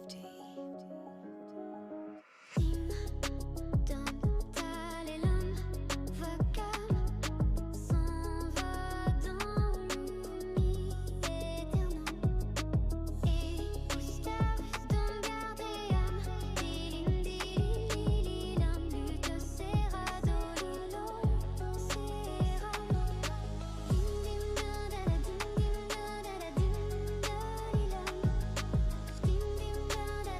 Dim dim da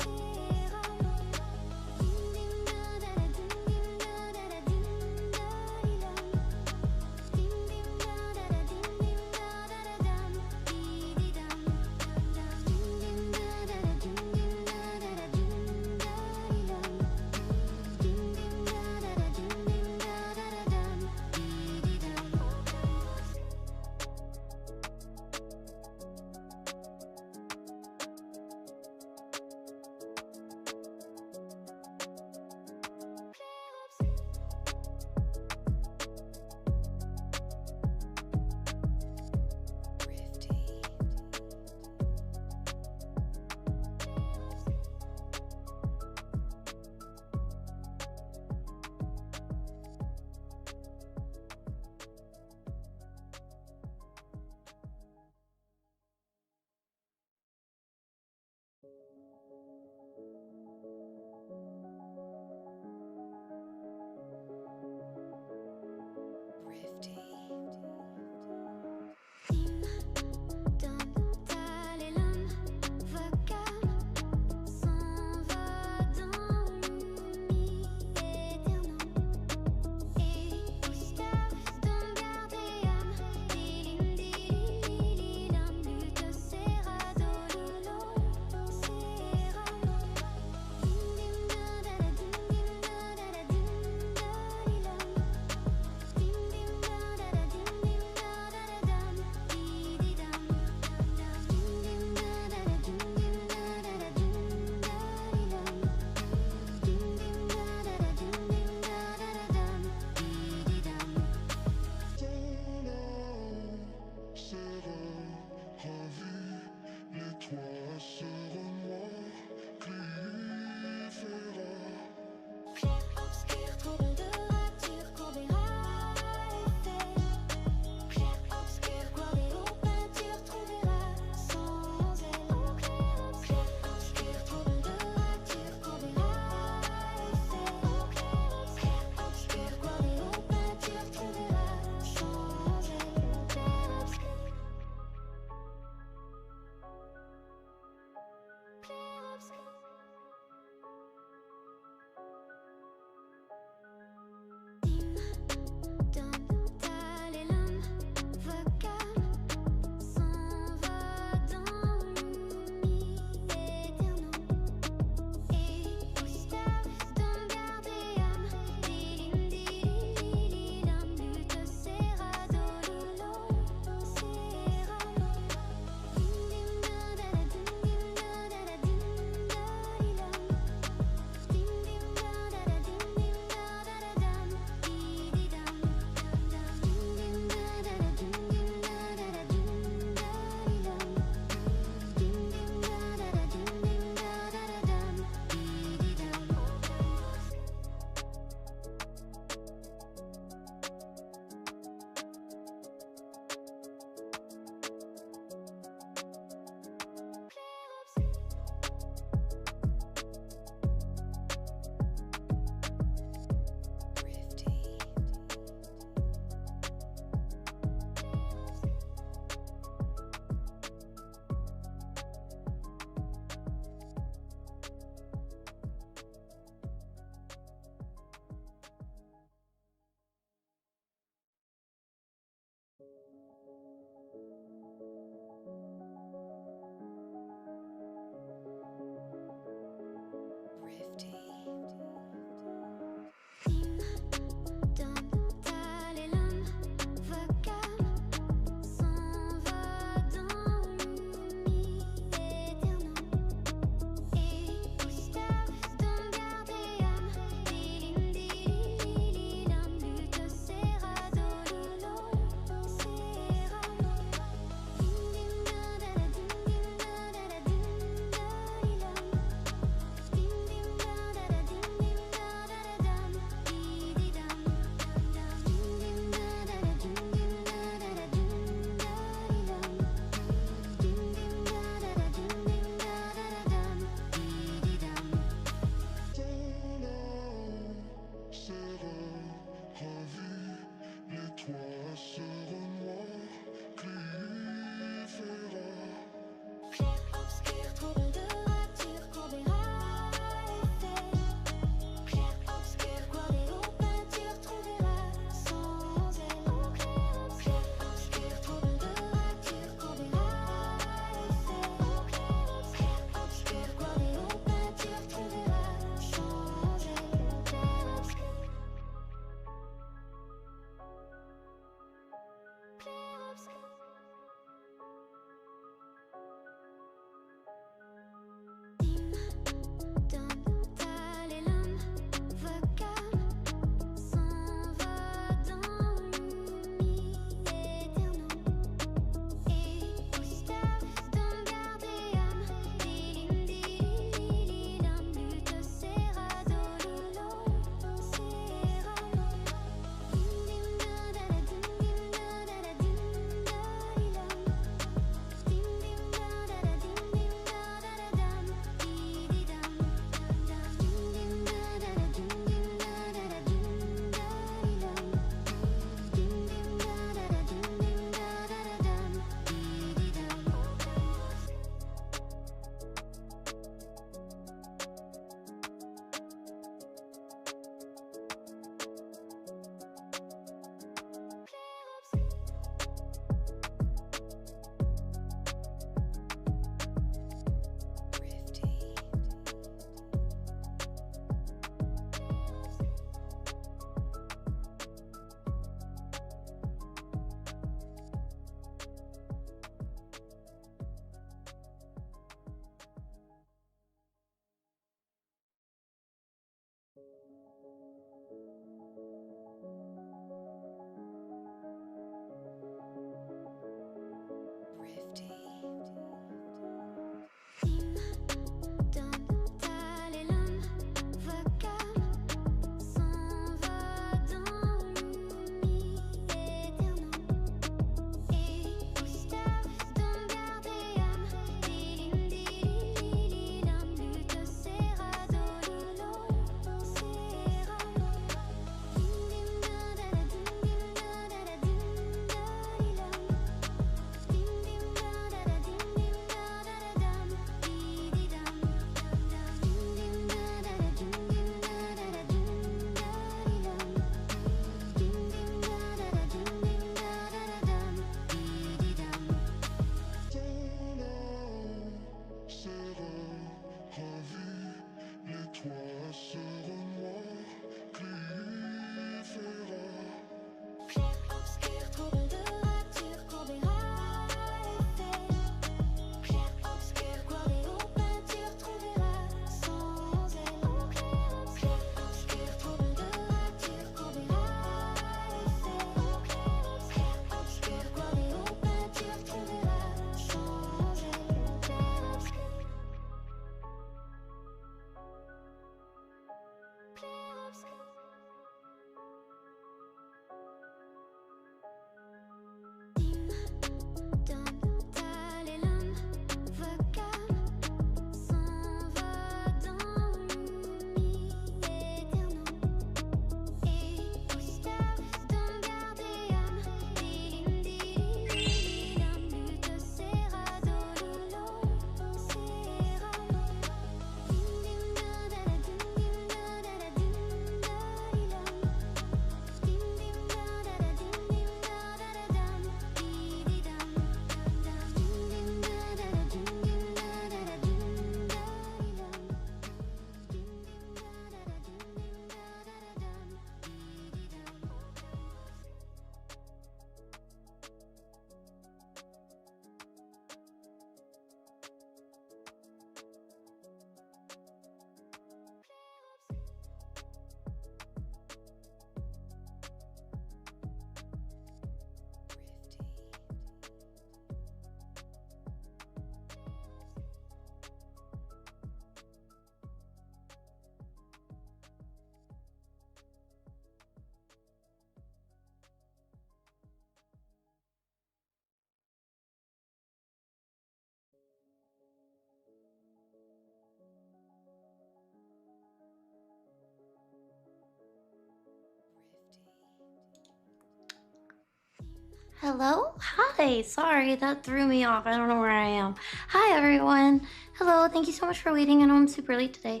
Hello? Hi. Sorry, that threw me off. I don't know where I am. Hi, everyone. Hello. Thank you so much for waiting. I know I'm super late today.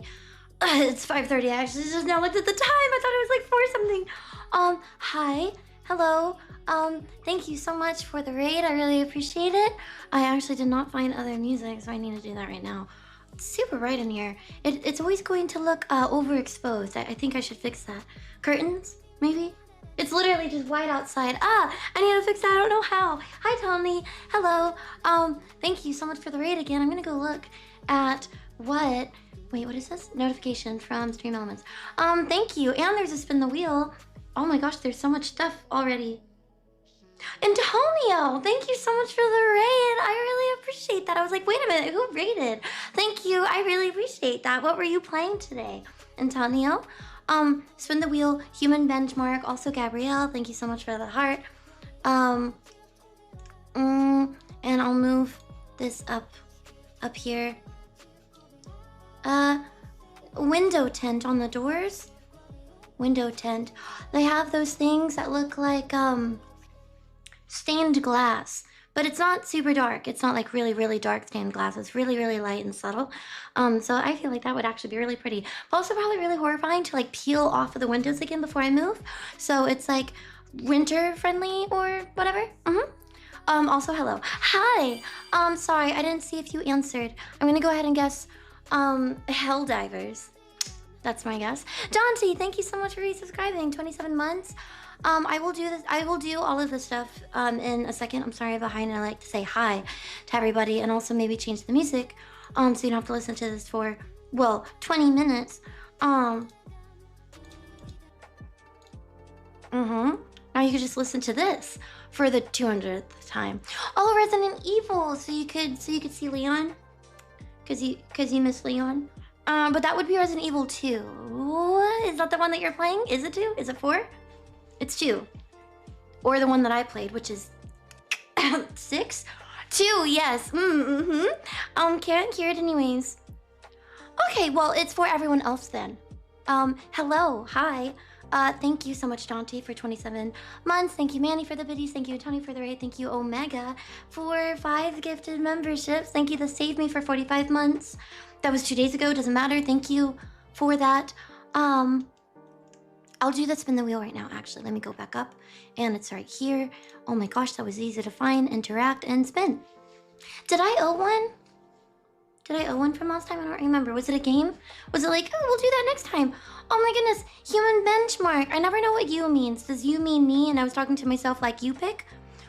It's 5:30. I actually just now looked at the time. I thought it was like 4 something. Hi. Hello. Thank you so much for the raid. I really appreciate it. I actually did not find other music, so I need to do that right now. It's super bright in here. It's always going to look overexposed. I think I should fix that. Curtains, maybe? It's literally just white outside. I need to fix that. I don't know how. Hi, Tommy. Hello. Thank you so much for the raid again. I'm gonna go look at what. Wait, what is this? Notification from Stream Elements. Thank you. And there's a spin the wheel. Oh my gosh, there's so much stuff already. Antonio, thank you so much for the raid. I really appreciate that. I was like, wait a minute, who raided? Thank you. I really appreciate that. What were you playing today, Antonio? Spin the wheel, human benchmark, also Gabrielle, thank you so much for the heart. And I'll move this up here. Window tint on the doors. Window tint. They have those things that look like, stained glass. But it's not super dark. It's not like really, really dark stained glass. It's really, really light and subtle. So I feel like that would actually be really pretty. But also probably really horrifying to like peel off of the windows again before I move. So it's like winter friendly or whatever. Also hello. Hi. Sorry, I didn't see if you answered. I'm gonna go ahead and guess hell divers. That's my guess. Dante, thank you so much for resubscribing. 27 months. I will do this. I will do all of this stuff in a second. I'm sorry I'm behind, and I like to say hi to everybody, and also maybe change the music, so you don't have to listen to this for 20 minutes. Now you could just listen to this for the 200th time. Oh, Resident Evil. So you could see Leon, cause you miss Leon. But that would be Resident Evil 2. Is that the one that you're playing? Is it 2? Is it 4? It's 2. Or the one that I played, which is 6? 2, yes. Can't hear it anyways. Okay, well, it's for everyone else then. Hello, hi. Thank you so much, Dante, for 27 months. Thank you, Manny, for the biddies. Thank you, Tony, for the raid. Thank you, Omega, for 5 gifted memberships. Thank you, The Save Me, for 45 months. That was 2 days ago. Doesn't matter. Thank you for that. I'll do the spin the wheel right now, actually. Let me go back up. And it's right here. Oh my gosh, that was easy to find, interact, and spin. Did I owe one? Did I owe one from last time? I don't remember. Was it a game? Was it like, oh, we'll do that next time? Oh my goodness, human benchmark. I never know what you means. Does you mean me and I was talking to myself like you pick?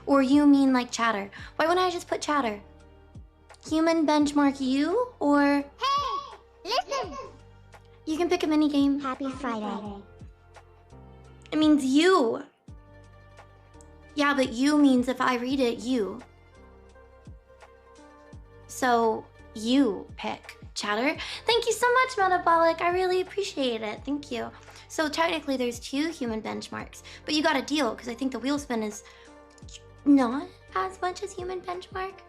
Or you mean like chatter? Why wouldn't I just put chatter? Human benchmark you, or... Hey, listen! You can pick a mini game. Happy Friday. It means you. Yeah, but you means if I read it, you. So, you pick chatter. Thank you so much, Metabolic. I really appreciate it. Thank you. So technically there's 2 human benchmarks, but you got a deal because I think the wheel spin is not as much as human benchmark,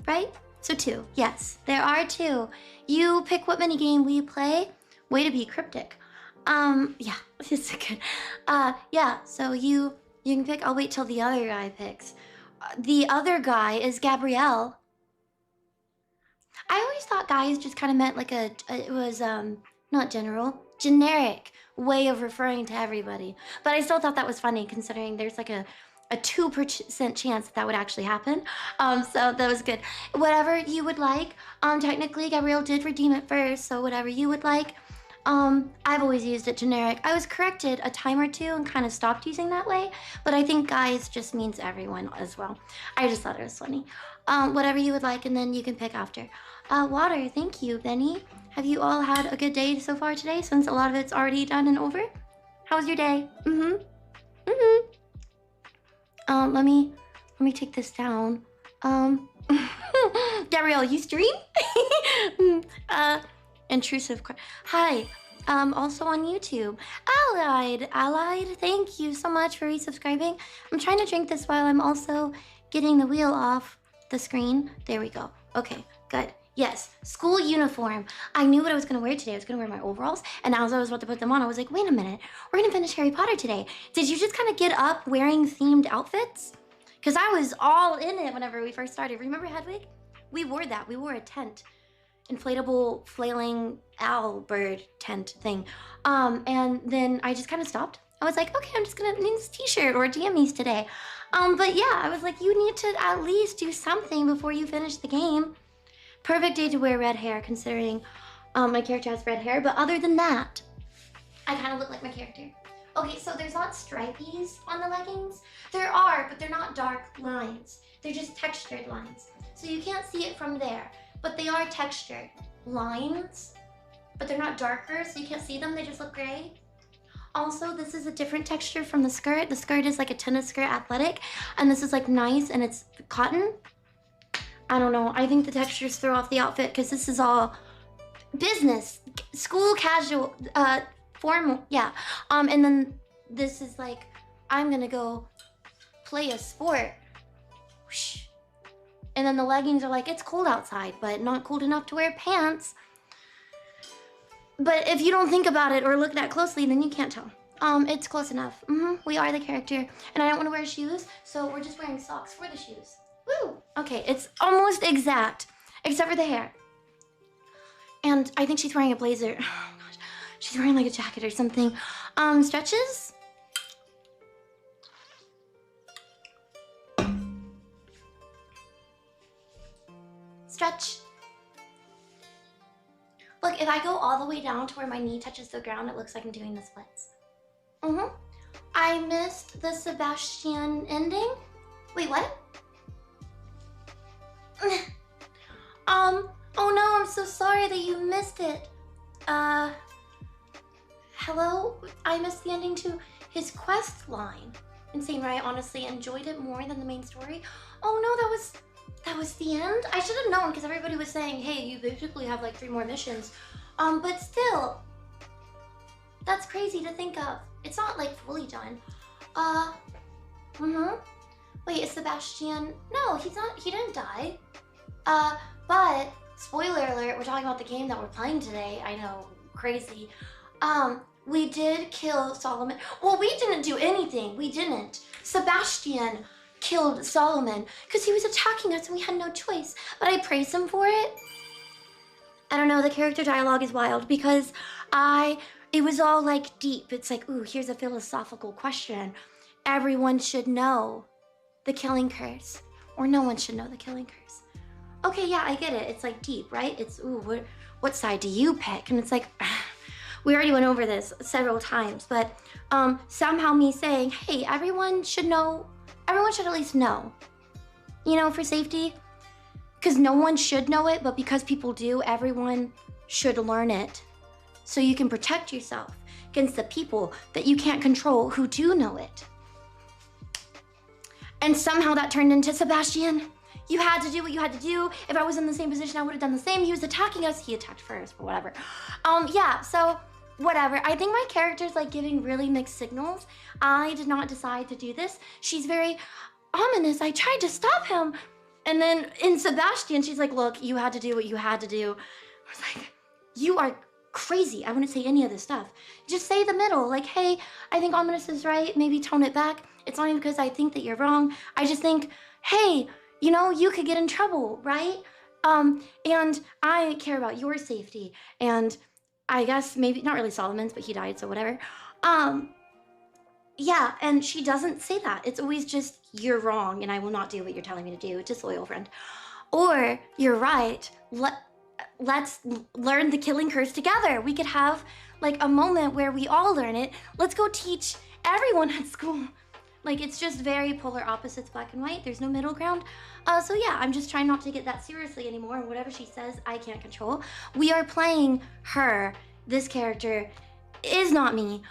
right? So 2, yes, there are 2. You pick what mini game we play. Way to be cryptic. Yeah, it's good. Yeah, so you can pick. I'll wait till the other guy picks. The other guy is Gabrielle. I always thought guys just kind of meant like it was, not general, generic way of referring to everybody. But I still thought that was funny considering there's like a 2% chance that would actually happen. So that was good. Whatever you would like. Technically Gabrielle did redeem it first, so whatever you would like. I've always used it generic. I was corrected a time or 2 and kind of stopped using that way, but I think guys just means everyone as well. I just thought it was funny. Whatever you would like, and then you can pick after. Water, thank you, Benny. Have you all had a good day so far today, since a lot of it's already done and over? How was your day? Let me take this down. Gabrielle, you stream? Intrusive. Hi. Also on YouTube. Allied, thank you so much for resubscribing. I'm trying to drink this while I'm also getting the wheel off the screen. There we go. Okay, good. Yes, school uniform. I knew what I was gonna wear today. I was gonna wear my overalls, and as I was about to put them on, I was like, wait a minute, we're gonna finish Harry Potter today. Did you just kind of get up wearing themed outfits? Because I was all in it whenever we first started. Remember Hedwig? We wore that. We wore a tent. Inflatable flailing owl bird tent thing. And then I just kind of stopped. I was like, okay, I'm just gonna need this t-shirt or jammies today. But yeah, I was like, you need to at least do something before you finish the game. Perfect day to wear red hair, considering my character has red hair. But other than that, I kind of look like my character. Okay, so there's not stripies on the leggings. There are, but they're not dark lines. They're just textured lines. So you can't see it from there, but they are textured lines, but they're not darker, so you can't see them. They just look gray. Also, this is a different texture from the skirt. The skirt is like a tennis skirt athletic, and this is like nice, and it's cotton. I don't know. I think the textures throw off the outfit because this is all business, school casual, formal, yeah. And then this is like, I'm gonna go play a sport. Whoosh. And then the leggings are like, it's cold outside, but not cold enough to wear pants. But if you don't think about it or look that closely, then you can't tell. It's close enough. We are the character. And I don't want to wear shoes, so we're just wearing socks for the shoes. Woo! Okay, it's almost exact, except for the hair. And I think she's wearing a blazer. Oh gosh, she's wearing like a jacket or something. Stretches? Stretch. Look, if I go all the way down to where my knee touches the ground, it looks like I'm doing the splits. I missed the Sebastian ending. Wait, what? Oh no, I'm so sorry that you missed it. Hello? I missed the ending to his quest line. Insane, right? I honestly enjoyed it more than the main story. Oh no, that was the end? I should have known because everybody was saying, hey, you basically have like 3 more missions. But still, that's crazy to think of. It's not like fully done. Wait, is Sebastian? No, he didn't die. But spoiler alert, we're talking about the game that we're playing today. I know, crazy. We did kill Solomon. Well, we didn't do anything. We didn't. Sebastian killed Solomon because he was attacking us and we had no choice. But I praise him for it. I don't know, the character dialogue is wild because it was all like deep. It's like, ooh, here's a philosophical question. Everyone should know the killing curse, or no one should know the killing curse. Okay, yeah, I get it. It's like deep, right? It's, ooh, what side do you pick? And it's like, we already went over this several times, but somehow me saying, hey, everyone should at least know, you know, for safety. Because no one should know it, but because people do, everyone should learn it. So you can protect yourself against the people that you can't control who do know it. And somehow that turned into Sebastian. You had to do what you had to do. If I was in the same position, I would have done the same. He was attacking us. He attacked first, but whatever. Yeah, so whatever. I think my character's like giving really mixed signals. I did not decide to do this. She's very ominous. I tried to stop him. And then in Sebastian, she's like, look, you had to do what you had to do. I was like, you are crazy. I wouldn't say any of this stuff. Just say the middle. Like, hey, I think ominous is right. Maybe tone it back. It's not even because I think that you're wrong. I just think, hey, you know, you could get in trouble, right? And I care about your safety. And I guess maybe, not really Solomon's, but he died, so whatever. Yeah, and she doesn't say that. It's always just, you're wrong and I will not do what you're telling me to do. Disloyal friend. Or, you're right. Let's learn the killing curse together. We could have like a moment where we all learn it. Let's go teach everyone at school. Like, it's just very polar opposites, black and white. There's no middle ground. So yeah, I'm just trying not to get that seriously anymore. And whatever she says, I can't control. We are playing her. This character is not me.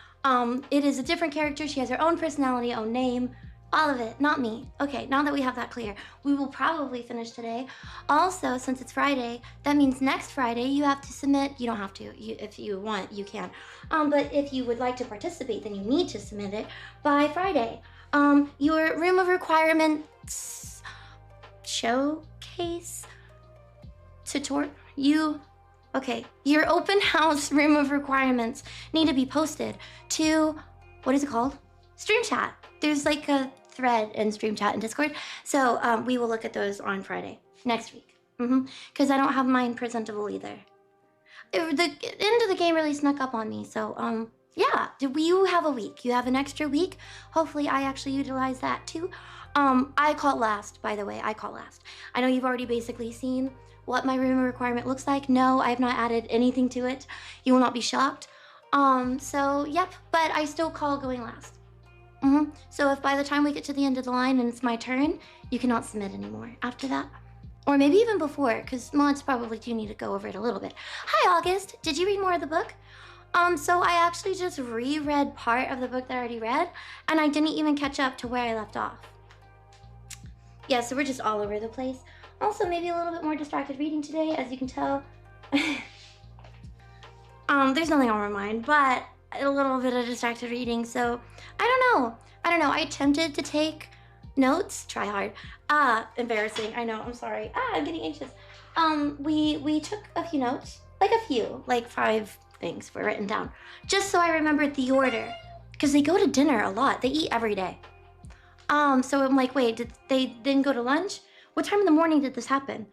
It is a different character. She has her own personality, own name, all of it, not me. Okay, now that we have that clear, we will probably finish today. Also, since it's Friday, that means next Friday you have to submit. You don't have to. If you want, you can. But if you would like to participate, then you need to submit it by Friday. Your room of requirements showcase your open house room of requirements need to be posted to, what is it called? Stream chat. There's like a thread in Stream Chat and Discord. So we will look at those on Friday, next week. Because I don't have mine presentable either. The end of the game really snuck up on me, so yeah, you have a week. You have an extra week. Hopefully I actually utilize that too. I call last, by the way. I call last. I know you've already basically seen what my room requirement looks like. No, I have not added anything to it. You will not be shocked. So yep, but I still call going last. So if by the time we get to the end of the line and it's my turn, you cannot submit anymore after that. Or maybe even before, because mods probably do need to go over it a little bit. Hi, August. Did you read more of the book? So I actually just reread part of the book that I already read, and I didn't even catch up to where I left off. Yeah, so we're just all over the place. Also, maybe a little bit more distracted reading today, as you can tell. There's nothing on my mind, but a little bit of distracted reading, so I don't know. I attempted to take notes, try hard. Embarrassing, I know, I'm sorry. I'm getting anxious. We took a few notes, like 5 things were written down, just so I remembered the order, because they go to dinner a lot. They eat every day. So I'm like, wait, did they then go to lunch? What time in the morning did this happen?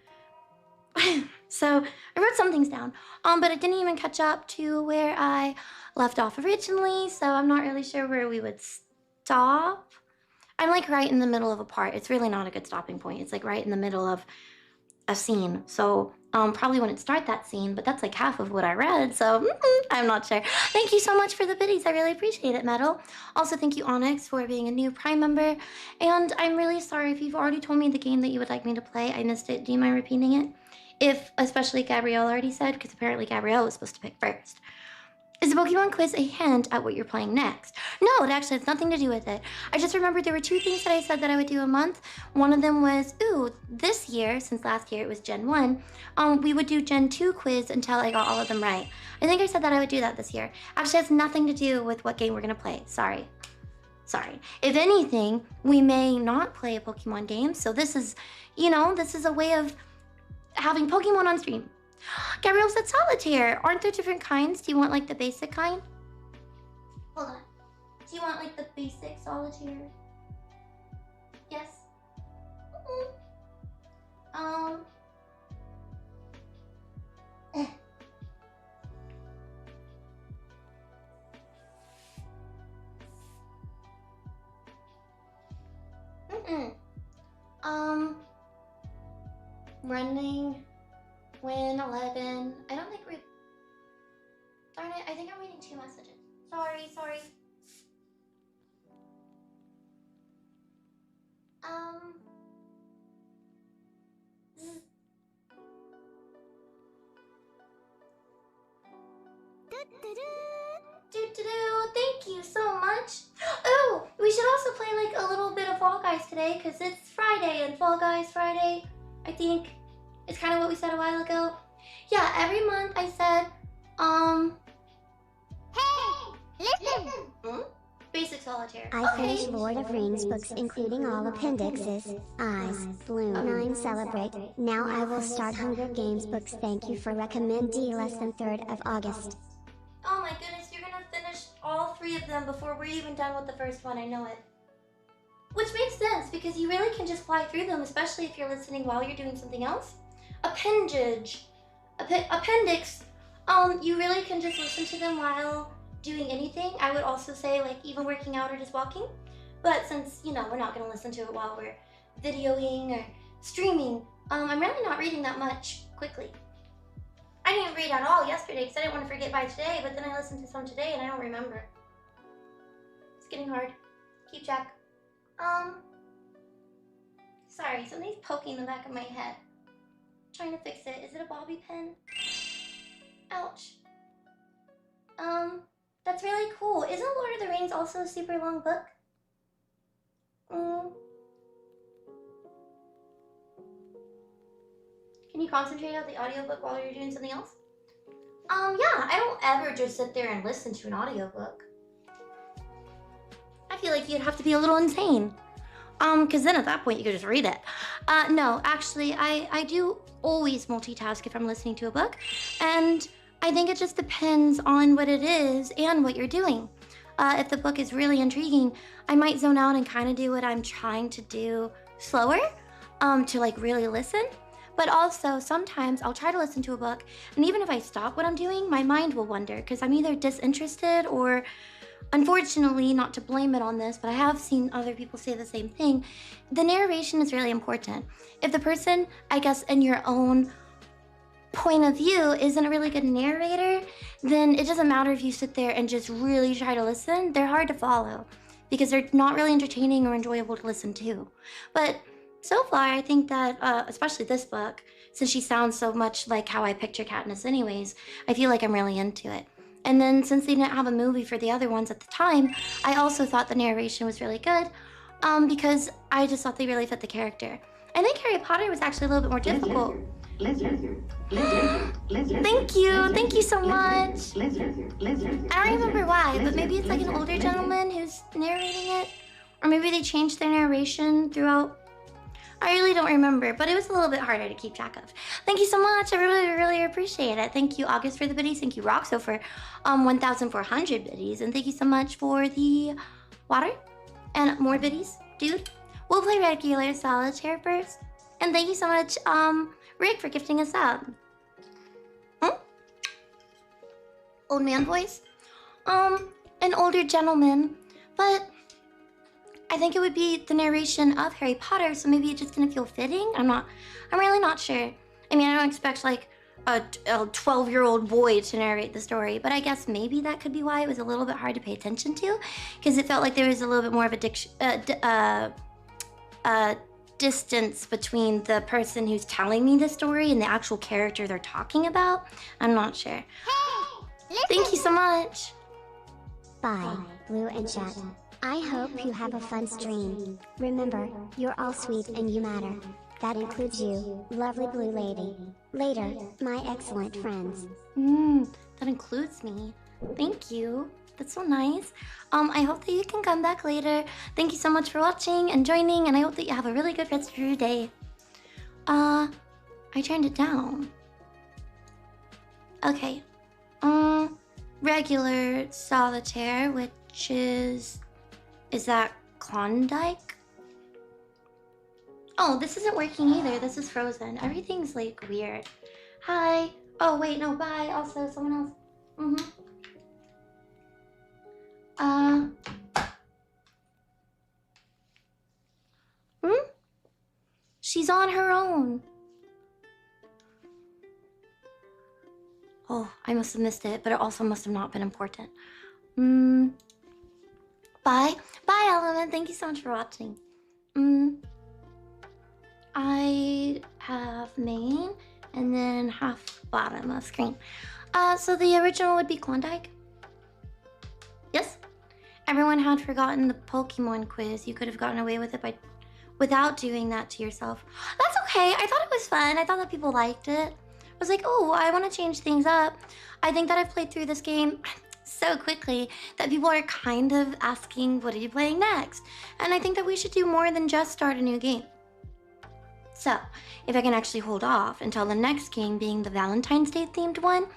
So I wrote some things down, but it didn't even catch up to where I left off originally, so I'm not really sure where we would stop. I'm like right in the middle of a part. It's really not a good stopping point. It's like right in the middle of a scene. So probably wouldn't start that scene, but that's like half of what I read. So I'm not sure. Thank you so much for the biddies. I really appreciate it, Metal. Also, thank you, Onyx, for being a new Prime member. And I'm really sorry if you've already told me the game that you would like me to play. I missed it. Do you mind repeating it? If especially Gabrielle already said, because apparently Gabrielle was supposed to pick first. Is the Pokemon quiz a hint at what you're playing next? No, it actually has nothing to do with it. I just remembered there were 2 things that I said that I would do a month. One of them was, this year, since last year it was Gen 1, we would do Gen 2 quiz until I got all of them right. I think I said that I would do that this year. Actually, it has nothing to do with what game we're gonna play. Sorry. If anything, we may not play a Pokemon game, so this is, this is a way of having Pokemon on stream. Gabrielle said solitaire. Aren't there different kinds? Do you want like the basic kind? Hold on. Do you want like the basic solitaire? Yes. Running. Win 11. I don't think we're. Darn it, I think I'm reading 2 messages. Sorry. Thank you so much. Oh, we should also play like a little bit of Fall Guys today, because it's Friday, and Fall Guys Friday, I think, it's kind of what we said a while ago. Yeah, every month I said, Hey, listen. Basic solitaire. I finished Lord of Rings books, including all appendixes. Eyes, Bloom 9 Celebrate. Now I will start Hunger Games books. Thank you for recommending less than 3rd of August. Oh my goodness, you're gonna finish all 3 of them before we're even done with the first one, I know it. Which makes sense, because you really can just fly through them, especially if you're listening while you're doing something else. Appendix, you really can just listen to them while doing anything. I would also say like even working out or just walking. But since, we're not gonna listen to it while we're videoing or streaming, I'm really not reading that much quickly. I didn't read at all yesterday because I didn't want to forget by today, but then I listened to some today and I don't remember. It's getting hard. Keep track. Sorry, something's poking the back of my head. Trying to fix it. Is it a bobby pin? Ouch. That's really cool. Isn't Lord of the Rings also a super long book? Can you concentrate on the audiobook while you're doing something else? Yeah, I don't ever just sit there and listen to an audiobook. I feel like you'd have to be a little insane. Because then at that point you could just read it. No, actually, I do always multitask if I'm listening to a book. And I think it just depends on what it is and what you're doing. if the book is really intriguing, I might zone out and kind of do what I'm trying to do slower, to like really listen. But also sometimes I'll try to listen to a book, and even if I stop what I'm doing, my mind will wander because I'm either disinterested or, unfortunately, not to blame it on this, but I have seen other people say the same thing. The narration is really important. If the person, I guess, in your own point of view isn't a really good narrator, then it doesn't matter if you sit there and just really try to listen. They're hard to follow because they're not really entertaining or enjoyable to listen to. But so far, I think that, especially this book, since she sounds so much like how I picture Katniss anyways, I feel like I'm really into it. And then since they didn't have a movie for the other ones at the time, I also thought the narration was really good, because I just thought they really fit the character. I think Harry Potter was actually a little bit more difficult. Thank you so much. I don't remember why, but maybe it's like an older gentleman who's narrating it, or maybe they changed their narration throughout. I really don't remember, but it was a little bit harder to keep track of. Thank you so much. I really appreciate it. Thank you, August, for the biddies. Thank you, Roxo, for 1,400 biddies. And thank you so much for the water and more biddies, dude. We'll play regular solitaire first. And thank you so much, Rick, for gifting us up. Old man voice? An older gentleman, but I think it would be the narration of Harry Potter, so maybe it's just gonna feel fitting. I'm really not sure. I mean, I don't expect like a 12-year-old boy to narrate the story, but I guess maybe that could be why it was a little bit hard to pay attention to, because it felt like there was a little bit more of a distance between the person who's telling me the story and the actual character they're talking about. I'm not sure. Hey, thank you so much. Bye, Blue and Chat. I hope you have a fun stream. Remember, you're all sweet and you matter. That includes you, lovely blue lady. Later, my excellent friends. That includes me. Thank you. That's so nice. I hope that you can come back later. Thank you so much for watching and joining, and I hope that you have a really good rest of your day. I turned it down. Okay. Regular solitaire, which is that Klondike? Oh, this isn't working either. This is frozen. Everything's like weird. Hi. Oh, wait, no, bye. Also, someone else. She's on her own. Oh, I must have missed it, but it also must have not been important. Bye. Bye, Element. Thank you so much for watching. I have main and then half bottom of screen. So the original would be Klondike. Yes? Everyone had forgotten the Pokemon quiz. You could have gotten away with it without doing that to yourself. That's okay. I thought it was fun. I thought that people liked it. I was like, oh, I want to change things up. I think that I've played through this game so quickly that people are kind of asking, what are you playing next? And I think that we should do more than just start a new game. So, if I can actually hold off until the next game being the Valentine's Day themed one,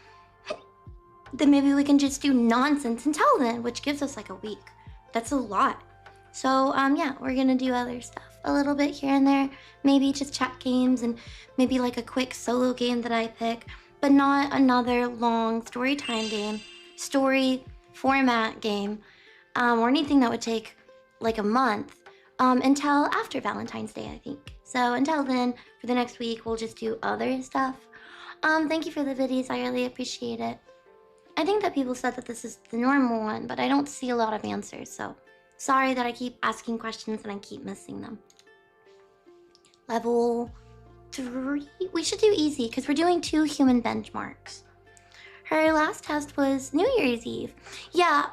then maybe we can just do nonsense until then, which gives us like a week. That's a lot. So, yeah, we're gonna do other stuff a little bit here and there. Maybe just chat games and maybe like a quick solo game that I pick, but not another long story time game, story format game, or anything that would take like a month until after Valentine's Day, I think. So until then, for the next week, we'll just do other stuff. Thank you for the videos. I really appreciate it. I think that people said that this is the normal one, but I don't see a lot of answers, so sorry that I keep asking questions and I keep missing them. Level 3? We should do easy, because we're doing 2 human benchmarks. Her last test was New Year's Eve. Yeah,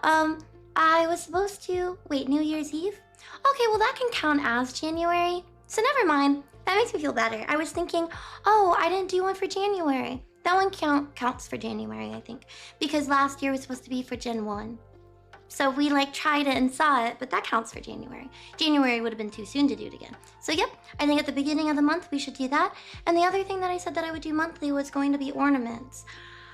I was supposed to... Wait, New Year's Eve? Okay, well that can count as January. So never mind. That makes me feel better. I was thinking, oh, I didn't do one for January. That one counts for January, I think. Because last year was supposed to be for Gen 1. So we like tried it and saw it, but that counts for January. January would have been too soon to do it again. So yep, I think at the beginning of the month we should do that. And the other thing that I said that I would do monthly was going to be ornaments.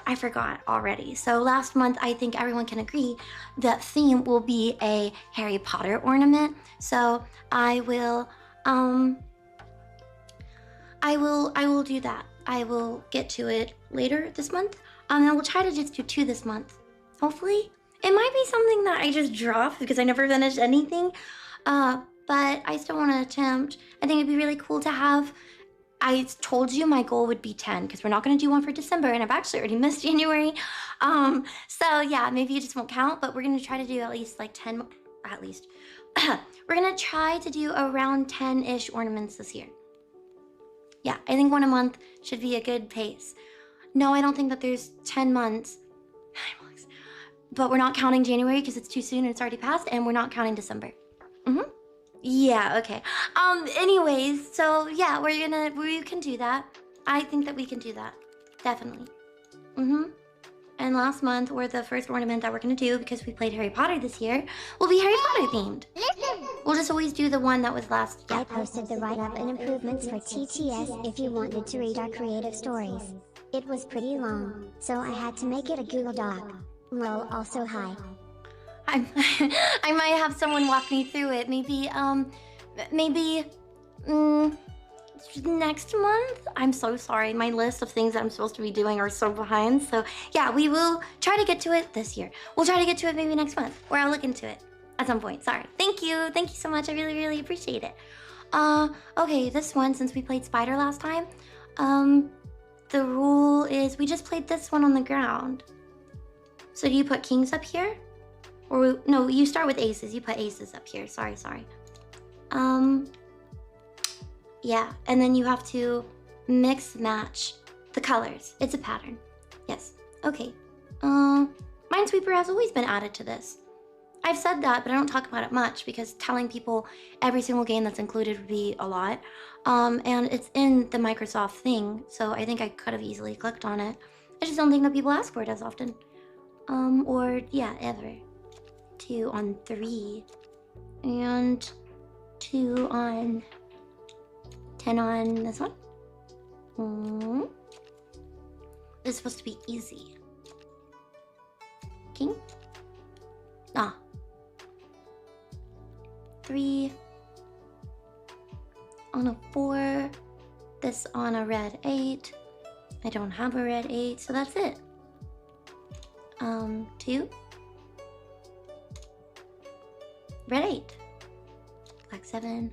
I forgot already. So last month, I think everyone can agree the theme will be a Harry Potter ornament. So I will do that. I will get to it later this month. And we'll try to just do 2 this month. Hopefully. It might be something that I just dropped because I never finished anything. But I still want to attempt. I think it'd be really cool to have. I told you my goal would be 10 because we're not going to do one for December, and I've actually already missed January. So yeah, maybe it just won't count, but we're going to try to do at least like 10, at least. We're going to try to do around 10-ish ornaments this year. Yeah, I think 1 a month should be a good pace. No, I don't think that there's 10 months. But we're not counting January because it's too soon and it's already passed, and we're not counting December. Yeah, okay. Anyways, so yeah, we can do that. I think that we can do that. Definitely. And last month, or the first ornament that we're gonna do, because we played Harry Potter this year, will be Harry Potter themed. We'll just always do the one that was last. Yeah. I posted the write-up and improvements for TTS if you wanted to read our creative stories. It was pretty long, so I had to make it a Google Doc. Lol, also hi. I might have someone walk me through it. Maybe next month. I'm so sorry. My list of things that I'm supposed to be doing are so behind. So yeah, we will try to get to it this year. We'll try to get to it maybe next month, or I'll look into it at some point. Sorry. Thank you so much. I really appreciate it. Okay, this one, since we played Spider last time, the rule is we just played this one on the ground. So do you put kings up here? Or no, you start with aces. You put aces up here. Sorry. Yeah, and then you have to mix match the colors. It's a pattern. Yes. Okay. Minesweeper has always been added to this. I've said that, but I don't talk about it much because telling people every single game that's included would be a lot. And it's in the Microsoft thing, so I think I could have easily clicked on it. I just don't think that people ask for it as often. Or yeah, ever. 2 on 3. And 2 on 10 on this one. This is supposed to be easy. King? Ah. 3 on a 4. This on a red 8. I don't have a red 8, so that's it. 2. Red 8. Black 7.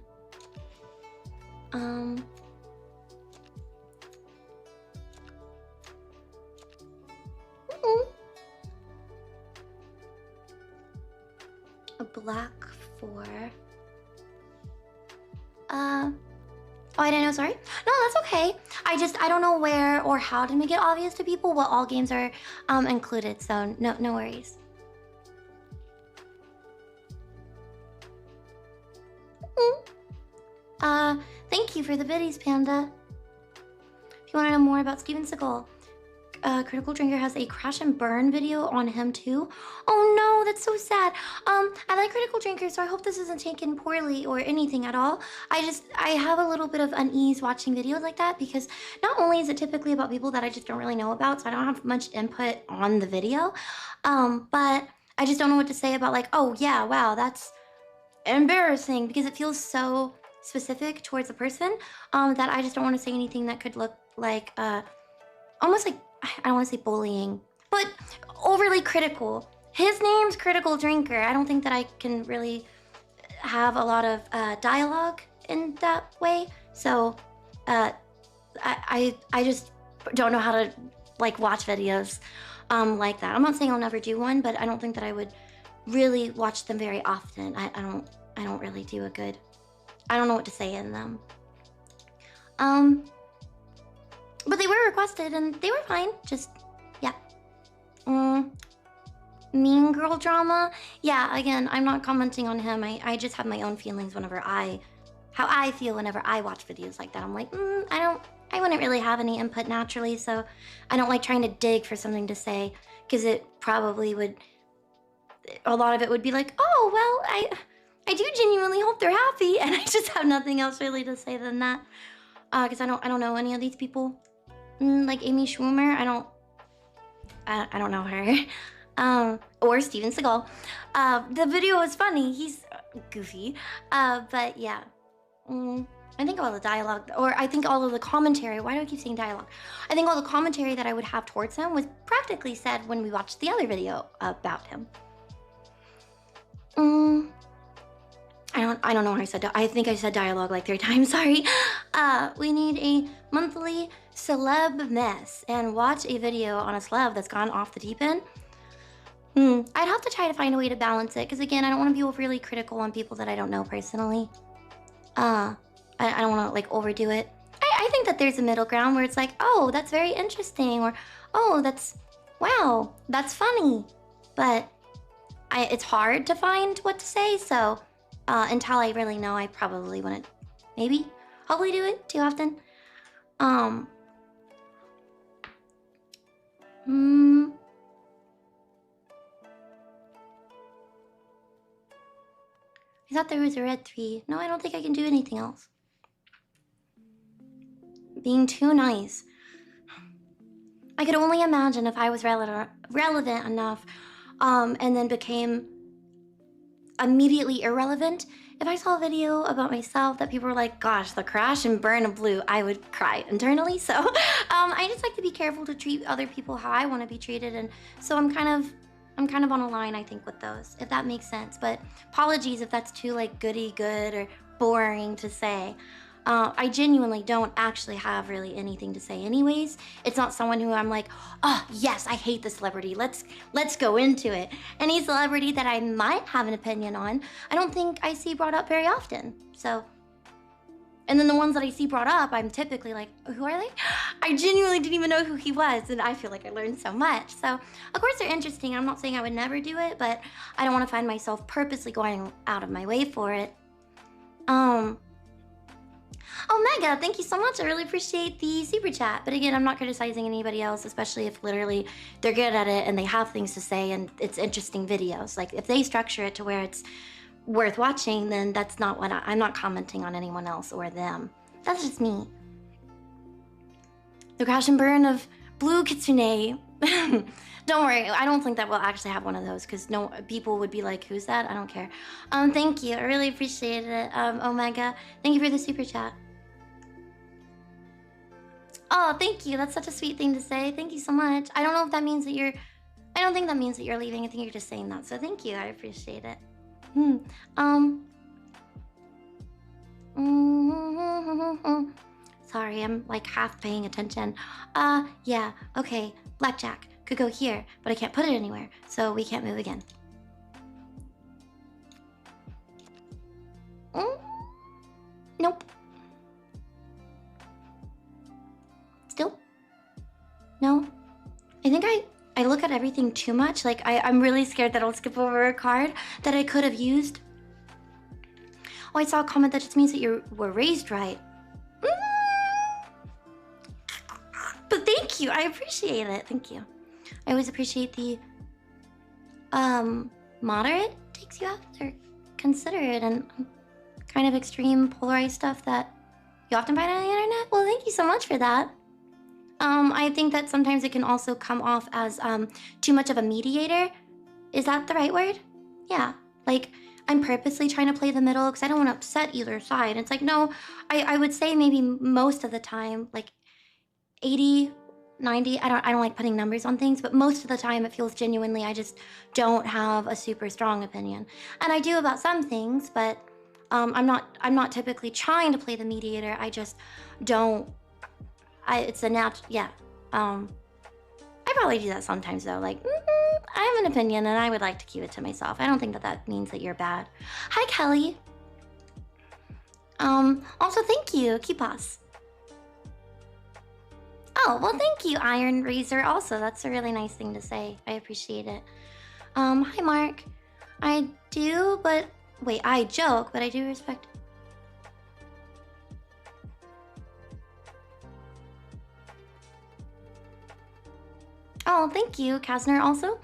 A black 4. Oh, I didn't know, sorry. No, that's okay. I don't know where or how to make it obvious to people what all games are included, so no worries. Thank you for the biddies, Panda. If you want to know more about Steven Seagal, Critical Drinker has a crash and burn video on him too. Oh no, that's so sad. I like Critical Drinker, so I hope this isn't taken poorly or anything at all. I have a little bit of unease watching videos like that because not only is it typically about people that I just don't really know about, so I don't have much input on the video, but I just don't know what to say about like, oh yeah, wow, that's embarrassing, because it feels so specific towards a person that I just don't want to say anything that could look like almost like, I don't want to say bullying, but overly critical. His name's Critical Drinker. I don't think that I can really have a lot of dialogue in that way. So I just don't know how to like watch videos like that. I'm not saying I'll never do one, but I don't think that I would really watch them very often. I don't really do a good, I don't know what to say in them. But they were requested and they were fine. Just, yeah. Mean girl drama. Yeah, again, I'm not commenting on him. I just have my own feelings whenever how I feel whenever I watch videos like that. I'm like, I wouldn't really have any input naturally, so I don't like trying to dig for something to say, because it probably would, a lot of it would be like, oh, well, I do genuinely hope they're happy, and I just have nothing else really to say than that, because I don't know any of these people. Like Amy Schumer, I don't know her. Or Steven Seagal. The video was funny. He's goofy. But yeah. I think all the dialogue, or I think all of the commentary, why do I keep saying dialogue? I think all the commentary that I would have towards him was practically said when we watched the other video about him. I don't know how I said, I think I said dialogue like 3 times, sorry. We need a monthly celeb mess and watch a video on a celeb that's gone off the deep end. I'd have to try to find a way to balance it, because again, I don't want to be overly critical on people that I don't know personally. I don't want to like overdo it. I think that there's a middle ground where it's like, oh, that's very interesting, or oh, wow, that's funny. But it's hard to find what to say, so until I really know, I probably wouldn't, hopefully do it too often. I thought there was a red 3. No, I don't think I can do anything else. Being too nice. I could only imagine if I was relevant enough, and then became immediately irrelevant. If I saw a video about myself that people were like, gosh, the crash and burn of blue, I would cry internally. So I just like to be careful to treat other people how I want to be treated. And so I'm kind of on a line, I think, with those, if that makes sense. But apologies if that's too like goody good or boring to say. I genuinely don't actually have really anything to say anyways. It's not someone who I'm like, oh yes, I hate the celebrity, let's go into it. Any celebrity that I might have an opinion on, I don't think I see brought up very often. So, and then the ones that I see brought up, I'm typically like, who are they? I genuinely didn't even know who he was, and I feel like I learned so much. So, of course they're interesting. I'm not saying I would never do it, but I don't want to find myself purposely going out of my way for it. Oh, Mega, thank you so much. I really appreciate the super chat. But again, I'm not criticizing anybody else, especially if literally they're good at it and they have things to say and it's interesting videos. Like if they structure it to where it's worth watching, then that's not what I'm not commenting on anyone else or them. That's just me. The crash and burn of Blue Kitsune. Don't worry, I don't think that we'll actually have one of those because no people would be like, who's that? I don't care. Thank you. I really appreciate it. Omega, thank you for the super chat. Oh, thank you. That's such a sweet thing to say. Thank you so much. I don't know if that means that you're... I don't think that means that you're leaving. I think you're just saying that. So thank you. I appreciate it. Sorry, I'm like half paying attention. Yeah, okay. Blackjack could go here, but I can't put it anywhere, so we can't move again. Nope. Still? No? I think I look at everything too much. Like, I'm really scared that I'll skip over a card that I could have used. Oh, I saw a comment that just means that you were raised right. But thank you. I appreciate it. Thank you. I always appreciate the moderate takes you out, or considerate and kind of extreme polarized stuff that you often find on the internet. Well, thank you so much for that. I think that sometimes it can also come off as too much of a mediator. Is that the right word? Yeah. Like, I'm purposely trying to play the middle because I don't want to upset either side. It's like, no, I would say maybe most of the time, like 80, 90, I don't like putting numbers on things, but most of the time it feels genuinely I just don't have a super strong opinion. And I do about some things, but I'm not typically trying to play the mediator. I just don't. It's a natural, yeah. I probably do that sometimes though. Like, I have an opinion and I would like to keep it to myself. I don't think that that means that you're bad. Hi, Kelly. Also, thank you, Kipas. Oh, well, thank you, Iron Razor. Also, that's a really nice thing to say. I appreciate it. Hi, Mark. I do, but wait, I joke, but I do respect. Oh, thank you, Kasner, also.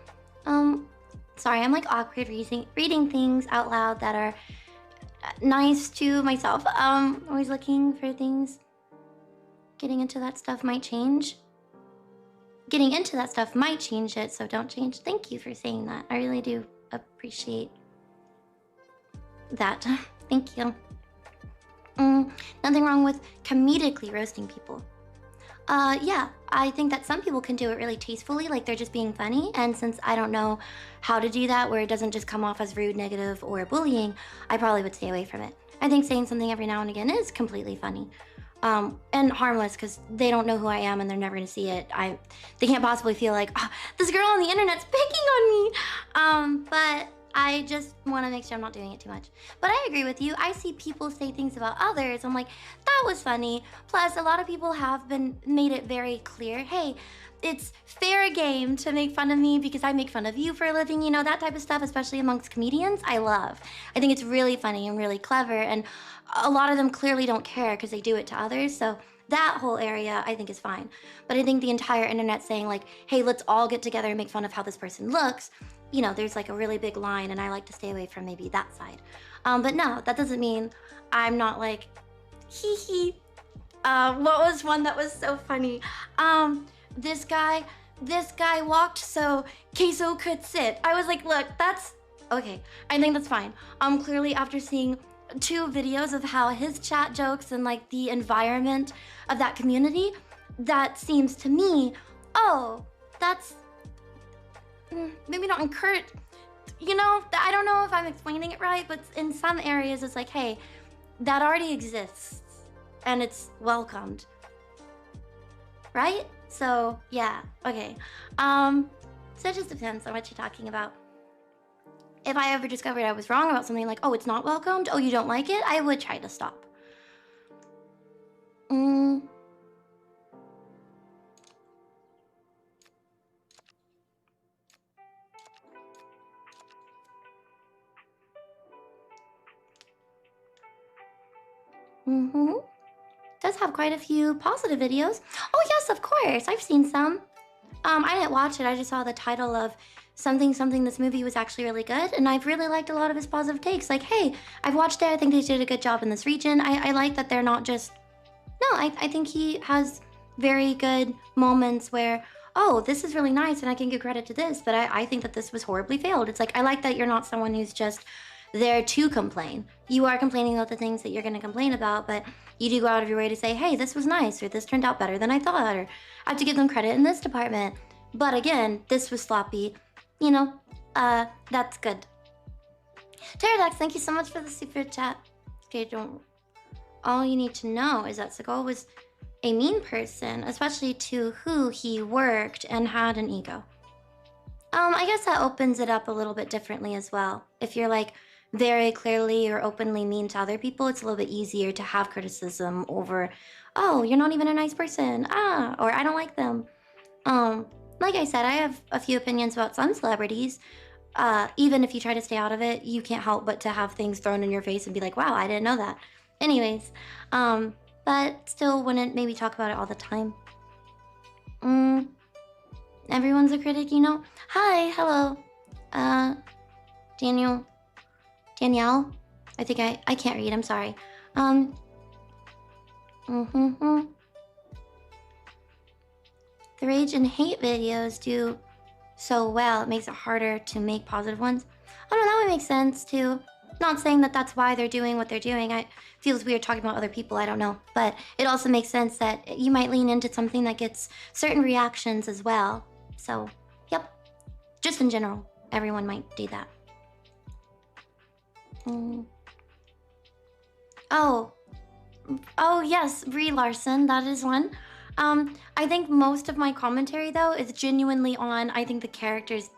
Sorry, I'm like awkward reading things out loud that are nice to myself. Always looking for things. Getting into that stuff might change. getting into that stuff might change it, so don't change. Thank you for saying that. I really do appreciate that. Thank you. Nothing wrong with comedically roasting people. Yeah, I think that some people can do it really tastefully, like they're just being funny. And since I don't know how to do that where it doesn't just come off as rude, negative, or bullying, I probably would stay away from it. I think saying something every now and again is completely funny. And harmless because they don't know who I am and they're never gonna see it. They can't possibly feel like, oh, this girl on the internet's picking on me. But I just want to make sure I'm not doing it too much. But I agree with you. I see people say things about others. I'm like, that was funny. Plus, a lot of people have made it very clear, hey, it's fair game to make fun of me because I make fun of you for a living, you know, that type of stuff, especially amongst comedians, I love. I think it's really funny and really clever, and a lot of them clearly don't care because they do it to others, so that whole area I think is fine. But I think the entire internet saying like, hey, let's all get together and make fun of how this person looks, you know, there's like a really big line, and I like to stay away from maybe that side. But no, that doesn't mean I'm not like, hee hee. What was one that was so funny? This guy walked so Queso could sit. I was like, look, that's okay. I think that's fine. Clearly after seeing 2 videos of how his chat jokes and like the environment of that community, that seems to me, oh, that's maybe not encourage, you know, I don't know if I'm explaining it right, but in some areas it's like, hey, that already exists and it's welcomed, right? So yeah, okay. So it just depends on what you're talking about. If I ever discovered I was wrong about something like, oh, it's not welcomed, oh, you don't like it, I would try to stop. Does have quite a few positive videos. Oh yes, of course, I've seen some. I didn't watch it, I just saw the title of something, this movie was actually really good, and I've really liked a lot of his positive takes. Like, hey, I've watched it, I think they did a good job in this region. I like that they're not just, no, I think he has very good moments where, oh, this is really nice and I can give credit to this, but I think that this was horribly failed. It's like, I like that you're not someone who's just there to complain. You are complaining about the things that you're gonna complain about, but you do go out of your way to say, hey, this was nice, or this turned out better than I thought, or I have to give them credit in this department. But again, this was sloppy. You know, that's good. Pterodax, thank you so much for the super chat. Okay, all you need to know is that Seagal was a mean person, especially to who he worked and had an ego. I guess that opens it up a little bit differently as well. If you're like very clearly or openly mean to other people, it's a little bit easier to have criticism over, oh, you're not even a nice person, or I don't like them. Like I said, I have a few opinions about some celebrities. Even if you try to stay out of it, you can't help but to have things thrown in your face and be like, wow, I didn't know that. Anyways, but still wouldn't maybe talk about it all the time. Everyone's a critic, you know? Hi, hello. Danielle? I think I can't read, I'm sorry. The rage and hate videos do so well, it makes it harder to make positive ones. I don't know, that would make sense too. Not saying that that's why they're doing what they're doing. It feels weird talking about other people, I don't know. But it also makes sense that you might lean into something that gets certain reactions as well. So, yep. Just in general, everyone might do that. Oh yes, Brie Larson, that is one. I think most of my commentary though is genuinely on, I think the character's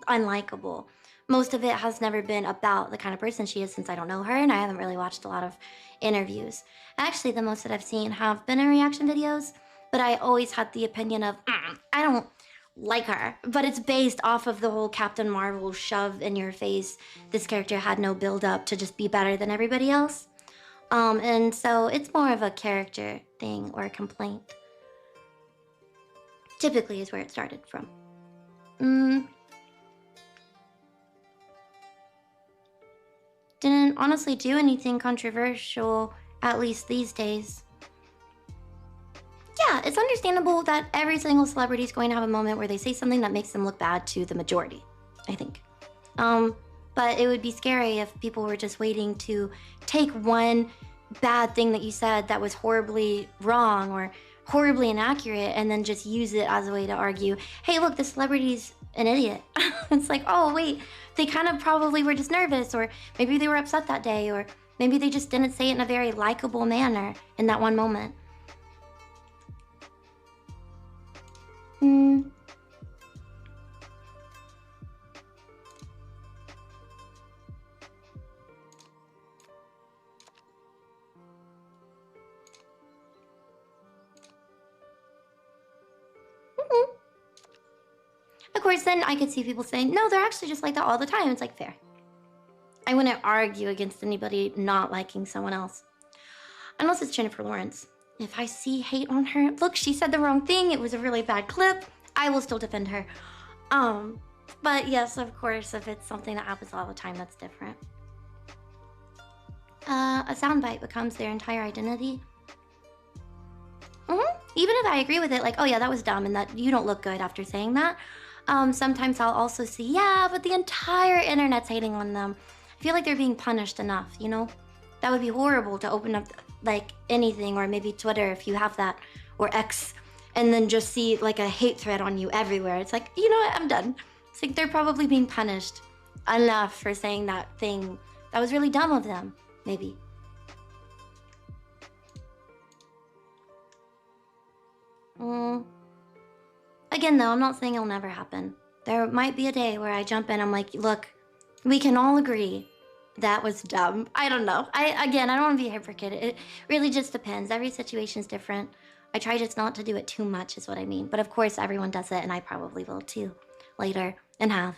unlikable. Most of it has never been about the kind of person she is since I don't know her and I haven't really watched a lot of interviews. Actually, the most that I've seen have been in reaction videos, but I always had the opinion of, I don't like her. But it's based off of the whole Captain Marvel shove in your face. This character had no build up to just be better than everybody else. And so it's more of a character thing or a complaint. Typically is where it started from. Didn't honestly do anything controversial, at least these days. Yeah, it's understandable that every single celebrity is going to have a moment where they say something that makes them look bad to the majority, I think. But it would be scary if people were just waiting to take one bad thing that you said that was horribly wrong or horribly inaccurate and then just use it as a way to argue, hey, look, the celebrity's an idiot. It's like, oh, wait, they kind of probably were just nervous, or maybe they were upset that day, or maybe they just didn't say it in a very likable manner in that one moment. Of course, then I could see people saying, no, they're actually just like that all the time. It's like, fair. I wouldn't argue against anybody not liking someone else. Unless it's Jennifer Lawrence. If I see hate on her, look, she said the wrong thing, it was a really bad clip, I will still defend her. But yes, of course, if it's something that happens all the time, that's different. A soundbite becomes their entire identity. Even if I agree with it, like, oh yeah, that was dumb and that you don't look good after saying that. Sometimes I'll also see, yeah, but the entire internet's hating on them. I feel like they're being punished enough, you know? That would be horrible to open up like anything, or maybe Twitter if you have that, or X, and then just see like a hate thread on you everywhere. It's like, you know what, I'm done. It's like they're probably being punished enough for saying that thing that was really dumb of them, maybe. Again though, I'm not saying it'll never happen. There might be a day where I jump in, I'm like, look, we can all agree that was dumb. I don't know. I don't want to be a hypocrite. It really just depends. Every situation is different. I try just not to do it too much is what I mean. But of course everyone does it, and I probably will too later, and have.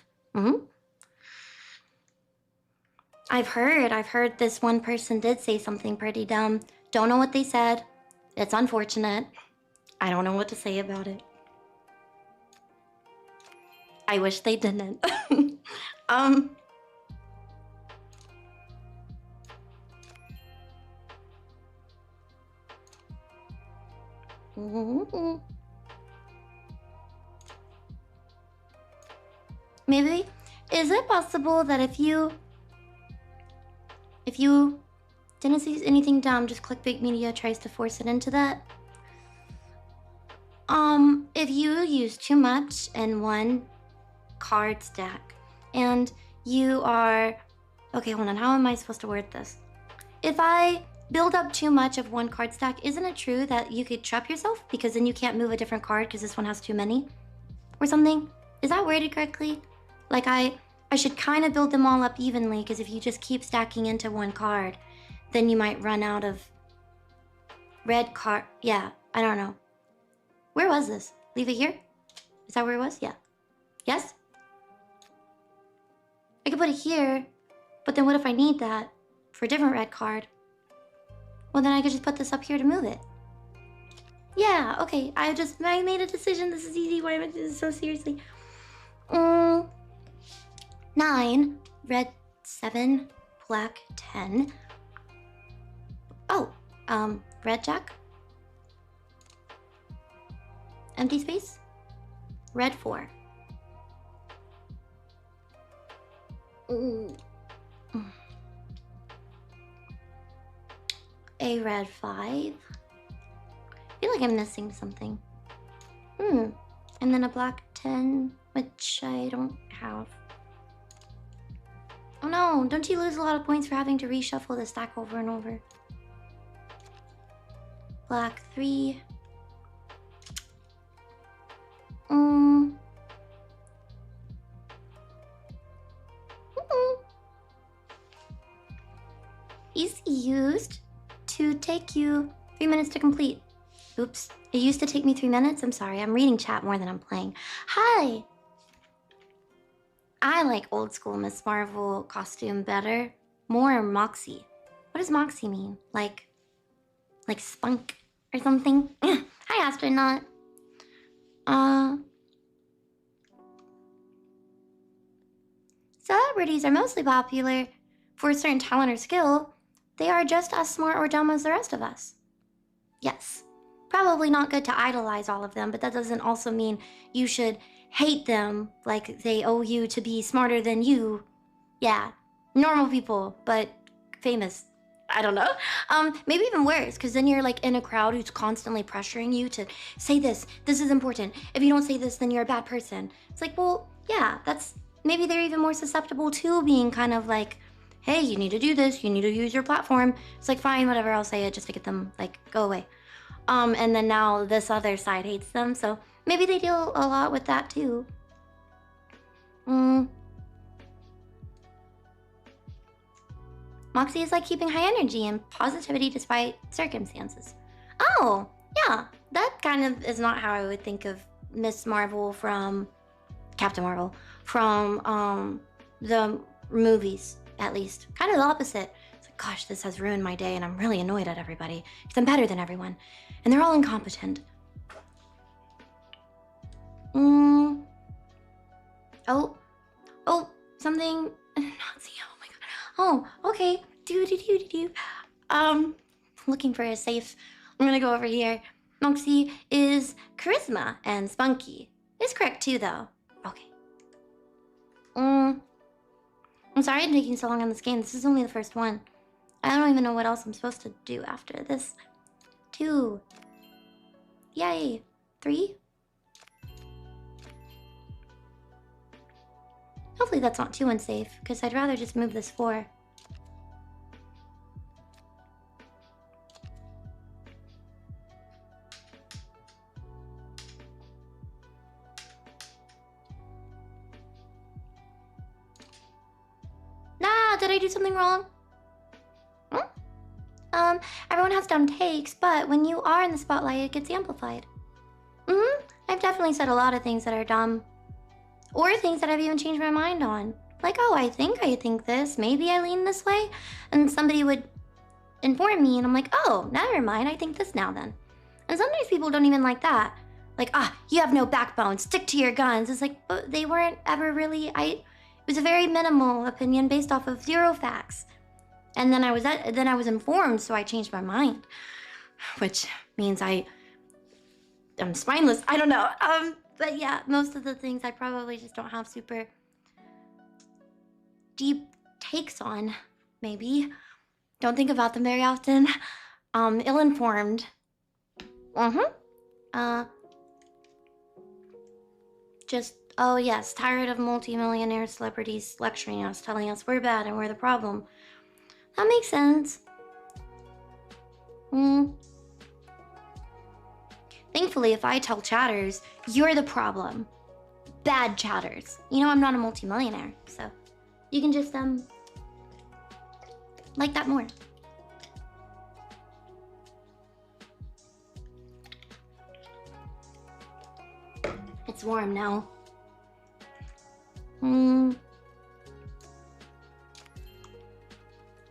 I've heard this one person did say something pretty dumb. Don't know what they said. It's unfortunate. I don't know what to say about it. I wish they didn't. Maybe, is it possible that if you didn't see anything dumb, just clickbait media tries to force it into that? If you use too much in one card stack and you are, okay, hold on, how am I supposed to word this? If I build up too much of one card stack, isn't it true that you could trap yourself because then you can't move a different card because this one has too many or something? Is that worded correctly? Like I should kind of build them all up evenly, because if you just keep stacking into one card, then you might run out of red card. Yeah, I don't know. Where was this? Leave it here? Is that where it was? Yeah. Yes? I could put it here, but then what if I need that for a different red card? Well, then I could just put this up here to move it. Yeah, okay. I made a decision. This is easy. Why am I doing this so seriously? 9, red 7, black 10. Oh, red jack. Empty space. Red 4. A red 5. I feel like I'm missing something. And then a black 10, which I don't have. Oh no, don't you lose a lot of points for having to reshuffle the stack over and over? Black 3. Easy used to take you 3 minutes to complete. Oops, it used to take me 3 minutes? I'm sorry, I'm reading chat more than I'm playing. Hi! I like old school Miss Marvel costume better. More Moxie. What does Moxie mean? Like spunk or something? Hi, astronaut. Celebrities are mostly popular for a certain talent or skill. They are just as smart or dumb as the rest of us. Yes. probably not good to idolize all of them, but that doesn't also mean you should hate them like they owe you to be smarter than you. Yeah, normal people, but famous. I don't know. Maybe even worse, because then you're like in a crowd who's constantly pressuring you to say this. This is important. If you don't say this, then you're a bad person. It's like, well, yeah, maybe they're even more susceptible to being kind of like, hey, you need to do this. You need to use your platform. It's like, fine, whatever. I'll say it just to get them like go away. And then now this other side hates them, so maybe they deal a lot with that too. Moxie is like keeping high energy and positivity despite circumstances. Oh, yeah, that kind of is not how I would think of Miss Marvel from Captain Marvel from the movies, at least. Kind of the opposite. It's like, gosh, this has ruined my day and I'm really annoyed at everybody because I'm better than everyone and they're all incompetent. Oh, something. Nazi. Oh my god. Oh, okay. Looking for a safe. I'm gonna go over here. Moxie is charisma and spunky. Is correct too, though. Okay. I'm sorry I'm taking so long on this game. This is only the first one. I don't even know what else I'm supposed to do after this. 2. Yay. 3. Hopefully that's not too unsafe, because I'd rather just move this 4. Nah, did I do something wrong? Everyone has dumb takes, but when you are in the spotlight, it gets amplified. I've definitely said a lot of things that are dumb. Or things that I've even changed my mind on. Like, oh, I think this. Maybe I lean this way. And somebody would inform me, and I'm like, oh, never mind. I think this now then. And sometimes people don't even like that. Like, you have no backbone. Stick to your guns. It's like, but they weren't ever really... It was a very minimal opinion based off of 0 facts. And then I was informed, so I changed my mind. Which means I'm spineless. I don't know. But yeah, most of the things I probably just don't have super deep takes on, maybe. Don't think about them very often. Ill-informed. Just, oh yes, tired of multi-millionaire celebrities lecturing us, telling us we're bad and we're the problem. That makes sense. Thankfully, if I tell chatters, you're the problem. Bad chatters. You know I'm not a multimillionaire, so you can just, like that more. It's warm now.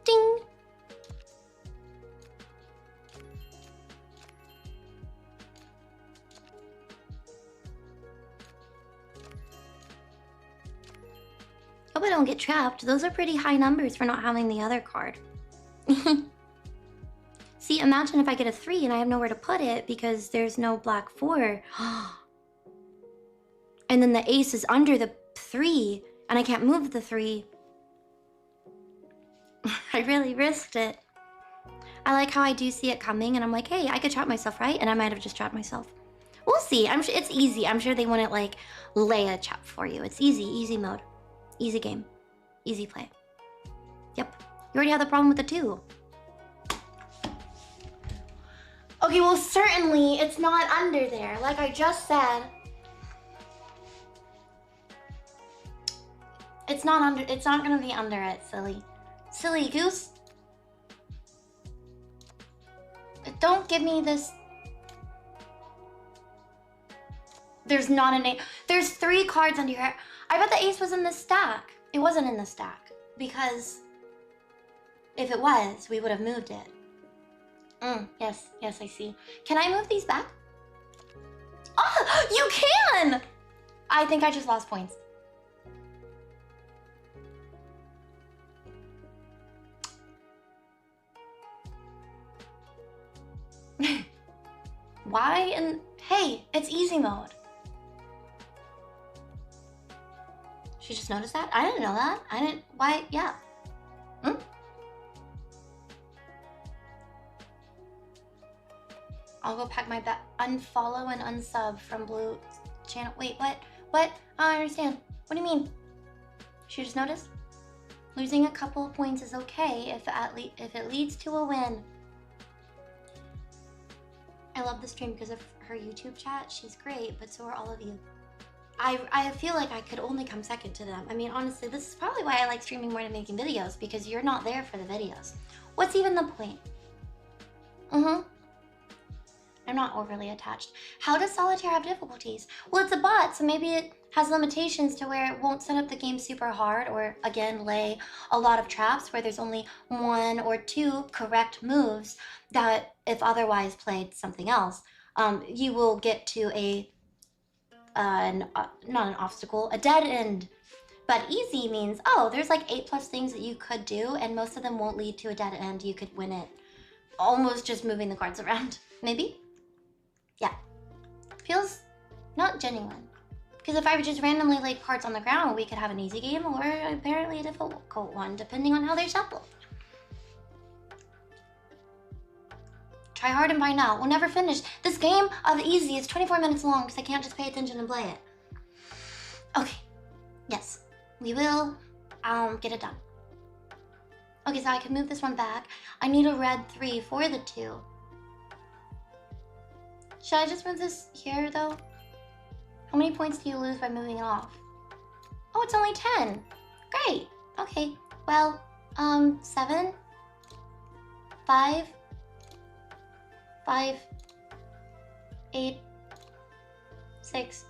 Ding! Hope I don't get trapped. Those are pretty high numbers for not having the other card. See, imagine if I get a 3 and I have nowhere to put it because there's no black 4. And then the ace is under the 3 and I can't move the 3. I really risked it. I like how I do see it coming and I'm like, hey, I could trap myself, right? And I might have just trapped myself. We'll see. I'm sure it's easy. I'm sure they wouldn't like lay a trap for you. It's easy mode. Easy game. Easy play. Yep. You already had the problem with the 2. Okay, well, certainly it's not under there. Like I just said. It's not gonna be under it, silly. Silly goose. Don't give me this. There's not an ace. There's 3 cards under here. I bet the ace was in the stack. It wasn't in the stack because if it was, we would have moved it. Yes, I see. Can I move these back? Oh, you can! I think I just lost points. Why? And hey, it's easy mode. She just noticed that? I didn't know that. I didn't, why, yeah. Hmm? I'll go pack my bag. Unfollow and unsub from Blue channel. Wait, what? What? I don't understand. What do you mean? She just noticed? Losing a couple of points is okay if it leads to a win. I love the stream because of her YouTube chat. She's great, but so are all of you. I feel like I could only come second to them. I mean, honestly, this is probably why I like streaming more than making videos, because you're not there for the videos. What's even the point? I'm not overly attached. How does Solitaire have difficulties? Well, it's a bot, so maybe it has limitations to where it won't set up the game super hard, or again, lay a lot of traps where there's only 1 or 2 correct moves that, if otherwise played something else, you will get to not an obstacle, a dead end. But easy means, oh, there's like 8+ things that you could do, and most of them won't lead to a dead end. You could win it almost just moving the cards around. Maybe? Yeah. Feels not genuine. Because if I would just randomly lay cards on the ground, we could have an easy game or apparently a difficult one, depending on how they're shuffled. Try hard and find out. We'll never finish. This game of easy is 24 minutes long because I can't just pay attention and play it. Okay. Yes. We will get it done. Okay, so I can move this one back. I need a red 3 for the 2. Should I just move this here, though? How many points do you lose by moving it off? Oh, it's only 10. Great. Okay. Well, 7, 5, 5, 8, 6.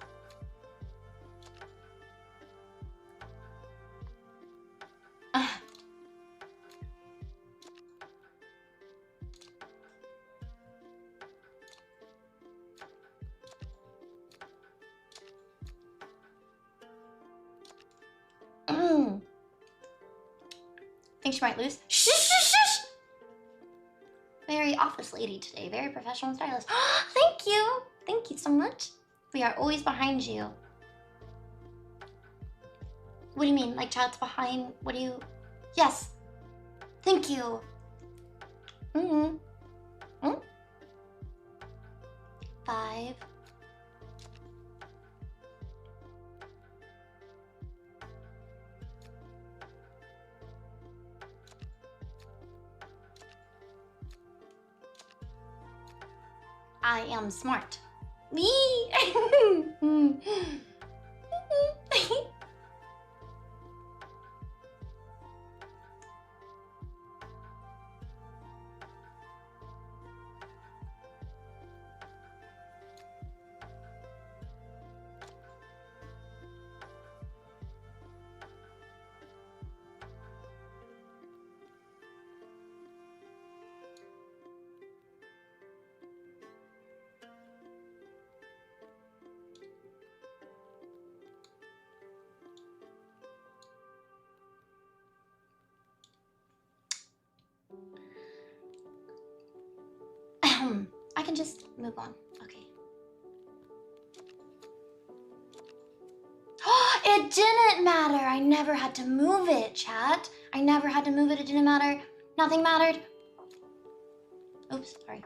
Think she might lose? Shh, shh, shh! Very office lady today. Very professional and stylish. Thank you! Thank you so much. We are always behind you. What do you mean? Like child's behind? What do you... Yes. Thank you. Mm-hmm. 5. I am smart. Me. I can just move on. Okay. It didn't matter. I never had to move it, chat. I never had to move it. It didn't matter. Nothing mattered. Oops, sorry.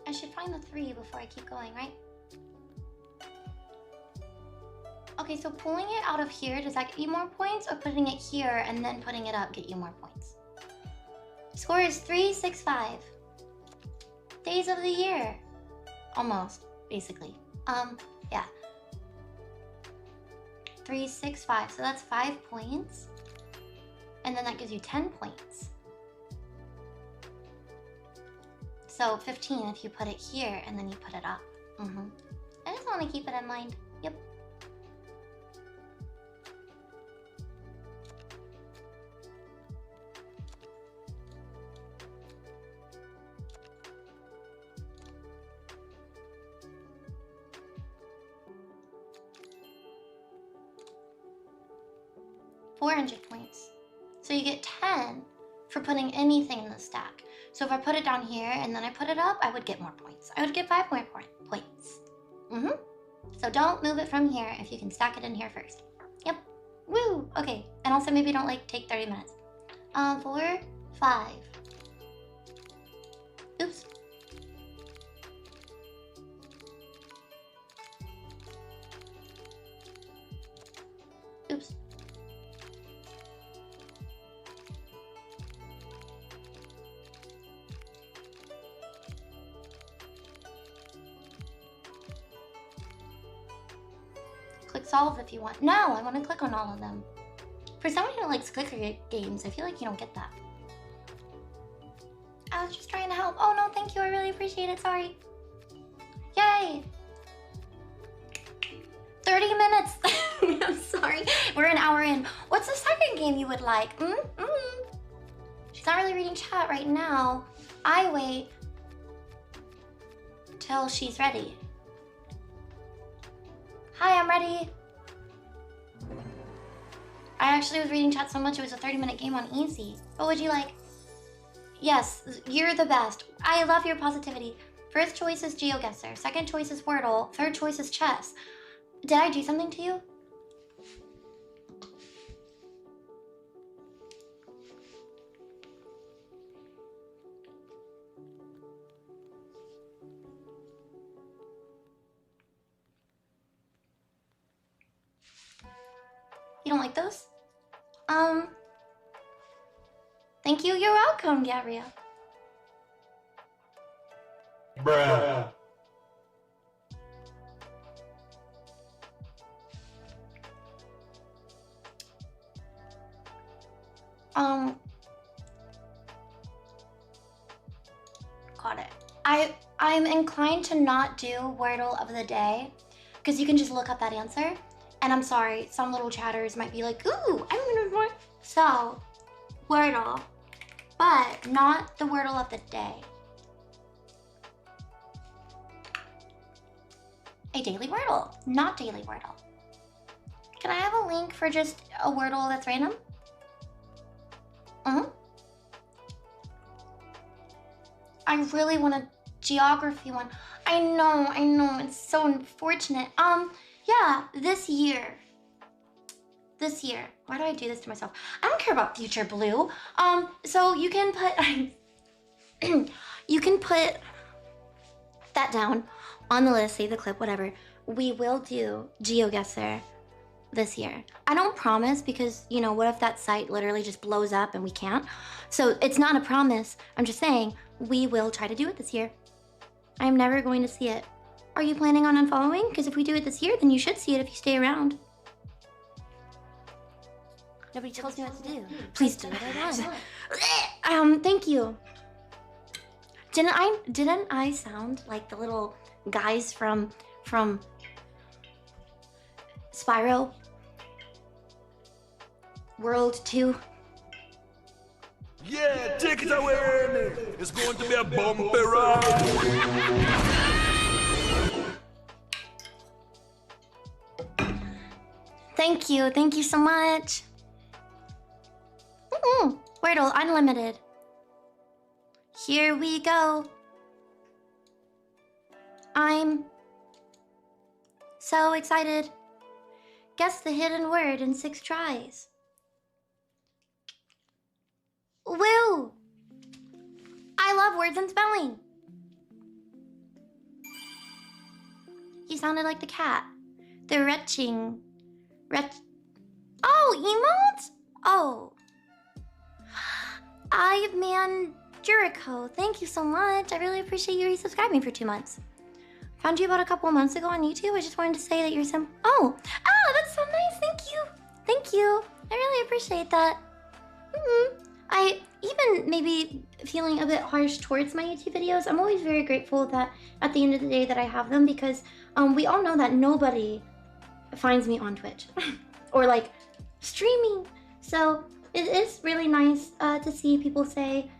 I should find the 3 before I keep going, right? Okay, so pulling it out of here, does that get you more points? Or putting it here and then putting it up get you more points? Score is 365. Days of the year. Almost, basically. Yeah. 365, so that's 5 points. And then that gives you 10 points. So 15 if you put it here and then you put it up. I just want to keep it in mind. Yep. 400 points. So you get 10 for putting anything in the stack. So if I put it down here and then I put it up, I would get more points. I would get 5 more points. So don't move it from here if you can stack it in here first. Yep. Woo! Okay. And also maybe don't like take 30 minutes. 4, 5. Oops. Oops. Click solve if you want. No, I want to click on all of them. For someone who likes clicker games, I feel like you don't get that. I was just trying to help. Oh no, thank you. I really appreciate it. Sorry. Yay! 30 minutes. I'm sorry. We're an hour in. What's the second game you would like? She's not really reading chat right now. I wait till she's ready. Hi, I'm ready. I actually was reading chat so much it was a 30-minute game on easy. What would you like? Yes, you're the best. I love your positivity. First choice is GeoGuessr. Second choice is Wordle. Third choice is chess. Did I do something to you? You don't like those? Thank you. You're welcome, Gabrielle. Bruh. Got it. I'm inclined to not do Wordle of the day because you can just look up that answer. And I'm sorry, some little chatters might be like, ooh, I'm gonna want. So, Wordle, but not the Wordle of the day. A daily Wordle, not daily Wordle. Can I have a link for just a Wordle that's random? I really want a geography one. I know, it's so unfortunate. Yeah, this year. Why do I do this to myself? I don't care about future Blue. So you can put, you can put that down on the list, save the clip, whatever. We will do GeoGuessr this year. I don't promise because, you know, what if that site literally just blows up and we can't? So it's not a promise. I'm just saying we will try to do it this year. I'm never going to see it. Are you planning on unfollowing? Because if we do it this year, then you should see it if you stay around. Nobody tells me what to do. Please do what I want. Thank you. Didn't I sound like the little guys from Spyro World 2? Yeah, take it away! It's going to be a bumpy ride! Thank you so much. Wordle Unlimited. Here we go. I'm so excited. Guess the hidden word in 6 tries. Woo! I love words and spelling. You sounded like the cat. The retching. Oh, emotes? Oh. Man Jericho, thank you so much. I really appreciate you resubscribing for 2 months. Found you about a couple of months ago on YouTube. I just wanted to say that you're some. Oh, that's so nice. Thank you. I really appreciate that. I even maybe feeling a bit harsh towards my YouTube videos. I'm always very grateful that at the end of the day that I have them because we all know that nobody finds me on Twitch or like streaming. So it is really nice to see people say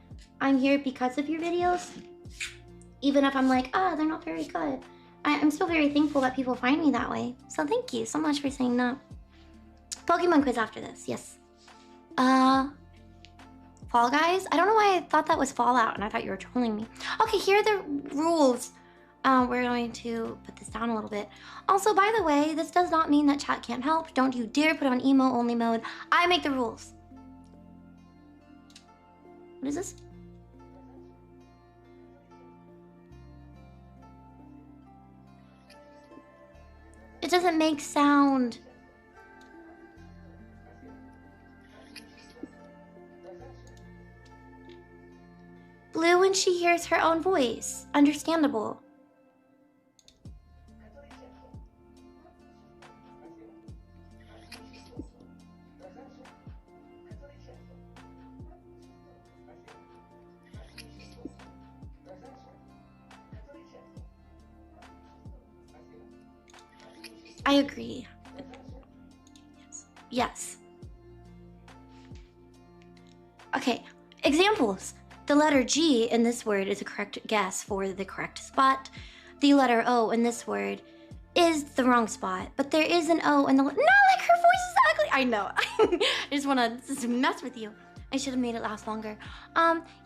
I'm here because of your videos. Even if I'm like, they're not very good. I'm still very thankful that people find me that way. So thank you so much for saying that. Pokemon quiz after this, yes. Fall Guys? I don't know why I thought that was Fallout and I thought you were trolling me. Okay, here are the rules. We're going to put this down a little bit. Also, by the way, this does not mean that chat can't help. Don't you dare put on emo only mode. I make the rules. What is this? It doesn't make sound. Blue when she hears her own voice. Understandable. I agree. Yes. Yes. Okay, examples. The letter G in this word is a correct guess for the correct spot. The letter O in this word is the wrong spot, but there is an O in the... No, like her voice is ugly. I know. I just want to mess with you. I should have made it last longer.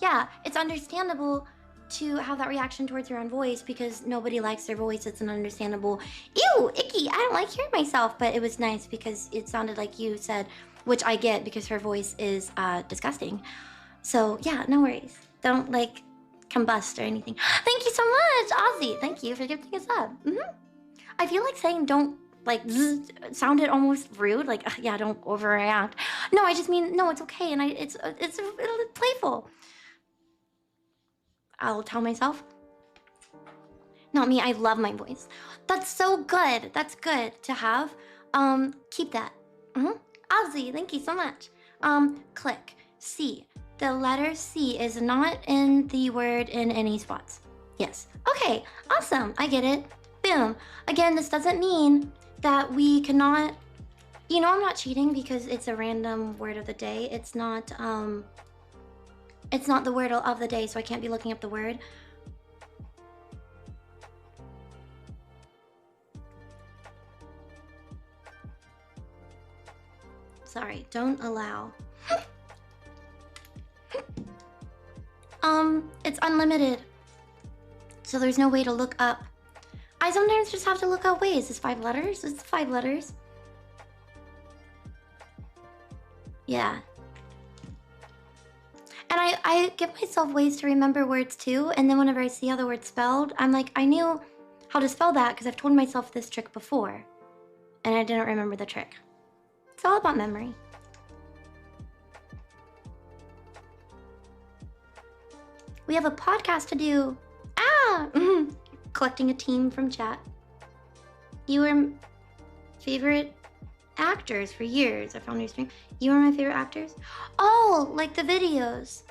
Yeah, it's understandable to have that reaction towards your own voice because nobody likes their voice. It's an understandable, ew, icky, I don't like hearing myself, but it was nice because it sounded like you said, which I get because her voice is disgusting. So yeah, no worries. Don't like combust or anything. Thank you so much, Ozzy. Thank you for gifting us up. I feel like saying don't like sounded almost rude. Like yeah, don't overreact. No, I just mean no, it's okay, and it's playful. I'll tell myself. Not me. I love my voice. That's so good. That's good to have. Keep that. Ozzy, thank you so much. Click. C. The letter C is not in the word in any spots. Yes. Okay. Awesome. I get it. Boom. Again, this doesn't mean that we cannot... You know I'm not cheating because it's a random word of the day. It's not the word of the day, so I can't be looking up the word. Sorry, don't allow. It's unlimited. So there's no way to look up. I sometimes just have to look up ways. It's 5 letters? It's 5 letters. Yeah. And I give myself ways to remember words too, and then whenever I see how the word's spelled, I'm like, I knew how to spell that because I've told myself this trick before, and I didn't remember the trick. It's all about memory. We have a podcast to do. Ah! Collecting a team from chat. You were favorite actors for years. I found your stream. You were my favorite actors? Oh, like the videos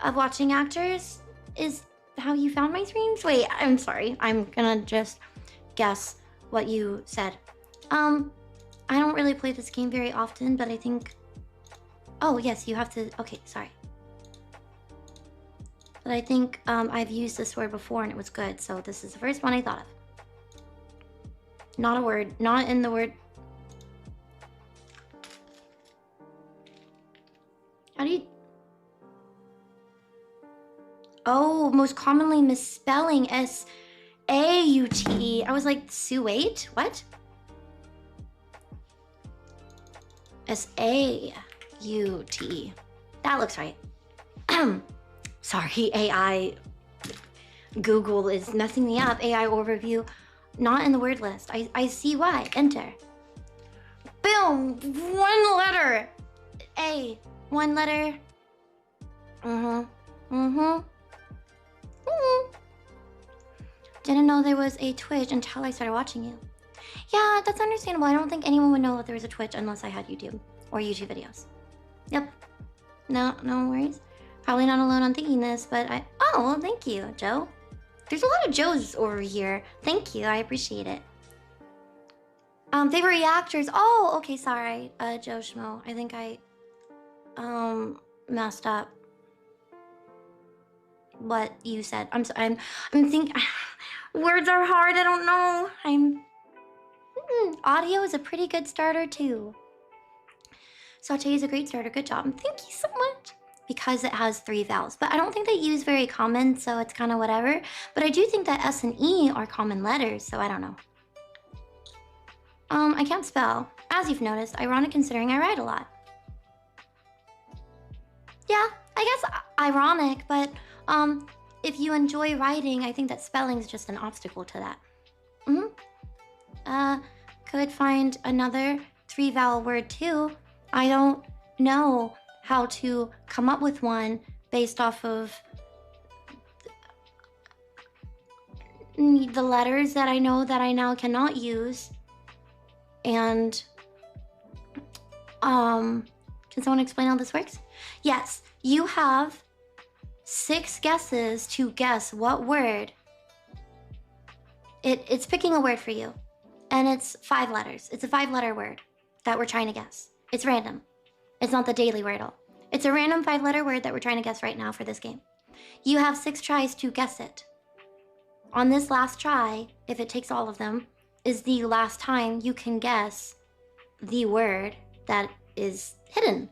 of watching actors is how you found my streams? Wait, I'm sorry. I'm gonna just guess what you said. I don't really play this game very often, but I think... Oh, yes, you have to... Okay, sorry. But I think I've used this word before and it was good, so this is the first one I thought of. Not a word. Not in the word... How do you... Oh, most commonly misspelling S-A-U-T-E. I was like, Suate? What? S-A-U-T-E. That looks right. Sorry, AI. Google is messing me up. AI overview. Not in the word list. I see why. Enter. Boom! 1 letter. A. 1 letter. Didn't know there was a Twitch until I started watching you. Yeah, that's understandable. I don't think anyone would know that there was a Twitch unless I had YouTube or YouTube videos. Yep. No worries. Probably not alone on thinking this, but oh, well, thank you, Joe. There's a lot of Joes over here. Thank you. I appreciate it. Favorite actors. Oh, okay, sorry. Joe Schmo. I think I messed up what you said. I'm thinking words are hard. I don't know. Audio is a pretty good starter too. Saute is a great starter. Good job. Thank you so much. Because it has 3 vowels. But I don't think that U is very common, so it's kind of whatever. But I do think that S and E are common letters, so I don't know. I can't spell. As you've noticed, ironic considering I write a lot. Yeah, I guess ironic, but if you enjoy writing, I think that spelling is just an obstacle to that. Could find another 3-vowel word too. I don't know how to come up with one based off of the letters that I know that I now cannot use. And can someone explain how this works? Yes, you have 6 guesses to guess what word. It's picking a word for you, and it's 5 letters. It's a 5-letter word that we're trying to guess. It's random. It's not the daily wordle. It's a random 5-letter word that we're trying to guess right now for this game. You have 6 tries to guess it. On this last try, if it takes all of them, is the last time you can guess the word that is hidden.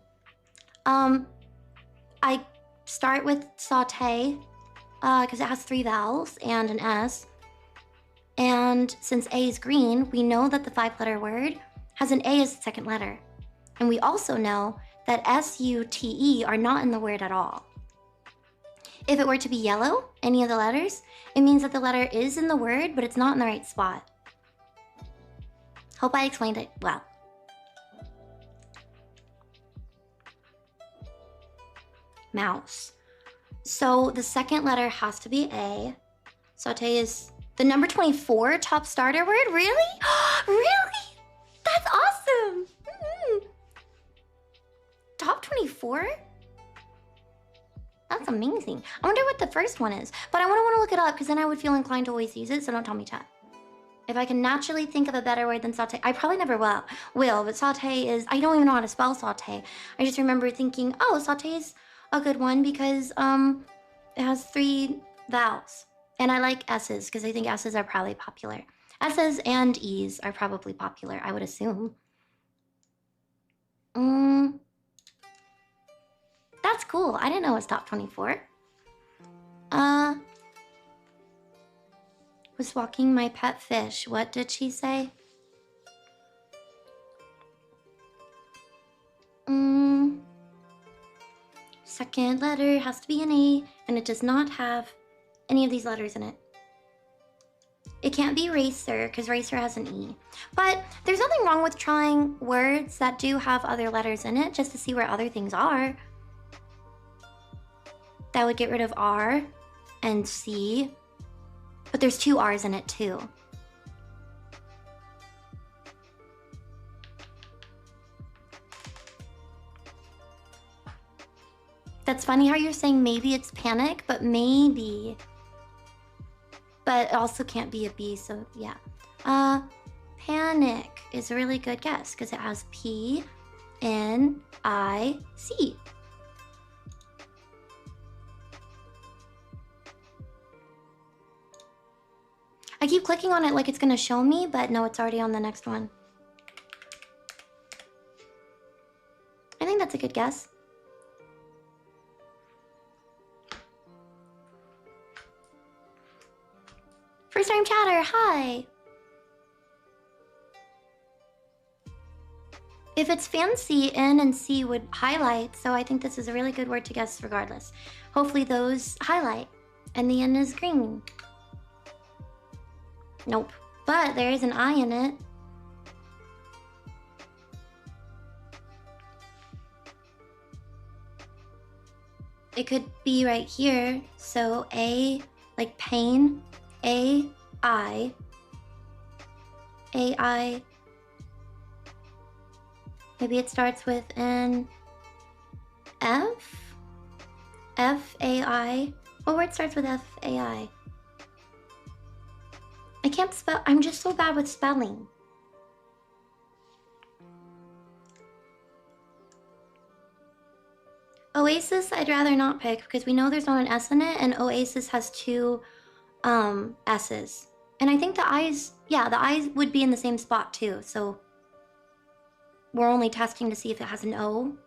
I start with saute, because it has 3 vowels and an S. And since A is green, we know that the 5-letter word has an A as the second letter. And we also know that S-U-T-E are not in the word at all. If it were to be yellow, any of the letters, it means that the letter is in the word, but it's not in the right spot. Hope I explained it well. Mouse. So the second letter has to be A. Saute is the number 24 top starter word? Really? Really? That's awesome! Top 24? That's amazing. I wonder what the first one is. But I want to look it up because then I would feel inclined to always use it, so don't tell me, chat. If I can naturally think of a better word than saute, I probably never will, but saute is, I don't even know how to spell saute. I just remember thinking, oh, saute is a good one because it has 3 vowels. And I like S's because I think S's are probably popular. S's and E's are probably popular, I would assume. That's cool. I didn't know it was top 24. Was walking my pet fish. What did she say? Second letter has to be an A, and it does not have any of these letters in it. It can't be racer, because racer has an E. But there's nothing wrong with trying words that do have other letters in it, just to see where other things are. That would get rid of R and C. But there's 2 R's in it too. That's funny how you're saying maybe it's panic, but maybe. But it also can't be a B, so yeah. Panic is a really good guess because it has P-N-I-C. I keep clicking on it like it's gonna show me, but no, it's already on the next one. I think that's a good guess. First time chatter, hi! If it's fancy, N and C would highlight, so I think this is a really good word to guess regardless. Hopefully those highlight, and the N is green. Nope, but there is an I in it. It could be right here, so A, like pain, A-I, A-I. Maybe it starts with an F? F-A-I? What word starts with F-A-I? I can't spell. I'm just so bad with spelling. Oasis, I'd rather not pick because we know there's not an S in it, and Oasis has 2 S's. And I think the I's, yeah, the I's would be in the same spot too, so we're only testing to see if it has an O.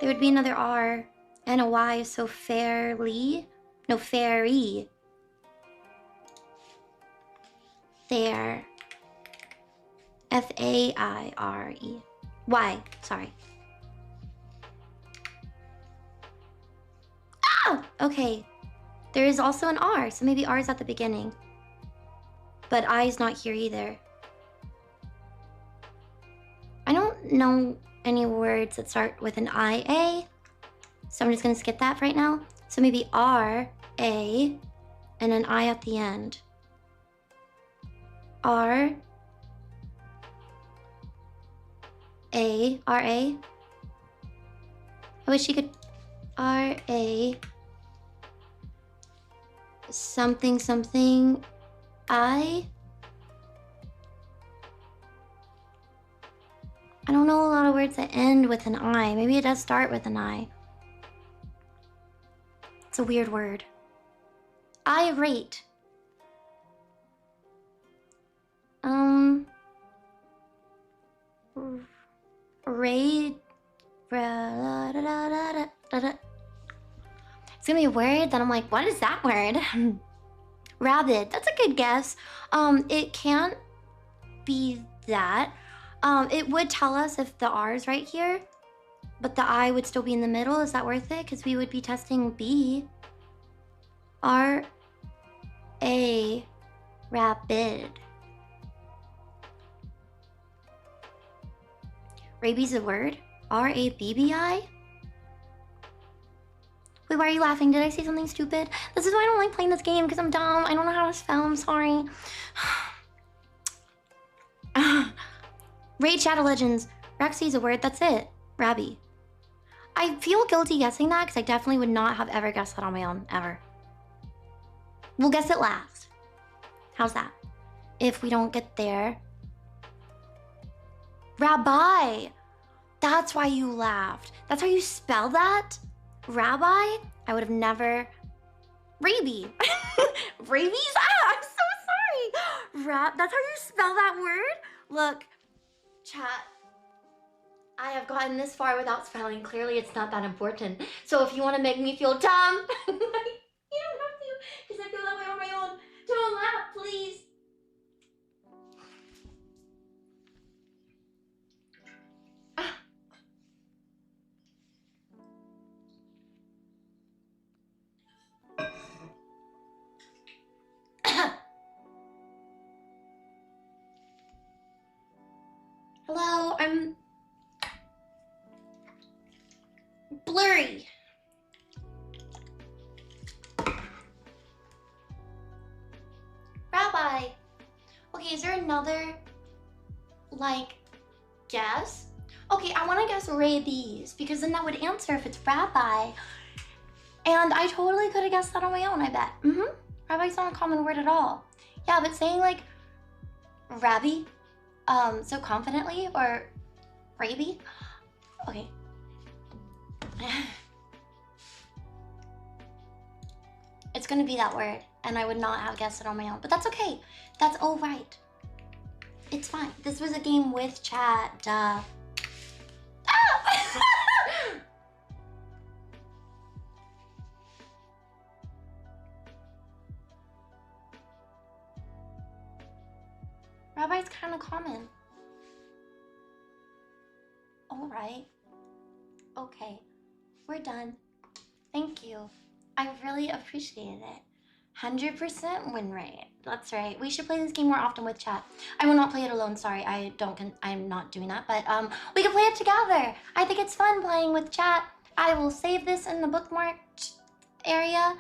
There would be another R and a Y, so fairly. No, fairy. Fair. F-A-I-R-E. Y, sorry. Oh, okay. There is also an R, so maybe R is at the beginning. But I is not here either. I don't know any words that start with an I-A, so I'm just gonna skip that for right now. So maybe R, A, and an I at the end. R, A, R-A. I wish you could, R-A, something, something, I don't know a lot of words that end with an I. Maybe it does start with an I. It's a weird word. Irate. Raid. It's gonna be a word that I'm like, what is that word? Rabid. That's a good guess. It can't be that. It would tell us if the R is right here, but the I would still be in the middle. Is that worth it? Because we would be testing B. R-A, rapid. Rabies a word? R-A-B-B-I? Wait, why are you laughing? Did I say something stupid? This is why I don't like playing this game, because I'm dumb. I don't know how to spell. I'm sorry. Raid Shadow Legends. Rexy is a word. That's it. Rabby. I feel guilty guessing that because I definitely would not have ever guessed that on my own. Ever. We'll guess it last. How's that? If we don't get there. Rabbi. That's why you laughed. That's how you spell that? Rabbi? I would have never... Raby. Rabies? Ah, I'm so sorry. That's how you spell that word? Look. Chat, I have gotten this far without spelling. Clearly, it's not that important. So if you want to make me feel dumb, you don't have to, because I feel that way on my own. Don't laugh, please. Hello, I'm blurry. Rabbi. Okay, is there another, like, guess? Okay, I want to guess rabies, because then that would answer if it's rabbi. And I totally could have guessed that on my own, I bet. Rabbi's not a common word at all. Yeah, but saying, like, rabbi, so confidently, or raby? Okay. It's gonna be that word, and I would not have guessed it on my own, but that's okay. That's all right. It's fine. This was a game with chat, duh. Ah! Rabbi's kind of common. All right. Okay. We're done. Thank you. I really appreciate it. 100% win rate. That's right. We should play this game more often with chat. I will not play it alone. Sorry, I'm not doing that. But we can play it together. I think it's fun playing with chat. I will save this in the bookmark area.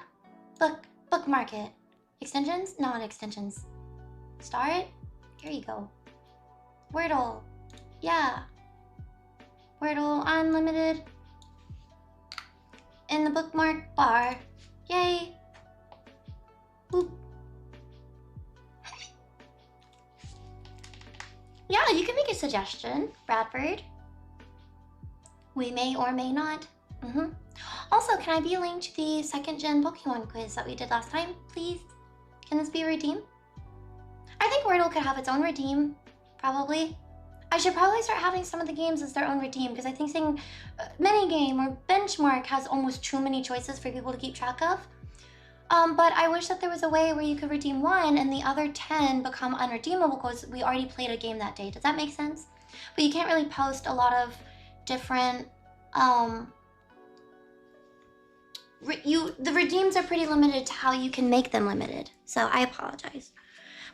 Bookmark it. Extensions? Not extensions. Start. Here you go. Wordle. Yeah. Wordle Unlimited. In the bookmark bar. Yay. Boop. Yeah, you can make a suggestion, Bradford. We may or may not. Also, can I be linked to the 2nd gen Pokemon quiz that we did last time, please? Can this be a redeem? I think Wordle could have its own redeem, probably. I should probably start having some of the games as their own redeem, because I think saying minigame or benchmark has almost too many choices for people to keep track of. But I wish that there was a way where you could redeem one and the other 10 become unredeemable because we already played a game that day. Does that make sense? But you can't really post a lot of different, the redeems are pretty limited to how you can make them limited. So I apologize.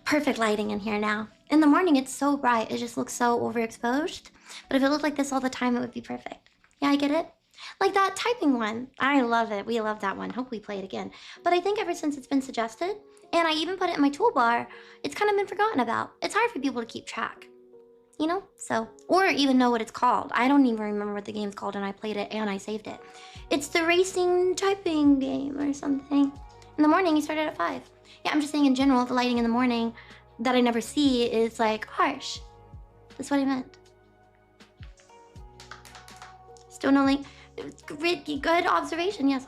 Perfect lighting in here now. In the morning, it's so bright. It just looks so overexposed. But if it looked like this all the time, it would be perfect. Yeah, I get it. Like that typing one. I love it. We love that one. Hope we play it again. But I think ever since it's been suggested, and I even put it in my toolbar, it's kind of been forgotten about. It's hard for people to keep track. You know? So, or even know what it's called. I don't even remember what the game's called, and I played it and I saved it. It's the racing typing game or something. In the morning, you started at 5. Yeah, I'm just saying in general, the lighting in the morning that I never see is like harsh. That's what I meant. Still no link. Good observation, yes.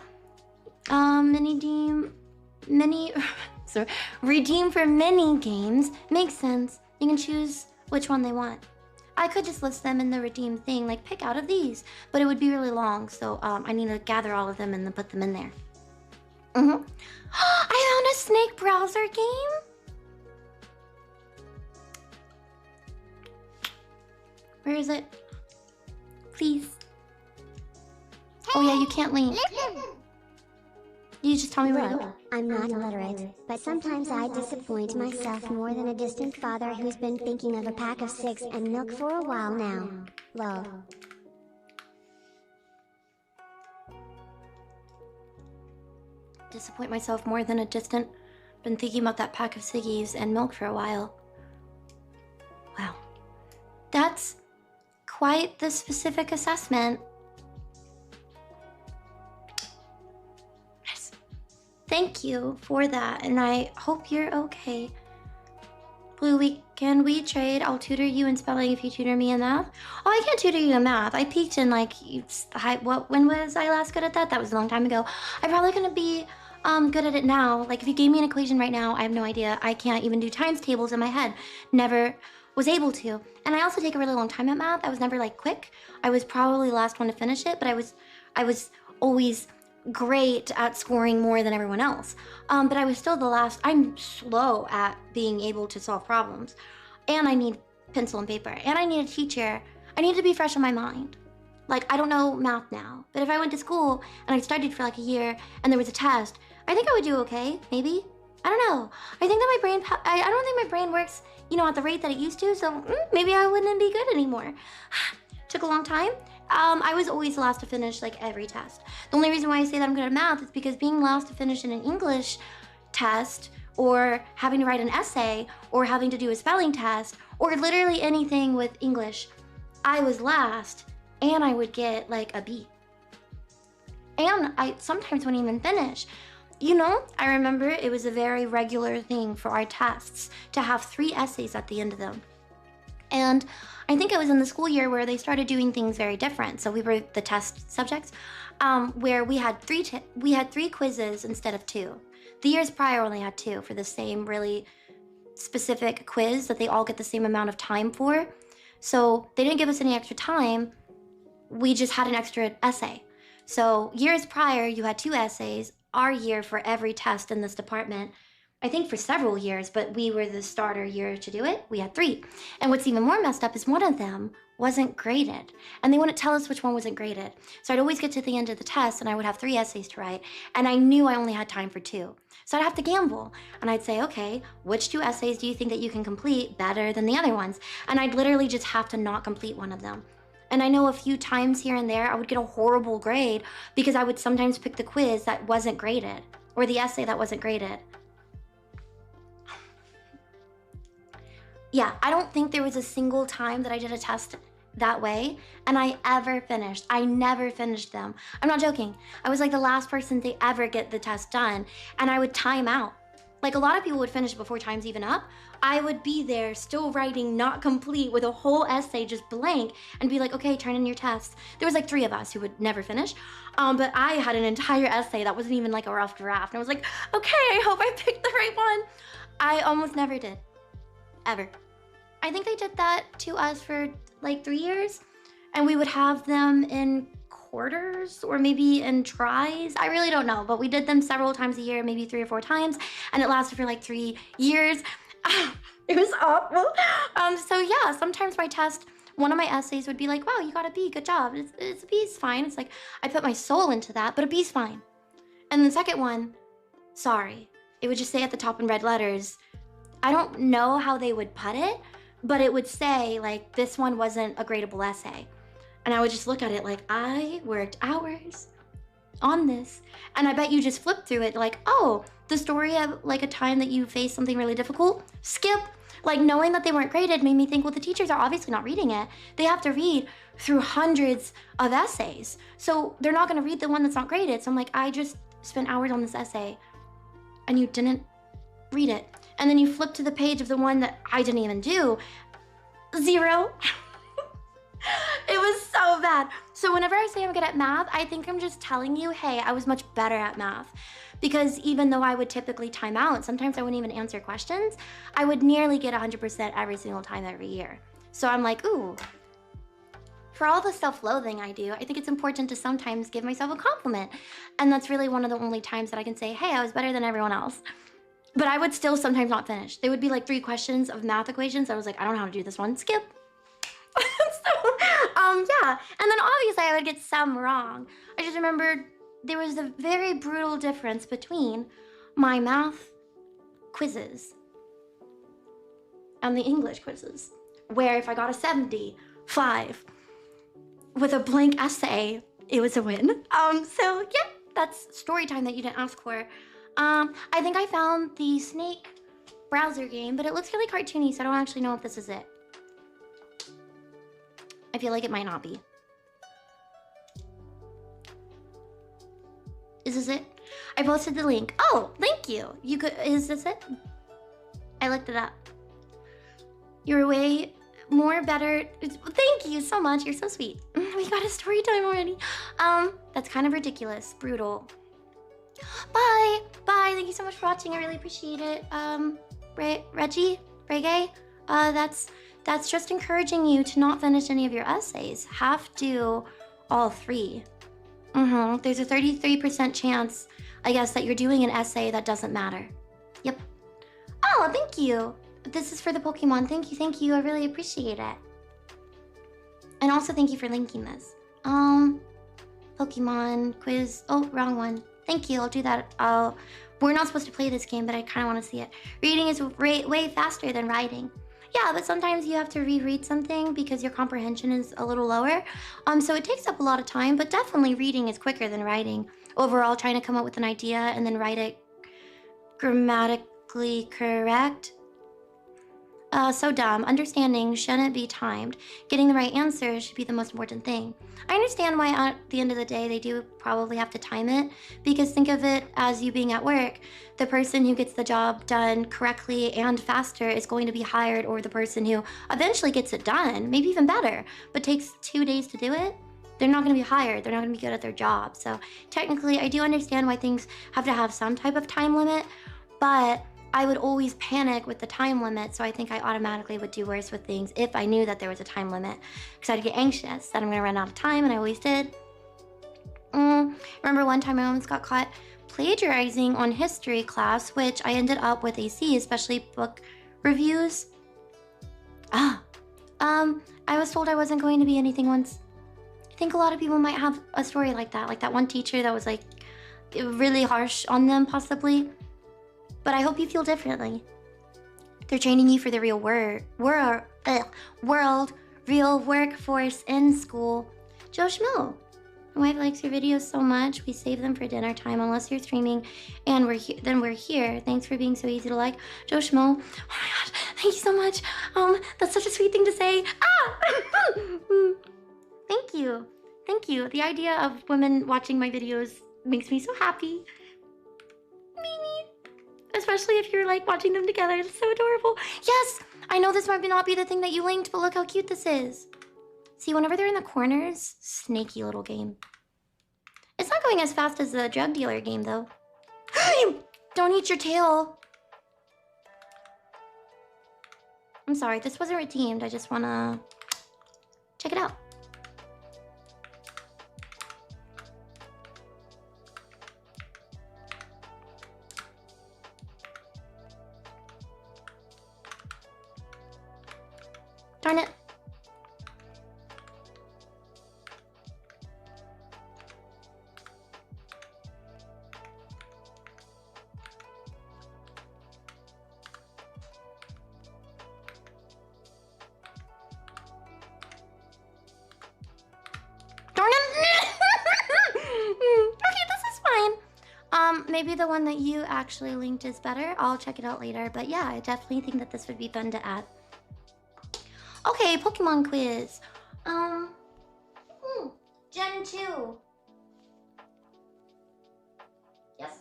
Sorry, redeem for mini games makes sense. You can choose which one they want. I could just list them in the redeem thing, like pick out of these, but it would be really long, so I need to gather all of them and then put them in there. I found a snake browser game. Where is it? Please. Oh yeah, you can't link. You just tell me where to go. Look, I'm not illiterate, but sometimes I disappoint myself more than a distant father who's been thinking of a pack of 6 and milk for a while now. Lol. Disappoint myself more than a distant. Been thinking about that pack of ciggies and milk for a while. Wow. That's quite the specific assessment. Yes. Thank you for that, and I hope you're okay. Blue, can we trade? I'll tutor you in spelling if you tutor me in math. Oh, I can't tutor you in math. I peaked in like, when was I last good at that? That was a long time ago. I'm probably gonna be good at it now. Like if you gave me an equation right now, I have no idea. I can't even do times tables in my head. Never was able to. And I also take a really long time at math. I was never like quick. I was probably the last one to finish it, but I was always great at scoring more than everyone else. But I was still the last. I'm slow at being able to solve problems. And I need pencil and paper. And I need a teacher. I need to be fresh in my mind. Like, I don't know math now. But if I went to school and I studied for like a year and there was a test, I think I would do okay, maybe. I don't know. I think that my brain, I don't think my brain works, you know, at the rate that it used to. So maybe I wouldn't be good anymore. Took a long time. I was always last to finish like every test. The only reason why I say that I'm good at math is because being last to finish in an English test or having to write an essay or having to do a spelling test or literally anything with English, I was last and I would get like a B. And I sometimes wouldn't even finish. You know, I remember it was a very regular thing for our tests to have 3 essays at the end of them. And I think it was in the school year where they started doing things very different. So we were the test subjects, where we had 3 quizzes instead of 2. The years prior only had 2 for the same really specific quiz that they all get the same amount of time for. So they didn't give us any extra time. We just had an extra essay. So years prior, you had 2 essays. Our year for every test in this department, I think for several years, but we were the starter year to do it. We had 3. And what's even more messed up is one of them wasn't graded. And they wouldn't tell us which one wasn't graded. So I'd always get to the end of the test and I would have 3 essays to write. And I knew I only had time for 2. So I'd have to gamble. And I'd say, okay, which 2 essays do you think that you can complete better than the other ones? And I'd literally just have to not complete one of them. And I know a few times here and there, I would get a horrible grade because I would sometimes pick the quiz that wasn't graded or the essay that wasn't graded. Yeah, I don't think there was a single time that I did a test that way and I ever finished. I never finished them. I'm not joking. I was like the last person to ever get the test done and I would time out. Like a lot of people would finish before time's even up. I would be there still writing not complete with a whole essay just blank and be like, okay, turn in your test. There was like 3 of us who would never finish. But I had an entire essay that wasn't even like a rough draft. And I was like, okay, I hope I picked the right one. I almost never did, ever. I think they did that to us for like 3 years, and we would have them in quarters or maybe in tries. I really don't know, but we did them several times a year, maybe 3 or 4 times, and it lasted for like 3 years. It was awful. So yeah, sometimes my test, one of my essays would be like, wow, you got a B, good job. It's a B's fine. It's like, I put my soul into that, but a B's fine. And the second one, sorry. It would just say at the top in red letters, I don't know how they would put it, but it would say like, this one wasn't a gradable essay. And I would just look at it like, I worked hours on this. And I bet you just flip through it like, oh, the story of like a time that you faced something really difficult, skip. Like knowing that they weren't graded made me think, well, the teachers are obviously not reading it. They have to read through hundreds of essays. So they're not gonna read the one that's not graded. So I'm like, I just spent hours on this essay and you didn't read it. And then you flip to the page of the one that I didn't even do, 0. It was so bad. So whenever I say I'm good at math, I think I'm just telling you, hey, I was much better at math. Because even though I would typically time out, sometimes I wouldn't even answer questions, I would nearly get 100% every single time every year. So I'm like, ooh, for all the self-loathing I do, I think it's important to sometimes give myself a compliment. And that's really one of the only times that I can say, hey, I was better than everyone else. But I would still sometimes not finish. There would be like 3 questions of math equations. I was like, I don't know how to do this one, skip. Yeah, and then obviously I would get some wrong. I just remembered there was a very brutal difference between my math quizzes and the English quizzes, where if I got a 75 with a blank essay, it was a win. So yeah, that's story time that you didn't ask for. I think I found the Snake browser game, but it looks really cartoony, so I don't actually know if this is it. I feel like it might not be. Is this it? I posted the link. Oh, thank you. You could, is this it? I looked it up. You're way more better. Thank you so much. You're so sweet. We got a story time already. That's kind of ridiculous. Brutal. Bye. Bye. Thank you so much for watching. I really appreciate it. Reggie? That's just encouraging you to not finish any of your essays. Have to all 3. There's a 33% chance, I guess, that you're doing an essay that doesn't matter. Yep. Oh, thank you. This is for the Pokemon. Thank you. I really appreciate it. And also thank you for linking this. Pokemon quiz. Oh, wrong one. Thank you. I'll do that. We're not supposed to play this game, but I kind of want to see it. Reading is way faster than writing. Yeah, but sometimes you have to reread something because your comprehension is a little lower. So it takes up a lot of time, but definitely reading is quicker than writing. Overall, trying to come up with an idea and then write it grammatically correct. So dumb. Understanding shouldn't be timed. Getting the right answer should be the most important thing. I understand why at the end of the day they do probably have to time it, because think of it as you being at work. The person who gets the job done correctly and faster is going to be hired, or the person who eventually gets it done, maybe even better, but takes 2 days to do it, they're not going to be hired. They're not going to be good at their job. So technically, I do understand why things have to have some type of time limit, but I would always panic with the time limit, so I think I automatically would do worse with things if I knew that there was a time limit, because I'd get anxious that I'm gonna run out of time, and I always did. Remember one time I almost got caught plagiarizing on history class, which I ended up with a C, especially book reviews. I was told I wasn't going to be anything once. I think a lot of people might have a story like that one teacher that was like really harsh on them, possibly. But I hope you feel differently. They're training you for the real world, real workforce in school. Joe Schmo. My wife likes your videos so much. We save them for dinner time unless you're streaming, and then we're here. Thanks for being so easy to like. Joe Schmo. Oh my god, thank you so much. That's such a sweet thing to say. Thank you. Thank you. The idea of women watching my videos makes me so happy. Mimi. especially if you're like watching them together. It's so adorable. Yes, I know this might not be the thing that you linked, but look how cute this is. See, whenever they're in the corners, snaky little game. It's not going as fast as the drug dealer game, though. Don't eat your tail. I'm sorry, this wasn't redeemed. I just wanna check it out. Darn it. Darn it. Okay, this is fine. Maybe the one that you actually linked is better. I'll check it out later. But yeah, I definitely think that this would be fun to add. Okay, Pokemon quiz. Gen 2. Yes.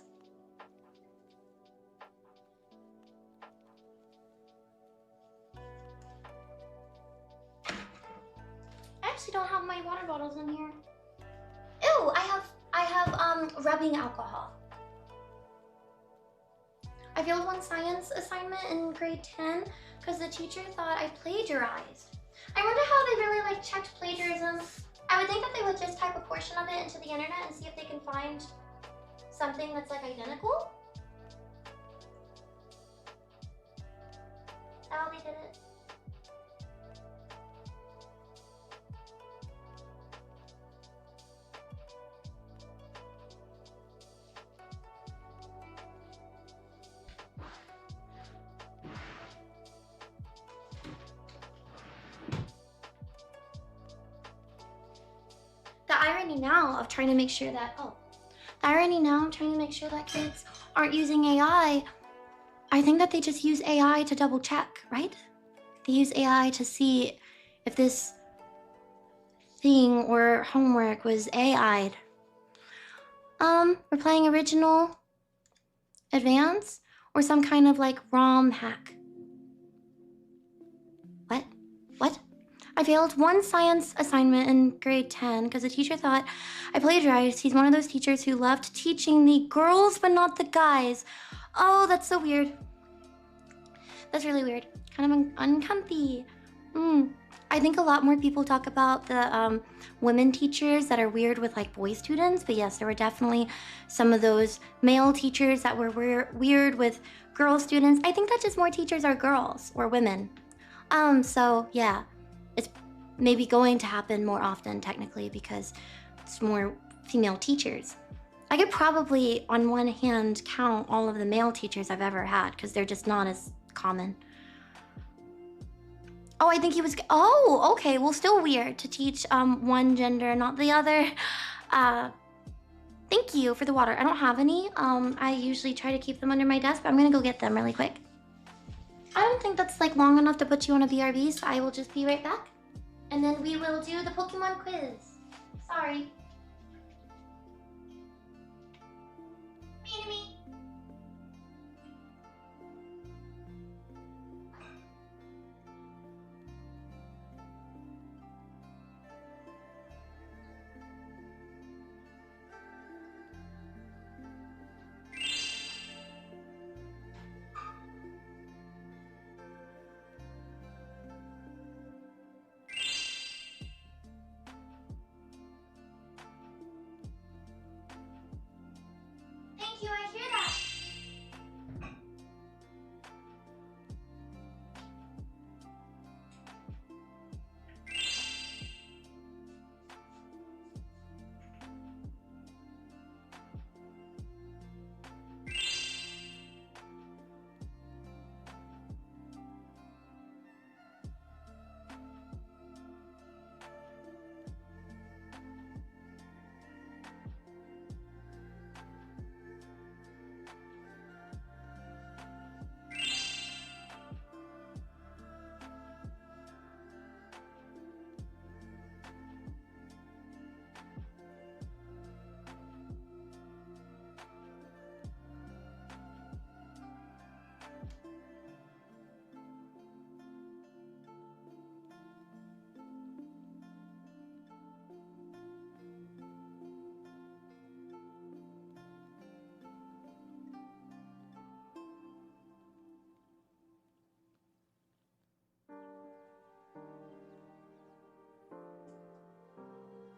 I actually don't have my water bottles in here. Ew, I have rubbing alcohol. I failed one science assignment in grade 10 because the teacher thought I plagiarized. I wonder how they really like checked plagiarism. I would think that they would just type a portion of it into the internet and see if they can find something that's like identical. Is that how they did it? The irony now of trying to make sure that, the irony now of trying to make sure that kids aren't using AI, I think that they just use AI to double check, right? They use AI to see if this thing or homework was AI'd. We're playing original, advanced, or some kind of like ROM hack. What? I failed one science assignment in grade 10 because the teacher thought I plagiarized. He's one of those teachers who loved teaching the girls but not the guys. Oh, that's so weird. That's really weird. Kind of uncomfy. I think a lot more people talk about the women teachers that are weird with like boy students, but yes, there were definitely some of those male teachers that were weird with girl students. I think that just more teachers are girls or women. So yeah. It's maybe going to happen more often, technically, because it's more female teachers. I could probably, on one hand, count all of the male teachers I've ever had, because they're just not as common. Oh, I think he was... Oh, okay. Well, still weird to teach one gender, not the other. Thank you for the water. I don't have any. I usually try to keep them under my desk, but I'm going to go get them really quick. I don't think that's like long enough to put you on a BRB, so I will just be right back. And then we will do the Pokemon quiz. Sorry. Me.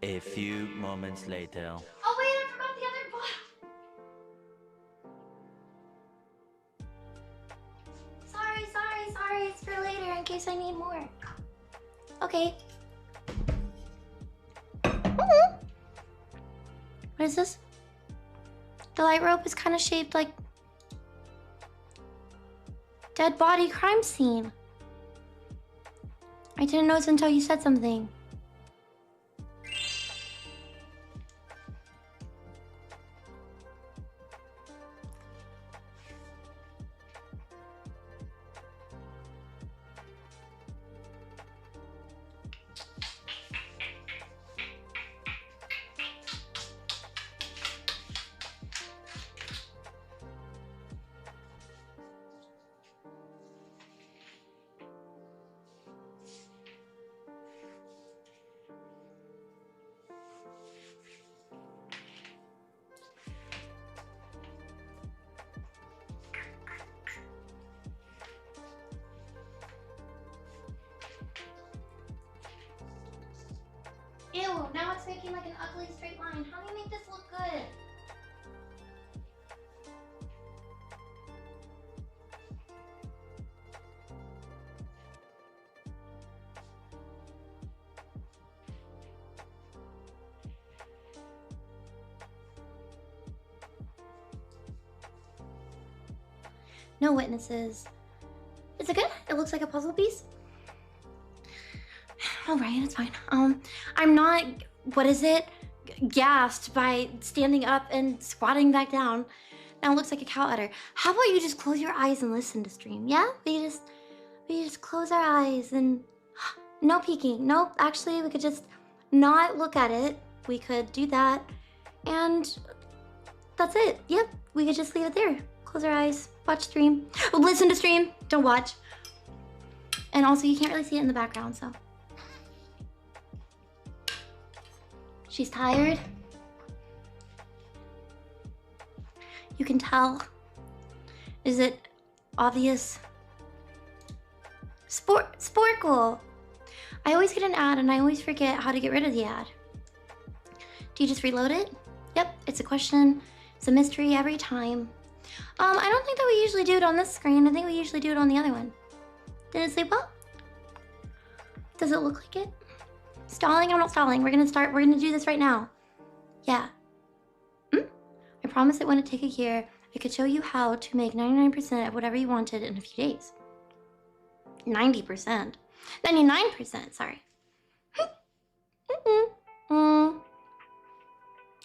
A few moments later. Oh wait, I forgot the other bottle. Sorry. It's for later in case I need more. Okay. What is this? The light rope is kind of shaped like dead body crime scene. I didn't notice until you said something. Ew, now it's making like an ugly straight line. How do you make this look good? No witnesses. Is it good? It looks like a puzzle piece. All right, it's fine. I'm not, what is it? Gassed by standing up and squatting back down. Now it looks like a cow udder. How about you just close your eyes and listen to stream? Yeah, we just close our eyes and no peeking. Nope, actually we could just not look at it. We could do that and that's it. Yep, we could just leave it there. Close our eyes, watch stream, listen to stream, don't watch. And also you can't really see it in the background, so. She's tired. You can tell. Is it obvious? Sporkle. I always get an ad and I always forget how to get rid of the ad. Do you just reload it? Yep, it's a question. It's a mystery every time. I don't think that we usually do it on this screen. I think we usually do it on the other one. Did it sleep well? Does it look like it? Stalling? I'm not stalling. We're gonna do this right now. Yeah. I promise it wouldn't take a year. I could show you how to make 99% of whatever you wanted in a few days. 90%. 99%, sorry.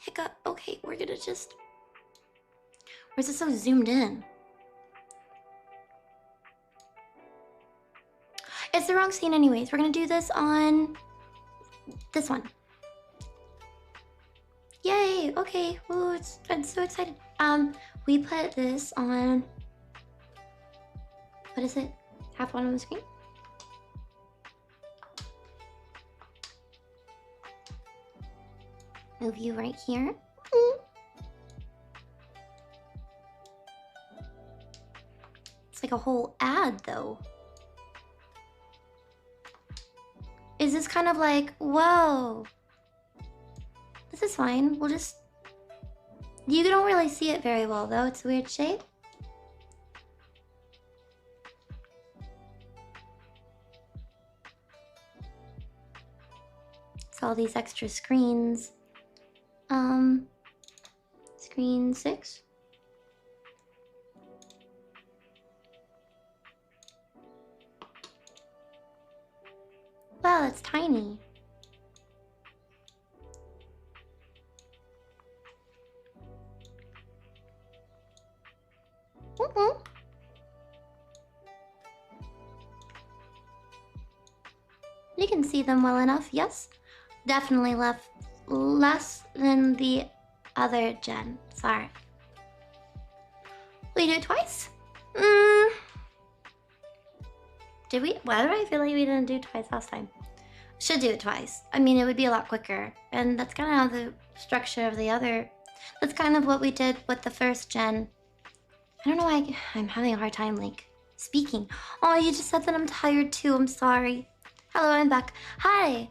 Hiccup. Okay, we're gonna just... Where's it so zoomed in? It's the wrong scene anyways. We're gonna do this on... this one. Yay, okay. Ooh, I'm so excited. We put this on... what is it? Half bottom of the screen? Move you right here. It's like a whole ad though. Is this kind of like, whoa. This is fine. We'll just... You don't really see it very well though. It's a weird shape. It's all these extra screens. Screen 6. Wow, it's tiny. You can see them well enough, yes. Definitely less than the other gen. Sorry. Will you do it twice? Did we? Why do I feel like we didn't do it twice last time? Should do it twice. I mean, it would be a lot quicker. And that's kind of how the structure of the other... That's kind of what we did with the first gen. I don't know why I'm having a hard time, like, speaking. Oh, you just said that I'm tired too. I'm sorry. Hello, I'm back. Hi.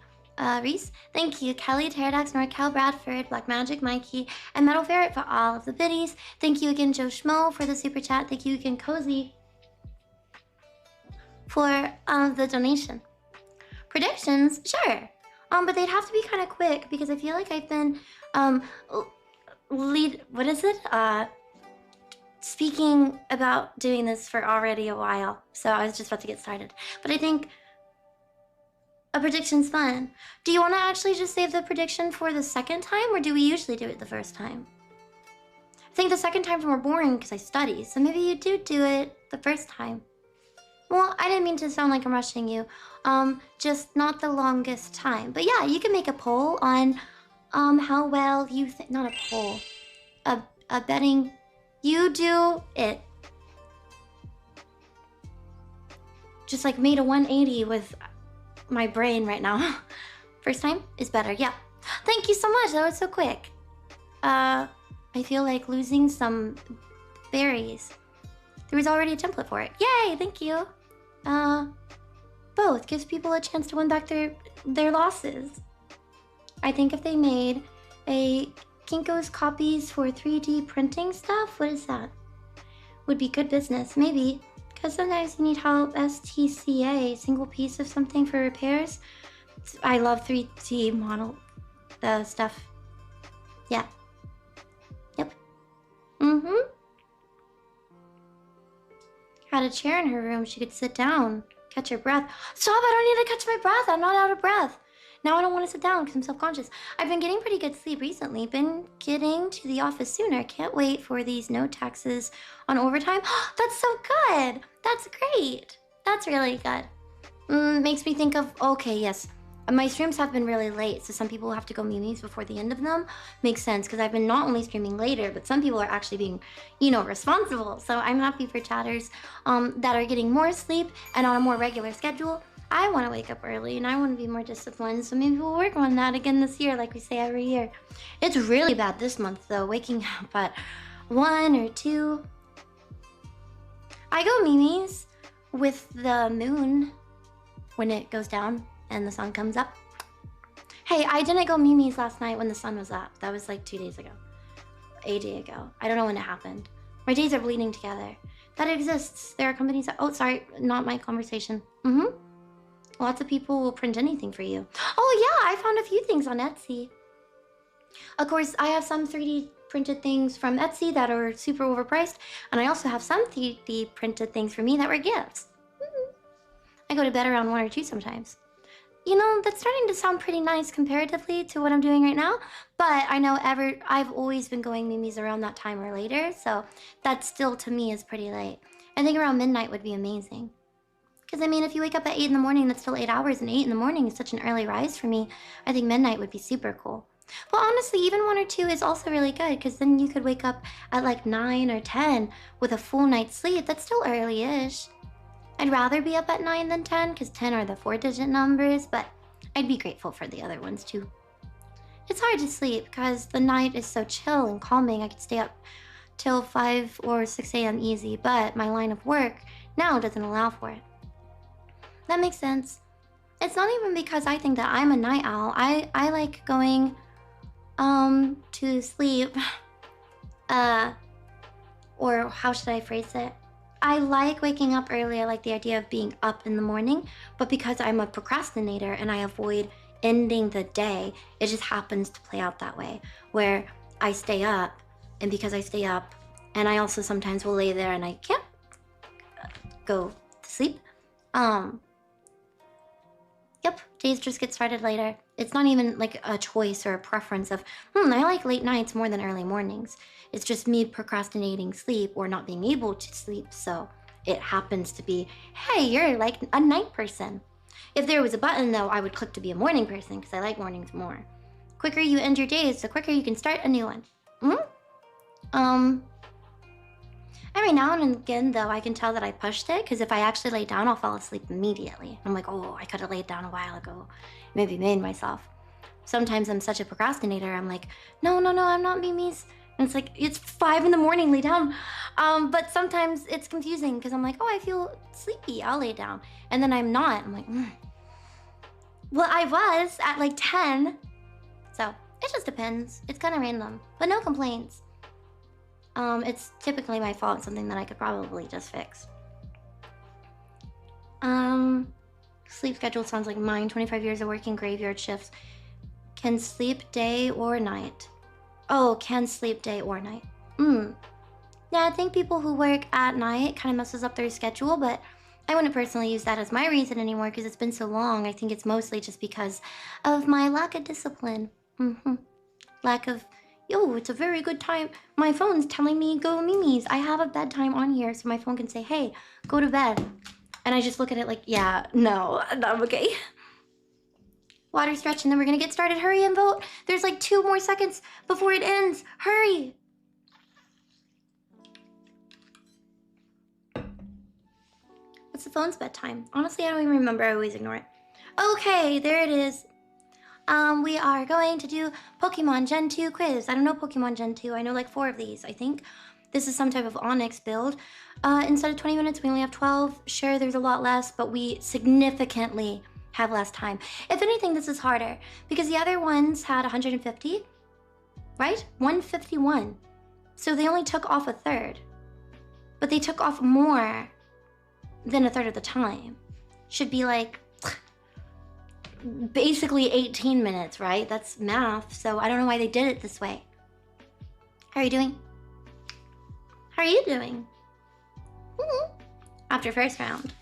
Reese. Thank you. Kelly, Pterodax, NorCal, Bradford, Black Magic, Mikey, and Metal Ferret for all of the biddies. Thank you again, Joe Schmo, for the super chat. Thank you again, Cozy, for the donation. Predictions? Sure. But they'd have to be kind of quick because I feel like I've been speaking about doing this for already a while. So I was just about to get started. But I think a prediction's fun. Do you want to actually just save the prediction for the second time, or do we usually do it the first time? I think the second time's more boring because I study, so maybe you do it the first time. Well, I didn't mean to sound like I'm rushing you. Just not the longest time. But yeah, you can make a poll on how well you think. Not a poll. A betting. You do it. Just like made a 180 with my brain right now. First time is better, yeah. Thank you so much, that was so quick. I feel like losing some berries. There was already a template for it. Yay, thank you. Both gives people a chance to win back their losses. I think if they made a Kinko's copies for 3D printing stuff, what is that? Would be good business, maybe. Because sometimes you need help. STCA, single piece of something for repairs. I love 3D model stuff. Yeah. Yep. Had a chair in her room. She could sit down, catch her breath. Stop, I don't need to catch my breath. I'm not out of breath. Now I don't want to sit down because I'm self-conscious. I've been getting pretty good sleep recently. Been getting to the office sooner. Can't wait for these no taxes on overtime. That's so good. That's great. That's really good. Makes me think of, okay, yes. My streams have been really late, so some people have to go memes before the end of them. Makes sense, because I've been not only streaming later, but some people are actually being, responsible. So I'm happy for chatters that are getting more sleep and on a more regular schedule. I want to wake up early and I want to be more disciplined, so maybe we'll work on that again this year, like we say every year. It's really bad this month, though, waking up at 1 or 2. I go memes with the moon when it goes down and the sun comes up. Hey, I didn't go memes last night when the sun was up. That was like 2 days ago. A day ago. I don't know when it happened. My days are bleeding together. That exists. There are companies that... Oh, sorry. Not my conversation. Lots of people will print anything for you. Oh yeah, I found a few things on Etsy. Of course, I have some 3D printed things from Etsy that are super overpriced, and I also have some 3D printed things for me that were gifts. I go to bed around 1 or 2 sometimes. That's starting to sound pretty nice comparatively to what I'm doing right now, but I know I've always been going memes around that time or later, so that still to me is pretty late. I think around midnight would be amazing. Because, if you wake up at 8 in the morning, that's still 8 hours, and 8 in the morning is such an early rise for me. I think midnight would be super cool. Well, honestly, even 1 or 2 is also really good, because then you could wake up at like 9 or 10 with a full night's sleep. That's still early-ish. I'd rather be up at 9 than 10, because 10 are the 4-digit numbers, but I'd be grateful for the other ones, too. It's hard to sleep, because the night is so chill and calming. I could stay up till 5 or 6 a.m. easy, but my line of work now doesn't allow for it. That makes sense. It's not even because I think that I'm a night owl. I like going to sleep, or how should I phrase it? I like waking up early. I like the idea of being up in the morning, but because I'm a procrastinator and I avoid ending the day, it just happens to play out that way, where I stay up, and because I stay up, and I also sometimes will lay there and I can't go to sleep. Yep, days just get started later. It's not even like a choice or a preference of, I like late nights more than early mornings. It's just me procrastinating sleep or not being able to sleep, so it happens to be, hey, you're like a night person. If there was a button, though, I would click to be a morning person because I like mornings more. Quicker you end your days, the quicker you can start a new one. Every now and again, though, I can tell that I pushed it, because if I actually lay down, I'll fall asleep immediately. I'm like, oh, I could have laid down a while ago. Maybe made myself. Sometimes I'm such a procrastinator, I'm like, no, I'm not memes. And it's like, it's 5 in the morning, lay down. But sometimes it's confusing, because I'm like, oh, I feel sleepy, I'll lay down. And then I'm not. I'm like, Well, I was at like 10. So it just depends. It's kind of random, but no complaints. It's typically my fault, something that I could probably just fix. Sleep schedule sounds like mine. 25 years of working graveyard shifts. Can sleep day or night. Oh, can sleep day or night. Yeah, I think people who work at night kind of messes up their schedule, but I wouldn't personally use that as my reason anymore because it's been so long. I think it's mostly just because of my lack of discipline. Lack of, yo, it's a very good time. My phone's telling me go Mimi's. I have a bedtime on here so my phone can say, hey, go to bed. And I just look at it like, yeah, no, I'm okay. Water stretch and then we're gonna get started. Hurry and vote. There's like 2 more seconds before it ends. Hurry. What's the phone's bedtime? Honestly, I don't even remember. I always ignore it. Okay, there it is. We are going to do Pokemon Gen 2 quiz. I don't know Pokemon Gen 2. I know like 4 of these, I think. This is some type of Onyx build. Instead of 20 minutes, we only have 12. Sure, there's a lot less, but we significantly have less time. If anything, this is harder because the other ones had 150, right? 151. So they only took off a third, but they took off more than a third of the time. Should be like basically 18 minutes, right? That's math. So I don't know why they did it this way. How are you doing? How are you doing? After first round,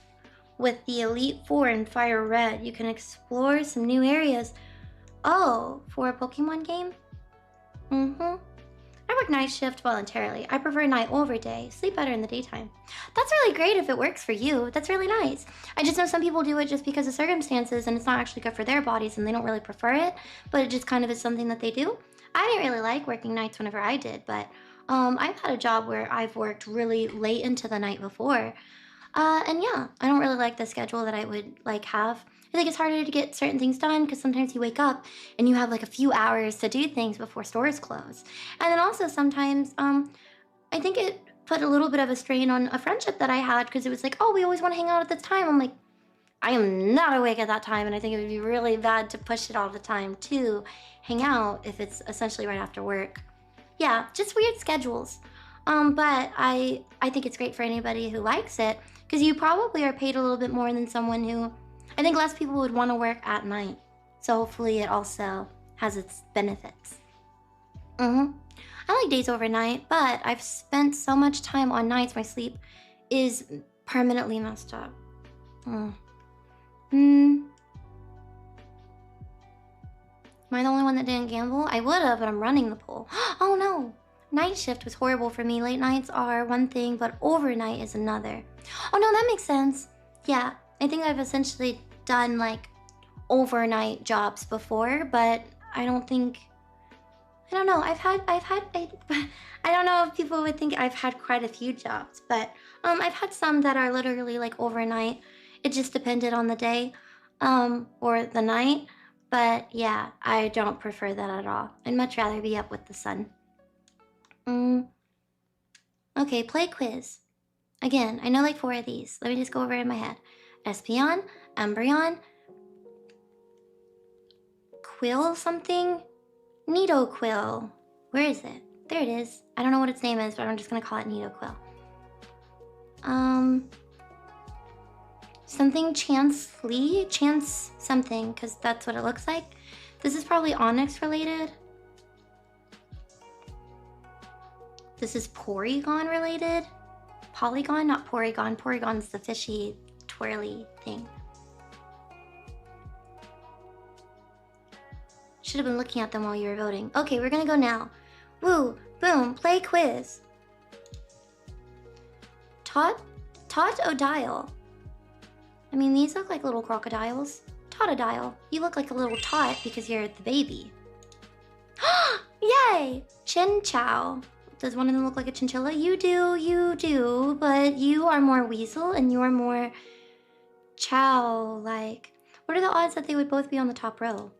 with the Elite Four in Fire Red, you can explore some new areas. Oh, for a Pokemon game? I work night shift voluntarily. I prefer night over day. Sleep better in the daytime. That's really great if it works for you. That's really nice. I just know some people do it just because of circumstances and it's not actually good for their bodies and they don't really prefer it, but it just kind of is something that they do. I didn't really like working nights whenever I did, but I've had a job where I've worked really late into the night before. And yeah, I don't really like the schedule that I would like have. I think it's harder to get certain things done because sometimes you wake up and you have like a few hours to do things before stores close. And then also sometimes, I think it put a little bit of a strain on a friendship that I had because it was like, oh, we always want to hang out at this time. I'm like, I am not awake at that time, and I think it would be really bad to push it all the time to hang out if it's essentially right after work. Yeah, just weird schedules. But I think it's great for anybody who likes it because you probably are paid a little bit more than someone who, I think less people would want to work at night. So hopefully it also has its benefits. I like days over night, but I've spent so much time on nights my sleep is permanently messed up. Am I the only one that didn't gamble? I would have, but I'm running the poll. Oh no! Night shift was horrible for me. Late nights are one thing, but overnight is another. Oh no, that makes sense. Yeah, I think I've essentially done like overnight jobs before, but I don't know. I don't know if people would think I've had quite a few jobs, but I've had some that are literally like overnight. It just depended on the day, or the night. But yeah, I don't prefer that at all. I'd much rather be up with the sun. Okay, play quiz. Again, I know like 4 of these. Let me just go over it in my head. Espeon, Umbreon, Quill something? Nidoquill. Where is it? There it is. I don't know what its name is, but I'm just gonna call it Nidoquill. Something Chansey? Chance something, because that's what it looks like. This is probably Onyx related. This is Porygon related. Polygon, not Porygon. Porygon's the fishy, twirly thing. Should have been looking at them while you were voting. Okay, we're gonna go now. Woo, boom, play quiz. Totodile. I mean, these look like little crocodiles. Totodile, you look like a little tot because you're the baby. Yay! Chinchou. Does one of them look like a chinchilla? You do, but you are more weasel and you're more chow-like. What are the odds that they would both be on the top row?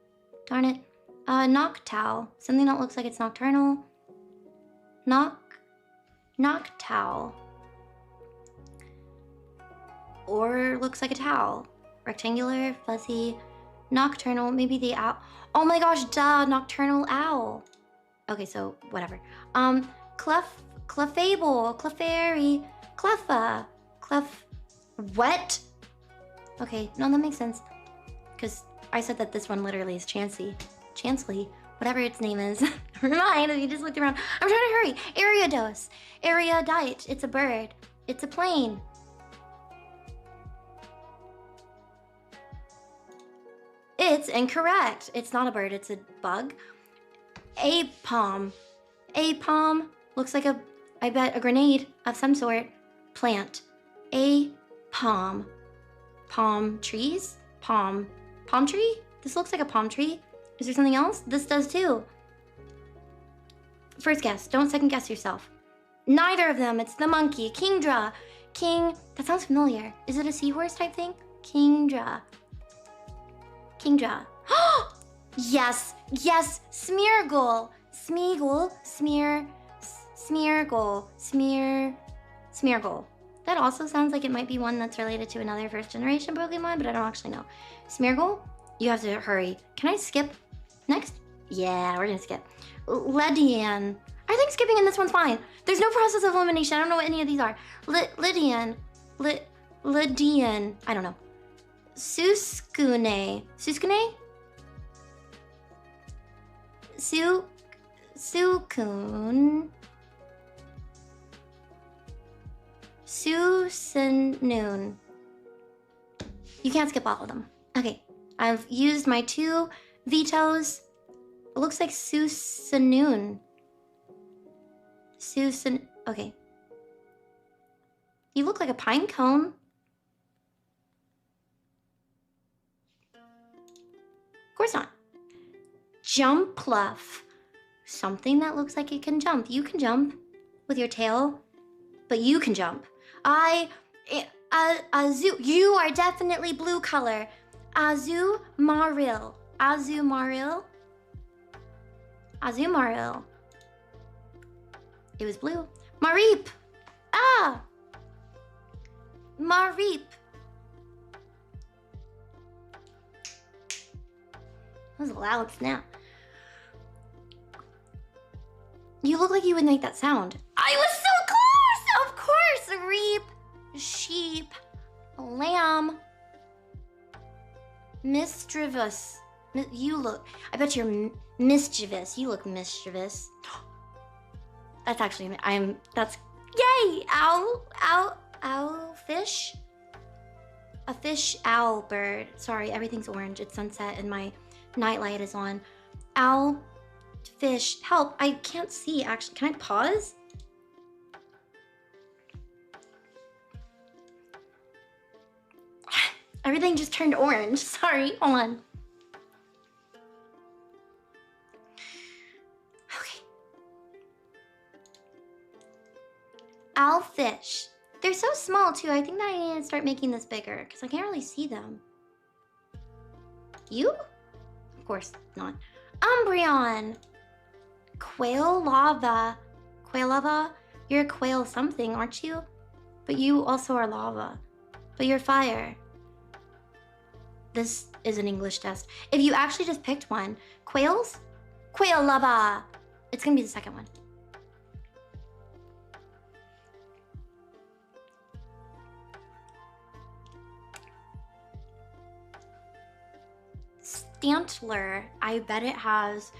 Darn it. Noctowl. Something that looks like it's nocturnal. Noctowl. Or looks like a towel. Rectangular, fuzzy, Nocturnal, maybe the owl. Oh my gosh, duh, nocturnal owl. Okay, so whatever. Clefable, Clefairy, Cleffa, what? Okay, no, that makes sense. Because I said that this one literally is Chancely, whatever its name is. Never mind, if you just looked around. I'm trying to hurry. Ariados, Ariadite, it's a bird. It's a plane. It's incorrect. It's not a bird, it's a bug. Apalm. Apalm looks like I bet a grenade of some sort. Plant. A palm. Palm trees? Palm tree? This looks like a palm tree. Is there something else? This does too. First guess. Don't second guess yourself. Neither of them. It's the monkey. Kingdra. That sounds familiar. Is it a seahorse type thing? Kingdra. Yes. Smeargle. Smeargle. That also sounds like it might be one that's related to another first generation Pokemon, but I don't actually know. Smeargle? You have to hurry. Can I skip next? Yeah, we're gonna skip. Ledian. I think skipping in this one's fine. There's no process of elimination. I don't know what any of these are. Lydian. I don't know. Suskune. Sukun. Susanoon. You can't skip all of them. Okay, I've used my 2 vetoes. It looks like Susanoon. Okay. You look like a pine cone. Of course not. Jumpluff. Something that looks like it can jump. You can jump with your tail, but you can jump. Azu. You are definitely blue color. Azumaril. It was blue. Mareep. Mareep. That was a loud snap. You look like you would make that sound. I was so close! Of course! Reap, sheep, lamb, mischievous. You look, I bet you're mischievous. You look mischievous. That's actually, that's, yay! Owl, fish? A fish, owl, bird. Sorry, everything's orange. It's sunset and my nightlight is on. Owl, fish, help. I can't see, actually. Can I pause? Everything just turned orange. Sorry, hold on. Okay. Owlfish. They're so small too. I think that I need to start making this bigger because I can't really see them. You? Of course not. Umbreon. Quail lava. Quail lava? You're a quail something, aren't you? But you also are lava. But you're fire. This is an English test. If you actually just picked one. Quails? Quail lava. It's gonna be the second one. Stantler. I bet it has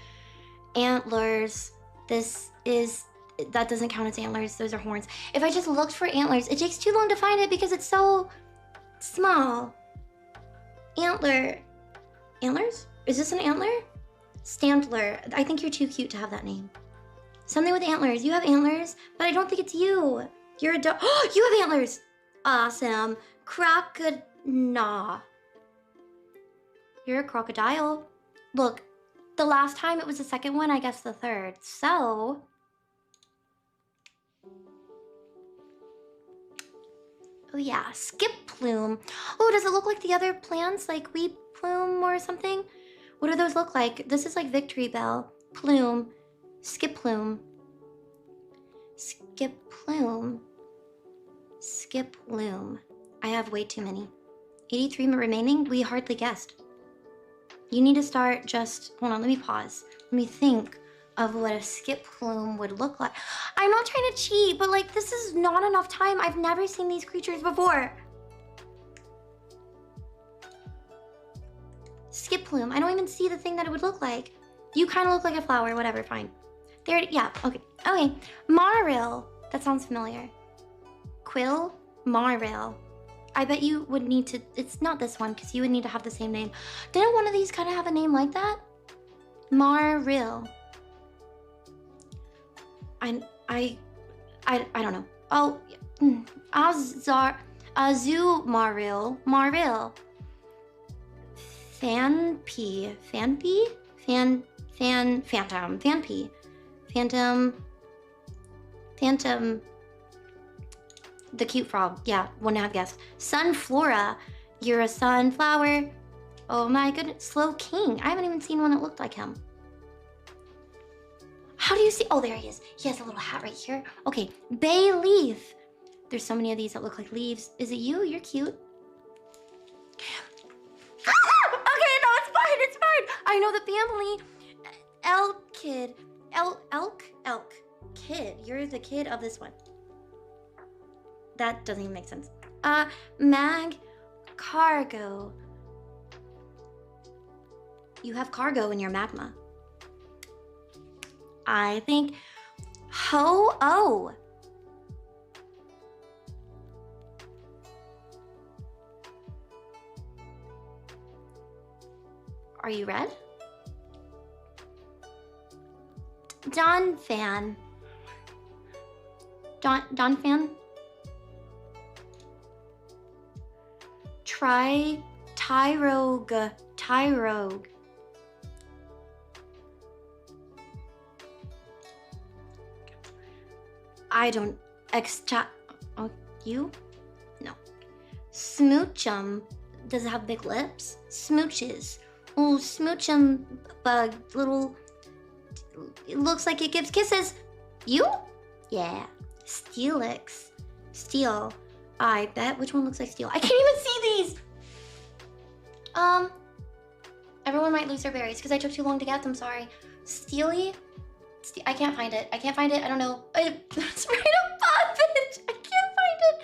antlers. That doesn't count as antlers. Those are horns. If I just looked for antlers, it takes too long to find it because it's so small. Antler. Antlers? Is this an antler? Stantler. I think you're too cute to have that name. Something with antlers. You have antlers, but I don't think it's you. You're a dog. Oh, you have antlers. Awesome. Crocodile. You're a crocodile. Look, the last time it was the second one, I guess the third. So, oh yeah, skip plume. Oh, does it look like the other plants, like weep plume or something? What do those look like? This is like Victory Bell. Plume. Skip plume. Skip plume. Skip plume. I have way too many. 83 remaining? We hardly guessed. You need to start just, hold on, let me pause. Let me think of what a skip plume would look like. I'm not trying to cheat, but like this is not enough time. I've never seen these creatures before. Skip plume, I don't even see the thing that it would look like. You kind of look like a flower, whatever, fine. There, yeah, okay. Okay, Maril, that sounds familiar. Quill, Maril. I bet you would need to, it's not this one, because you would need to have the same name. Didn't one of these kind of have a name like that? Maril. I don't know. Oh, Azu Maril. Maril. Phantom. The cute frog. Yeah, wouldn't have guessed. Sunflora. You're a sunflower. Oh my goodness. Slow King. I haven't even seen one that looked like him. How do you see? Oh, there he is. He has a little hat right here. Okay, Bay Leaf. There's so many of these that look like leaves. Is it you? You're cute. Okay, no, it's fine. It's fine. I know the family. Elk Kid. Elk Kid. You're the kid of this one. That doesn't even make sense. Mag Cargo. You have cargo in your magma. I think Ho-Oh. Are you red? Don Fan. Don Fan? Tyrogue. I don't oh, you? No. Smoochum. Does it have big lips? Smooches. Oh, Smoochum bug. Little. It looks like it gives kisses. You? Yeah. Steelix. Steel. I bet. Which one looks like steel? I can't even see these! Everyone might lose their berries because I took too long to get them, sorry. Steely? I can't find it. I don't know. It's right above it. I can't find it.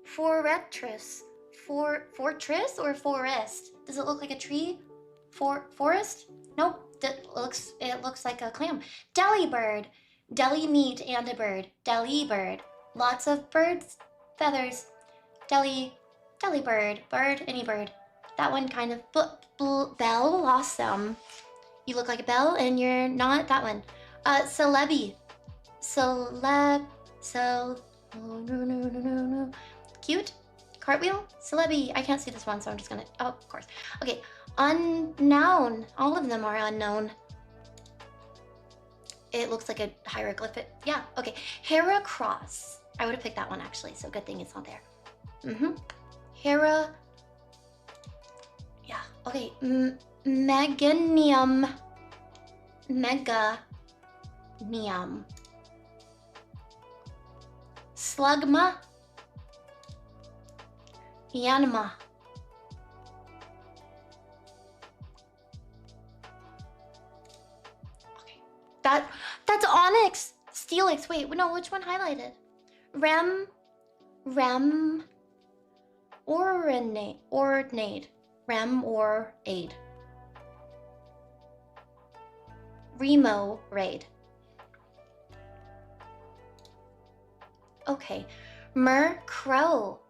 Fortress. Fortress or forest? Does it look like a tree? Forest? Nope. It looks like a clam. Deli bird. Deli meat and a bird. Deli bird. Lots of birds. Feathers. Deli bird. Bird. Any bird. That one kind of. Bell blossom. You look like a bell and you're not that one. Celebi. Cute? Cartwheel? Celebi. I can't see this one, so I'm just gonna, oh, of course. Okay, unknown. All of them are unknown. It looks like a hieroglyphic. Yeah, okay. Heracross. I would have picked that one actually, so good thing it's not there. Yeah, okay. Meganium. Slugma. Yanma. Okay. That's Onyx. Steelix. Wait, no, which one highlighted? Rem. Ornate. Rem or aid. Remo raid. Okay. Crow.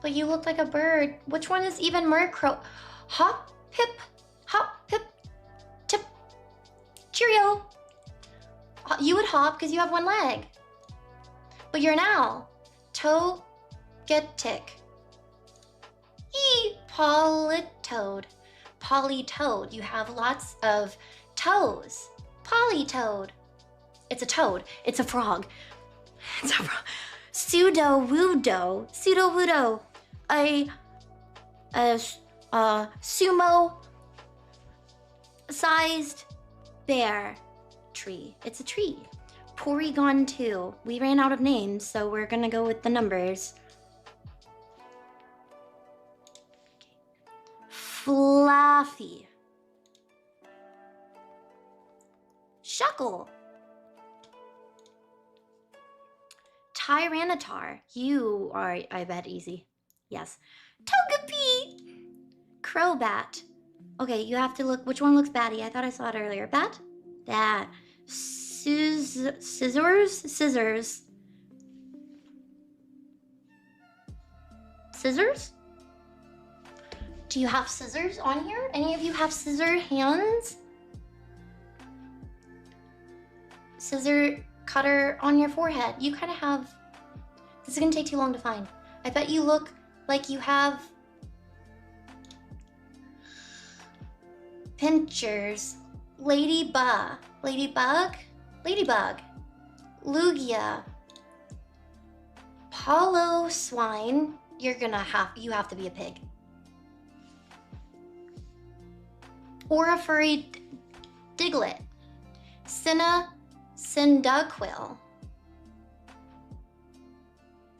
But you look like a bird. Which one is even Crow? Hop, pip, tip. Cheerio. You would hop because you have one leg. But you're an owl. Togetic. Polytoad. You have lots of toes. Polytoad. It's a toad. It's a frog. Pseudo-wudo. A sumo-sized bear tree. It's a tree. Porygon 2. We ran out of names, so we're gonna go with the numbers. Fluffy. Shuckle. Tyranitar. You are, I bet, easy. Yes. Togepi. Crobat. Okay, you have to look. Which one looks batty? I thought I saw it earlier. Bat? That. Scissors? Scissors. Scissors? Do you have scissors on here? Any of you have scissor hands? Scissor cutter on your forehead. You kind of have... This is gonna take too long to find. I bet you look like you have... pinchers. Ladybug. Ladybug? Ladybug. Lugia. Palo swine. You have to be a pig. Or a furry Diglett. Cyndaquil.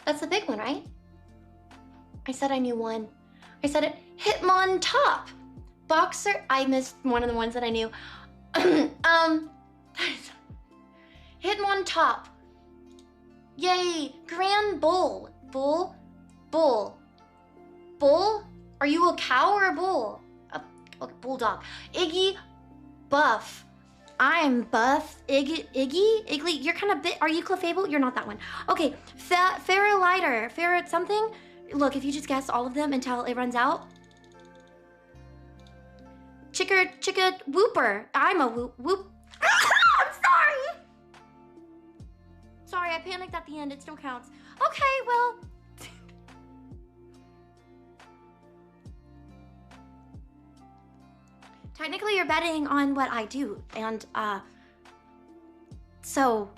That's the big one, right? I said I knew one. I said it. Hitmontop. Boxer. I missed one of the ones that I knew. Hitmontop. Yay. Grand Bull. Bull. Bull. Bull? Are you a cow or a bull? Okay, bulldog. Iggy Buff. I'm Buff. Iggy? Igly? You're kind of bit. Are you Clefable? You're not that one. Okay. Ferrolighter. Ferret something? Look, if you just guess all of them until it runs out. Chicka Whooper. I'm a whoop. I'm sorry. Sorry, I panicked at the end. It still counts. Okay, well. Technically, you're betting on what I do, and, so...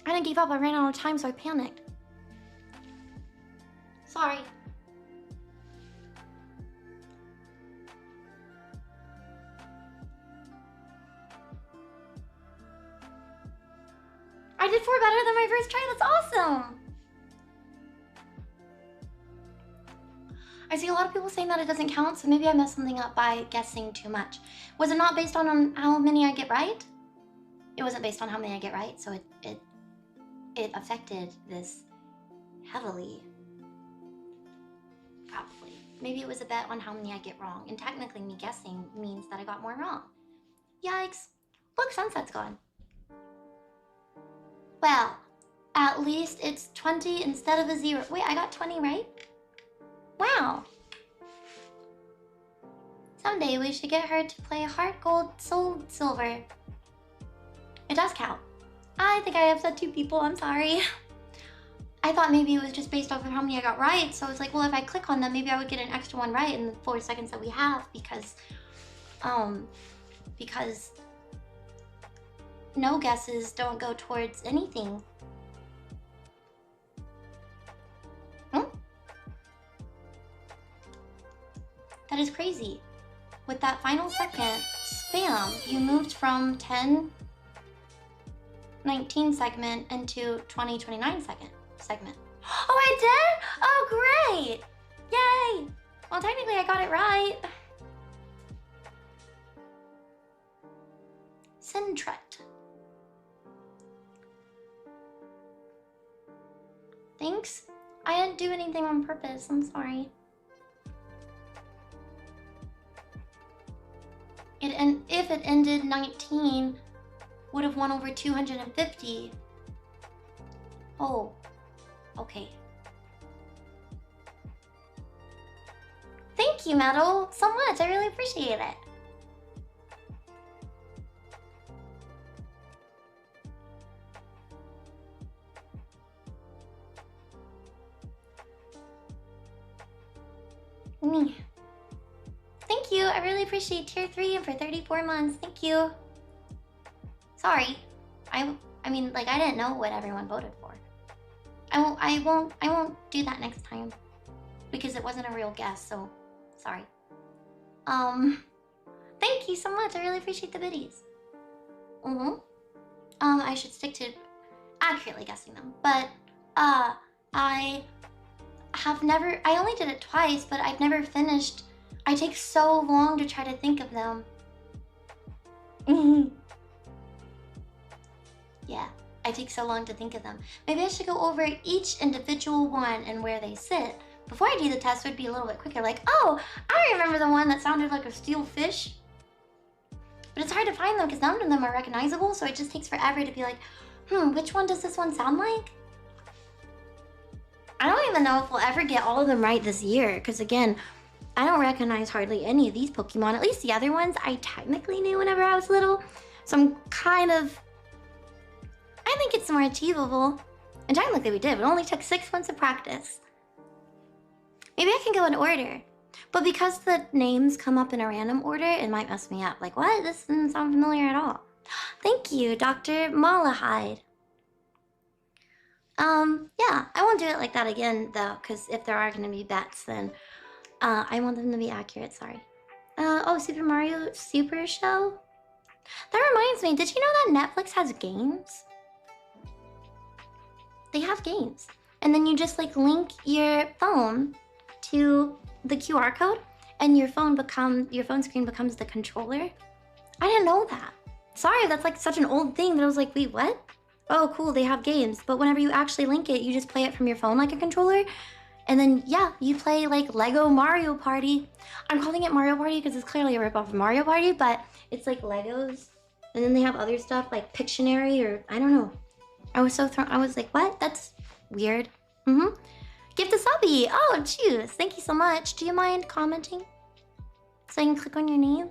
I didn't give up, I ran out of time, so I panicked. Sorry. I did 4 better than my first try. That's awesome. I see a lot of people saying that it doesn't count, so maybe I messed something up by guessing too much. Was it not based on how many I get right? It wasn't based on how many I get right, so it affected this heavily. Probably. Maybe it was a bet on how many I get wrong, and technically me guessing means that I got more wrong. Yikes. Look, sunset's gone. Well, at least it's 20 instead of a 0. Wait, I got 20 right? Wow. Someday we should get her to play Heart Gold, Soul Silver. It does count. I think I upset 2 people, I'm sorry. I thought maybe it was just based off of how many I got right, so I was like, well, if I click on them, maybe I would get an extra one right in the 4 seconds that we have, because no guesses don't go towards anything. That is crazy. With that final second, spam, you moved from 10:19 segment into 20:29 segment. Oh, I did? Oh, great! Yay! Well, technically I got it right. Sintret. Thanks. I didn't do anything on purpose, I'm sorry. If it ended 19, would have won over 250. Oh, okay. Thank you, Metal, so much. I really appreciate it. Me. Thank you. I really appreciate tier 3 and for 34 months. Thank you. Sorry. I mean, like, I didn't know what everyone voted for. I won't do that next time because it wasn't a real guess, so sorry. Thank you so much. I really appreciate the biddies. I should stick to accurately guessing them. But I only did it twice, but I've never finished. I take so long to try to think of them. Yeah, I take so long to think of them. Maybe I should go over each individual one and where they sit. Before I do the test, it would be a little bit quicker. Like, oh, I remember the one that sounded like a steel fish. But it's hard to find them because none of them are recognizable, so it just takes forever to be like, which one does this one sound like? I don't even know if we'll ever get all of them right this year, because again, I don't recognize hardly any of these Pokemon. At least the other ones I technically knew whenever I was little, so I'm kind of... I think it's more achievable. And technically we did, it only took 6 months of practice. Maybe I can go in order. But because the names come up in a random order, it might mess me up. Like, what? This doesn't sound familiar at all. Thank you, Dr. Malahide. Yeah, I won't do it like that again, though, because if there are going to be bets, then I want them to be accurate, sorry. Oh, Super Mario Super Show? That reminds me, did you know that Netflix has games? They have games. And then you just, like, link your phone to the QR code, and your phone screen becomes the controller. I didn't know that. Sorry, that's like such an old thing that I was like, wait, what? Oh, cool, they have games. But whenever you actually link it, you just play it from your phone like a controller. And then, yeah, you play like Lego Mario Party. I'm calling it Mario Party because it's clearly a ripoff of Mario Party, but it's like Legos. And then they have other stuff like Pictionary or I don't know. I was so thrown. I was like, what? That's weird. Gift a subby. Oh, choose. Thank you so much. Do you mind commenting? So I can click on your name?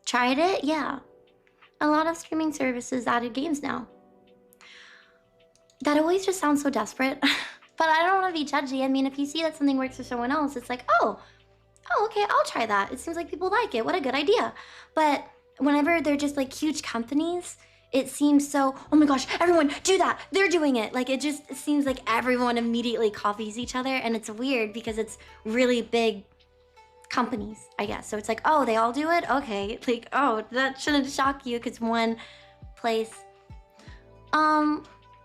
Tried it? Yeah. A lot of streaming services added games now. That always just sounds so desperate. But I don't want to be judgy. I mean, if you see that something works for someone else, it's like, oh, okay, I'll try that. It seems like people like it. What a good idea. But whenever they're just like huge companies, it seems so, oh my gosh, everyone do that. They're doing it. Like it just seems like everyone immediately copies each other. And it's weird because it's really big companies, I guess. So it's like, oh, they all do it? Okay. Like, oh, that shouldn't shock you because one place.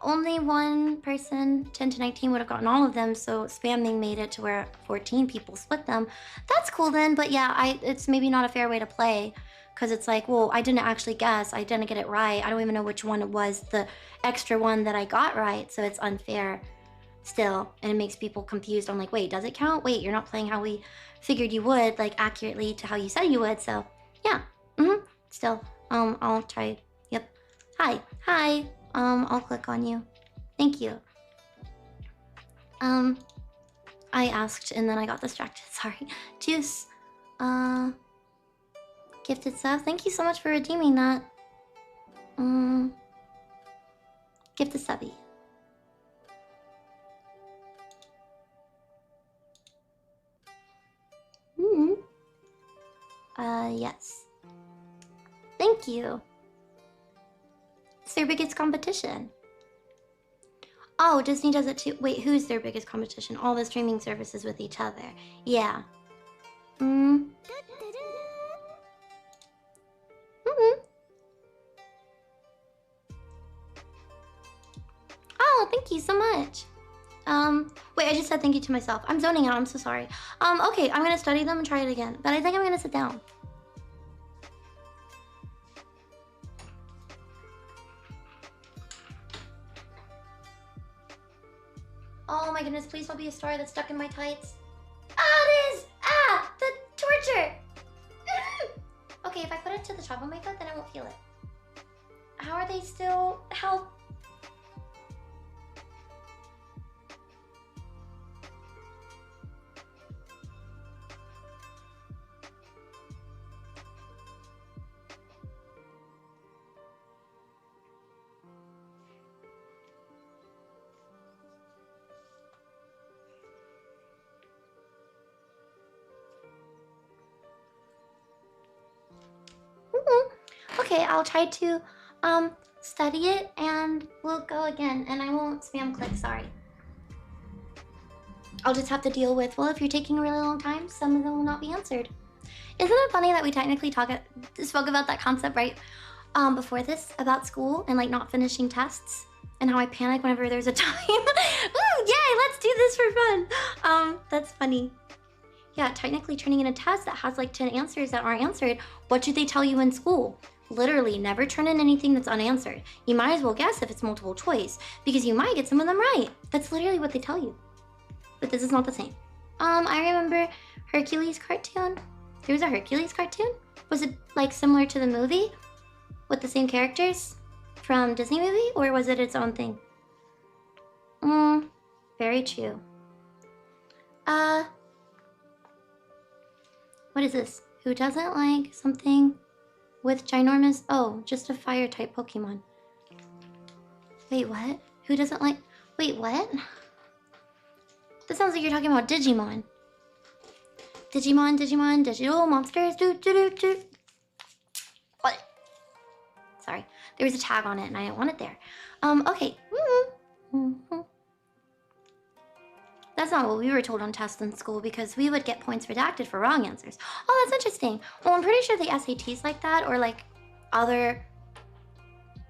Only one person, 10 to 19, would have gotten all of them, so spamming made it to where 14 people split them. That's cool then, but yeah, it's maybe not a fair way to play, because it's like, well, I didn't actually guess, I didn't get it right, I don't even know which one it was, the extra one that I got right, so it's unfair still, and it makes people confused. I'm like, wait, does it count? Wait, you're not playing how we figured you would, like, accurately to how you said you would, so, yeah, still, I'll try, yep. Hi. I'll click on you. Thank you. I asked and then I got distracted, sorry. Juice. Gifted stuff. Thank you so much for redeeming that. Gifted subby. Yes. Thank you. It's their biggest competition. Oh, Disney does it too. Wait, who's their biggest competition? All the streaming services with each other. Yeah. Oh, thank you so much. Wait, I just said thank you to myself. I'm zoning out, I'm so sorry. Okay, I'm gonna study them and try it again. But I think I'm gonna sit down. Oh my goodness, please don't be a story that's stuck in my tights. Ah, it is! Ah, the torture! Okay, if I put it to the top of my foot, then I won't feel it. How are they still... Help! Okay, I'll try to study it and we'll go again, and I won't spam click, sorry. I'll just have to deal with, well, if you're taking a really long time, some of them will not be answered. Isn't it funny that we technically spoke about that concept right before this, about school and like not finishing tests and how I panic whenever there's a time? Ooh, yay, let's do this for fun. That's funny. Yeah, technically turning in a test that has like 10 answers that aren't answered, what should they tell you in school? Literally, never turn in anything that's unanswered. You might as well guess if it's multiple choice, because you might get some of them right. That's literally what they tell you. But this is not the same. I remember Hercules cartoon. There was a Hercules cartoon? Was it like similar to the movie? With the same characters from Disney movie? Or was it its own thing? Very true. What is this? Who doesn't like something with ginormous... Oh, just a fire type Pokemon. Wait, what? Who doesn't like... Wait, what? That sounds like you're talking about Digimon. Digimon, digital monsters. What? Sorry. There was a tag on it and I didn't want it there. Okay. That's not what we were told on tests in school, because we would get points redacted for wrong answers. Oh, that's interesting. Well, I'm pretty sure the SATs like that, or like other,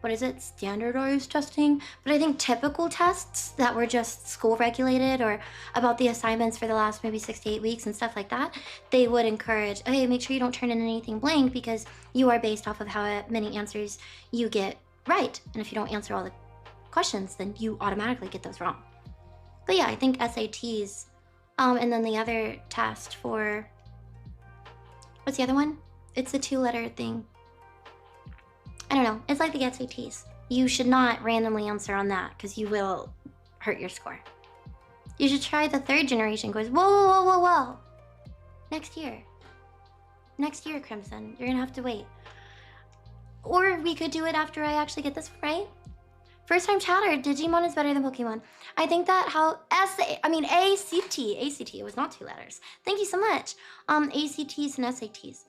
what is it, standardized testing? But I think typical tests that were just school regulated or about the assignments for the last maybe 6 to 8 weeks and stuff like that, they would encourage, hey, make sure you don't turn in anything blank because you are based off of how many answers you get right. And if you don't answer all the questions, then you automatically get those wrong. But yeah, I think SATs, and then the other test for, what's the other one? It's a 2-letter thing. I don't know, it's like the SATs. You should not randomly answer on that because you will hurt your score. You should try the 3rd generation quiz. Whoa. Next year, Crimson, you're gonna have to wait. Or we could do it after I actually get this right. First time chatter, Digimon is better than Pokemon. I think that ACT, it was not 2 letters. Thank you so much. ACTs and SATs.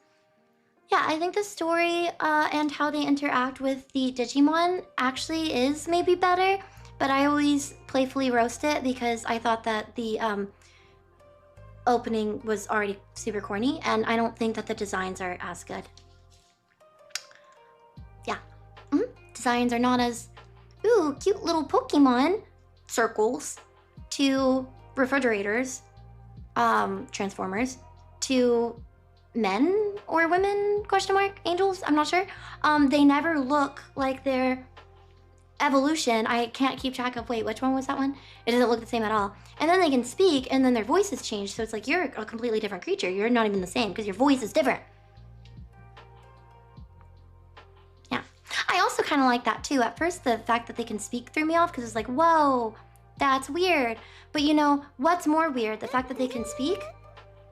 Yeah, I think the story and how they interact with the Digimon actually is maybe better, but I always playfully roast it because I thought that the opening was already super corny, and I don't think that the designs are as good. Yeah, designs are not as... Ooh, cute little Pokemon circles to refrigerators, transformers, to men or women, question mark, angels, I'm not sure. They never look like their evolution. I can't keep track of, wait, which one was that one? It doesn't look the same at all. And then they can speak and then their voices change. So it's like, you're a completely different creature. You're not even the same because your voice is different. I also kind of like that too. At first, the fact that they can speak threw me off because it's like, whoa, that's weird. But you know, what's more weird? The fact that they can speak,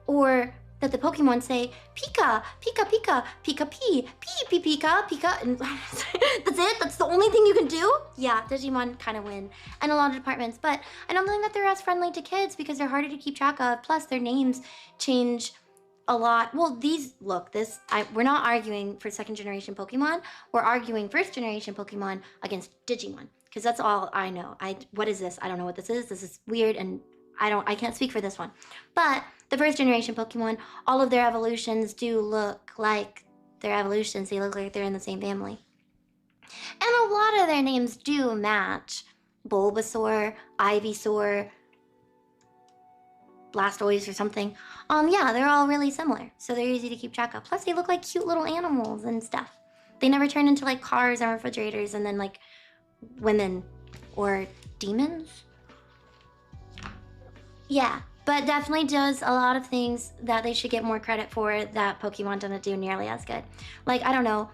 or that the Pokemon say, Pika, Pika, Pika, Pika, Pee, Pee, Pee, Pika, Pika, and that's it? That's the only thing you can do? Yeah, Digimon kind of win in a lot of departments, but I don't think that they're as friendly to kids because they're harder to keep track of. Plus, their names change a lot. Well, we're not arguing for 2nd generation Pokemon. We're arguing 1st generation Pokemon against Digimon, because that's all I know. What is this? I don't know what this is. This is weird, and I can't speak for this one. But the 1st generation Pokemon, all of their evolutions do look like their evolutions. They look like they're in the same family. And a lot of their names do match. Bulbasaur, Ivysaur, Blastoise or something. Yeah, they're all really similar, so they're easy to keep track of. Plus, they look like cute little animals and stuff. They never turn into like cars and refrigerators and then like women or demons. Yeah, but definitely does a lot of things that they should get more credit for that Pokemon doesn't do nearly as good. Like, I don't know,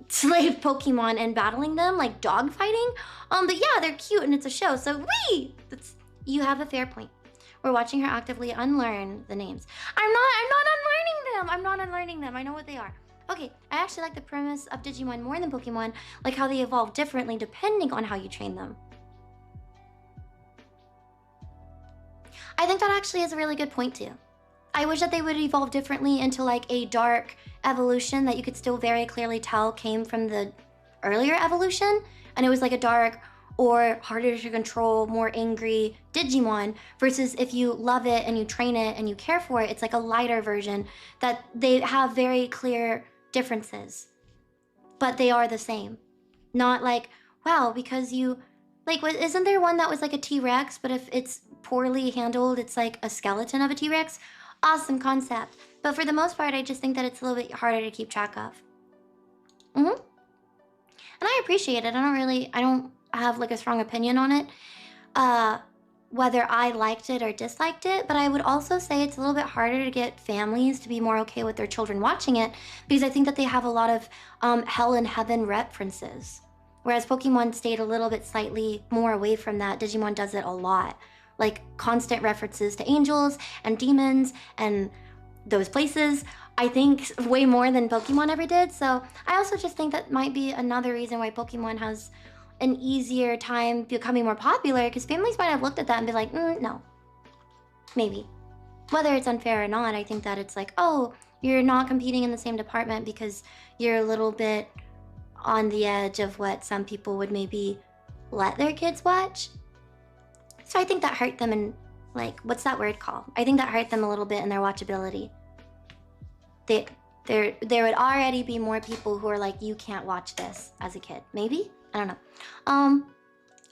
slave Pokemon and battling them, like dog fighting. But yeah, they're cute and it's a show, so you have a fair point. We're watching her actively unlearn the names. I'm not unlearning them. I know what they are. Okay, I actually like the premise of Digimon more than Pokemon, like how they evolve differently depending on how you train them. I think that actually is a really good point too. I wish that they would evolve differently into like a dark evolution that you could still very clearly tell came from the earlier evolution, and it was like a dark or harder to control, more angry Digimon, versus if you love it and you train it and you care for it, it's like a lighter version that they have very clear differences, but they are the same. Not like, wow, because you, like, isn't there one that was like a T-Rex, but if it's poorly handled, it's like a skeleton of a T-Rex? Awesome concept. But for the most part, I just think that it's a little bit harder to keep track of. And I appreciate it. I don't have like a strong opinion on it, whether I liked it or disliked it, but I would also say it's a little bit harder to get families to be more okay with their children watching it, because I think that they have a lot of hell and heaven references. Whereas Pokemon stayed a little bit slightly more away from that. Digimon does it a lot. Like constant references to angels and demons and those places. I think way more than Pokemon ever did. So I also just think that might be another reason why Pokemon has an easier time becoming more popular, because families might have looked at that and be like, no, maybe. Whether it's unfair or not, I think that it's like, oh, you're not competing in the same department because you're a little bit on the edge of what some people would maybe let their kids watch. So I think that hurt them in, like, what's that word called? I think that hurt them a little bit in their watchability. There would already be more people who are like, you can't watch this as a kid. Maybe? I don't know.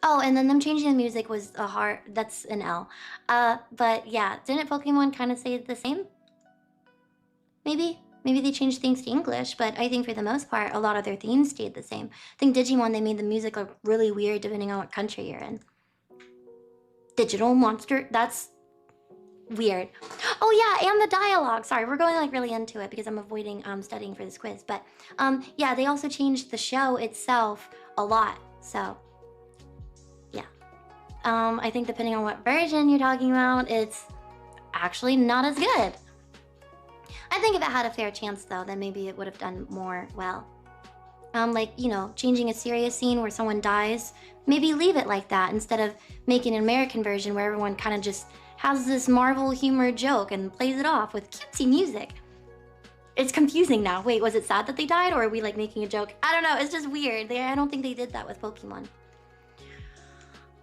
Oh, and then them changing the music was a hard, that's an L. But yeah, didn't Pokemon kind of say the same? Maybe they changed things to English, but I think for the most part, a lot of their themes stayed the same. I think Digimon, they made the music look really weird depending on what country you're in. Digital monster, that's weird. Oh yeah, and the dialogue. Sorry, we're going like really into it because I'm avoiding studying for this quiz. But yeah, they also changed the show itself a lot. So yeah, I think depending on what version you're talking about, it's actually not as good. I think if it had a fair chance though, then maybe it would have done more well. Like, you know, changing a serious scene where someone dies, maybe leave it like that instead of making an American version where everyone kind of just has this Marvel humor joke and plays it off with cutesy music. It's confusing now. Wait, was it sad that they died, or are we like making a joke? I don't know, it's just weird. I don't think they did that with Pokemon.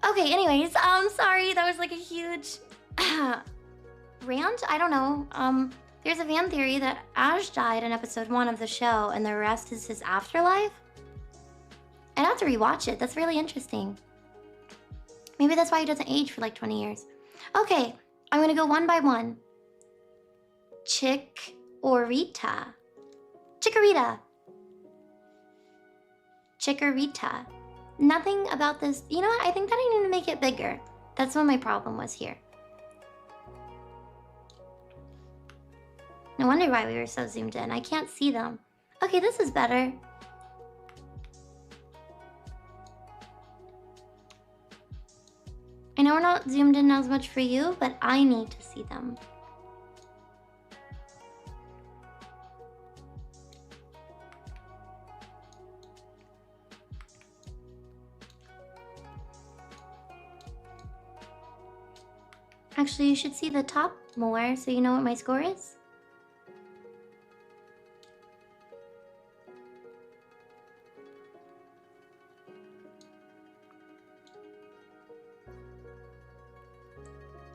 Okay, anyways, sorry, that was like a huge rant? I don't know. There's a fan theory that Ash died in episode 1 of the show and the rest is his afterlife. I'd have to rewatch it. That's really interesting. Maybe that's why he doesn't age for like 20 years. Okay, I'm gonna go one by one. Chikorita. Chikorita. Chikorita. Nothing about this. You know what? I think that I need to make it bigger. That's what my problem was here. No wonder why we were so zoomed in. I can't see them. Okay, this is better. I know we're not zoomed in as much for you, but I need to see them. Actually, you should see the top more so you know what my score is.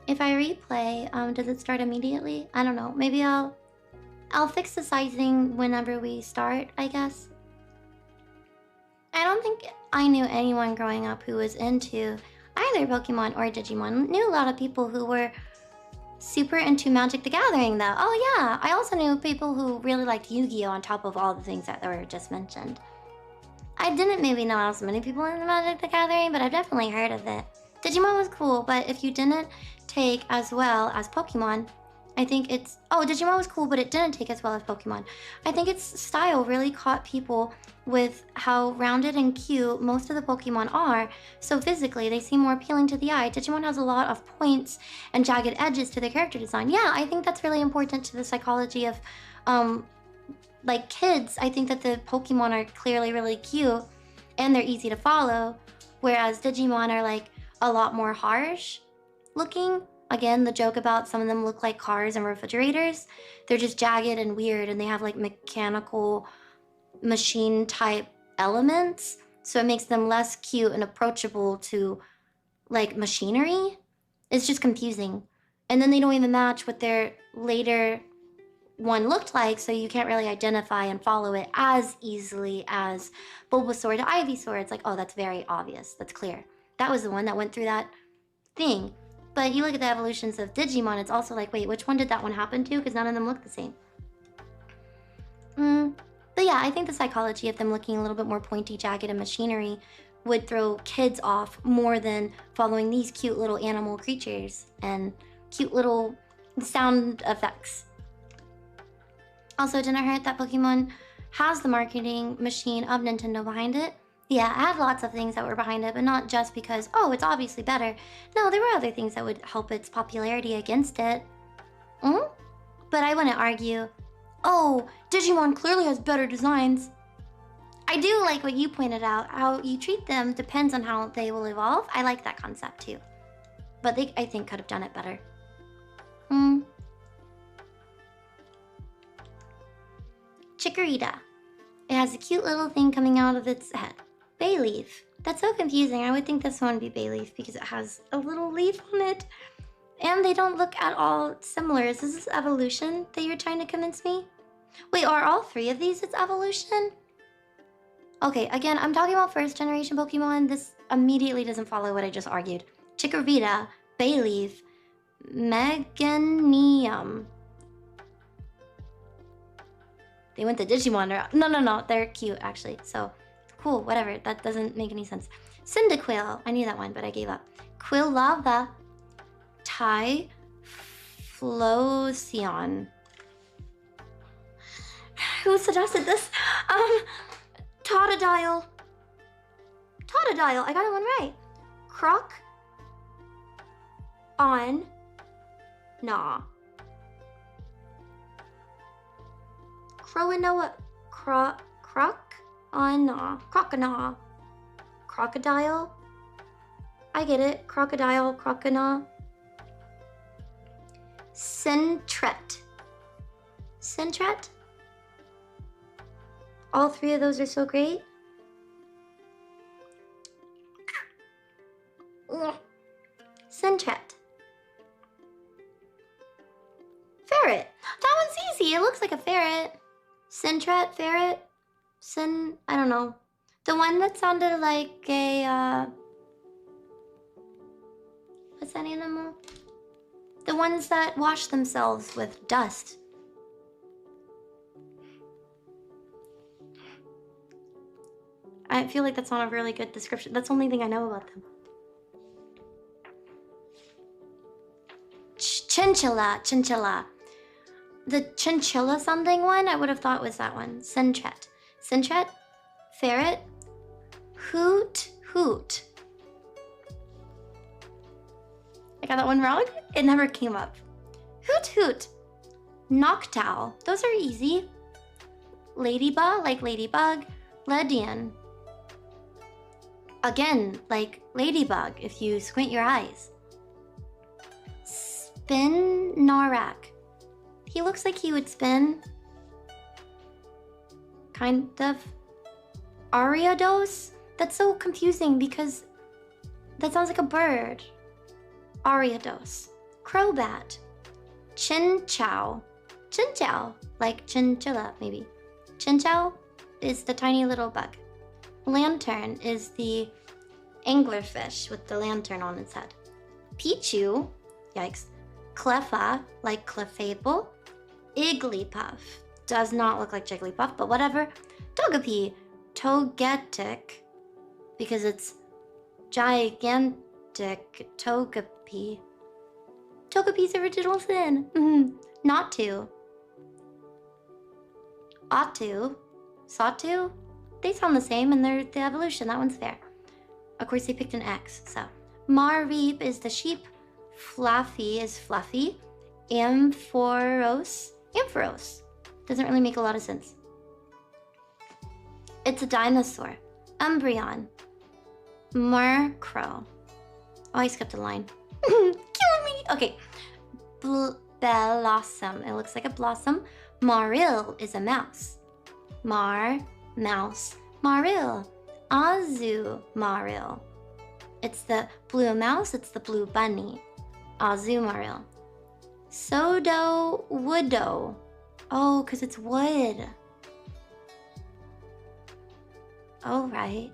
If I replay, does it start immediately? I don't know. Maybe I'll fix the sizing whenever we start, I guess. I don't think I knew anyone growing up who was into either Pokemon or Digimon. Knew a lot of people who were super into Magic the Gathering though. Oh yeah, I also knew people who really liked Yu-Gi-Oh! On top of all the things that were just mentioned. I didn't maybe know as many people into Magic the Gathering, but I've definitely heard of it. Digimon was cool, but if you didn't take as well as Pokemon, I think it's... Oh, Digimon was cool, but it didn't take as well as Pokemon. I think its style really caught people with how rounded and cute most of the Pokemon are. So physically, they seem more appealing to the eye. Digimon has a lot of points and jagged edges to their character design. Yeah, I think that's really important to the psychology of, like, kids. I think that the Pokemon are clearly really cute, and they're easy to follow, whereas Digimon are, like, a lot more harsh looking. Again, the joke about some of them look like cars and refrigerators. They're just jagged and weird, and they have like mechanical machine type elements So it makes them less cute and approachable to like machinery. It's just confusing. And then they don't even match what their later one looked like, so you can't really identify and follow it as easily as Bulbasaur to Ivysaur. It's like, oh, that's very obvious. That's clear. That was the one that went through that thing. But you look at the evolutions of Digimon, it's also like, wait, which one did that one happen to? Because none of them look the same. But yeah, I think the psychology of them looking a little bit more pointy, jagged, and machinery would throw kids off more than following these cute little animal creatures and cute little sound effects. Also, didn't it hurt that Pokemon has the marketing machine of Nintendo behind it? Yeah, it had lots of things that were behind it, but not just because, oh, it's obviously better. No, there were other things that would help its popularity against it. But I wouldn't argue, oh, Digimon clearly has better designs. I do like what you pointed out. How you treat them depends on how they will evolve. I like that concept too. But they, I think, could have done it better. Chikorita. It has a cute little thing coming out of its head. Bayleaf. That's so confusing. I would think this one would be Bayleaf because it has a little leaf on it. And they don't look at all similar. Is this evolution that you're trying to convince me? Wait, are all three of these its evolution? Okay, again, I'm talking about first generation Pokemon. This immediately doesn't follow what I just argued. Chikorita, Bayleaf, Meganium. They went the Digimon route. No, they're cute actually. So, cool, whatever. That doesn't make any sense. Cyndaquil, I knew that one, but I gave up. Quilava, Typhlosion. Who suggested this? Totodile. Totodile, I got that one right. Croc. On. Nah. Crocodile. Crocodile. I get it. Crocodile, crocodile. Sentret. Sentret? All three of those are so great. Sentret. Ferret. That one's easy. It looks like a ferret. Sentret, ferret. I don't know. The one that sounded like a, what's that animal? The ones that wash themselves with dust. I feel like that's not a really good description. That's the only thing I know about them. Chinchilla. The chinchilla something one, I would have thought was that one. Sentret. Sentret, ferret, hoot. I got that one wrong? It never came up. Hoot. Noctowl. Those are easy. Ladybug, like ladybug. Ledian. Again, like ladybug, if you squint your eyes. Spinorak. He looks like he would spin. Kind of. Ariados? That's so confusing because that sounds like a bird. Ariados. Crobat. Chinchou. Chinchou. Like chinchilla, maybe. Chinchou is the tiny little bug. Lantern is the anglerfish with the lantern on its head. Pichu. Yikes. Cleffa, like Clefable. Igglypuff. Does not look like Jigglypuff, but whatever. Togepi. Togetic. Because it's gigantic. Togepi. Togepi's original sin. Natu. Atu. Satu. They sound the same and they're the evolution. That one's fair. Of course, they picked an X, so. Marreep is the sheep. Fluffy is fluffy. Ampharos. Doesn't really make a lot of sense. It's a dinosaur. Umbreon. Murkrow. Oh, I skipped a line. Killing me. Okay. Blossom. It looks like a blossom. Marill is a mouse. Mouse. Marill. Azumarill. It's the blue mouse, it's the blue bunny. Azumarill. Sodo Woodo. Oh, because it's wood. Oh, right.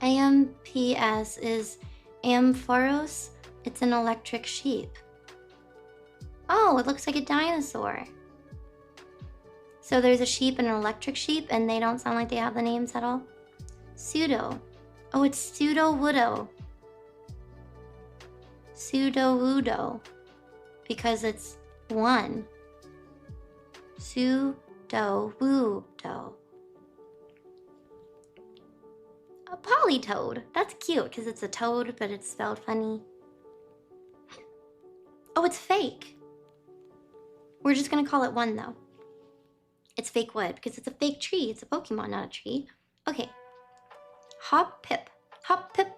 AMPS is Ampharos. It's an electric sheep. Oh, it looks like a dinosaur. So there's a sheep and an electric sheep, and they don't sound like they have the names at all. Pseudo. Oh, it's Pseudo-Woodo. Pseudo-Woodo. Because it's one. Pseudo-Woodo. A polytoad. That's cute because it's a toad, but it's spelled funny. Oh, it's fake. We're just gonna call it one though. It's fake wood because it's a fake tree. It's a Pokemon, not a tree. Okay. Hoppip. Hoppip.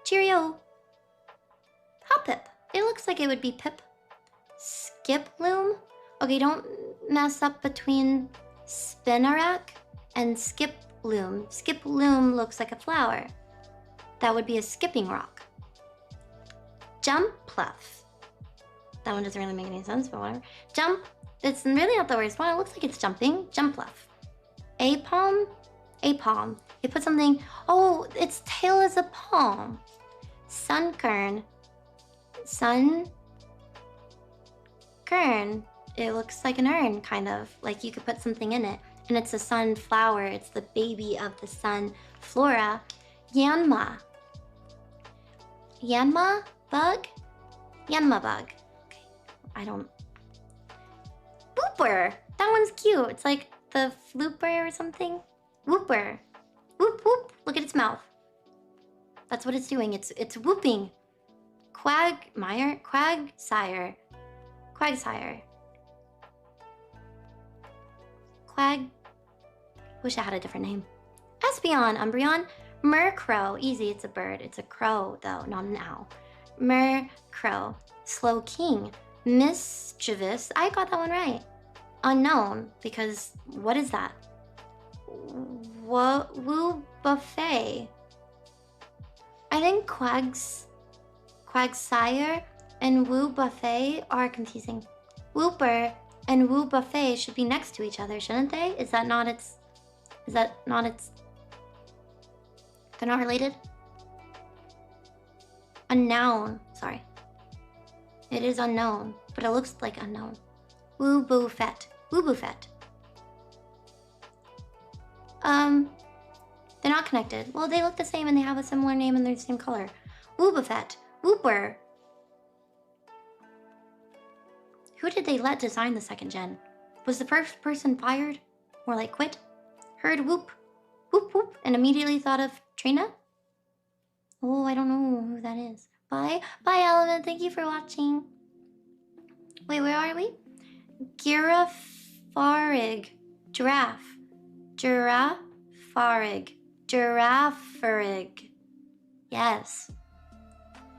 Cheerio. Hoppip. It looks like it would be Pip. Skiploom. Okay, don't mess up between Spinarak and Skiploom. Skiploom looks like a flower. That would be a skipping rock. Jumpluff. That one doesn't really make any sense, but whatever. Jump. It's really not the worst one. It looks like it's jumping. Jumpluff. Apalm. Apalm. You put something. Oh, its tail is a palm. Sunkern. Sunkern. It looks like an urn, kind of. Like you could put something in it. And it's a sunflower. It's the baby of the sun flora. Yanma. Yanma bug? Yanma bug. Okay. I don't... Whooper! That one's cute. It's like the flooper or something. Whooper. Whoop whoop. Look at its mouth. That's what it's doing. It's whooping. Quagmire? Quagsire. Quagsire. Quag... Wish I had a different name. Espeon, Umbreon, Murkrow. Easy, it's a bird. It's a crow, though, not an owl. Murkrow. Slowking. Mischievous. I got that one right. Unknown, because what is that? Woo Buffet. I think Quagsire and Woo Buffet are confusing. Wooper and Woo Buffet should be next to each other, shouldn't they? Is that not its... They're not related? Unknown. Sorry. It is unknown, but it looks like unknown. Woo Buffet. Woo Buffet. They're not connected. Well, they look the same and they have a similar name and they're the same color. Woo Buffet. Wooper. Who did they let design the second gen? Was the first person fired? Or like quit? Heard whoop, whoop whoop, and immediately thought of Trina? Oh, I don't know who that is. Bye. Bye, Element. Thank you for watching. Wait, where are we? Girafarig. Giraffe. Girafarig. Girafarig. Yes.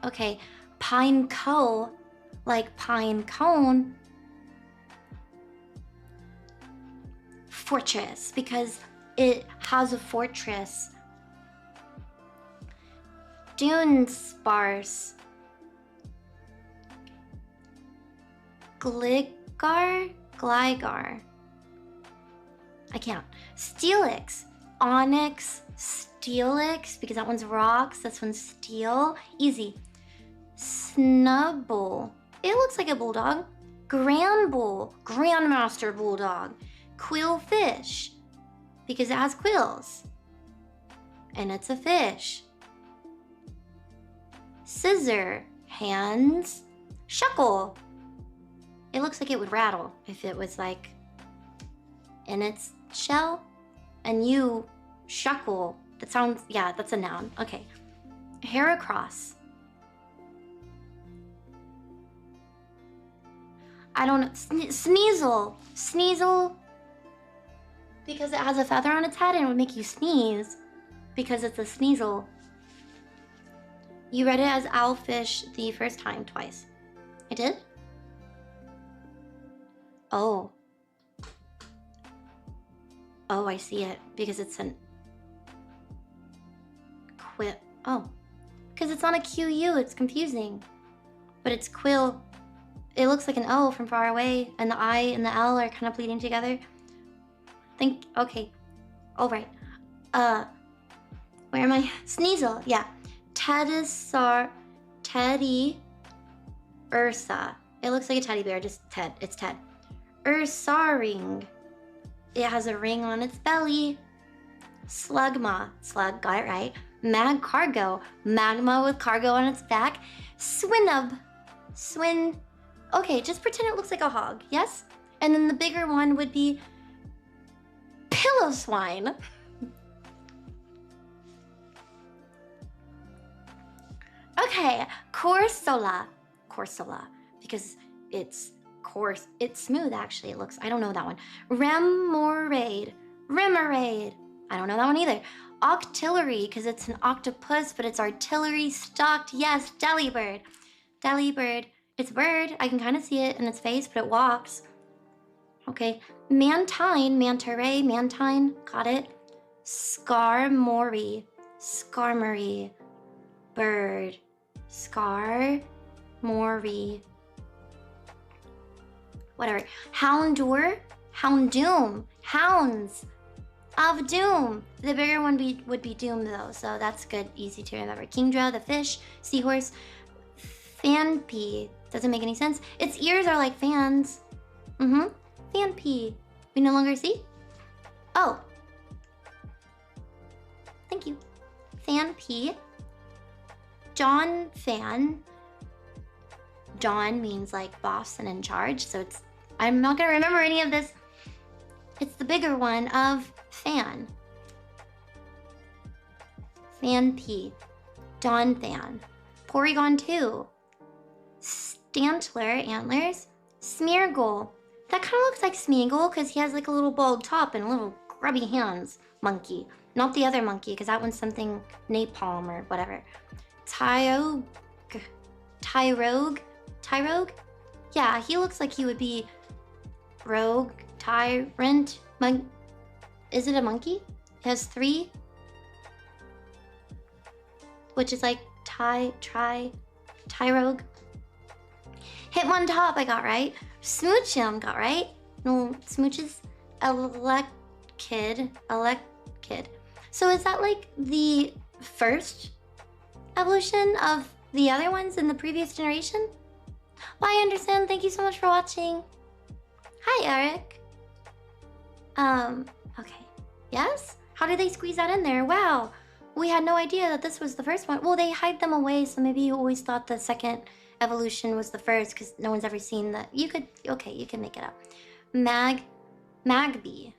Okay. Pineco. Like pine cone. Fortress, because it has a fortress. Dune sparse. Gligar? Gligar. I can't. Steelix. Onyx. Steelix, because that one's rocks, this one's steel. Easy. Snubbull. It looks like a bulldog. Granbull. Grandmaster bulldog. Quillfish, because it has quills. And it's a fish. Scissor. Hands. Shuckle. It looks like it would rattle if it was like in its shell. And you shuckle. That sounds, yeah, that's a noun. Okay. Heracross. I don't know. Sneasel. Sneasel. Because it has a feather on its head and it would make you sneeze. Because it's a sneasel. You read it as owlfish the first time, twice. I did? Oh. Oh, I see it. Because it's an... Quip. Oh. Because it's on a QU. It's confusing. But it's quill. It looks like an O from far away. And the I and the L are kind of bleeding together. Okay. Alright. Where am I? Sneasel. Yeah. Teddy Ursa. It looks like a teddy bear, just Ted. It's Ted. Ursaring. It has a ring on its belly. Slugma. Slug, got it right. Mag cargo. Magma with cargo on its back. Swinub. Swin. Okay, just pretend it looks like a hog, yes? And then the bigger one would be pillow swine. Okay, Corsola. Corsola. Because it's coarse. It's smooth, actually, it looks. I don't know that one. Remoraid. Remoraid. I don't know that one either. Octillery, because it's an octopus, but it's artillery stocked. Yes, Delibird. Delibird. It's a bird. I can kind of see it in its face, but it walks. Okay. Mantine. Manta ray. Mantine. Got it. Skarmory. Skarmory. Bird. Skarmory. Whatever. Houndour. Houndoom. Hounds of Doom. The bigger one would be Doom, though, so that's good. Easy to remember. Kingdra, the fish. Seahorse. Fanpea. Doesn't make any sense. Its ears are like fans. Fanpea. We no longer see? Oh. Thank you. Fanpea. John Fan. John means like boss and in charge, so it's... I'm not gonna remember any of this. It's the bigger one of Fan. Fanpea. Dawn Fan. Porygon 2. Stantler, antlers. Smeargle. That kind of looks like Smeagol because he has like a little bald top and little grubby hands. Monkey. Not the other monkey because that one's something napalm or whatever. Tyrogue. Tyrogue? Tyrogue? Yeah, he looks like he would be rogue, tyrant, is it a monkey? It has 3. Which is like Tyrogue. Hitmontop I got right. Smoochum got right. No, Smooches. Elekid. So is that like the first evolution of the other ones in the previous generation? Well, I understand. Thank you so much for watching. Hi, Eric. Okay. Yes? How did they squeeze that in there? Wow. We had no idea that this was the first one. Well, they hide them away, so maybe you always thought the second evolution was the first because no one's ever seen that. You could, okay, you can make it up. Magby.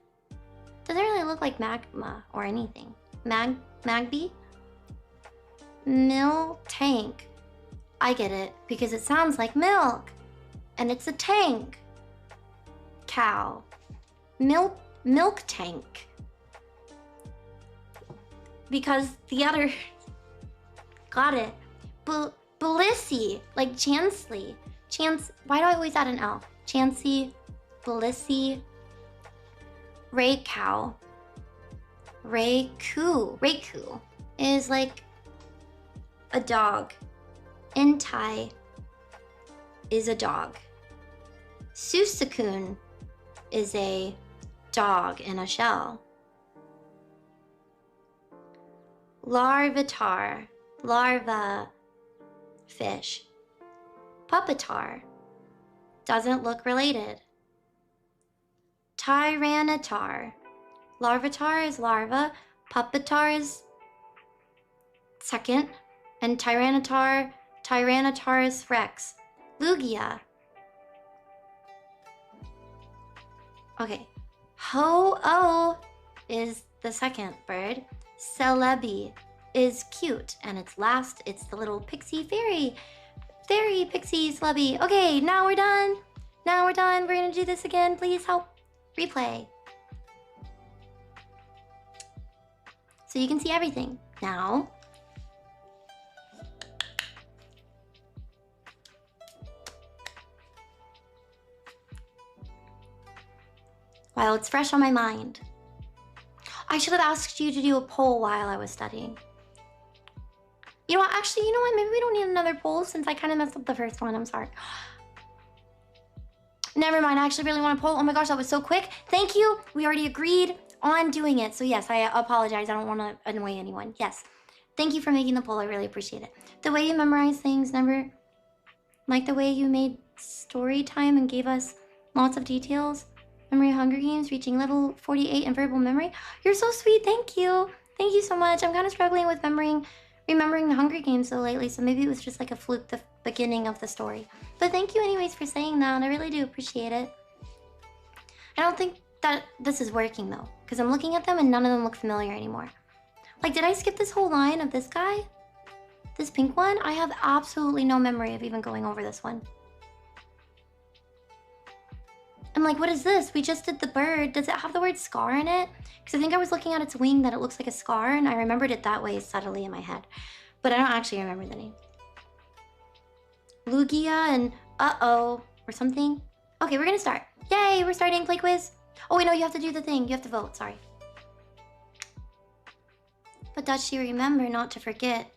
Doesn't really look like magma or anything. Magby? Tank. I get it, because it sounds like milk. And it's a tank. Cow. Milk tank. Because the other... Got it. Blissey. Like Chansley. Why do I always add an L? Chansey. Blissey. Raycow. Raikou is like a dog. Entei is a dog. Susukun is a dog in a shell. Larvitar, larva, fish. Puppetar, doesn't look related. Tyranitar, larvitar is larva, puppetar is second, and Tyranitarus rex. Lugia. Okay. Ho-Oh is the second bird. Celebi is cute. And it's last, it's the little pixie fairy. Fairy pixie Celebi. Okay, now we're done. We're gonna do this again. Please help. Replay. So you can see everything. Now, while it's fresh on my mind, I should have asked you to do a poll while I was studying. You know what? Actually, you know what? Maybe we don't need another poll since I kind of messed up the first one. I'm sorry. Never mind. I actually really want a poll. Oh my gosh, that was so quick. Thank you. We already agreed on doing it. So yes, I apologize. I don't want to annoy anyone. Yes. Thank you for making the poll. I really appreciate it. The way you memorize things, never... Like the way you made story time and gave us lots of details. Memory of Hunger Games, reaching level 48 in verbal memory. You're so sweet. Thank you. Thank you so much. I'm kind of struggling with remembering the Hunger Games so lately, so maybe it was just like a fluke, the beginning of the story. But thank you anyways for saying that. I really do appreciate it. I don't think that this is working though, because I'm looking at them and none of them look familiar anymore. Like, did I skip this whole line of this guy? This pink one? I have absolutely no memory of even going over this one. I'm like, what is this? We just did the bird. Does it have the word scar in it? Because I think I was looking at its wing that it looks like a scar, and I remembered it that way subtly in my head. But I don't actually remember the name. Lugia and uh-oh, or something. Okay, we're gonna start. Yay, we're starting play quiz. Oh wait, no, you have to do the thing. You have to vote, sorry. But does she remember not to forget?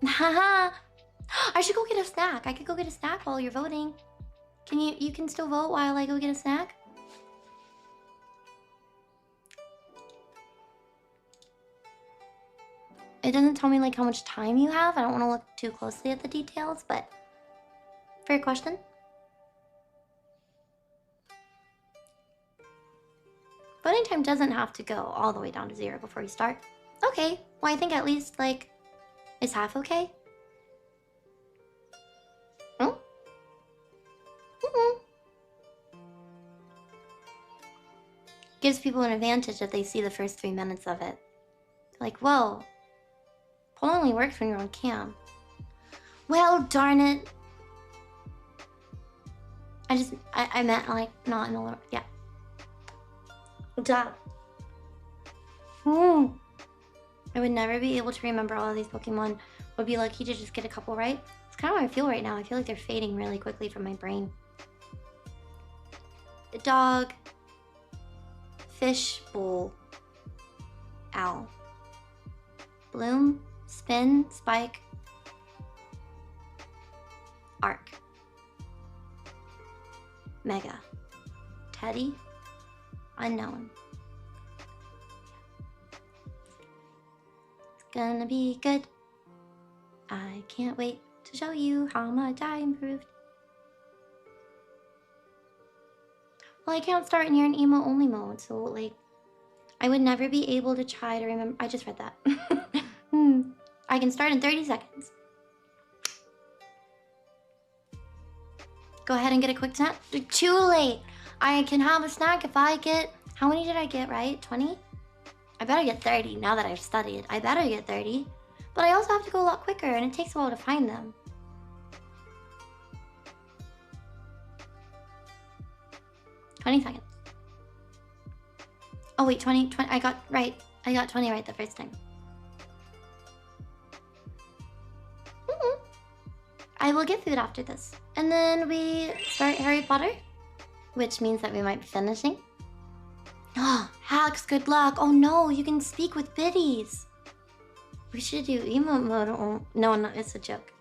Haha. I should go get a snack. I could go get a snack while you're voting. Can you can still vote while I go get a snack? It doesn't tell me like how much time you have. I don't want to look too closely at the details, but fair question. Voting time doesn't have to go all the way down to 0 before you start. Okay, well I think at least like is half okay? Oh? Gives people an advantage if they see the first 3 minutes of it. Like, whoa. Poll only works when you're on cam. Well, darn it. I meant like not in the lower, yeah. Duh. I would never be able to remember all of these Pokemon. Would be lucky to just get a couple right. It's kind of how I feel right now. I feel like they're fading really quickly from my brain. The dog. Fish, bull. Owl. Bloom, spin, spike. Arc. Mega. Teddy. Unknown. It's gonna be good. I can't wait to show you how much I improved. Well, I can't start near an emo only mode, so like I would never be able to try to remember. I just read that. I can start in 30 seconds. Go ahead and get a quick snack. Too late. I can have a snack if I get... How many did I get right? 20? I better get 30 now that I've studied. I better get 30. But I also have to go a lot quicker and it takes a while to find them. $20 seconds. Oh wait, 20, I got right. I got 20 right the first time. I will get food after this. And then we start Harry Potter, which means that we might be finishing. Oh, hacks, good luck. Oh no, you can speak with biddies. We should do emote mode. Oh, no, it's a joke.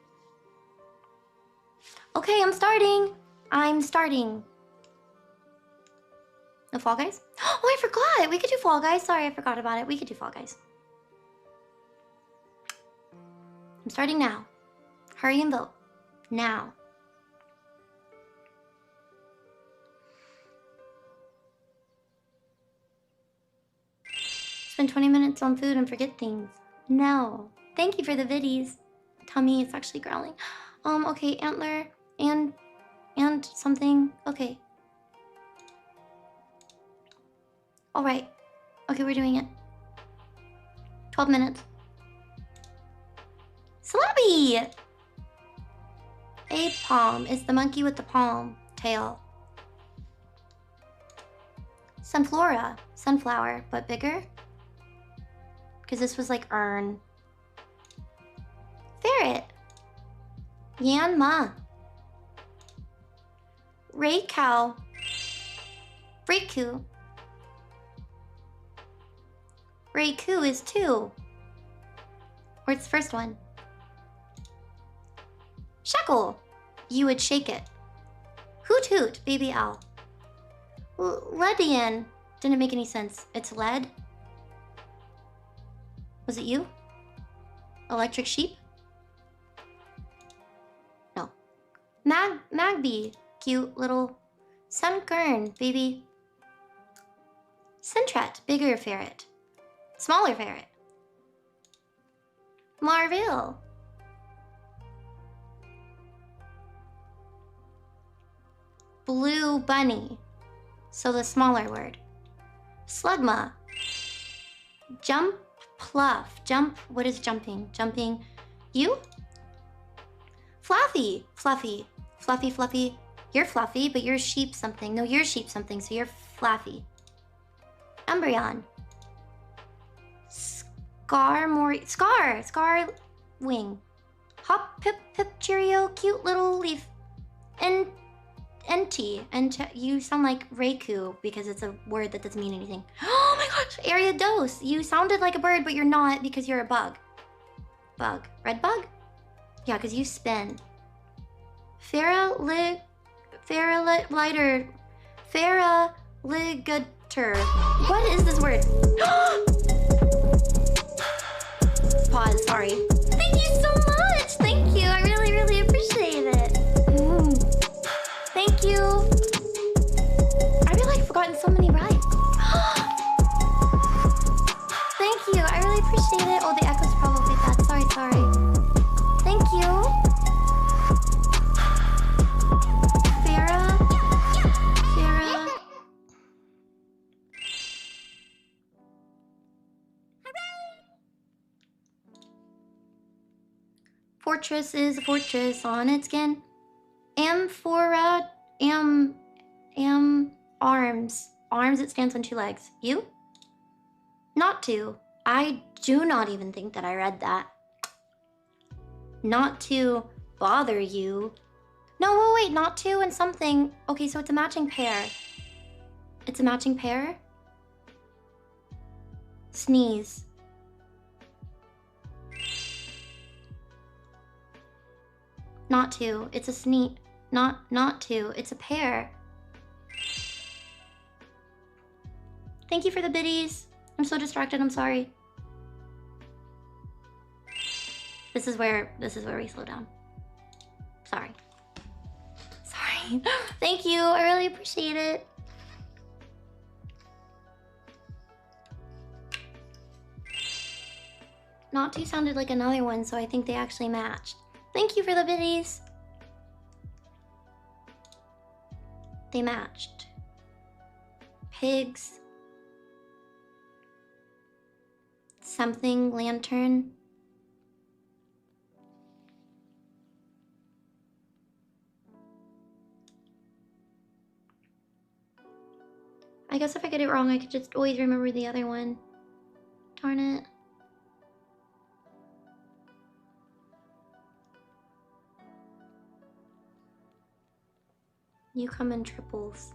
Okay, I'm starting. No Fall Guys? Oh, I forgot. We could do Fall Guys. Sorry, I forgot about it. We could do Fall Guys. I'm starting now. Hurry and vote. Now. Spend 20 minutes on food and forget things. No. Thank you for the viddies. Tummy, it's actually growling. Okay, antler and something. Okay. Alright. Okay, we're doing it. 12 minutes. Slobby! A palm is the monkey with the palm tail. Sunflora. Sunflower, but bigger. Because this was like urn. Ferret. Yanma. Ray cow. Riku. Raikou is 2. Or it's the first one. Shekel. You would shake it. Hoot hoot, baby owl. Ledian. Didn't make any sense. It's lead. Was it you? Electric sheep? No. Magby. Cute little Sunkern, baby. Sentret, bigger ferret. Smaller ferret. Marville. Blue bunny. So the smaller word. Slugma. Jump pluff. Jump. What is jumping? Jumping. You? Fluffy. Fluffy. Fluffy, fluffy. You're fluffy, but you're sheep something. No, you're sheep something, so you're fluffy. Umbreon. Scar wing. Hop, pip, pip, cheerio, cute little leaf. You sound like Raikou because it's a word that doesn't mean anything. Oh my gosh, Ariados. You sounded like a bird, but you're not because you're a bug. Bug. Red bug? Yeah, because you spin. Faraligator. What is this word? Pause, sorry. Thank you so much. Thank you. I really, really appreciate it. Thank you. I feel like I've forgotten so many rides. Thank you. I really appreciate it. Oh, the echo's probably bad. Sorry. Thank you. Farah. Fortress is a fortress on its skin. Amphora. Arms. Arms, it stands on 2 legs. You? Not to. I do not even think that I read that. Not to bother you. No, wait, not to and something. Okay, so it's a matching pair. It's a matching pair? Sneeze. Not to. It's a sneeze. Not to. It's a pair. Thank you for the biddies. I'm so distracted. I'm sorry. This is where we slow down. Sorry. Thank you. I really appreciate it. Not to sounded like another one, so I think they actually matched. Thank you for the biddies. They matched. Pigs. Something lantern. I guess if I get it wrong, I could just always remember the other one. Darn it. You come in triples.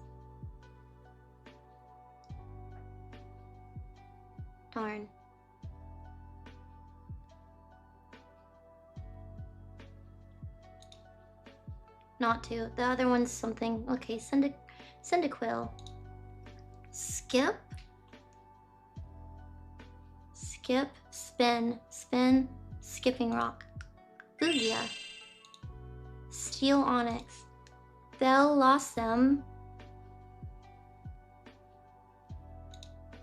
Darn. Not to. The other one's something. Okay, Cyndaquil. Skip. Skip. Spin. Spin. Skipping rock. Lugia. Steel onyx. Bellossom.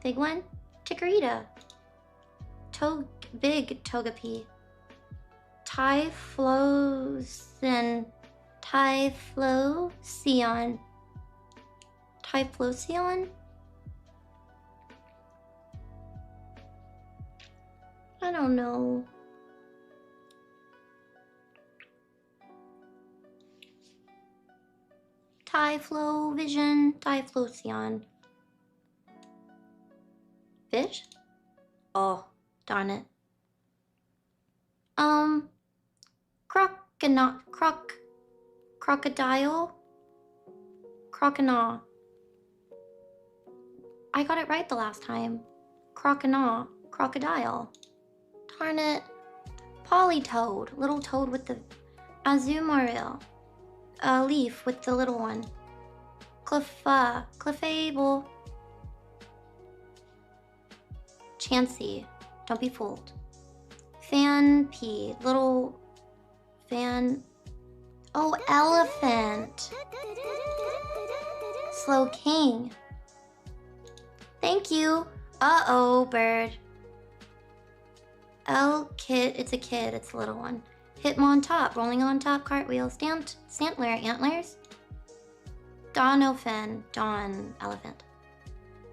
Big one. Chikorita. Big Togepi. Typhlosion. Typhlosion. Typhlosion? I don't know. Typhlovision. Typhlosion. Fish? Oh, darn it. Crocodile? Croconaw. I got it right the last time. Croconaw. Crocodile. Darn it. Polytoad. Little toad with the Azumarill. A leaf with the little one. Clefable. Chansey. Don't be fooled. Fanpea. Little fan. Oh, elephant. Slow King. Thank you. Uh-oh, bird. Kid. It's a kid. It's a little one. Hitmontop. Rolling on top. Cartwheel. Stantler. Antlers. Donophin. Dawn. Elephant.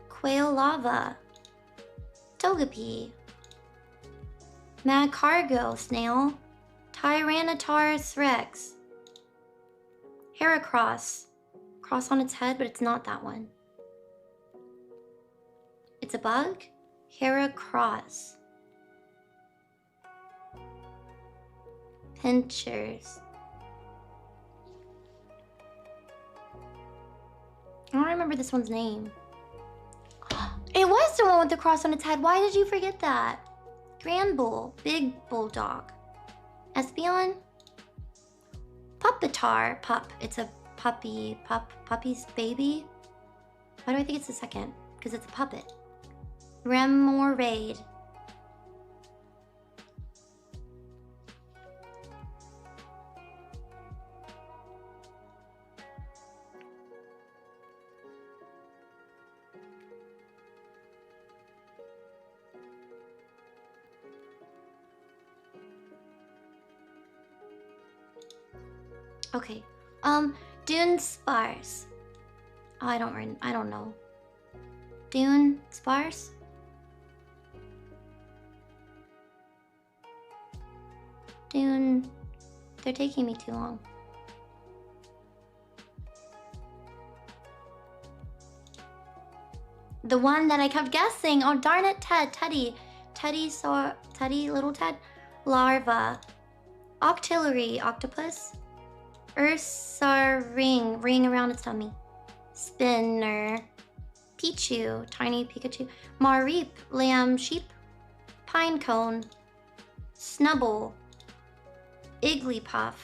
Quail Lava. Togepi. Mad Cargo. Snail. Tyrannosaurus Rex. Heracross. Cross on its head, but it's not that one. It's a bug? Heracross. Pinchers. I don't remember this one's name. It was the one with the cross on its head. Why did you forget that? Grand Bull. Big Bulldog. Espeon? Puppetar. Pup. It's a puppy. Puppy's baby? Why do I think it's the second? Because it's a puppet. Remoraid. Okay. Dune Sparse. Oh, I don't know. Dune Sparse? Dune. They're taking me too long. The one that I kept guessing. Oh, darn it, Teddy, little Ted. Larva. Octillery, octopus. Ursa ring around its tummy. Spinner. Pichu, tiny Pikachu. Mareep, lamb, sheep. Pinecone. Snubble. Igglypuff.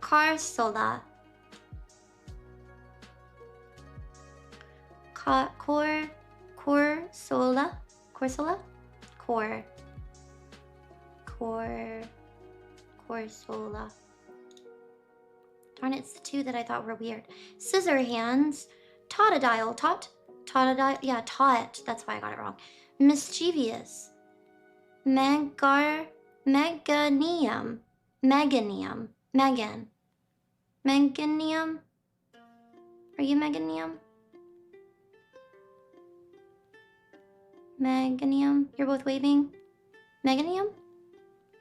Carsola. Corsola. Corsola. Darn it, it's the two that I thought were weird. Scissor hands. Totodile. Totodile. Yeah, tot. That's why I got it wrong. Mischievous. Meganium. Meganium. Are you Meganium? Meganium. You're both waving. Meganium?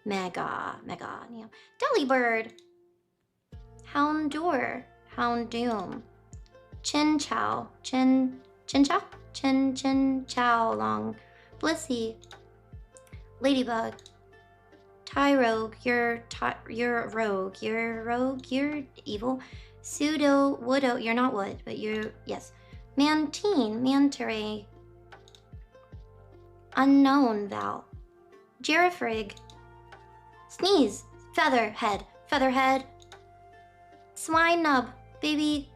Meganium. Delibird. Houndour. Houndoom. Chinchou. Chinchou? Chinchou long. Blissey. Ladybug. Tyrogue. You're rogue. You're rogue. You're evil. Pseudo woodo. You're not wood, but you're yes. Mantine. Mantare. Unknown Val. Girafrig. Sneeze. Featherhead. Featherhead. Swine nub. Baby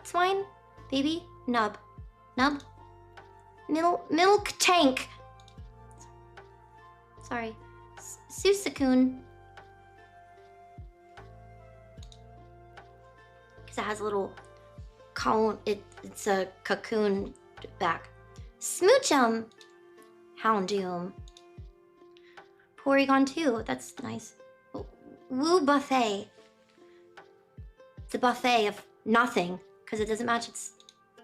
swine. Baby nub. Nub. Milk tank. Sorry. Susakun. Because it has a little cone. It's a cocoon back. Smoochum. Houndoom. Porygon 2. That's nice. Woo buffet. It's a buffet of nothing because it doesn't match its.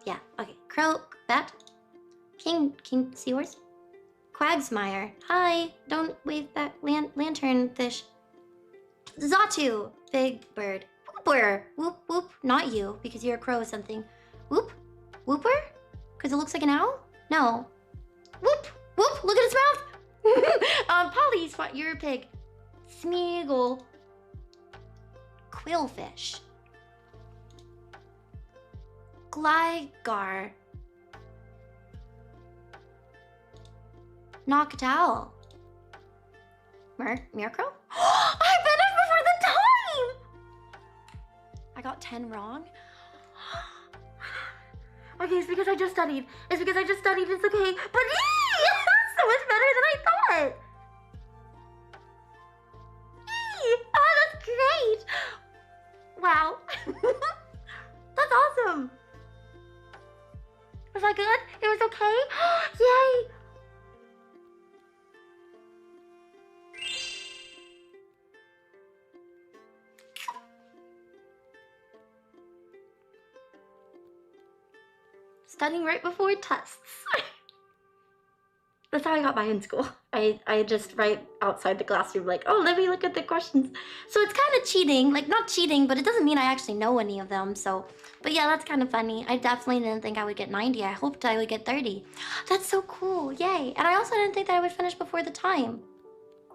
Yeah. Okay. Crow. Bat. King Seahorse. Quagsmire. Hi. Don't wave back. Lantern fish. Zatu. Big bird. Whooper. Whoop whoop. Not you because you're a crow or something. Whoop. Whooper. Because it looks like an owl. No. Whoop. Whoop. Look at its mouth. Polly's. You're a pig. Smeagol. Quillfish. Gligar. knocked out. Miracle? I finished before the time! I got 10 wrong. Okay, it's because I just studied. It's okay. But that's so much better than I thought. Oh, that's great. Wow. That's awesome. Was I good? It was okay? Yay. Studying right before tests. That's how I got by in school. I just right outside the classroom like, oh, let me look at the questions. So it's kind of cheating, like not cheating, but it doesn't mean I actually know any of them. So, but yeah, that's kind of funny. I definitely didn't think I would get 90. I hoped I would get 30. That's so cool, yay. And I also didn't think that I would finish before the time.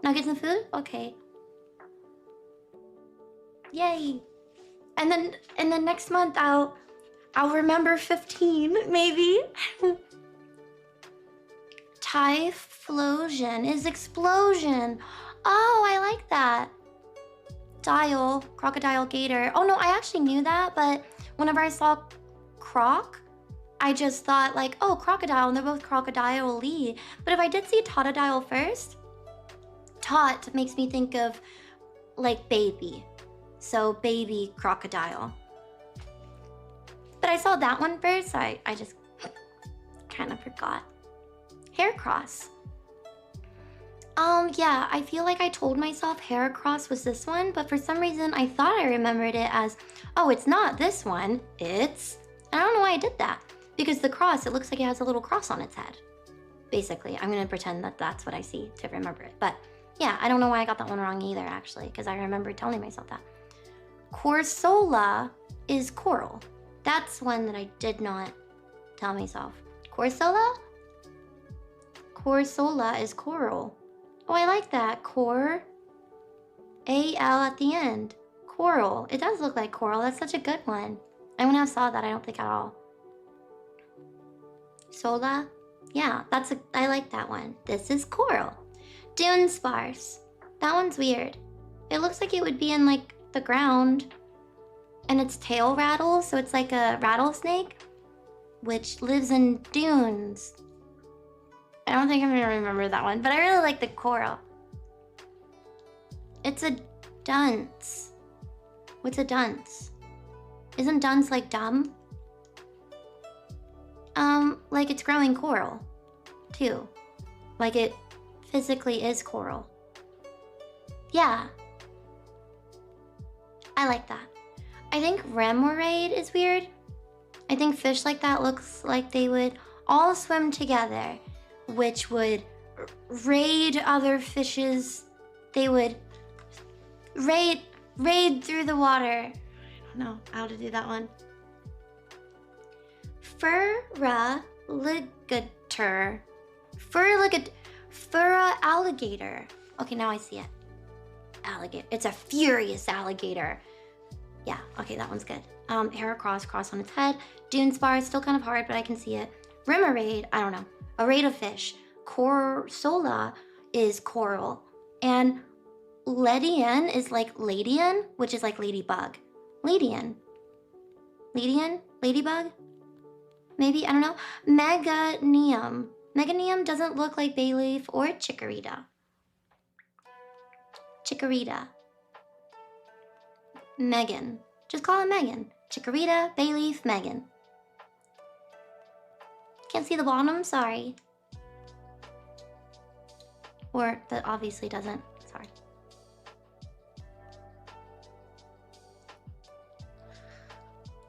Now get some food? Okay. Yay. And then next month I'll remember 15, maybe. Typhlosion is explosion. Oh, I like that. Dial, crocodile, gator. Oh no, I actually knew that, but whenever I saw croc, I just thought like, oh, crocodile, and they're both crocodile-y. But if I did see totodile first, tot makes me think of like baby. So baby crocodile. But I saw that one first, so I just kind of forgot. Heracross. Yeah, I feel like I told myself Heracross was this one, but for some reason I thought I remembered it as, oh, it's not this one, it's... I don't know why I did that. Because the cross, it looks like it has a little cross on its head. Basically, I'm gonna pretend that that's what I see to remember it. But yeah, I don't know why I got that one wrong either, actually, because I remember telling myself that. Corsola is coral. That's one that I did not tell myself. Corsola? Corsola is coral. Oh, I like that. Cor. A-L at the end. Coral. It does look like coral. That's such a good one. I wouldn't have saw that, I don't think at all. Sola? Yeah, I like that one. This is coral. Dune sparse. That one's weird. It looks like it would be in like the ground. And its tail rattles, so it's like a rattlesnake, which lives in dunes. I don't think I'm gonna remember that one, but I really like the coral. It's a dunce. What's a dunce? Isn't dunce like dumb? Like it's growing coral, too. Like it physically is coral. Yeah. I like that. I think remoraid is weird. I think fish like that looks like they would all swim together, which would raid other fishes. They would raid through the water. I don't know how to do that one. Furaligator. Furra alligator. Okay, now I see it. Alligator. It's a furious alligator. Yeah, okay, that one's good. Heracross, cross on its head. Dune spar is still kind of hard, but I can see it. Remoraid, I don't know. A raid of fish. Corsola is coral. And Ledian is like Ladian, which is like ladybug. Ladian? Ladybug? Maybe, I don't know. Meganium. Meganium doesn't look like bayleaf or chikorita. Megan. Just call it Megan. Chikorita, bayleaf, Megan. Can't see the bottom, sorry. Or that obviously doesn't, sorry.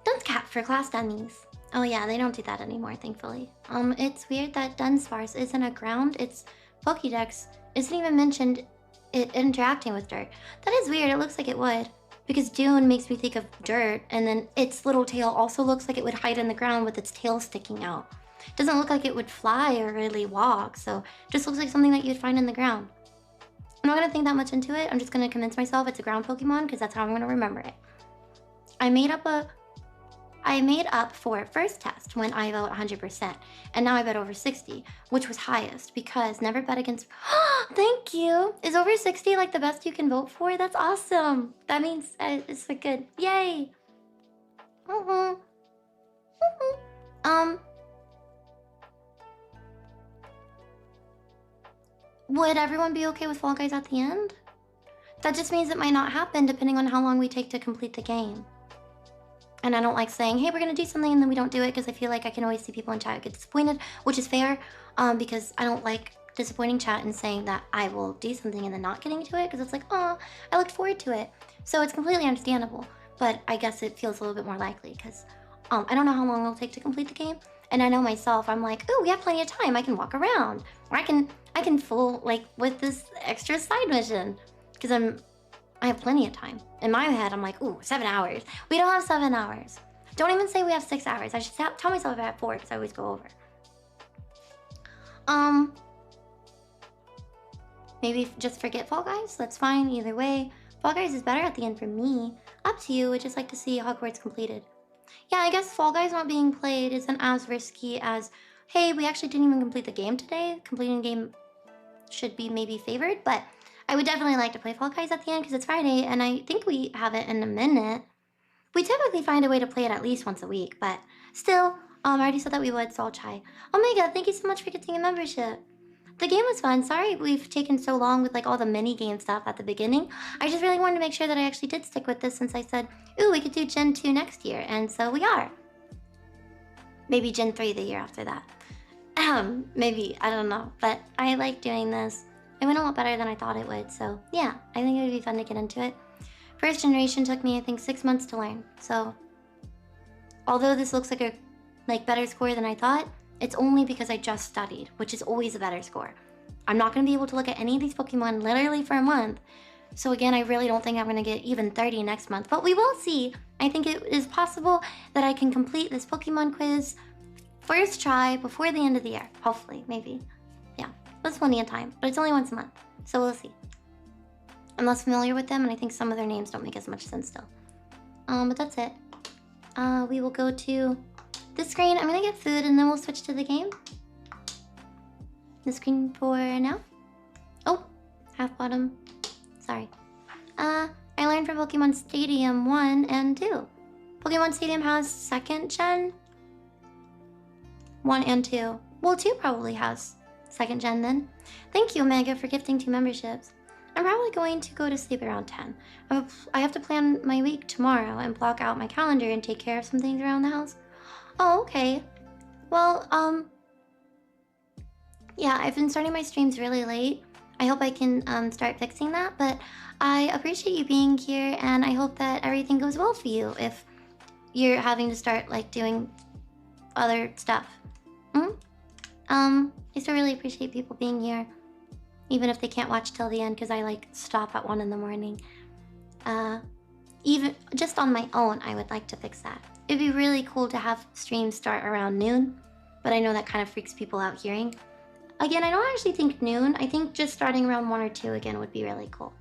Dunce cap for class dummies. Oh yeah, they don't do that anymore, thankfully. It's weird that Dunsparce isn't a ground. Its Pokédex isn't even mentioned it interacting with dirt. That is weird, it looks like it would. Because dune makes me think of dirt, and then its little tail also looks like it would hide in the ground with its tail sticking out. It doesn't look like it would fly or really walk, so it just looks like something that you'd find in the ground. I'm not gonna think that much into it. I'm just gonna convince myself it's a ground Pokemon because that's how I'm gonna remember it. I made up a I made up for first test when I vote 100%, and now I bet over 60, which was highest because never bet against. Thank you. Is over 60 like the best you can vote for? That's awesome. That means it's like good. Yay. Um. Would everyone be okay with Fall Guys at the end? That just means it might not happen depending on how long we take to complete the game. And I don't like saying, hey, we're gonna do something and then we don't do it because I feel like I can always see people in chat get disappointed, which is fair, because I don't like disappointing chat and saying that I will do something and then not getting to it because it's like, oh, I looked forward to it. So it's completely understandable, but I guess it feels a little bit more likely because I don't know how long it'll take to complete the game. And I know myself, I'm like, oh, we have plenty of time. I can walk around. Or I can fool like with this extra side mission because I have plenty of time. In my head, I'm like, ooh, 7 hours. We don't have 7 hours. Don't even say we have 6 hours. I should tell myself I have 4 because I always go over. Maybe just forget Fall Guys. That's fine either way. Fall Guys is better at the end for me. Up to you. Would just like to see Hogwarts completed. Yeah, I guess Fall Guys not being played isn't as risky as, hey, we actually didn't even complete the game today. Completing the game should be maybe favored, but I would definitely like to play Fall Guys at the end because it's Friday and I think we have it in a minute. We typically find a way to play it at least once a week, but still, I already said that we would, so I'll try. Oh my god, thank you so much for getting a membership. The game was fun. Sorry we've taken so long with like all the mini game stuff at the beginning. I just really wanted to make sure that I actually did stick with this since I said, ooh, we could do Gen 2 next year, and so we are. Maybe Gen 3 the year after that. Maybe, I don't know, but I like doing this. It went a lot better than I thought it would, so yeah, I think it would be fun to get into it. First generation took me, I think, 6 months to learn, so although this looks like a better score than I thought, it's only because I just studied, which is always a better score. I'm not going to be able to look at any of these Pokemon literally for a month, so again, I really don't think I'm going to get even 30 next month, but we will see. I think it is possible that I can complete this Pokemon quiz first try before the end of the year, hopefully, maybe. Yeah, that's plenty of time, but it's only once a month, so we'll see. I'm less familiar with them, and I think some of their names don't make as much sense still. But that's it. We will go to this screen. I'm gonna get food, and then we'll switch to the game. The screen for now. Oh, half bottom. Sorry. I learned from Pokemon Stadium 1 and 2. Pokemon Stadium has 2nd gen. 1 and 2. Well, 2 probably has 2nd gen then. Thank you, Omega, for gifting 2 memberships. I'm probably going to go to sleep around 10. I have to plan my week tomorrow and block out my calendar and take care of some things around the house. Oh, okay. Well, yeah, I've been starting my streams really late. I hope I can start fixing that, but I appreciate you being here and I hope that everything goes well for you if you're having to start like doing other stuff. I still really appreciate people being here, even if they can't watch till the end because I like stop at 1 in the morning. Even just on my own, I would like to fix that. It'd be really cool to have streams start around noon, but I know that kind of freaks people out hearing. Again, I don't actually think noon. I think just starting around 1 or 2 again would be really cool.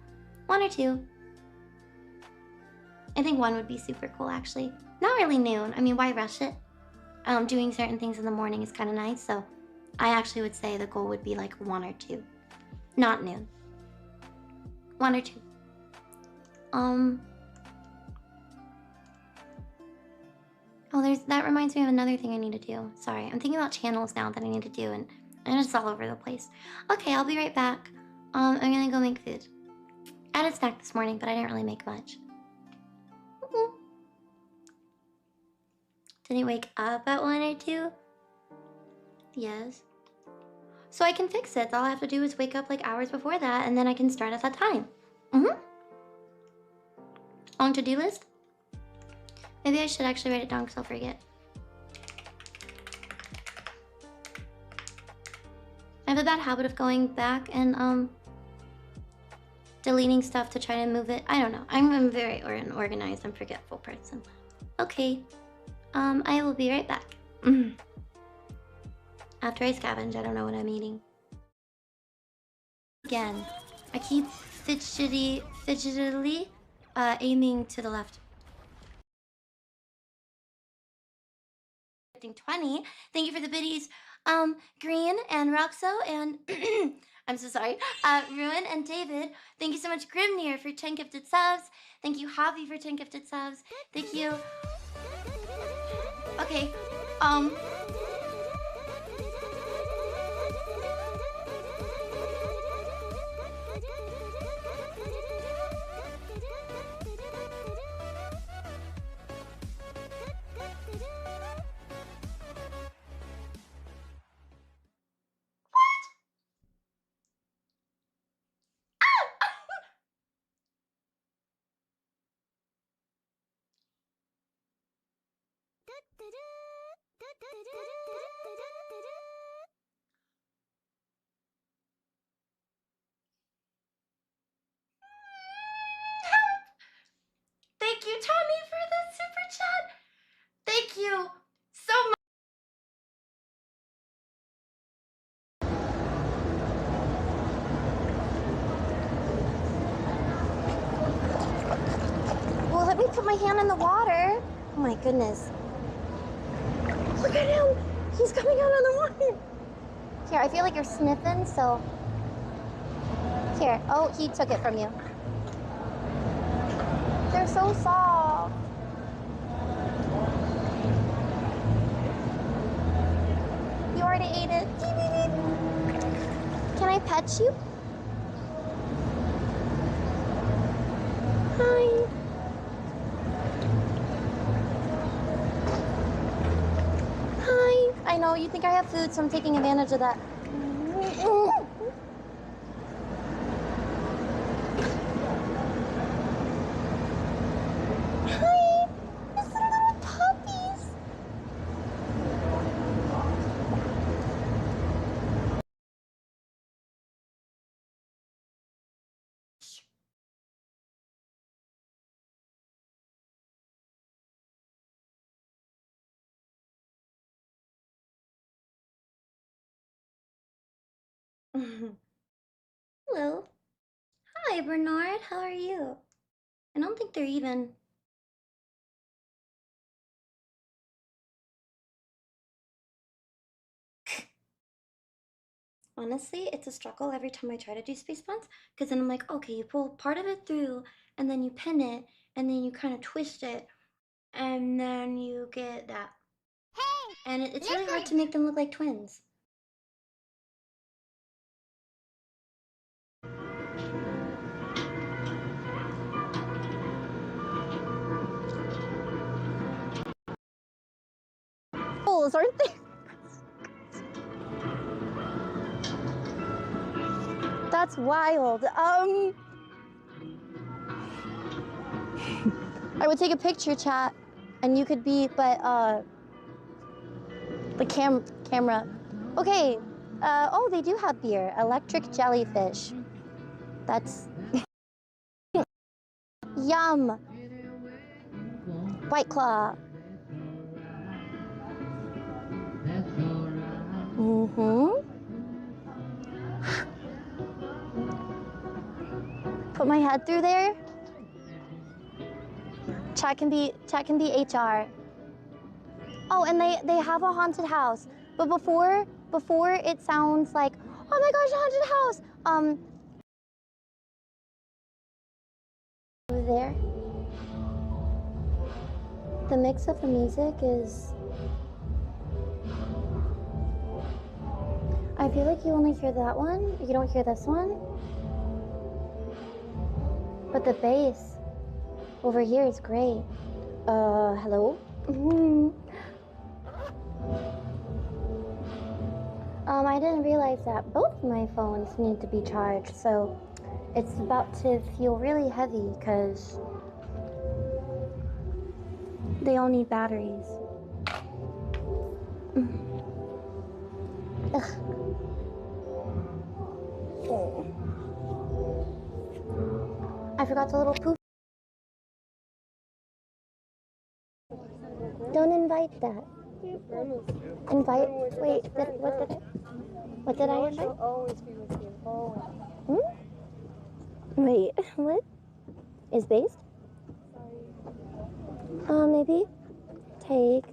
1 or 2. I think 1 would be super cool, actually. Not really noon. I mean, why rush it? Doing certain things in the morning is kind of nice, so I actually would say the goal would be like 1 or 2. Not noon. 1 or 2. Oh, that reminds me of another thing I need to do. Sorry, I'm thinking about channels now that I need to do, and it's all over the place. Okay, I'll be right back. I'm gonna go make food. I had a snack this morning, but I didn't really make much. Did he wake up at 1 or 2? Yes. So I can fix it. All I have to do is wake up like hours before that, and then I can start at that time. On to-do list? Maybe I should actually write it down because I'll forget. I have a bad habit of going back and deleting stuff to try to move it. I don't know. I'm a very unorganized and forgetful person. Okay. I will be right back. After I scavenge, I don't know what I'm eating. Again, I keep fidgetily aiming to the left. 20. Thank you for the biddies, Green and Roxo and I'm so sorry, Ruin and David. Thank you so much, Grimnir, for 10 gifted subs. Thank you, Javi, for 10 gifted subs. Thank you. Okay, thank you, Tommy, for the super chat. Thank you so much. Well, let me put my hand in the water. Oh my goodness. Look at him. He's coming out of the water. Here, I feel like you're sniffing, so. Here. Oh, he took it from you. They're so soft. You already ate it. Can I pet you? Hi. Hi. I know you think I have food, so I'm taking advantage of that. Hi. It's the little puppies. Hello. Hi, Bernard. How are you? I don't think they're even. Honestly, it's a struggle every time I try to do space buns, because then I'm like, okay, you pull part of it through, and then you pin it, and then you kind of twist it, and then you get that. Hey! And it's really hard to make them look like twins. Holes, aren't they? That's wild. I would take a picture, chat, and you could be, but the camera. Okay. Oh, they do have beer. Electric jellyfish. That's yum. White Claw. Put my head through there. Chat can be HR. Oh, and they have a haunted house. But before it sounds like, oh my gosh, a haunted house. Over there. The mix of the music is. I feel like you only hear that one. You don't hear this one. But the bass over here is great. Hello? I didn't realize that both my phones need to be charged, so it's about to feel really heavy because they all need batteries. Ugh. I forgot the little poof. Don't invite that. Invite. Wait. What did I invite? She'll always be with you. Always. Wait. What? Is based? Sorry. Maybe take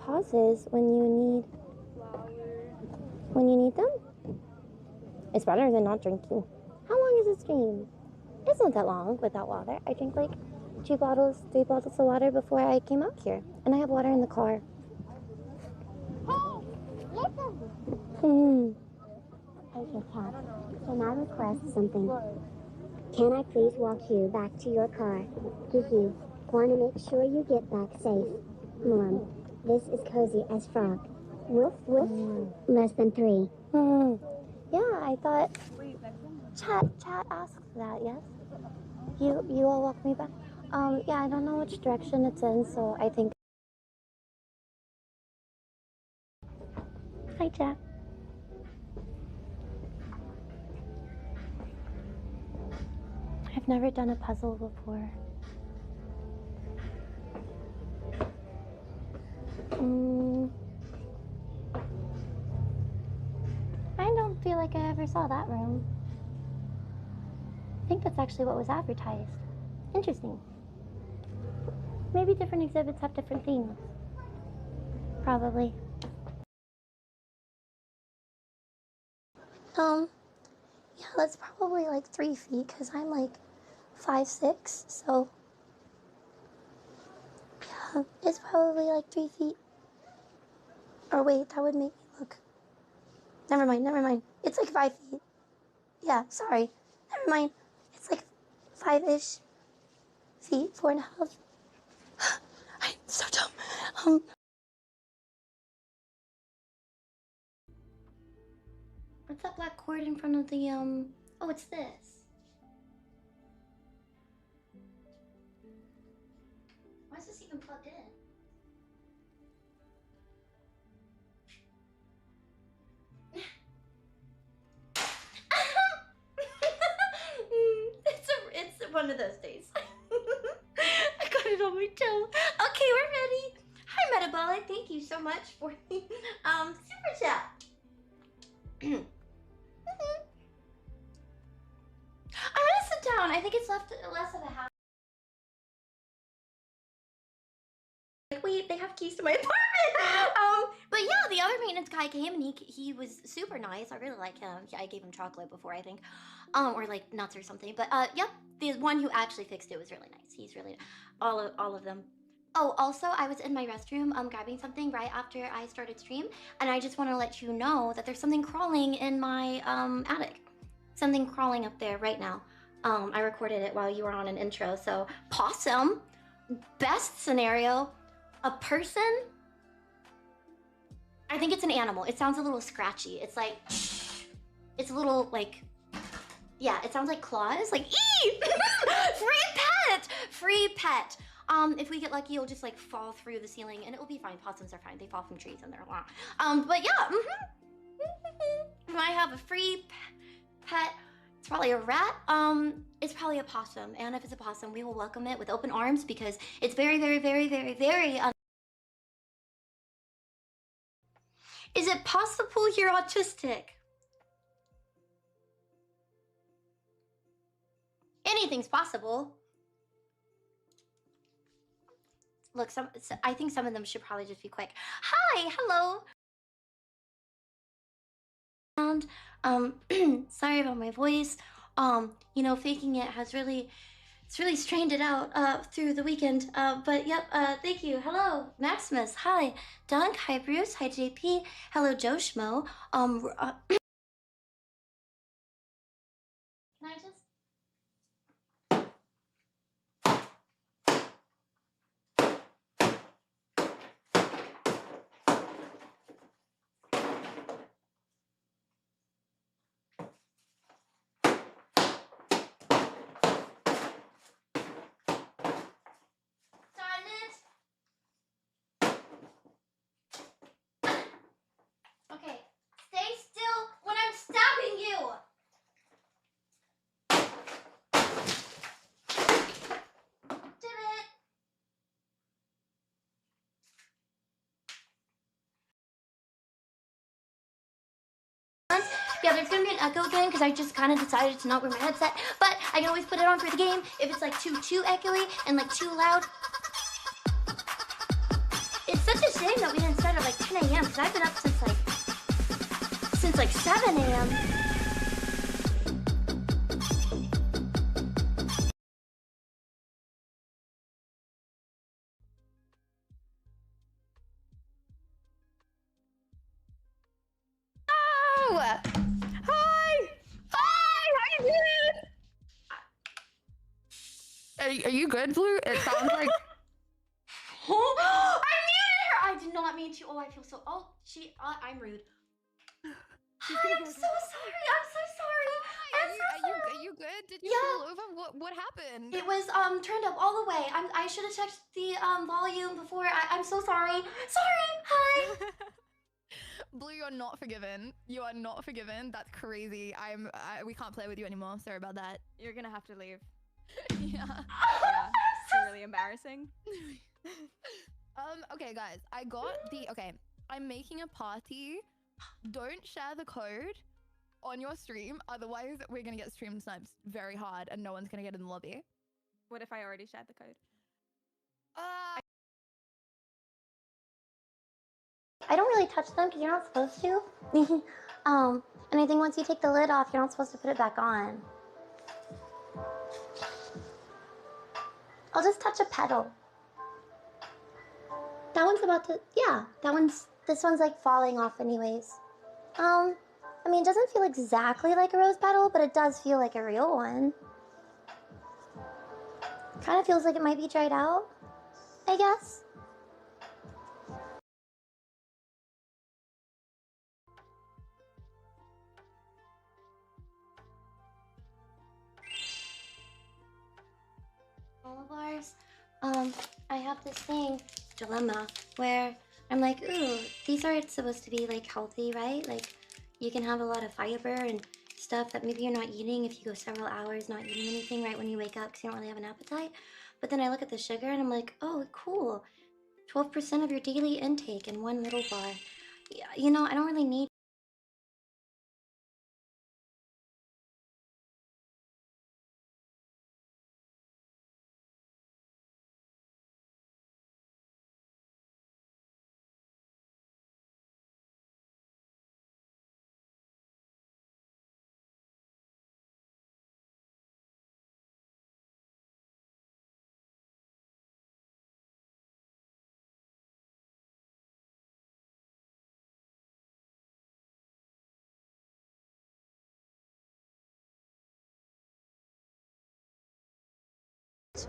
pauses when you need them. It's better than not drinking. How long is the stream? It's not that long without water. I drank like 3 bottles of water before I came out here. And I have water in the car. Okay, Cat. Can I request something? Can I please walk you back to your car? Hee. Want to make sure you get back safe. Mom, this is cozy as frog. Woof woof. Less than 3. Yeah, I thought chat asked that, yes? You all walk me back? Yeah, I don't know which direction it's in, so I think. Hi, chat. I've never done a puzzle before. I don't feel like I ever saw that room. I think that's actually what was advertised. Interesting. Maybe different exhibits have different themes. Probably. Yeah, that's probably like 3 feet because I'm like 5'6", so yeah, it's probably like 3 feet. Or wait, that would make me look. Never mind. It's like 5 feet. Yeah, sorry. Never mind. It's like 5-ish feet, 4.5. I'm so dumb. What's that black cord in front of the, oh, it's this. Why is this even plugged in? It's one of those days. I got it on my toe. Okay, we're ready. Hi, Metabolic. Thank you so much for the super chat. I'm gonna sit down. I think it's less of a half. Like, wait, they have keys to my apartment. But yeah, the other maintenance guy came and he was super nice. I really like him. I gave him chocolate before, I think, or like nuts or something. But yep, the one who actually fixed it was really nice. He's really all of them. Oh, also, I was in my restroom grabbing something right after I started stream, and I just want to let you know that there's something crawling in my attic. Something crawling up there right now. I recorded it while you were on an intro. So possum, best scenario, a person. I think it's an animal. It sounds a little scratchy. It's like, it's a little like, yeah, it sounds like claws. Like, ee! Free pet. If we get lucky, it'll just like fall through the ceiling and it will be fine. Possums are fine. They fall from trees and they're long. But yeah, we might have a free pet. It's probably a rat. It's probably a possum. And if it's a possum, we will welcome it with open arms because it's very Is it possible you're autistic? Anything's possible. Look, I think some of them should probably just be quick. Hi, hello. And sorry about my voice. You know, faking it has really, it's really strained it out through the weekend. But yep, thank you. Hello, Maximus. Hi, Dunk. Hi, Bruce. Hi, JP. Hello, Joe Schmo. Can I just? Okay, stay still when I'm stabbing you! Did it! Yeah, there's gonna be an echo again because I just kind of decided to not wear my headset, but I can always put it on for the game if it's like too echoey and like too loud. It's such such a shame that we didn't start at like 10 a.m. because I've been up since like 7 a.m. Oh! Hi! Hi! How you doing? Are you good, Blue? It sounds like... I muted her! I did not mean to. Oh, I feel so... Oh, I'm rude. Hi, I'm so sorry. I'm so sorry. Are you good? Did you Yeah. fall over? What happened? It was turned up all the way. I should have checked the volume before. I'm so sorry. Sorry. Hi. Blue, you're not forgiven. You are not forgiven. That's crazy. We can't play with you anymore. Sorry about that. You're gonna have to leave. Yeah. Yeah, it's really embarrassing. Okay, guys. Okay, I'm making a party. Don't share the code on your stream, otherwise we're gonna get stream sniped very hard and no one's gonna get in the lobby. What if I already shared the code? I don't really touch them because you're not supposed to. And I think once you take the lid off, you're not supposed to put it back on. I'll just touch a petal. That one's about to, yeah, this one's like falling off anyways. I mean, it doesn't feel exactly like a rose petal, but it does feel like a real one. Kind of feels like it might be dried out, I guess. All of ours, I have this dilemma, where I'm like, ooh, these aren't supposed to be like healthy, right? Like, you can have a lot of fiber and stuff that maybe you're not eating if you go several hours not eating anything right when you wake up because you don't really have an appetite. But then I look at the sugar and I'm like, oh, cool. 12% of your daily intake in one little bar. Yeah, you know, I don't really need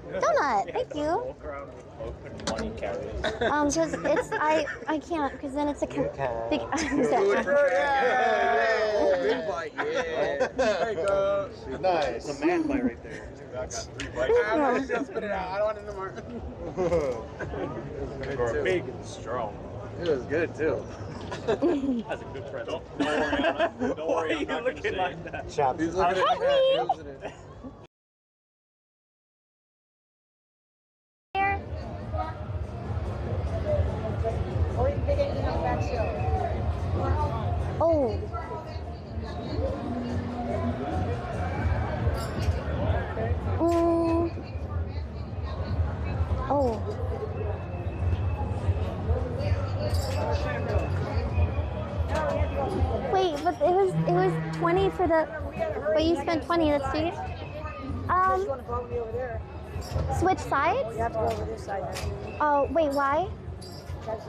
donut. Thank you. Because it's I can't because then it's a big. Big bite, yeah. There you go. Nice. It's a man bite right there. I got 3 bites. I'm just gonna spit it out. I don't want it no more. Big and strong. It was good too. That's a good present. Don't worry, I'm not looking like that. Chop. He's looking at me. Oh. Oh. Wait, but it was 20 for the. But you spent 20. That's sweet. Switch sides? You have to go over this side now. Oh, wait, why? Because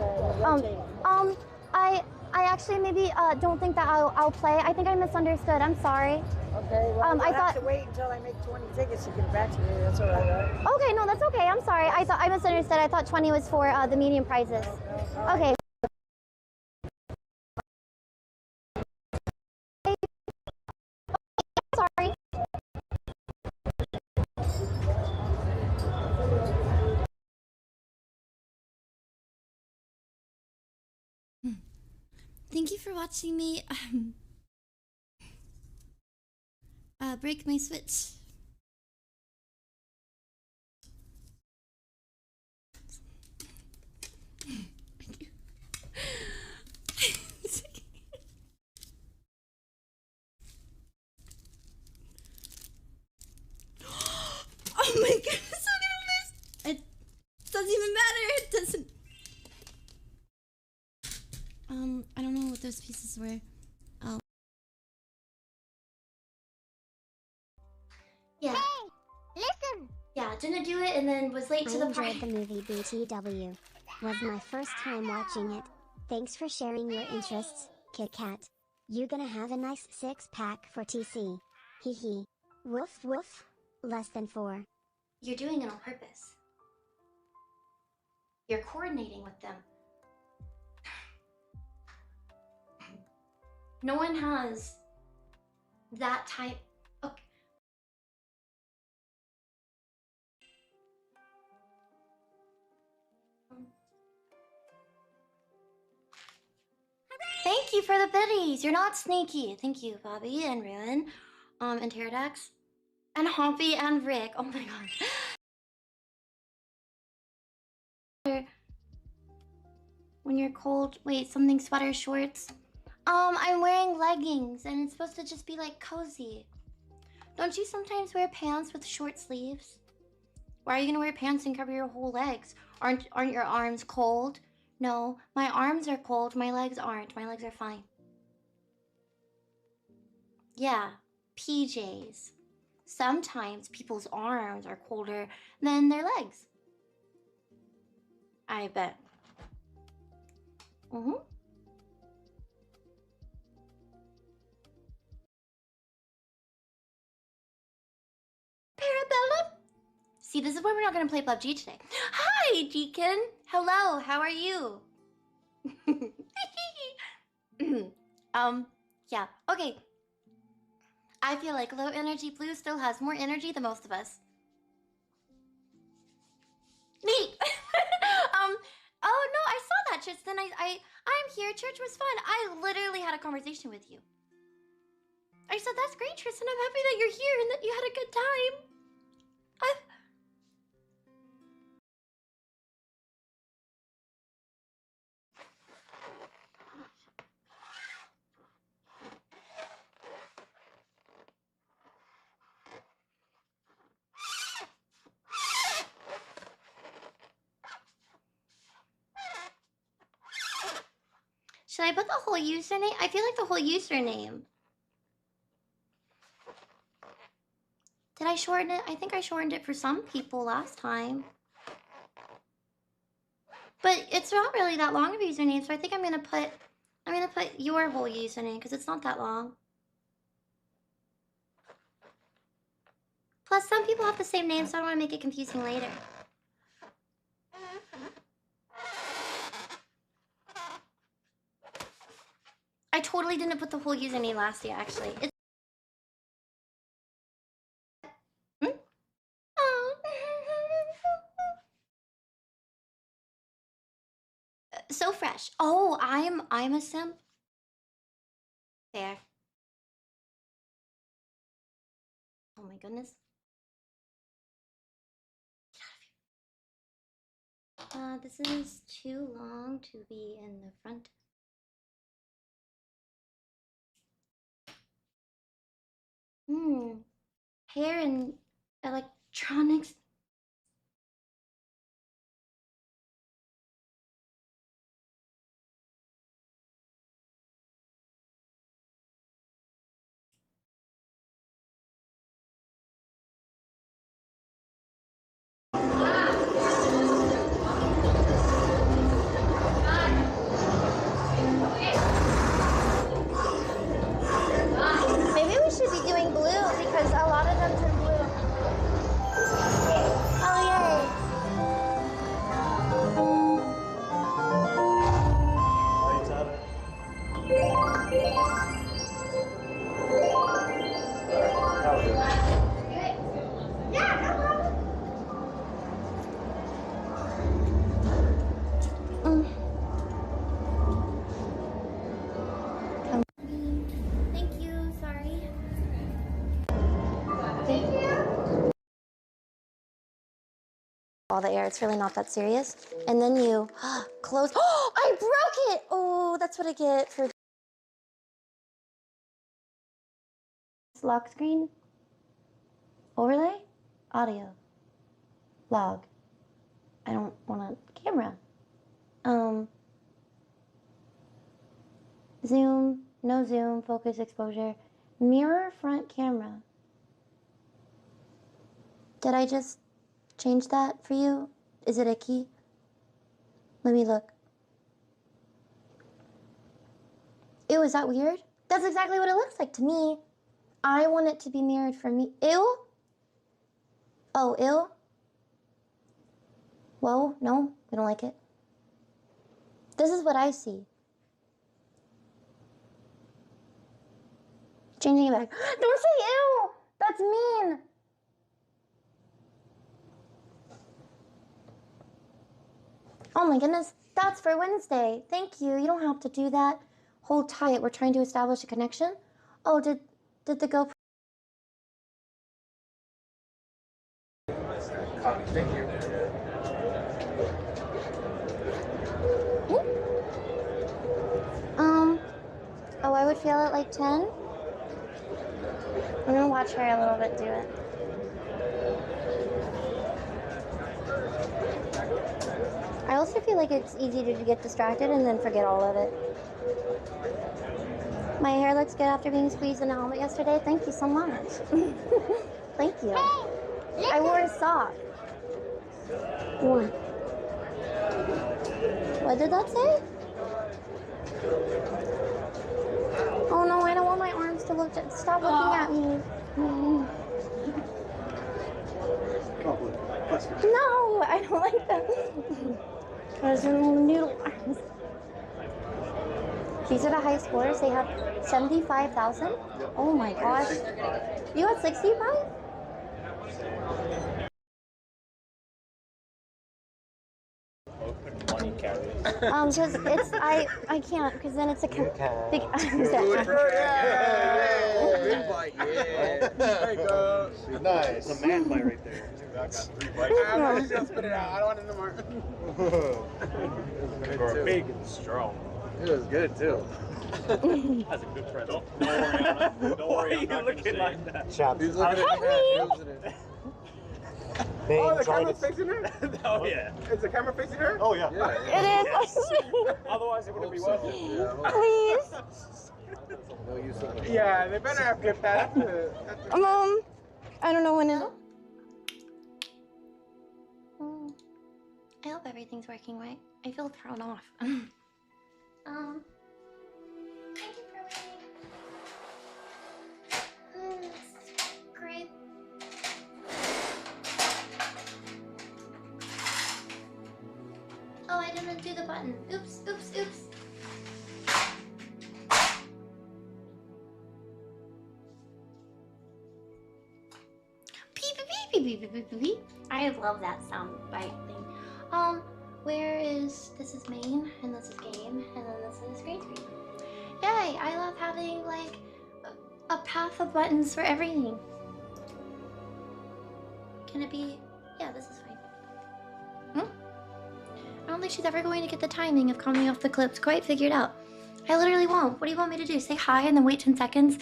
I actually maybe don't think that I'll play. I think I misunderstood. I'm sorry. Okay, well, I I thought have to wait until I make 20 tickets to get back to you. That's all right, right? Okay, no, that's okay. I'm sorry. I misunderstood. I thought 20 was for the medium prizes. Okay. Sorry. Thank you for watching me break my Switch. Oh my goodness, I'm gonna miss. It doesn't even matter. It doesn't. I don't know what those pieces were. Oh. Yeah. Hey, listen. Yeah, didn't do it and then was late to I the enjoyed party. the movie BTW. Was my first time watching it. Thanks for sharing your interests, Kit Kat. You gonna have a nice 6-pack for TC. Hee hee. Woof woof. Less than 4. You're doing it on purpose. You're coordinating with them. No one has that type. Okay. Thank you for the biddies. You're not sneaky. Thank you, Bobby and Ruin, and Pterodax, and Hoppy and Rick. Oh my god. When you're cold, wait, something sweater shorts. I'm wearing leggings and it's supposed to just be like cozy. Don't you sometimes wear pants with short sleeves? Why are you gonna wear pants and cover your whole legs? Aren't your arms cold? No, my arms are cold, my legs aren't. My legs are fine. Yeah, PJs. Sometimes people's arms are colder than their legs. I bet. Parabellum? See, this is why we're not gonna play PUBG today. Hi, Deacon. Hello, how are you? Yeah, okay. I feel like low energy Blue still has more energy than most of us. Neat. Oh no, I saw that, Tristan. I'm here. Church was fun. I literally had a conversation with you. I said, that's great, Tristan. I'm happy that you're here and that you had a good time. Should I put the whole username? I feel like the whole username. Did I shorten it? I think I shortened it for some people last time. But it's not really that long of a username, so I think I'm gonna put your whole username because it's not that long. Plus, some people have the same name, so I don't want to make it confusing later. I totally didn't put the whole username last year, actually. It's so fresh. Oh, I'm a simp. There. Oh my goodness. This is too long to be in the front. Hair and electronics. Maybe we should be doing blue because a lot of them turn blue. Oh yay! Thank you, sorry. Thank you. All the air, it's really not that serious. And then you close. Oh, I broke it! Oh, that's what I get for lock screen. Overlay? Audio. Log. I don't want a camera. Zoom, no zoom, focus, exposure, mirror front camera. Did I just change that for you? Is it a key? Let me look. Ew, is that weird? That's exactly what it looks like to me. I want it to be mirrored for me. Ew? Oh, ew? Whoa, no, we don't like it. This is what I see. Changing it back. Don't say ew! That's mean! Oh my goodness, that's for Wednesday. Thank you. You don't have to do that. Hold tight. We're trying to establish a connection. Oh, did the GoPro? Thank you. Oh, I would feel at like 10. I'm gonna watch her a little bit do it. I also feel like it's easy to get distracted and then forget all of it. My hair looks good after being squeezed in a helmet yesterday. Thank you so much. Thank you. I wore a sock. One. What did that say? Oh no, I don't want my arms to look. Stop looking at me. No, I don't like that. Those are little noodle arms. These are the high scores. They have 75,000. Oh my gosh. You got 65? Because it's I can't because then it's a big. Big bite, yeah. There you go. Nice. It's a man bite right there. I got 3 bites. I'm just spit it out. I don't want it no more. They're big and strong. It was good too. That's a good friend. Don't worry, Anna. Don't worry. I'm not looking like that. Chap. He's looking at me. Oh, the camera's facing her? Oh, yeah. Is the camera facing her? Oh, yeah. It is. Otherwise, it wouldn't be watching. Please. Yeah, they better have clipped that. I don't know when it. I hope everything's working right. I feel thrown off. Thank you for waiting. Great. Oh, I didn't do the button. Oops, oops, oops. Beep, beep, beep, beep, beep, beep, beep. I love that sound bite thing. Where is, this is main, and this is game, and then this is green screen. Yay, I love having like a path of buttons for everything. Can it be, yeah, this is fine. I don't think she's ever going to get the timing of coming off the clips quite figured out. I literally won't. What do you want me to do? Say hi and then wait 10 seconds?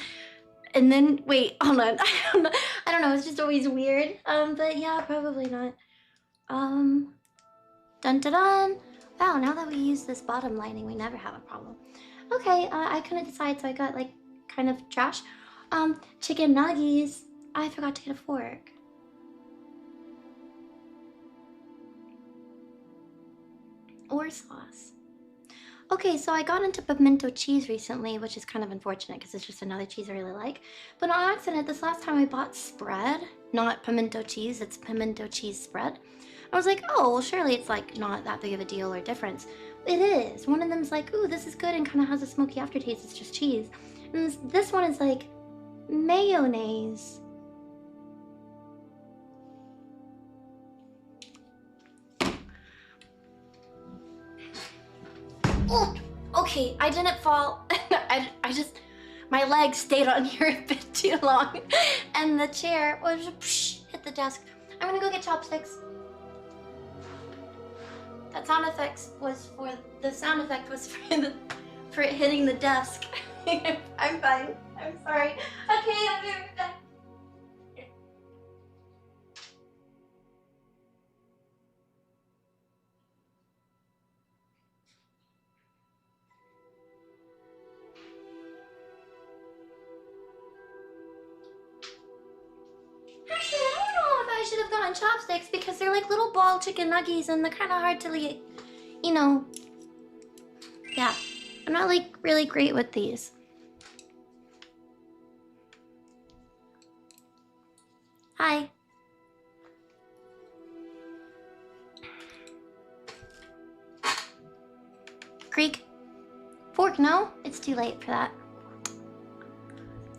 And then, wait, hold on. I don't know, it's just always weird. But yeah, probably not. Dun dun dun. Wow, now that we use this bottom lining, we never have a problem. Okay, I couldn't decide, so I got like kind of trash. Chicken nuggies. I forgot to get a fork. Or sauce. Okay, so I got into pimento cheese recently, which is kind of unfortunate because it's just another cheese I really like. But on accident, this last time I bought spread, not pimento cheese, it's pimento cheese spread. I was like, oh, well, surely it's like not that big of a deal or difference. It is. One of them's like, ooh, this is good and kind of has a smoky aftertaste. It's just cheese. And this one is like mayonnaise. Oh, okay, I didn't fall. I just, my legs stayed on here a bit too long. And the chair was hit the desk. I'm gonna go get chopsticks. That sound effect was for for it hitting the desk. I'm fine. I'm sorry. Okay, I'll be right back. on chopsticks because they're like little ball chicken nuggies and they're kind of hard to like, you know. Yeah, I'm not like really great with these. Hi. Creek. Fork, no? It's too late for that.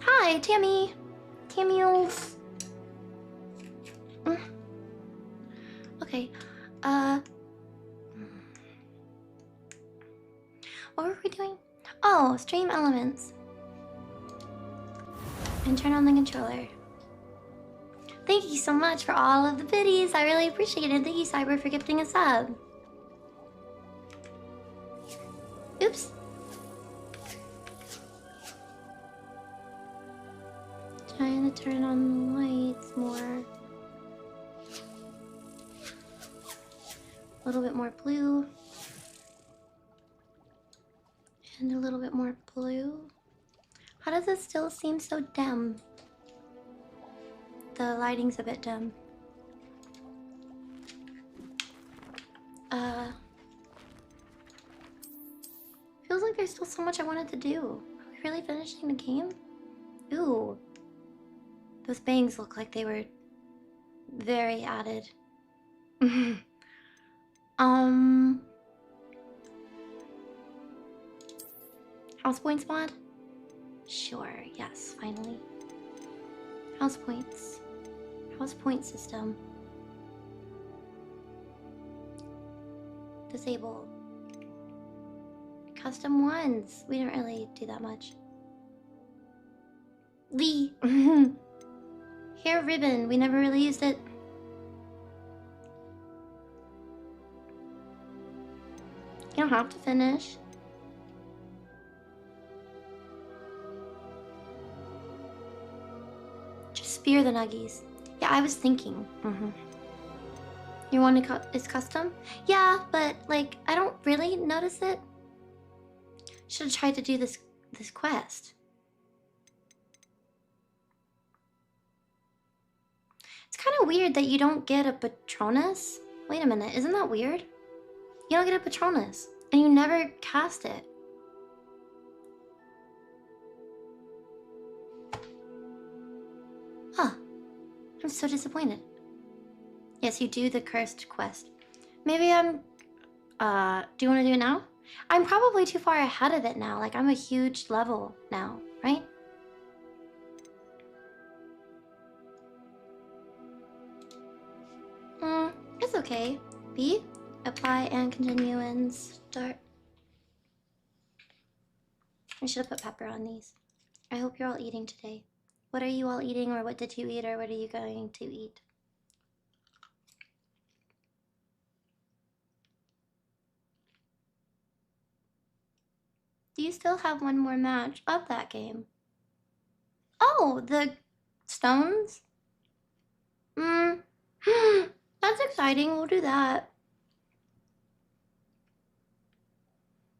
Hi, Tammy. Tammyles. Okay, what were we doing? Oh, stream elements. And turn on the controller. Thank you so much for all of the biddies. I really appreciate it. Thank you, Cyber, for gifting a sub. Oops. Trying to turn on the lights more. A little bit more blue. And a little bit more blue. How does it still seem so dim? The lighting's a bit dim. Feels like there's still so much I wanted to do. Are we really finishing the game? Ooh. Those bangs look like they were very added. House points mod? Sure, yes, finally. House points. House point system. Disable. Custom ones. We didn't really do that much. Lee. Hair ribbon. We never really used it. You don't have to finish. Just spear the nuggies. Yeah, I was thinking. Your one is custom? Yeah, but like I don't really notice it. Should have tried to do this quest. It's kind of weird that you don't get a Patronus. Wait a minute, isn't that weird? You don't get a Patronus, and you never cast it. Huh. I'm so disappointed. Yes, you do the cursed quest. Maybe I'm... do you want to do it now? I'm probably too far ahead of it now. Like, I'm a huge level now, right? It's okay. B, apply and continue and start. I should have put pepper on these. I hope you're all eating today. What are you all eating, or what did you eat, or what are you going to eat? Do you still have one more match of that game? Oh, the stones? That's exciting. We'll do that.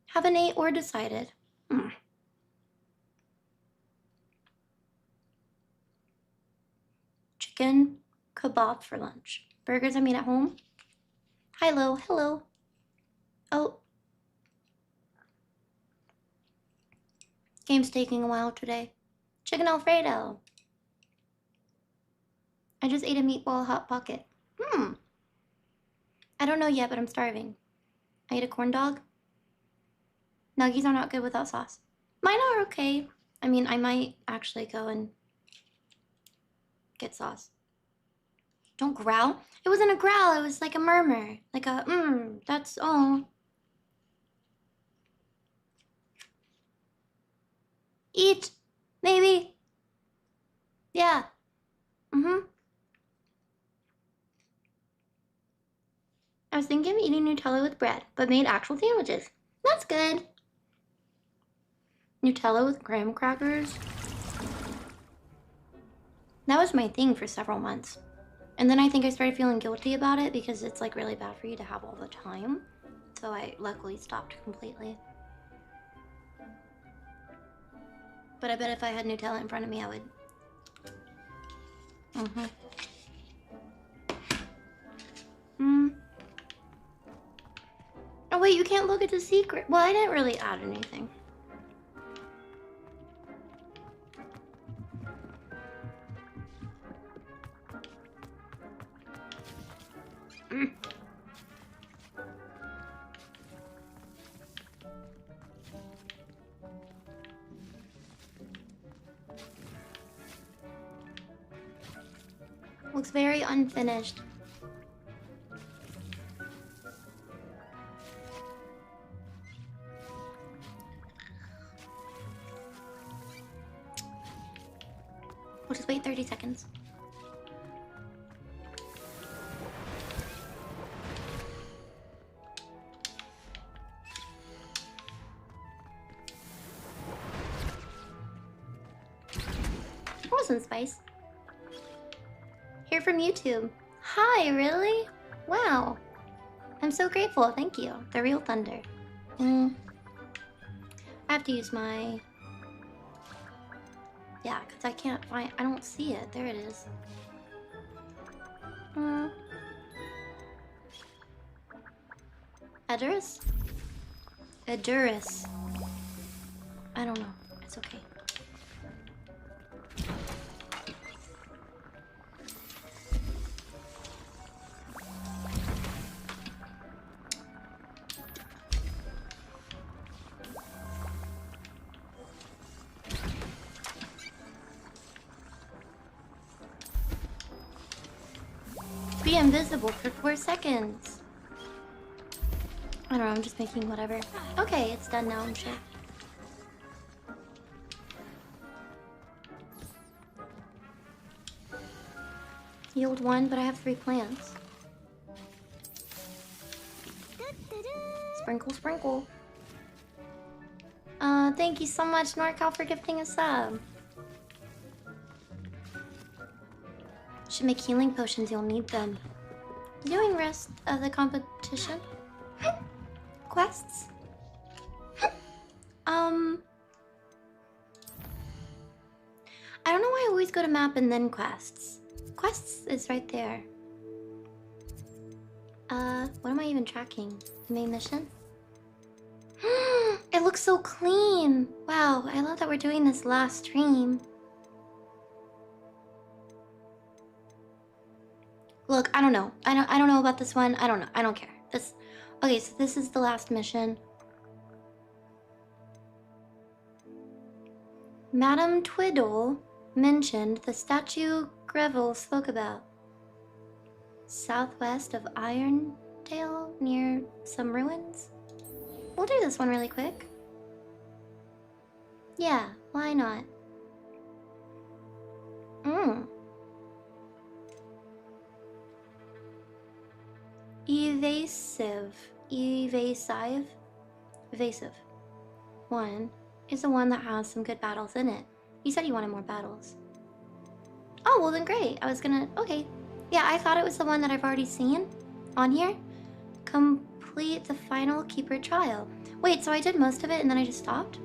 Haven't ate or decided. Chicken kebab for lunch. Burgers I made at home. Hello, hello. Oh. Game's taking a while today. Chicken Alfredo. I just ate a meatball hot pocket. I don't know yet, but I'm starving. I ate a corn dog. Nuggies are not good without sauce. Mine are okay. I mean, I might actually go and get sauce. Don't growl. It wasn't a growl. It was like a murmur. Like a, that's all. Eat. Maybe. Yeah. I was thinking of eating Nutella with bread, but made actual sandwiches. That's good. Nutella with graham crackers. That was my thing for several months. And then I think I started feeling guilty about it because it's like really bad for you to have all the time. So I luckily stopped completely. But I bet if I had Nutella in front of me, I would. Hmm. Oh wait, you can't look at the secret. Well, I didn't really add anything. Looks very unfinished. We'll just wait 30 seconds. Frozen spice. Here from YouTube. Hi, really? Wow. I'm so grateful, thank you. The real thunder. I have to use my... Yeah, because I can't find... I don't see it. There it is. Edurus? Edurus. I don't know. It's okay. Be invisible for 4 seconds. I don't know, I'm just making whatever. Okay, it's done now, I'm sure. Yield 1, but I have 3 plants. Sprinkle, sprinkle. Thank you so much, NorCal, for gifting a sub. Should make healing potions, you'll need them. Doing rest of the competition? Quests? I don't know why I always go to map and then quests. Quests is right there. What am I even tracking? The main mission? It looks so clean! Wow, I love that we're doing this last stream. Look, I don't know. I don't know about this one. I don't know. I don't care. This... Okay, so this is the last mission. Madame Twiddle mentioned the statue Greville spoke about. Southwest of Irondale, near some ruins. We'll do this one really quick. Yeah, why not? Evasive. Evasive? Evasive. 1 is the one that has some good battles in it. You said you wanted more battles. Oh, well then great. I was gonna... Okay. Yeah, I thought it was the one that I've already seen on here. Complete the final Keeper trial. Wait, so I did most of it and then I just stopped?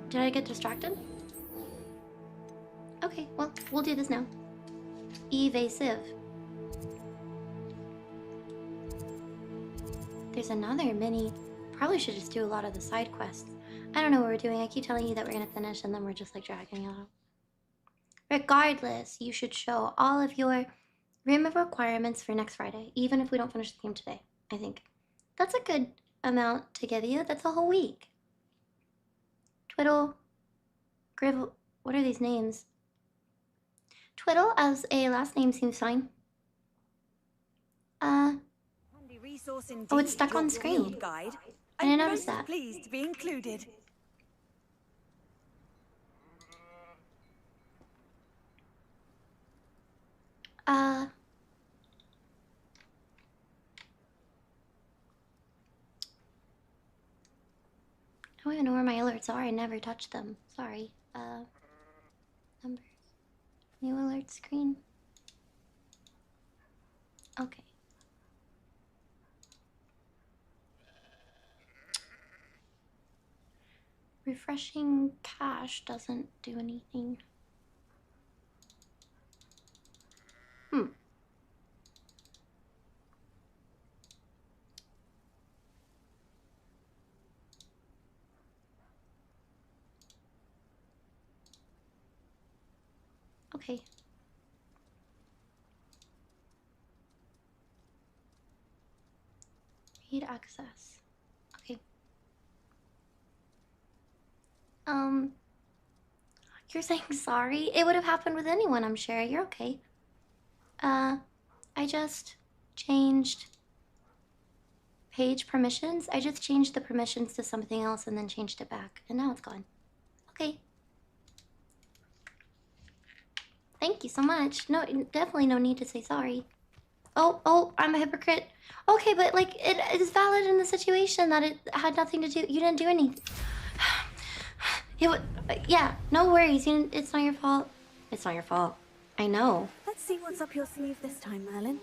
Did I get distracted? Okay, well, we'll do this now. Evasive. There's another mini. Probably should just do a lot of the side quests. I don't know what we're doing. I keep telling you that we're gonna finish and then we're just like dragging it out. Regardless, you should show all of your room of requirements for next Friday, even if we don't finish the game today, I think. That's a good amount to give you. That's a whole week. Twiddle. Gribble. What are these names? Twiddle as a last name seems fine. Oh, it's stuck on screen. I didn't notice that. Pleased to be included. I don't even know where my alerts are. I never touch them. Sorry. Numbers. New alert screen. Okay. Refreshing cache doesn't do anything. Okay. Read access. Okay. You're saying sorry? It would have happened with anyone, I'm sure. You're okay. I just changed page permissions. I just changed the permissions to something else and then changed it back. And now it's gone. Okay. Thank you so much. No, definitely no need to say sorry. Oh, I'm a hypocrite. Okay, but like, it is valid in the situation that it had nothing to do. You didn't do anything. Yeah, no worries. It's not your fault. It's not your fault. I know. Let's see what's up your sleeve this time, Merlin.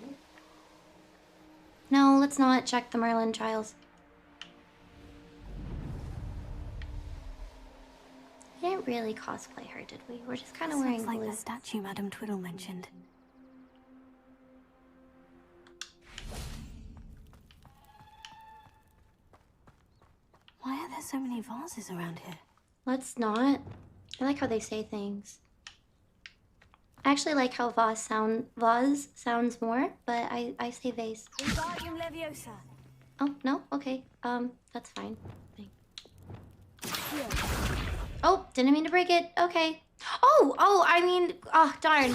No, let's not check the Merlin trials. We didn't really cosplay her, did we? We're just kind of wearing like blue. the statue Madame Twiddle mentioned. Why are there so many vases around here? Let's not. I like how they say things. I actually like how vase sounds more, but I say vase. Wingardium Leviosa. Oh, no? Okay. That's fine. Oh, didn't mean to break it. Okay. Oh, I mean, oh, darn.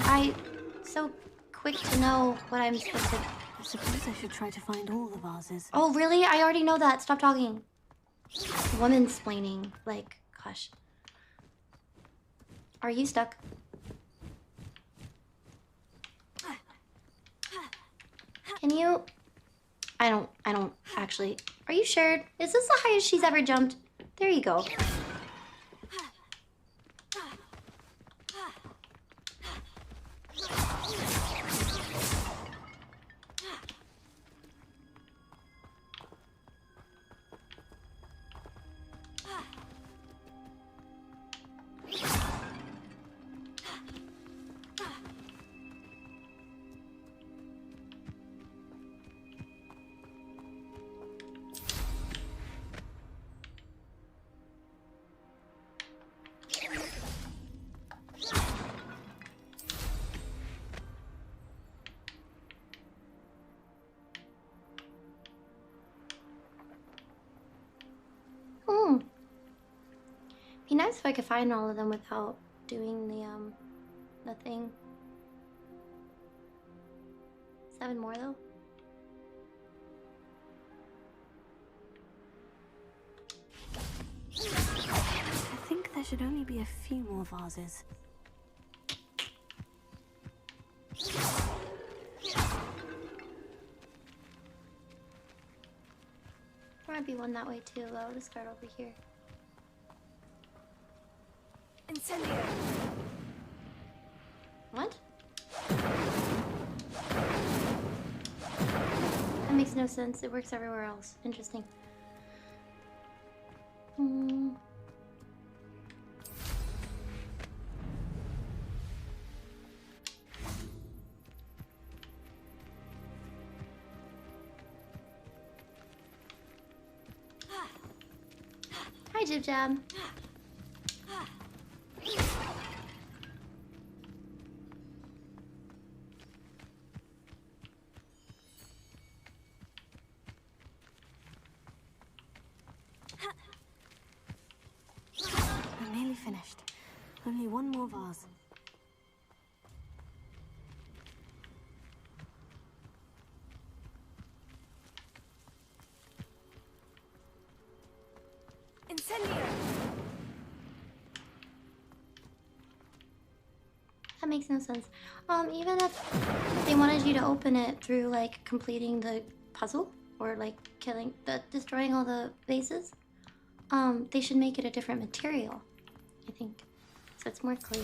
So quick to know what I'm supposed to... I suppose I should try to find all the vases. Oh, really? I already know that. Stop talking. Woman-splaining. Like, gosh. Are you stuck? Can you... I don't actually... Are you sure? Is this the highest she's ever jumped? There you go. Be nice if I could find all of them without doing the thing. 7 more though. I think there should only be a few more vases. There might be one that way too, but I'll just start over here. Incendio. What? That makes no sense. It works everywhere else. Interesting. Hi, Jib Jab. I'm nearly finished. Only one more vase. Incendio! That makes no sense. Even if they wanted you to open it through like completing the puzzle or like destroying all the vases, they should make it a different material, I think, so it's more clear.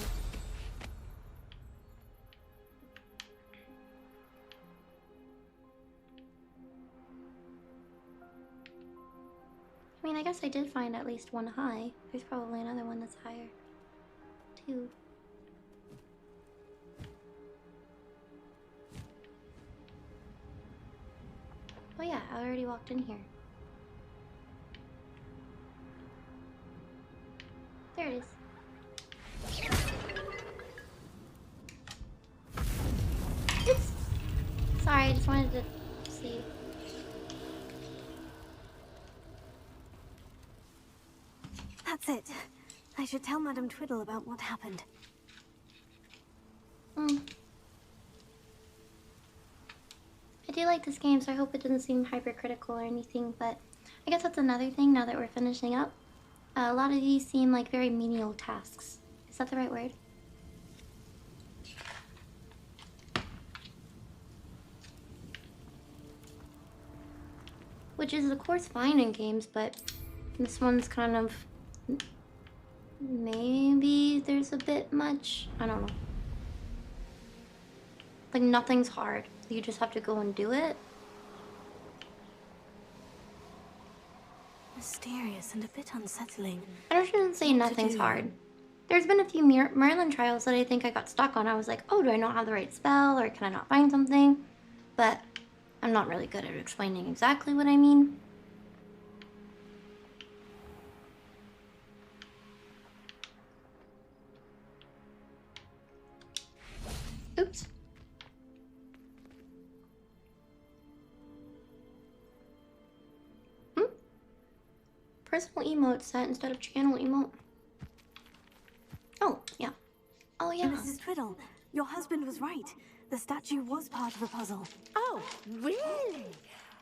I mean, I guess I did find at least one high. There's probably another one that's higher, too. Oh yeah, I already walked in here. There it is. it. I should tell Madame Twiddle about what happened. I do like this game, so I hope it doesn't seem hypercritical or anything, but I guess that's another thing now that we're finishing up. A lot of these seem like very menial tasks. Is that the right word? Which is, of course, fine in games, but this one's kind of... Maybe there's a bit much. I don't know. Like, nothing's hard. You just have to go and do it. Mysterious and a bit unsettling. I shouldn't say nothing's hard. There's been a few Merlin trials that I think I got stuck on. I was like, oh, do I not have the right spell, or can I not find something? But I'm not really good at explaining exactly what I mean. Oops. Personal emote set instead of channel emote. Oh, yeah. Oh, yeah. Mrs. Twiddle, your husband was right. The statue was part of the puzzle. Oh, really?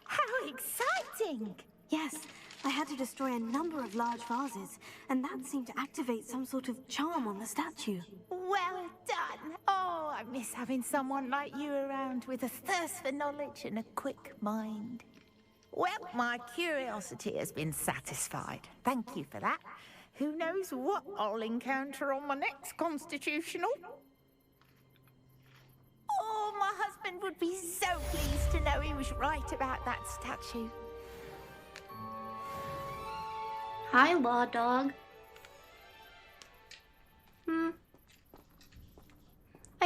How exciting! Yes, I had to destroy a number of large vases, and that seemed to activate some sort of charm on the statue. Well done! Oh, I miss having someone like you around with a thirst for knowledge and a quick mind. Well, my curiosity has been satisfied. Thank you for that. Who knows what I'll encounter on my next constitutional? Oh, my husband would be so pleased to know he was right about that statue. Hi, Law Dog. I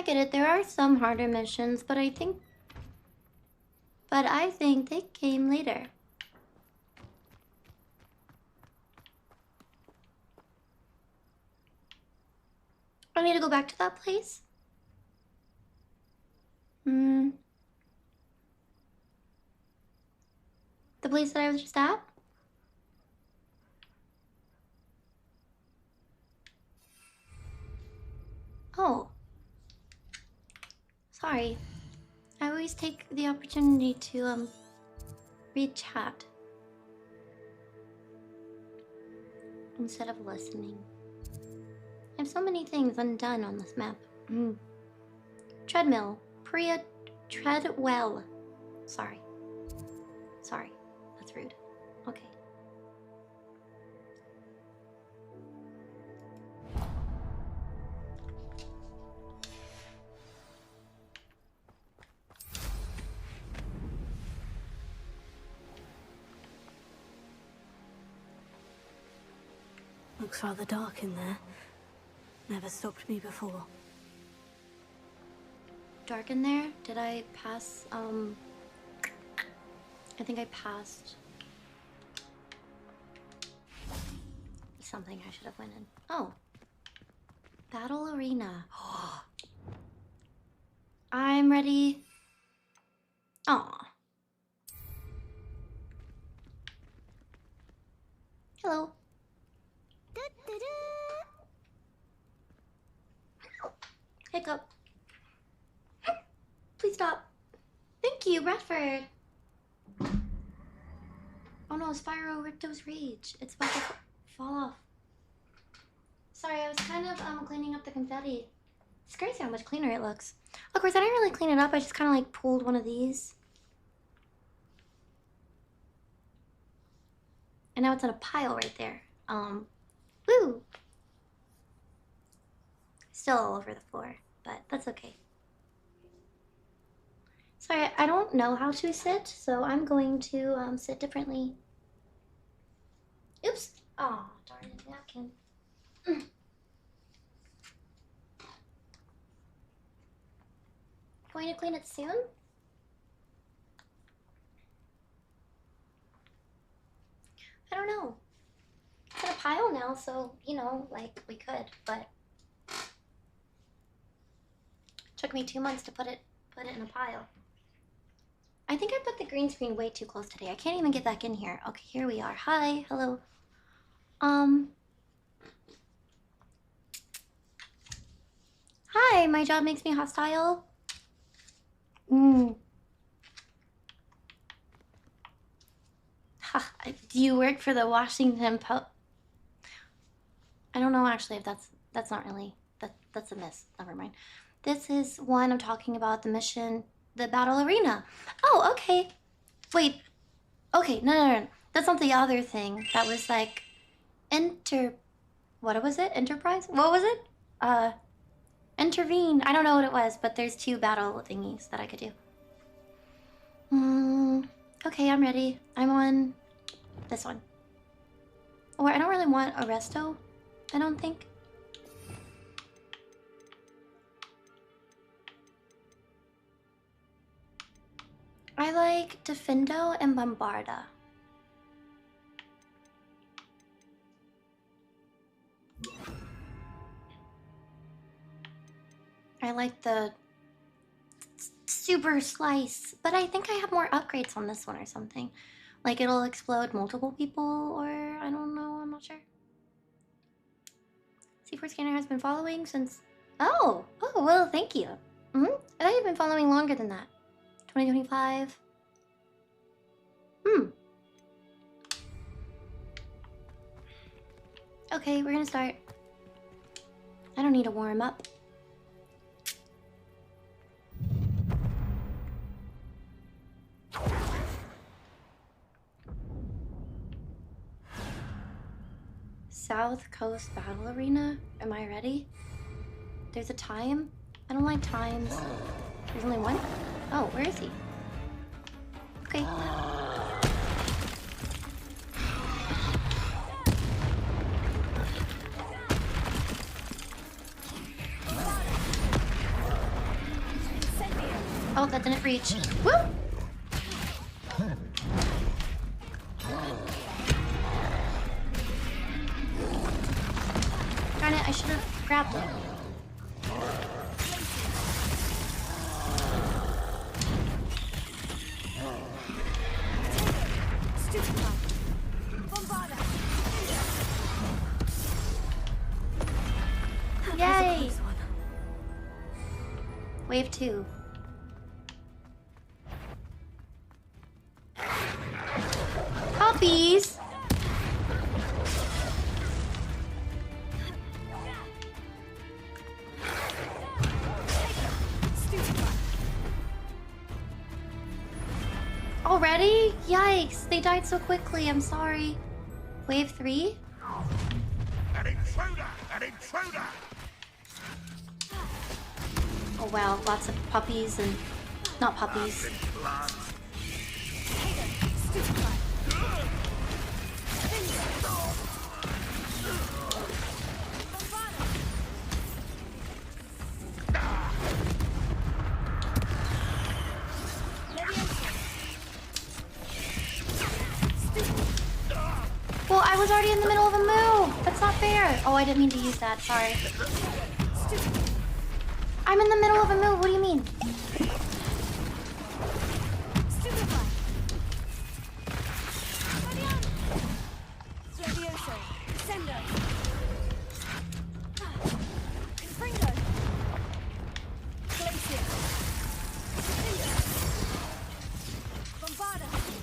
get it. There are some harder missions, but I think they came later. I need to go back to that place. The place that I was just at? Oh. Sorry. I always take the opportunity to, read chat instead of listening. I have so many things undone on this map. Treadmill. Priya Treadwell. Sorry. That's rude. Okay. Looks rather dark in there. Never stopped me before. Dark in there? Did I pass, I think I passed something I should have went in. Oh. Battle Arena. I'm ready. Aw. Hello. Hiccup. Please stop. Thank you, Bradford. Oh no, Spyro Ripto's Rage. It's about to fall off. Sorry, I was kind of cleaning up the confetti. It's crazy how much cleaner it looks. Of course, I didn't really clean it up. I just kind of like pulled one of these. And now it's in a pile right there. Woo! Still all over the floor, but that's okay. Sorry, I don't know how to sit, so I'm going to sit differently. Oops! Oh, darn it, napkin. Going to clean it soon? I don't know. It's in a pile now, so, you know, like, we could, but took me 2 months to put it in a pile. I think I put the green screen way too close today. I can't even get back in here. Okay, here we are. Hi, hello. Hi, my job makes me hostile. Do you work for the Washington Post? I don't know actually if that's not really that's a miss. Never mind. This is one I'm talking about, the mission, the battle arena. Oh, okay. Wait. Okay, no. That's not the other thing. That was like what was it? Enterprise? What was it? Intervene. I don't know what it was, but there's 2 battle thingies that I could do. Okay, I'm ready. I'm on this one. Or I don't really want Arresto, I don't think. I like Defendo and Bombarda. I like the super slice, but I think I have more upgrades on this one or something. Like it'll explode multiple people, or I don't know, I'm not sure. C4 scanner has been following since... Oh, well, thank you. I thought you've been following longer than that. 2025. Okay, we're gonna start. I don't need to warm up. South Coast Battle Arena? Am I ready? There's a time? I don't like times. There's only one? Oh, where is he? Okay. Oh, that didn't reach. Woo! Darn it, I should have grabbed it. Yay! Wave 2. Puppies! Already? Yikes, they died so quickly, I'm sorry. Wave 3? An intruder! An intruder! Oh wow, lots of puppies and... not puppies. Well, I was already in the middle of a move! That's not fair! Oh, I didn't mean to use that, sorry. I'm in the middle of a move, what do you mean?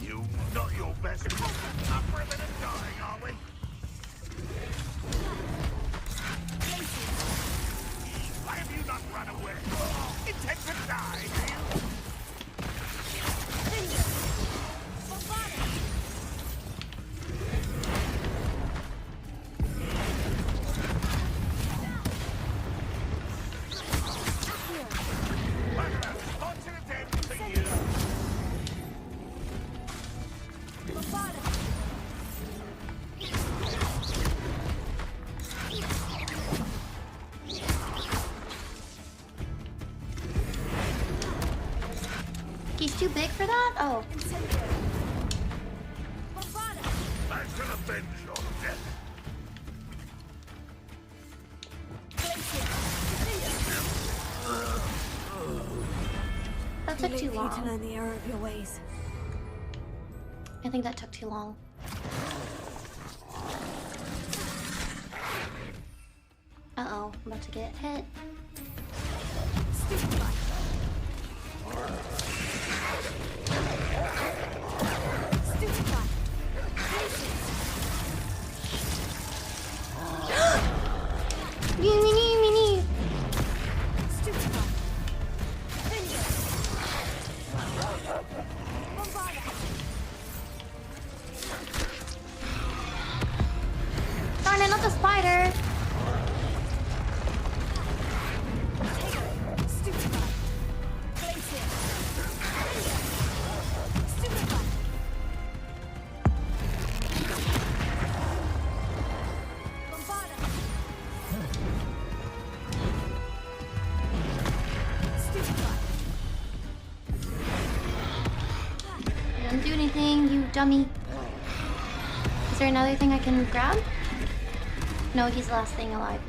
You not your best. Up for a minute dying, are we? Why have you not run away? Intend to die, do you? He's too big for that? Oh. I shall avenge your death. That took too You long. to learn the error of your ways. I think that took too long. Uh-oh, I'm about to get hit. Darn it, not the spider. Don't do anything, you dummy. Is there another thing I can grab? No, he's the last thing alive.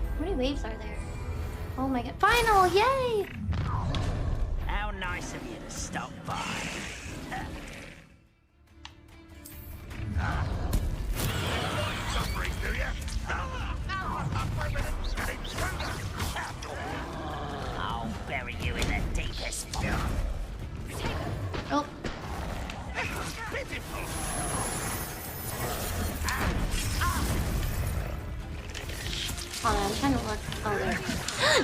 How many waves are there? Oh my god. Final! Yay! How nice of you to stop by. I'll bury you in the deepest spot. Oh. Hold on, I'm trying to look. Oh, there.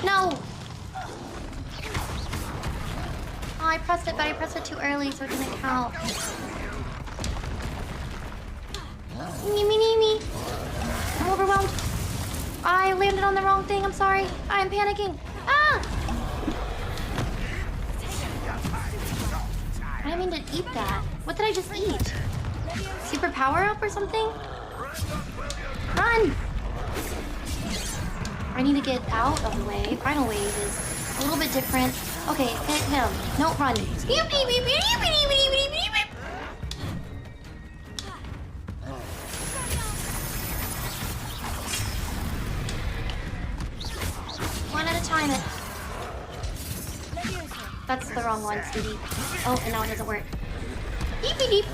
No! Oh, I pressed it, but I pressed it too early, so it didn't count. Me. I'm overwhelmed. I landed on the wrong thing. I'm sorry. I'm panicking. Ah! I didn't mean to eat that. What did I just eat? Super power up or something? Run! I need to get out of the way. Final wave is a little bit different. Okay, hit him. No, run. One at a time. That's the wrong one, Stevie. Oh, and now it doesn't work. Beepy deep.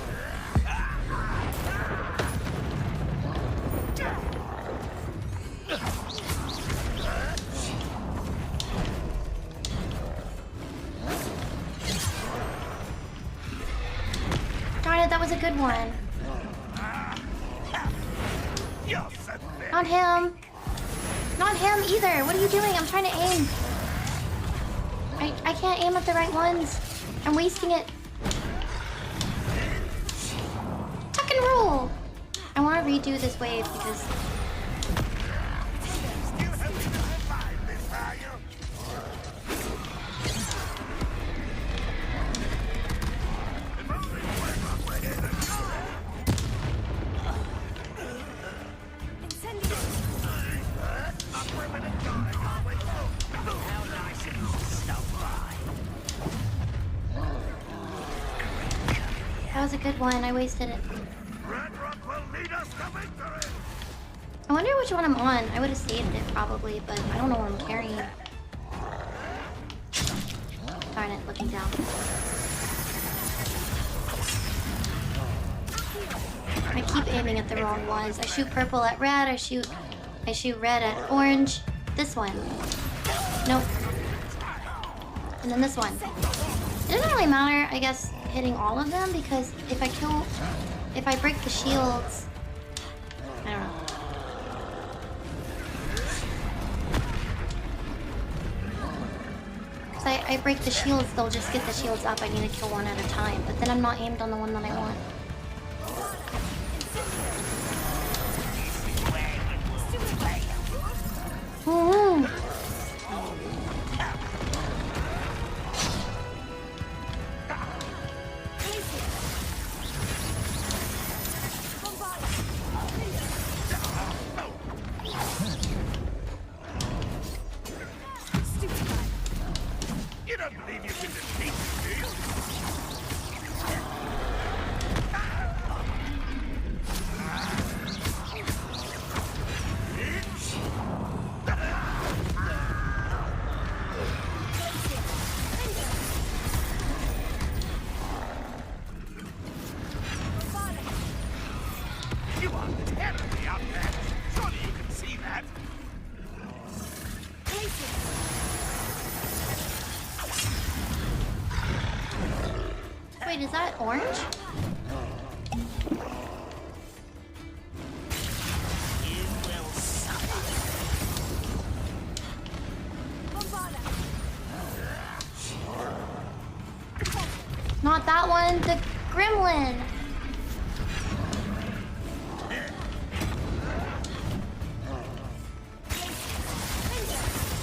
Darn it, that was a good one. Not him. Not him either. What are you doing? I'm trying to aim. I can't aim at the right ones. I'm wasting it. Tuck and roll. I want to redo this wave because... That was a good one. I wasted it. I wonder which one I'm on. I would have saved it probably, but I don't know what I'm carrying. Darn it, looking down. I keep aiming at the wrong ones. I shoot purple at red. I shoot red at orange. This one. Nope. And then this one. It doesn't really matter, I guess, hitting all of them, because if I break the shields, I don't know. Because I break the shields, they'll just get the shields up. I need to kill one at a time, but then I'm not aimed on the one that I want. Ooh. Wait, is that orange? Not that one, the gremlin.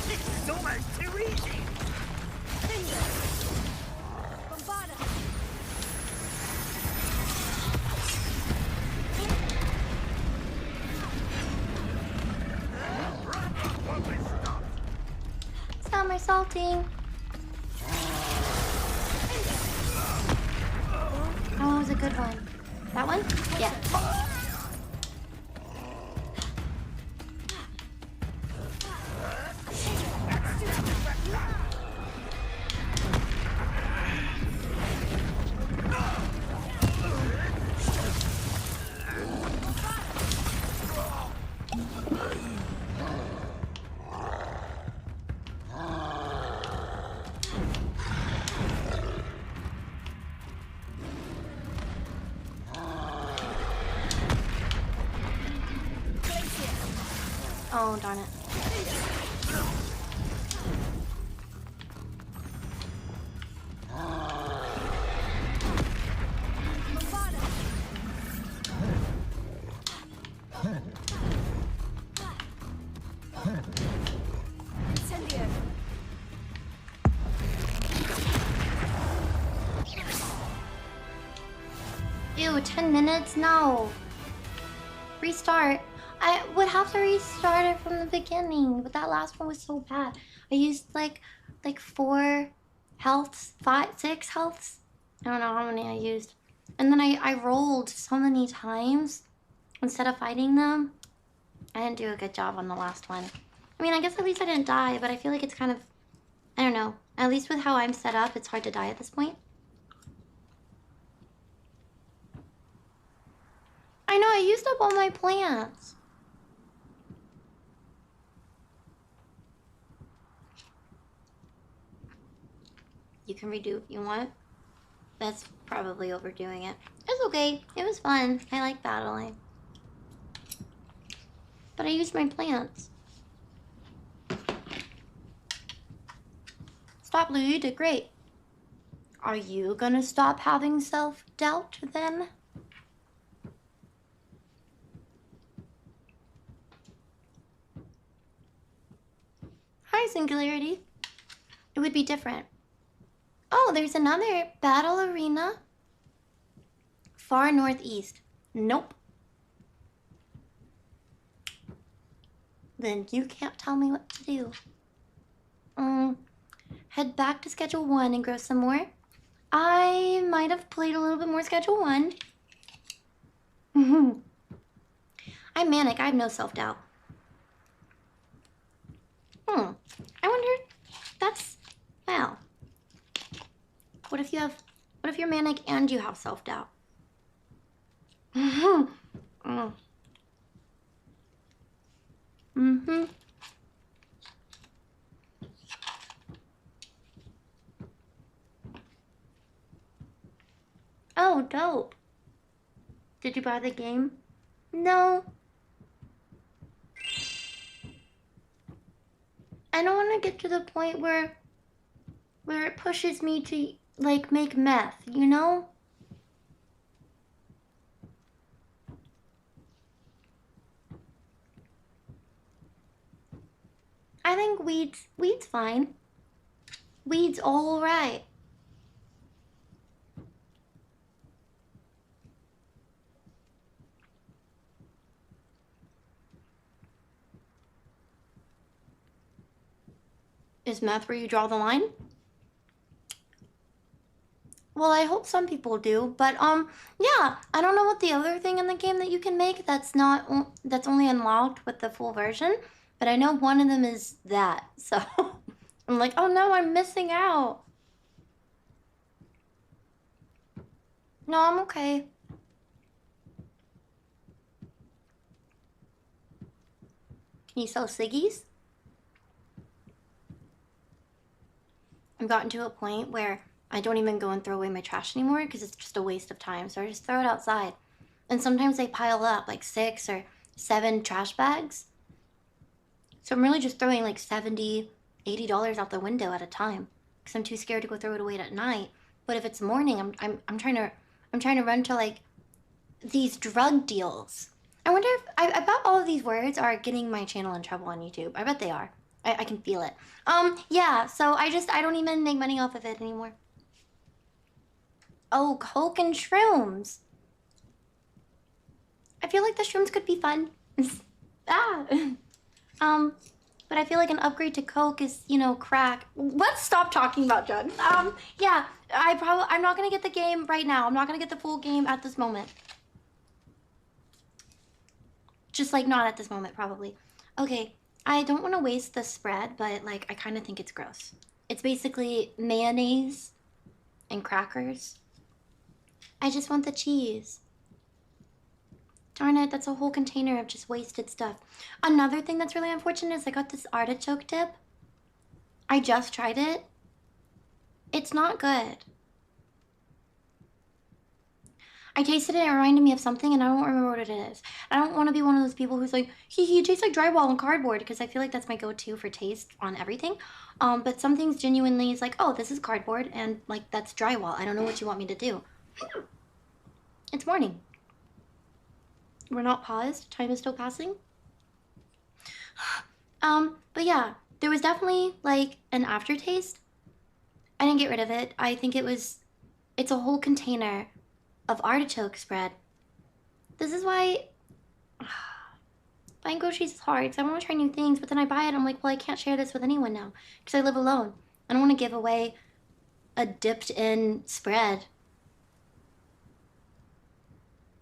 It's almost too easy. Stop my salting. Oh, it was a good one. That one? Yeah. Oh, darn it. Ew, 10 minutes? No. Restart. I would have to restart it from the beginning, but that last one was so bad. I used like 4 healths, 5, 6 healths. I don't know how many I used. And then I rolled so many times instead of fighting them. I didn't do a good job on the last one. I mean, I guess at least I didn't die, but I feel like it's kind of, I don't know. At least with how I'm set up, it's hard to die at this point. I know, I used up all my plants. You can redo if you want. That's probably overdoing it. It's okay. It was fun. I like battling. But I used my plants. Stop, Blue. You did great. Are you gonna stop having self-doubt then? Hi, Singularity. It would be different. Oh, there's another battle arena. Far northeast. Nope. Then you can't tell me what to do. Head back to Schedule 1 and grow some more. I might have played a little bit more Schedule 1. I'm manic. I have no self-doubt. I wonder. That's wow. What if you're manic and you have self-doubt? Oh, dope. Did you buy the game? No. I don't want to get to the point where it pushes me to, like, make meth, you know? I think weed's fine. Weed's all right. Is meth where you draw the line? Well, I hope some people do, but yeah, I don't know what the other thing in the game that you can make that's only unlocked with the full version, but I know one of them is that. So I'm like, oh no, I'm missing out. No, I'm okay. Can you sell ciggies? I've gotten to a point where I don't even go and throw away my trash anymore because it's just a waste of time. So I just throw it outside. And sometimes they pile up like 6 or 7 trash bags. So I'm really just throwing like $70, $80 out the window at a time because I'm too scared to go throw it away at night. But if it's morning, I'm trying to run to like these drug deals. I wonder if I bet all of these words are getting my channel in trouble on YouTube. I bet they are. I can feel it. Yeah, so I don't even make money off of it anymore. Oh, Coke and shrooms. I feel like the shrooms could be fun. But I feel like an upgrade to Coke is, you know, crack. Let's stop talking about Judd. Yeah, I'm not gonna get the game right now. I'm not gonna get the full game at this moment. Just like not at this moment, probably. Okay, I don't want to waste the spread, but like I kind of think it's gross. It's basically mayonnaise and crackers. I just want the cheese. Darn it, that's a whole container of just wasted stuff. Another thing that's really unfortunate is I got this artichoke dip. I just tried it. It's not good. I tasted it and it reminded me of something and I don't remember what it is. I don't want to be one of those people who's like, it tastes like drywall and cardboard, because I feel like that's my go-to for taste on everything. But some things genuinely is like, oh, this is cardboard and like that's drywall. I don't know what you want me to do. It's morning. We're not paused. Time is still passing. But yeah, there was definitely like an aftertaste. I didn't get rid of it. I think it's a whole container of artichoke spread. This is why buying groceries is hard, because I want to try new things, but then I buy it, I'm like, well, I can't share this with anyone now, because I live alone. I don't want to give away a dipped-in spread.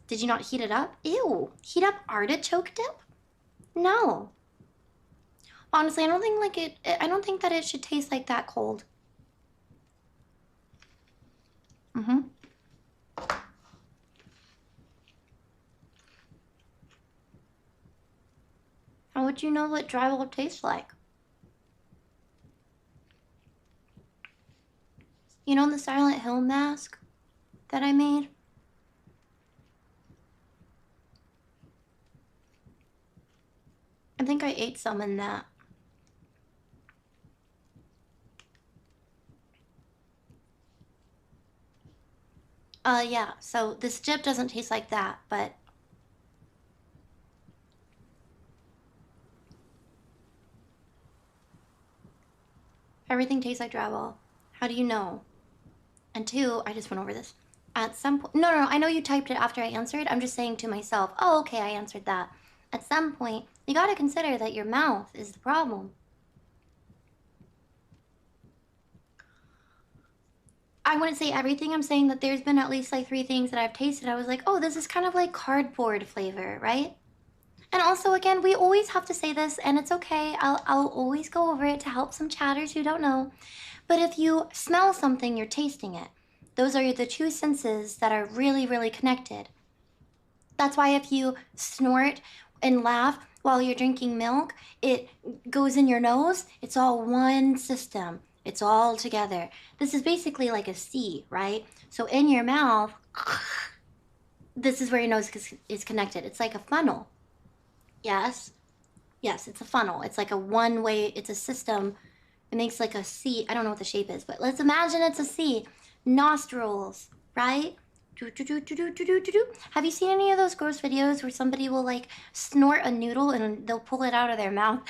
Did you not heat it up? Ew. Heat up artichoke dip? No. Honestly, I don't think that it should taste like that cold. How would you know what drywall tastes like? You know the Silent Hill mask that I made? I think I ate some in that. Yeah, so this dip doesn't taste like that, but everything tastes like drywall. How do you know? And 2, I just went over this. At some point, no, I know you typed it after I answered. I'm just saying to myself, oh, okay, I answered that. At some point, you gotta consider that your mouth is the problem. I wouldn't say everything. I'm saying that there's been at least like 3 things that I've tasted. I was like, oh, this is kind of like cardboard flavor, right? And also, again, we always have to say this, and it's okay. I'll always go over it to help some chatters who don't know. But if you smell something, you're tasting it. Those are the 2 senses that are really, really connected. That's why if you snort and laugh while you're drinking milk, it goes in your nose. It's all one system. It's all together. This is basically like a C, right? So in your mouth, this is where your nose is connected. It's like a funnel. Yes? Yes, it's a funnel. It's like a one-way, it's a system. It makes like a C. I don't know what the shape is, but let's imagine it's a C. Nostrils, right? Have you seen any of those gross videos where somebody will like snort a noodle and they'll pull it out of their mouth?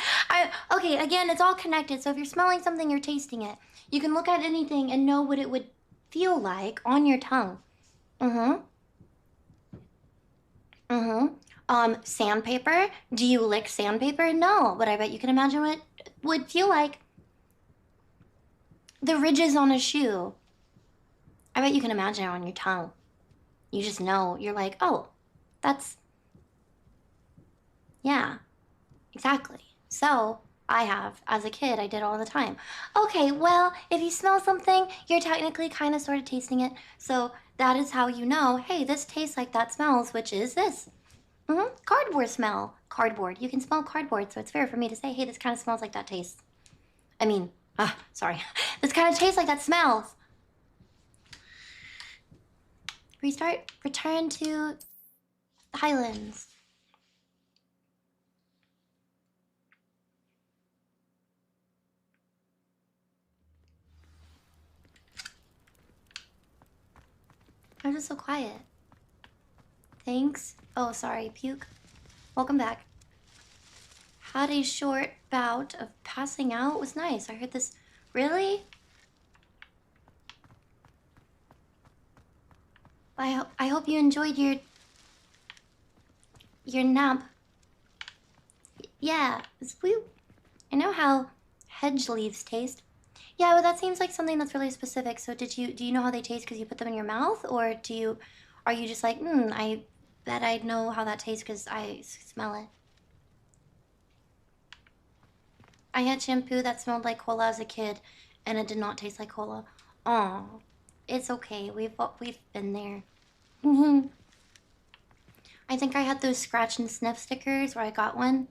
Okay, again, it's all connected. So if you're smelling something, you're tasting it. You can look at anything and know what it would feel like on your tongue. Sandpaper. Do you lick sandpaper? No, but I bet you can imagine what it would feel like. The ridges on a shoe. I bet you can imagine it on your tongue. You just know. You're like, oh, that's... Yeah, exactly. So, I have. As a kid, I did all the time. Okay, well, if you smell something, you're technically kind of sort of tasting it. So, that is how you know, hey, this tastes like that smells, which is this. Cardboard smell. Cardboard. You can smell cardboard, so it's fair for me to say, hey, this kind of smells like that tastes. I mean, sorry. This kind of tastes like that smells. return to the Highlands. I'm just so quiet. Thanks. Oh, sorry, puke. Welcome back. Had a short bout of passing out. It was nice. I heard this. Really? I hope you enjoyed your nap. Yeah, I know how hedge leaves taste. Yeah, well, that seems like something that's really specific. So do you know how they taste because you put them in your mouth, or are you just like, I bet I'd know how that tastes because I smell it. I had shampoo that smelled like cola as a kid, and it did not taste like cola. Aw, it's okay. We've been there. I think I had those scratch and sniff stickers where I got one.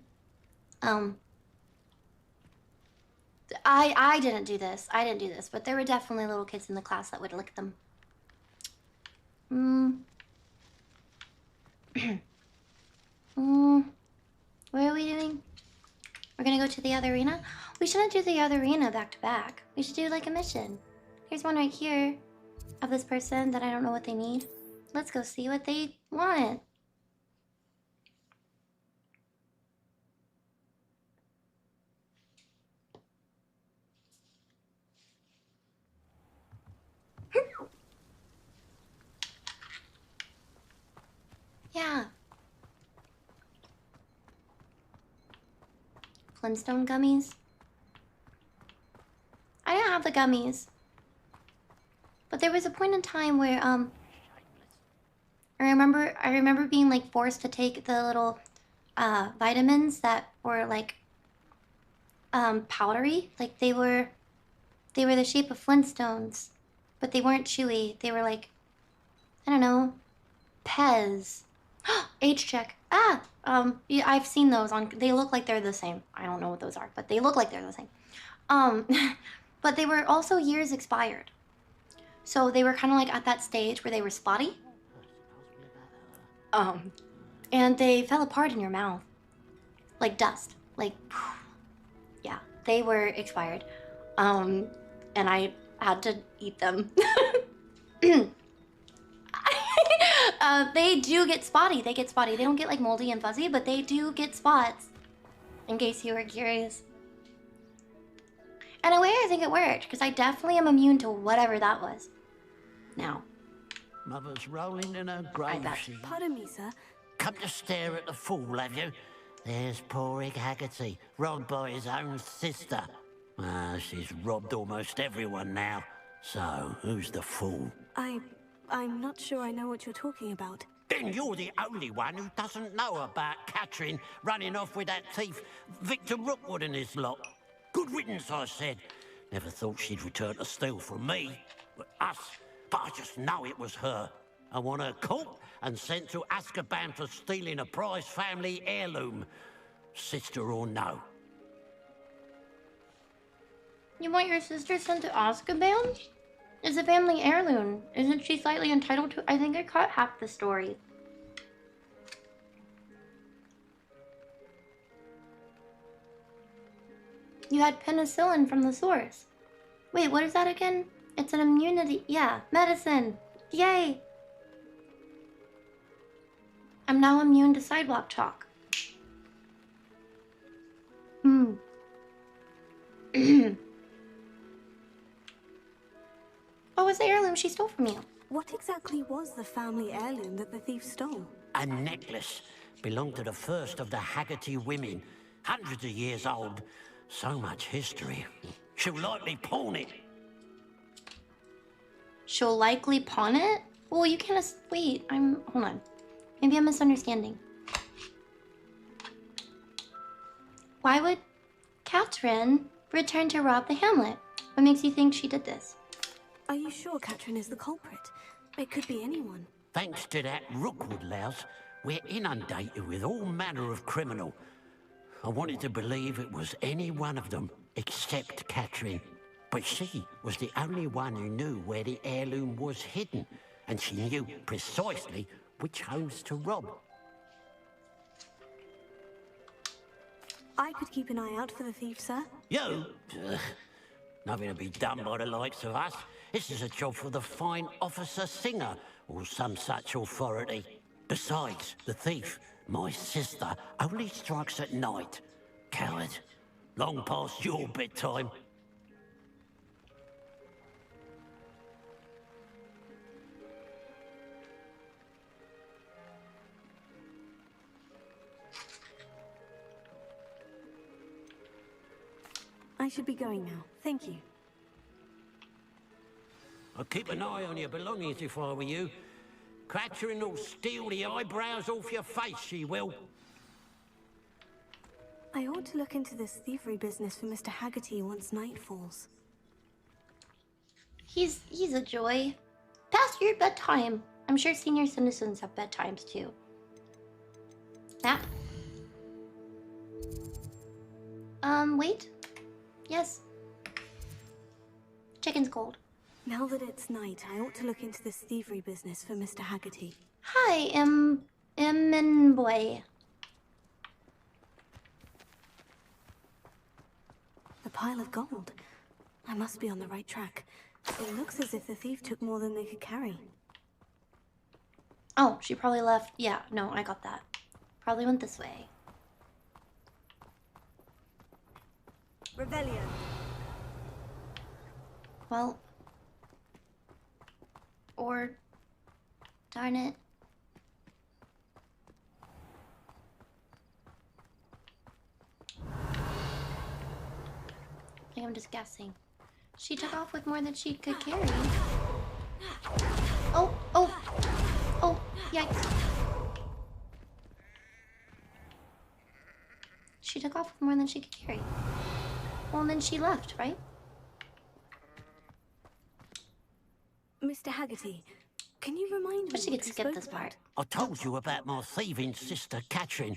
I didn't do this. But there were definitely little kids in the class that would lick them. What are we doing? We're gonna go to the other arena? We shouldn't do the other arena back to back. We should do like a mission. Here's one right here of this person that I don't know what they need. Let's go see what they want. Yeah. Flintstone gummies. I didn't have the gummies. But there was a point in time where I remember being like forced to take the little vitamins that were like powdery. Like they were the shape of Flintstones, but they weren't chewy. They were like, I don't know, Pez. Age check. Yeah, I've seen those on. They look like they're the same. I don't know what those are, but they look like they're the same. But they were also years expired. So they were kind of like at that stage where they were spotty. And they fell apart in your mouth. Like dust. Like, yeah, they were expired. And I had to eat them. They do get spotty. They get spotty. They don't get like moldy and fuzzy, but they do get spots. In case you were curious. In a way, I think it worked, because I definitely am immune to whatever that was. Now. Mother's rolling in her grave. Pardon me, sir. Come to stare at the fool, have you? There's poor Egg Haggerty, robbed by his own sister. She's robbed almost everyone now. So, who's the fool? I'm not sure I know what you're talking about. Then you're the only one who doesn't know about Catherine running off with that thief, Victor Rookwood and his lot. Good riddance, I said. Never thought she'd return to steal from me. Us. But I just know it was her. I want her caught and sent to Azkaban for stealing a prize family heirloom. Sister or no. You want your sister sent to Azkaban? It's a family heirloom. Isn't she slightly entitled to? I think I caught half the story. You had penicillin from the source. Wait, what is that again? It's an immunity. Yeah, medicine. Yay! I'm now immune to sidewalk chalk. What was the heirloom she stole from you? What exactly was the family heirloom that the thief stole? A necklace. Belonged to the first of the Haggerty women. Hundreds of years old. So much history. She'll likely pawn it. She'll likely pawn it? Well, you can't... Wait, hold on. Maybe I'm misunderstanding. Why would Catherine return to rob the hamlet? What makes you think she did this? Are you sure Catherine is the culprit? It could be anyone. Thanks to that Rookwood louse, we're inundated with all manner of criminal. I wanted to believe it was any one of them, except Catherine. But she was the only one who knew where the heirloom was hidden. and she knew precisely which homes to rob. I could keep an eye out for the thief, sir. You? Nothing to be done by the likes of us. This is a job for the fine officer Singer, or some such authority. Besides, the thief, my sister, only strikes at night. Coward. Long past your bedtime. I should be going now. Thank you. I'd keep an eye on your belongings if I were you. Catherine will steal the eyebrows off your face, she will. I ought to look into this thievery business for Mr. Haggerty once night falls. He's a joy. Past your bedtime. I'm sure senior citizens have bedtimes too. Yeah. Wait. Yes. Chicken's cold. Now that it's night, I ought to look into this thievery business for Mr. Haggerty. Hi, boy. A pile of gold. I must be on the right track. It looks as if the thief took more than they could carry. Oh, she probably left. Yeah, no, I got that. Probably went this way. Rebellion. Well. Or. Darn it. I think I'm just guessing. She took off with more than she could carry. Oh, yikes. She took off with more than she could carry. Well, and then she left, right? Mr. Haggerty, can you remind me? But she could skip this part. I told you about my thieving sister, Catherine.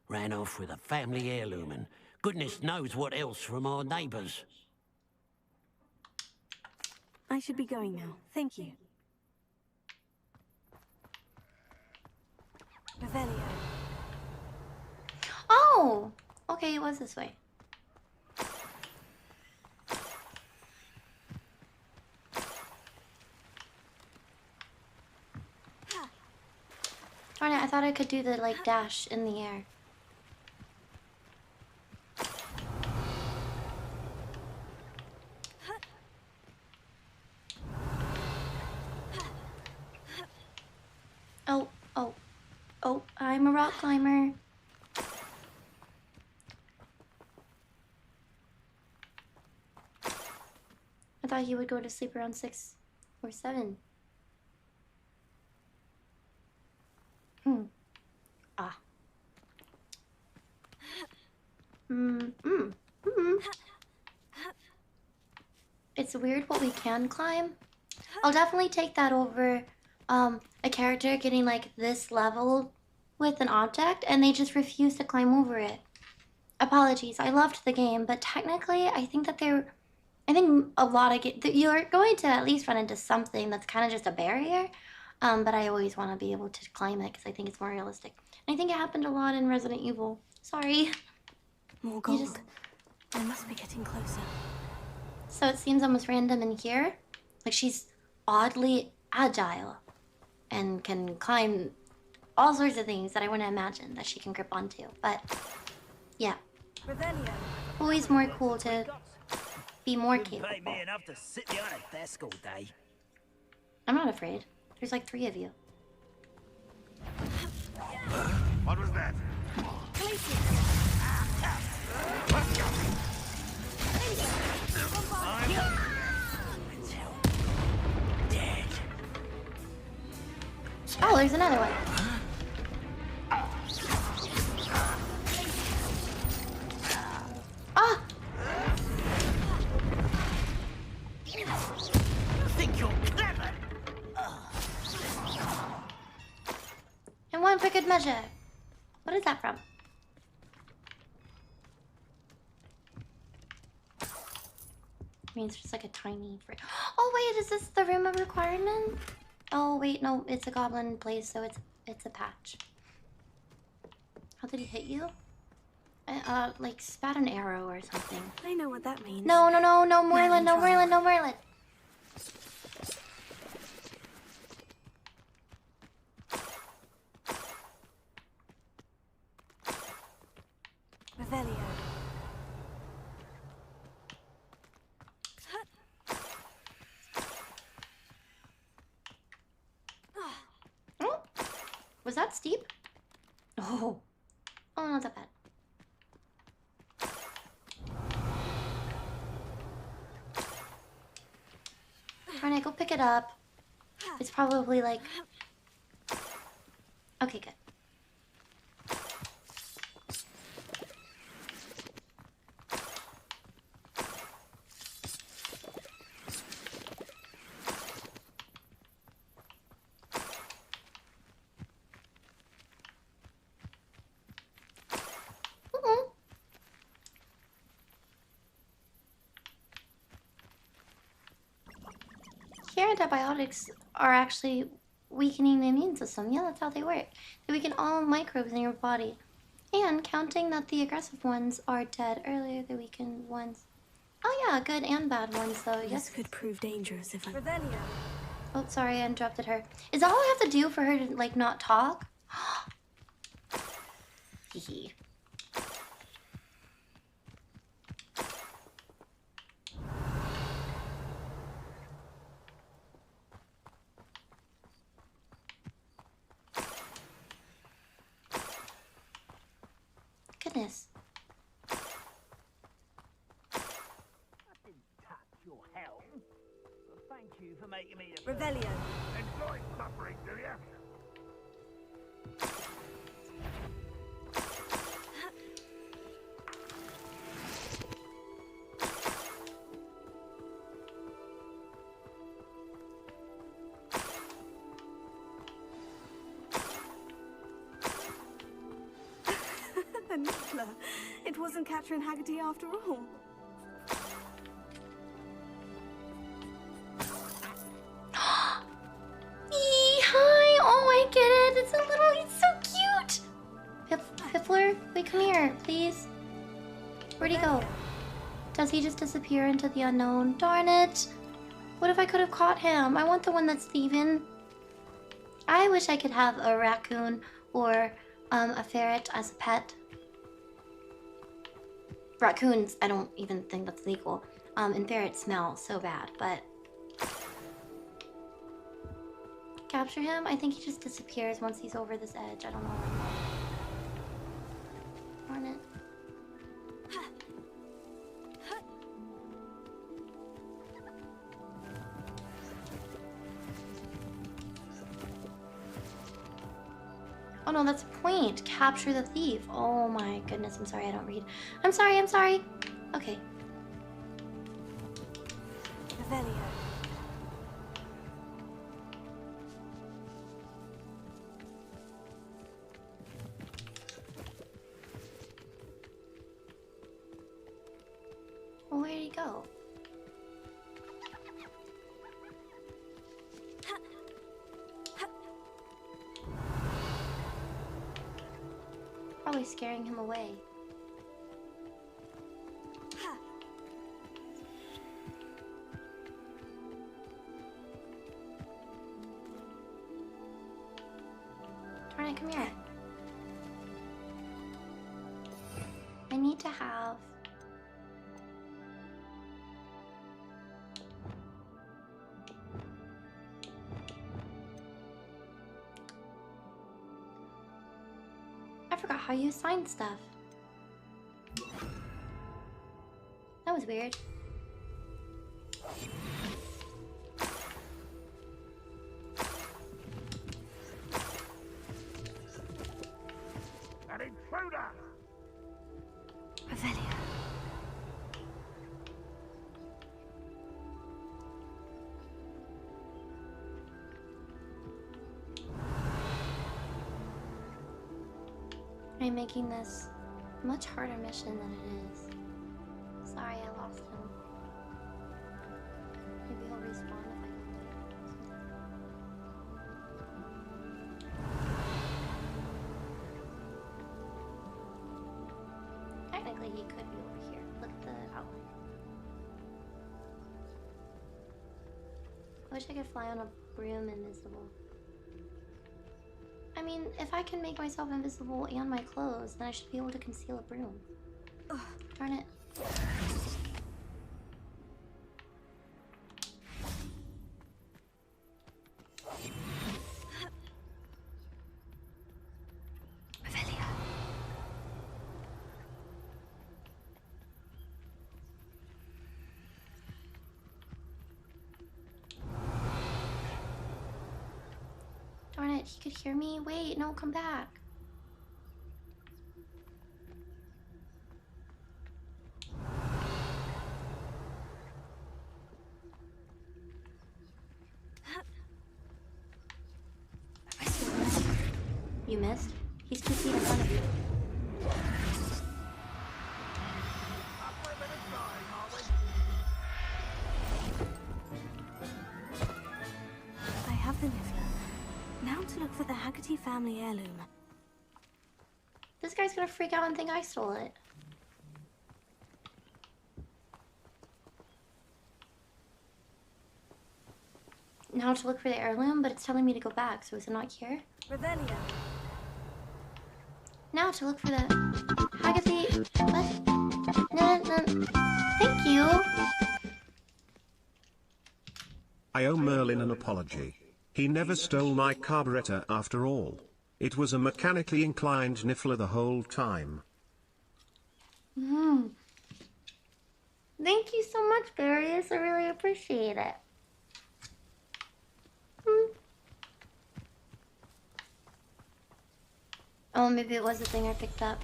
Ran off with a family heirloom, and goodness knows what else from our neighbours. I should be going now. Thank you. Revelio. Oh! Okay, it was this way. Darn it, I thought I could do the, like, dash in the air. Oh, I'm a rock climber. I thought he would go to sleep around 6 or 7. Ah. It's weird what we can climb. I'll definitely take that over a character getting like this level with an object and they just refuse to climb over it. Apologies, I loved the game, but technically I think that I think a lot of you're going to at least run into something that's kind of just a barrier. But I always want to be able to climb it because I think it's more realistic. And I think it happened a lot in Resident Evil. Sorry. More gold. I must be getting closer. So it seems almost random in here. Like she's oddly agile and can climb all sorts of things that I wouldn't imagine that she can grip onto. But yeah. Revelio. Always more cool to be more capable. Pay me enough to sit behind a desk all day. I'm not afraid. There's like 3 of you. What was that? Oh, there's another one. Ah! You think you're clever? And one for good measure. What is that from? I mean, it's just like a tiny... Oh, wait, is this the room of requirement? Oh wait, no, it's a goblin place, so it's a patch. How did he hit you? Like spat an arrow or something. I know what that means. No, Merlin, no Merlin, no Merlin. Revelio. Oh, was that steep? Oh, not that bad. Darn it, go pick it up. It's probably like... Okay, good. Here, antibiotics are actually weakening the immune system. Yeah, that's how they work. They weaken all microbes in your body. And counting that the aggressive ones are dead earlier, the weakened ones. Oh yeah, good and bad ones though. Yes. This could prove dangerous if I... Revelio. Oh, sorry, I interrupted her. Is that all I have to do for her to, like, not talk? Hee. Goodness. I didn't touch your helm. But thank you for making me a... Revelio. Enjoy suffering, do you? Nicola, it wasn't Catherine Haggerty after all. Hi! Oh, I get it. It's a little. It's so cute. Piffler, wait, come here, please. Where'd he go? Does he just disappear into the unknown? Darn it! What if I could have caught him? I want the one that's thieving. I wish I could have a raccoon or a ferret as a pet. Raccoons, I don't even think that's legal. And ferrets smell so bad, but... Capture him? I think he just disappears once he's over this edge. I don't know. Darn it. Oh no, that's a point. Capture the thief. Oh my goodness, I'm sorry, I don't read. I'm sorry. Okay. Revelio. Well, where'd he go? Probably scaring him away. Darn it, come here. I need to have... I forgot how you assign stuff. That was weird. An intruder! Revelio. I'm making this a much harder mission than it is. Sorry, I lost him. Maybe he'll respawn if I go he could be over here. Look at the outline. I wish I could fly on a broom invisible. I mean, if I can make myself invisible and my clothes, then I should be able to conceal a broom. Ugh, darn it. Darn it, he could hear me. Wait, no, come back. You missed? He's 2 feet in front of you. I have the Niffler. Now to look for the Haggerty family heirloom. This guy's gonna freak out and think I stole it. Now to look for the heirloom, but it's telling me to go back, so is it not here? Revelia. Now to look for the Haggerty. What? No. Thank you. I owe Merlin an apology. He never stole my carburetor after all. It was a mechanically inclined Niffler the whole time. Thank you so much, Darius. I really appreciate it. Oh, maybe it was the thing I picked up.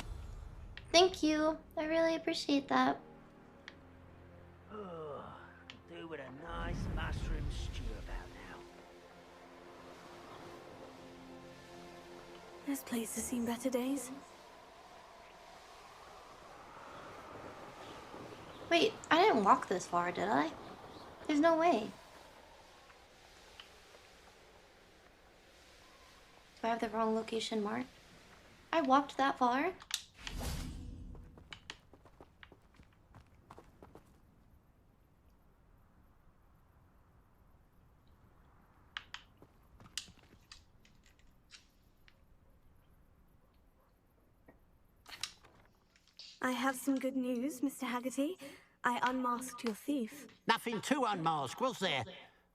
Thank you. I really appreciate that. Oh, could do with a nice mushroom stew about now. This place has seen better days. Wait, I didn't walk this far, did I? There's no way. Do I have the wrong location marked? I walked that far? I have some good news, Mr. Haggerty. I unmasked your thief. Nothing to unmask, was there?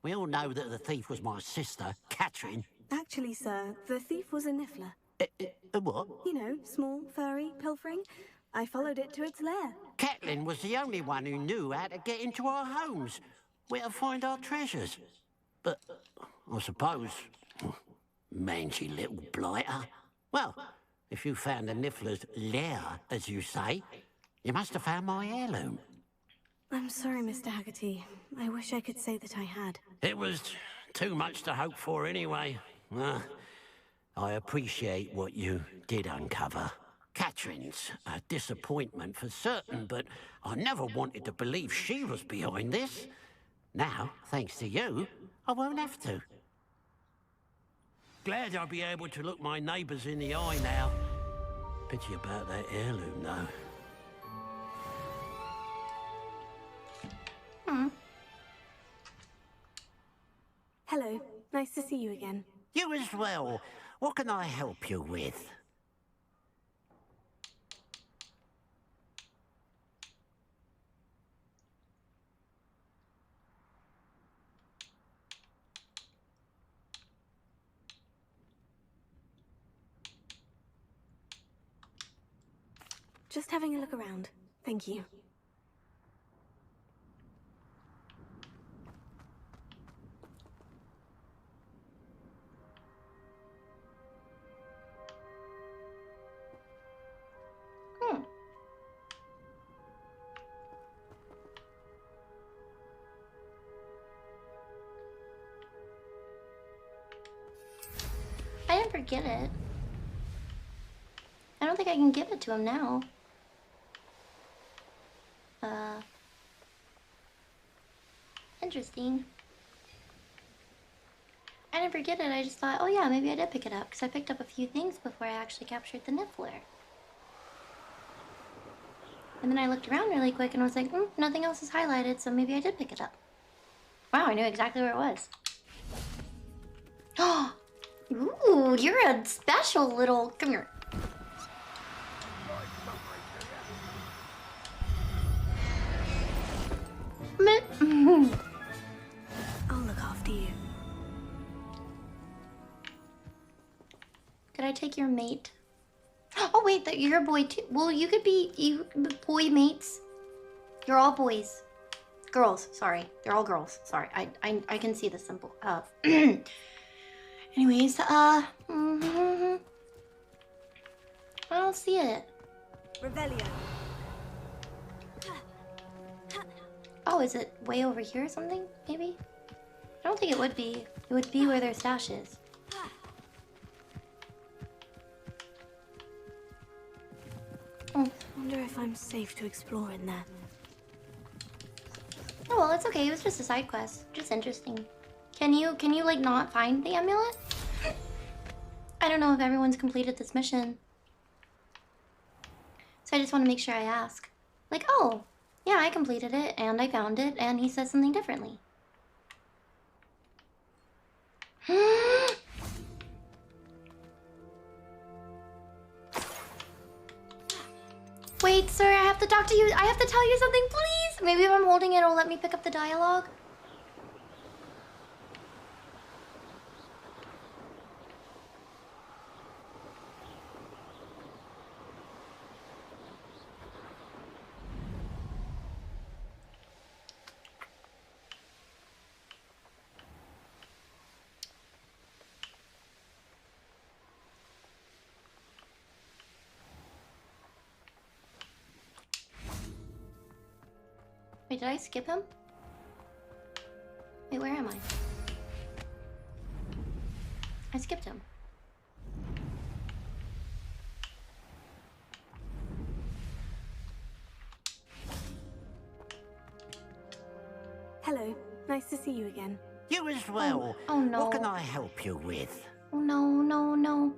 We all know that the thief was my sister, Catherine. Actually, sir, the thief was a Niffler. What? You know, small, furry, pilfering. I followed it to its lair. Catelyn was the only one who knew how to get into our homes, where to find our treasures. But, I suppose, mangy little blighter. Well, if you found the Niffler's lair, as you say, you must have found my heirloom. I'm sorry, Mr. Haggerty. I wish I could say that I had. It was too much to hope for anyway. I appreciate what you did uncover. Catherine's a disappointment for certain, but I never wanted to believe she was behind this. Now, thanks to you, I won't have to. Glad I'll be able to look my neighbours in the eye now. Pity about that heirloom, though. Hello. Nice to see you again. You as well. What can I help you with? Just having a look around. Thank you. I didn't forget it. I don't think I can give it to him now. Interesting. I didn't forget it, I just thought, oh yeah, maybe I did pick it up, because I picked up a few things before I actually captured the Niffler. And then I looked around really quick and was like, nothing else is highlighted, so maybe I did pick it up. Wow, I knew exactly where it was. Oh, ooh, you're a special little. Come here. I'll look after you. Could I take your mate? Oh wait, you're a boy too. Well, you could be boy mates. You're all boys, girls. Sorry, they're all girls. Sorry, I can see the symbol. Anyways, I don't see it. Revelio. Oh, is it way over here or something? Maybe. I don't think it would be. It would be where their stash is. I wonder if I'm safe to explore in there. Oh well, it's okay. It was just a side quest. Just interesting. Can you like not find the amulet? I don't know if everyone's completed this mission. So I just want to make sure I ask. Like, oh, yeah, I completed it and I found it and he says something differently. Wait, sir, I have to talk to you. I have to tell you something, please. Maybe if I'm holding it, it'll let me pick up the dialogue. Wait, did I skip him? Wait, where am I? I skipped him. Hello, nice to see you again. You as well. Oh no. What can I help you with? Oh no, no, no.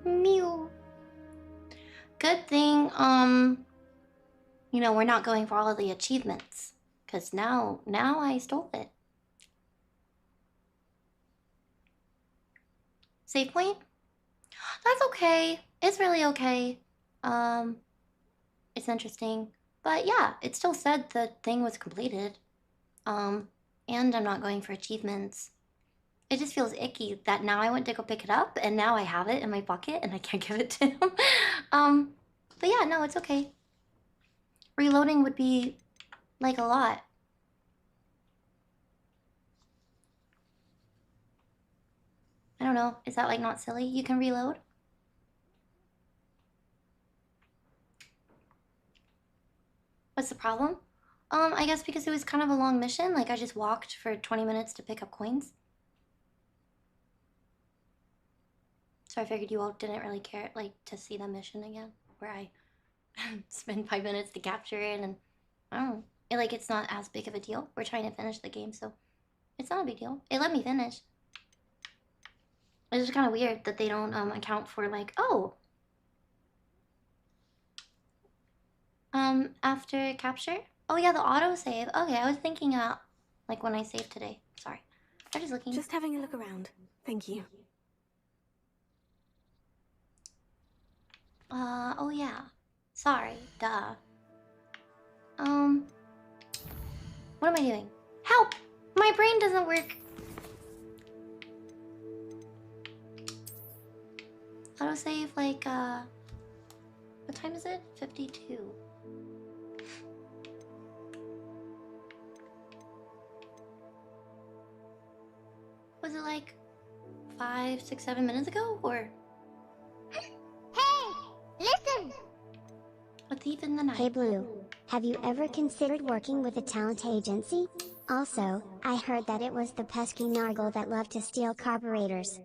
Mew. Good thing, you know, we're not going for all of the achievements. Cause now I stole it. Save point? That's okay. It's really okay. It's interesting. But yeah, it still said the thing was completed. And I'm not going for achievements. It just feels icky that now I went to go pick it up and now I have it in my pocket and I can't give it to him. But yeah, no, it's okay. Reloading would be like a lot. I don't know. Is that like not silly? You can reload? What's the problem? I guess because it was kind of a long mission. Like I just walked for 20 minutes to pick up coins. So I figured you all didn't really care, like, to see the mission again, where I spend 5 minutes to capture it, and I don't know. It's not as big of a deal. We're trying to finish the game, so it's not a big deal. It let me finish. It's just kind of weird that they don't account for, like, oh. After capture? Oh yeah, the autosave. Okay, I was thinking, like when I saved today. Sorry. I'm just looking. Just having a look around. Thank you. Oh yeah. Sorry, duh. What am I doing? Help! My brain doesn't work. Autosave, like, what time is it? 52. Was it like 5, 6, 7 minutes ago, or? Listen! A thief in the night. Hey Blue, have you ever considered working with a talent agency? Also, I heard that it was the pesky Nargle that loved to steal carburetors.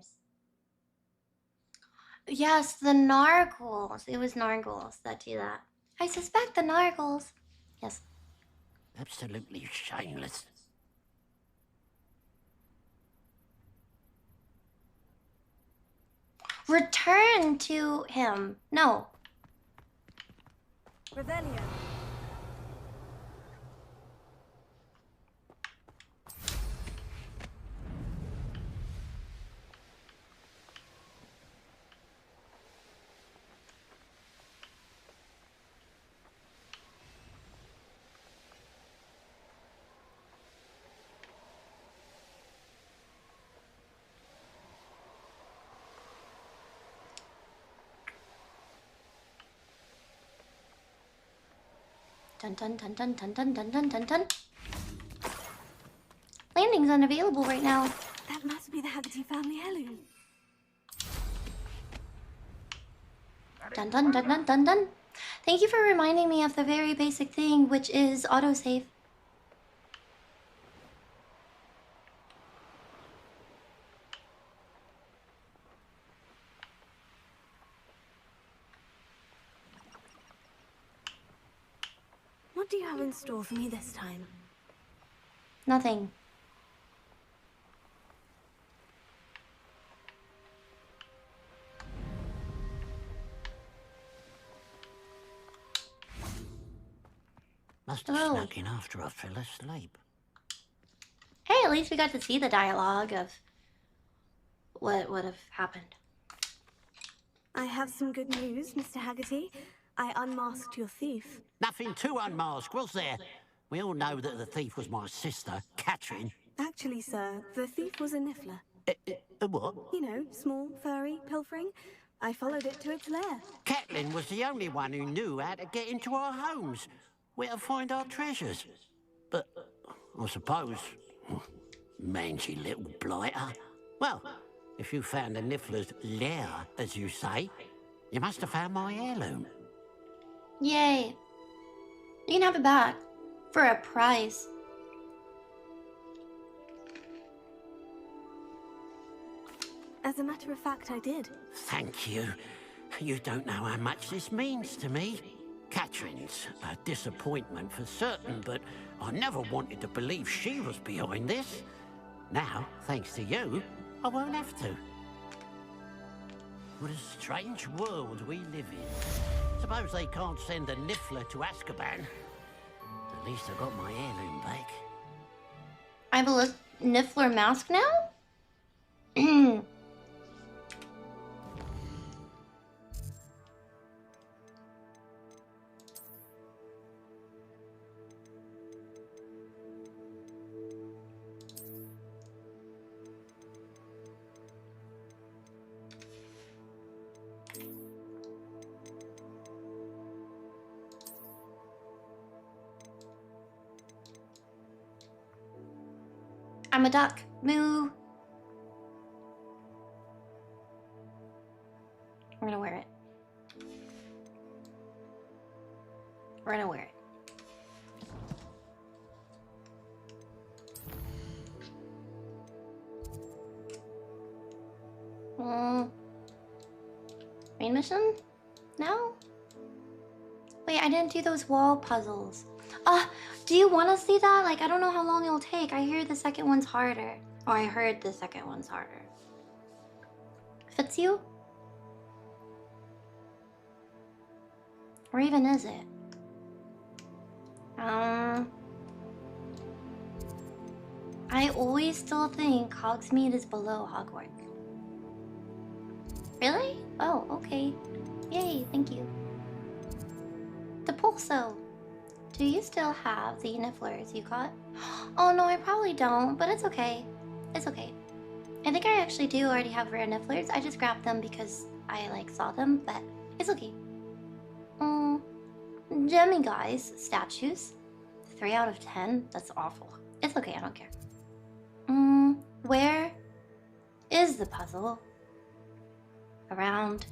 Yes, the Nargles. It was Nargles that do that. I suspect the Nargles. Yes. Absolutely shameless. Return to him. No. Revelio. Dun dun dun dun dun dun dun dun dun dun. Landing's unavailable right now. That must be the Haggerty family heirloom. Dun dun dun dun dun dun. Thank you for reminding me of the very basic thing, which is autosave. What do you have in store for me this time? Nothing. Must have snuck in after I fell asleep. Hey, at least we got to see the dialogue of what would have happened. I have some good news, Mr. Haggerty. I unmasked your thief. Nothing to unmask, was there? We all know that the thief was my sister, Catherine. Actually, sir, the thief was a niffler. A what? You know, small, furry, pilfering. I followed it to its lair. Catelyn was the only one who knew how to get into our homes, where to find our treasures. But I suppose, mangy little blighter. Well, if you found the niffler's lair, as you say, you must have found my heirloom. Yay. You can have it back. For a price. As a matter of fact, I did. Thank you. You don't know how much this means to me. Catherine's a disappointment for certain, but I never wanted to believe she was behind this. Now, thanks to you, I won't have to. What a strange world we live in. Suppose they can't send a niffler to Azkaban. At least I got my heirloom back. I have a niffler mask now? I'm a duck. Moo. We're gonna wear it. We're gonna wear it. Main mission? No? Wait, I didn't do those wall puzzles. Do you want to see that? Like, I don't know how long it'll take. I hear the second one's harder. Or I heard the second one's harder. Fits you? Or even is it? I always still think Hogsmeade is below Hogwarts. Really? Oh, okay. Yay, thank you. The Pulso. Do you still have the nifflers you caught? Oh no, I probably don't, but it's okay. It's okay. I think I actually do already have rare nifflers. I just grabbed them because I saw them, but it's okay. Gemmy guys, statues. 3 out of 10? That's awful. It's okay, I don't care. Where is the puzzle? Around.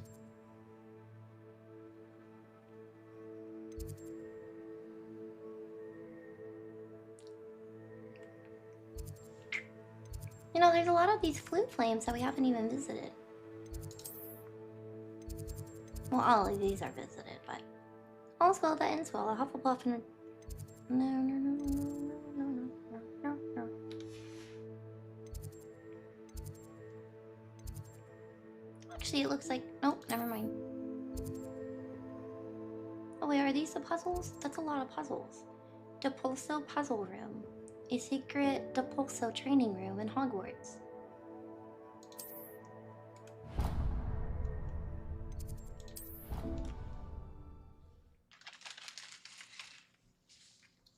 You know, there's a lot of these flute flames that we haven't even visited. Well, all of these are visited, but... Allswell, the Inswell, a Hufflepuff, and a... No. Actually, it looks like... Nope, never mind. Oh wait, are these the puzzles? That's a lot of puzzles. Depulso Puzzle Room. A secret Depulso training room in Hogwarts.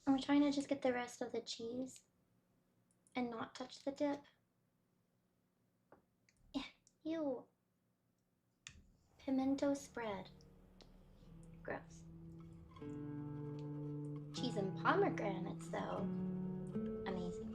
I'm trying to just get the rest of the cheese and not touch the dip. Ew. Pimento spread. Gross. Cheese and pomegranates, though. Amazing.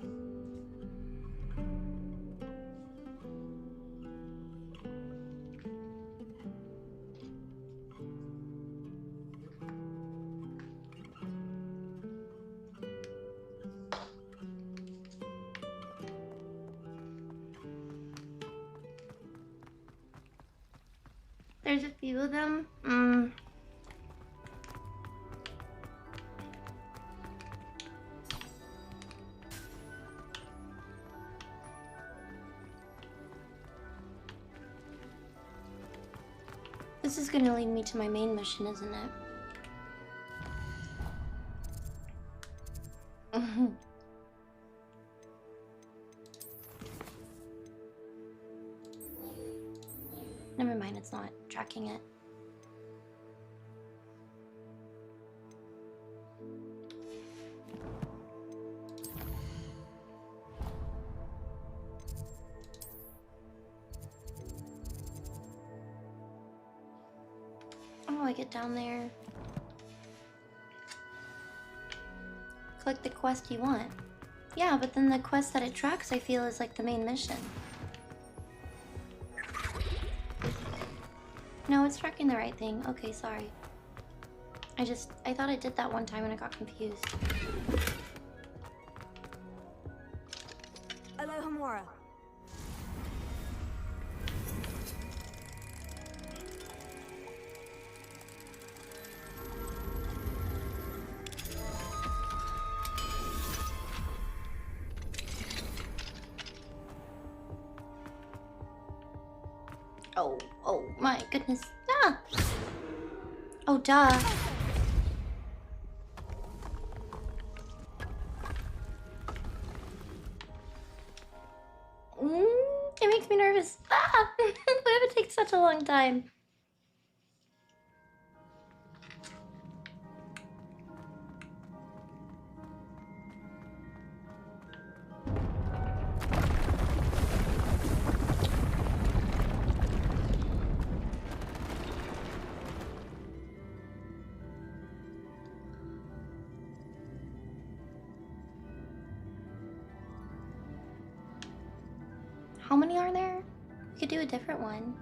There's a few of them. This is gonna lead me to my main mission, isn't it? Never mind, it's not tracking it. Oh, I get down there. Click the quest you want. Yeah, but then the quest that it tracks, I feel, is like the main mission. No, it's tracking the right thing. Okay, sorry. I thought I did that one time and I got confused. Alohomora. Oh my goodness. Ah! Oh, duh. It makes me nervous. Ah! Why did it take such a long time? How many are there? We could do a different one.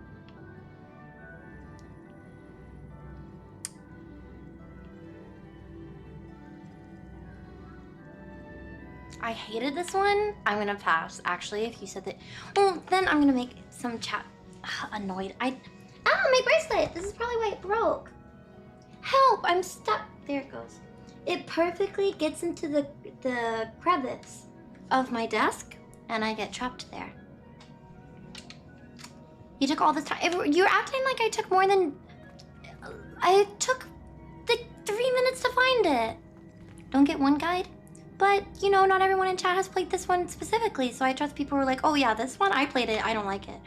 I hated this one. I'm gonna pass, actually, if you said that. Well, then I'm gonna make some chat annoyed. My bracelet! This is probably why it broke. Help! I'm stuck. There it goes. It perfectly gets into the crevice of my desk, and I get trapped there. You took all this time. You're acting like I took more than... I took like 3 minutes to find it. Don't get one guide. But, you know, not everyone in chat has played this one specifically, so I trust people who are like, oh yeah, this one, I played it, I don't like it.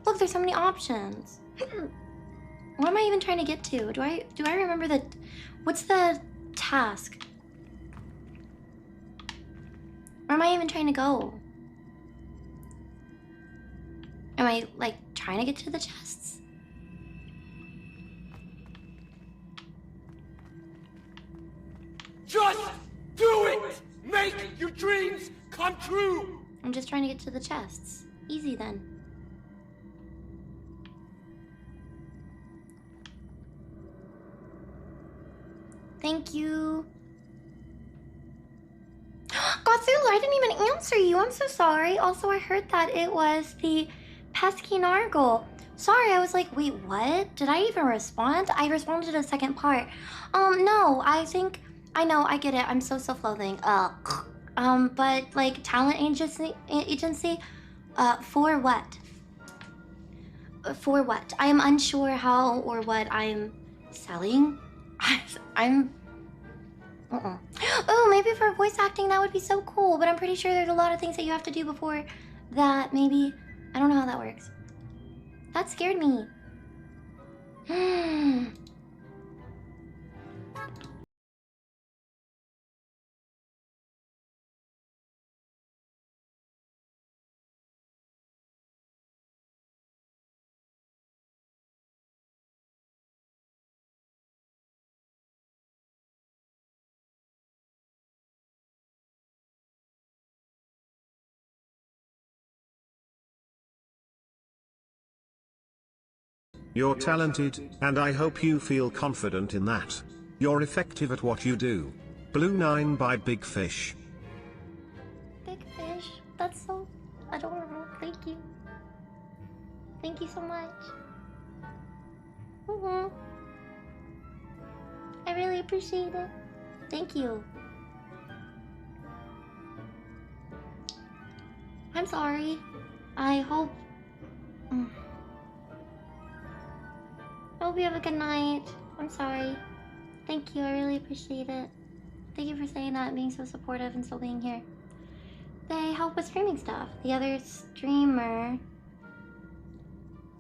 Look, there's so many options. What am I even trying to get to? Do I remember the... What's the task? Where am I even trying to go? Am I, like, trying to get to the chests? Just do it! Make your dreams come true! I'm just trying to get to the chests. Easy then. Thank you. Godzilla, I didn't even answer you. I'm so sorry. Also, I heard that it was the pesky Nargle. Sorry, I was like, wait, what? Did I even respond? I responded to the second part. No, I think... I know, I get it. I'm so self-loathing. But, like, talent agency? For what? For what? I am unsure how or what I'm selling. I'm... Oh, maybe for voice acting that would be so cool, but I'm pretty sure there's a lot of things that you have to do before that, maybe. I don't know how that works. That scared me. You're talented, and I hope you feel confident in that. You're effective at what you do. Blue 9 by Big Fish. Big fish. That's so adorable. Thank you. Thank you so much. I really appreciate it. Thank you. I'm sorry. I hope... I hope you have a good night. I'm sorry. Thank you, I really appreciate it. Thank you for saying that and being so supportive and still being here. They help with streaming stuff. The other streamer...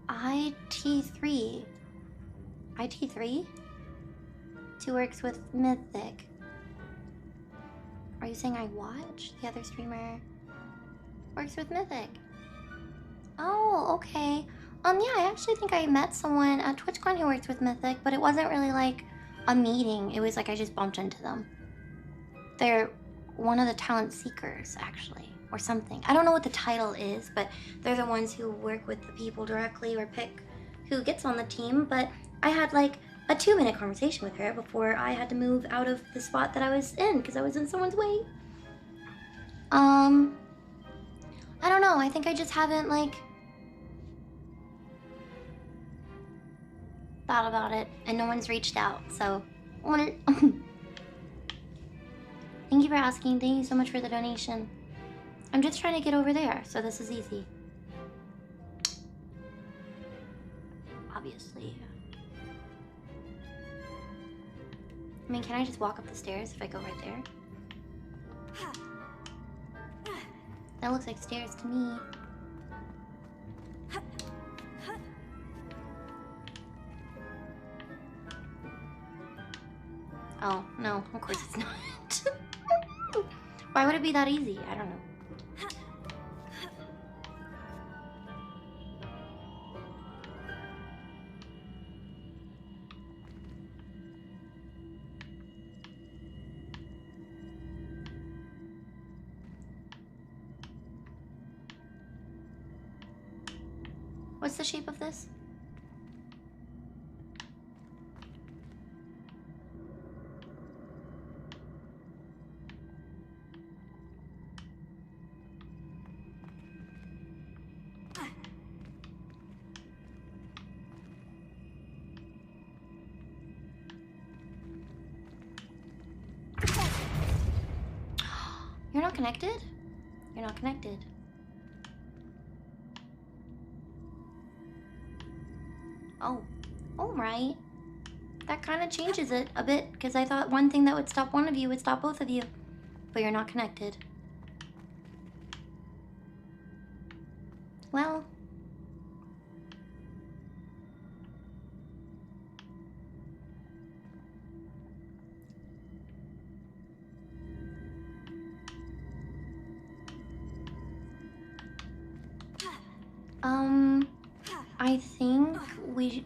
IT3. IT3? Who works with Mythic. Are you saying I watch? The other streamer works with Mythic. Oh, okay. Yeah, I actually think I met someone at TwitchCon who works with Mythic, but it wasn't really like a meeting. It was like I just bumped into them. They're one of the talent seekers, actually, or something. I don't know what the title is, but they're the ones who work with the people directly or pick who gets on the team. But I had like a 2-minute conversation with her before I had to move out of the spot that I was in because I was in someone's way. I don't know. I think I just haven't like thought about it, and no one's reached out, so thank you for asking. Thank you so much for the donation. I'm just trying to get over there, so this is easy. Obviously. I mean, can I just walk up the stairs if I go right there? That looks like stairs to me. Oh, no, of course it's not. Why would it be that easy? I don't know. What's the shape of this? You're not connected? You're not connected. Oh, alright. That kind of changes it a bit, because I thought one thing that would stop one of you would stop both of you. But you're not connected. Well... I think we...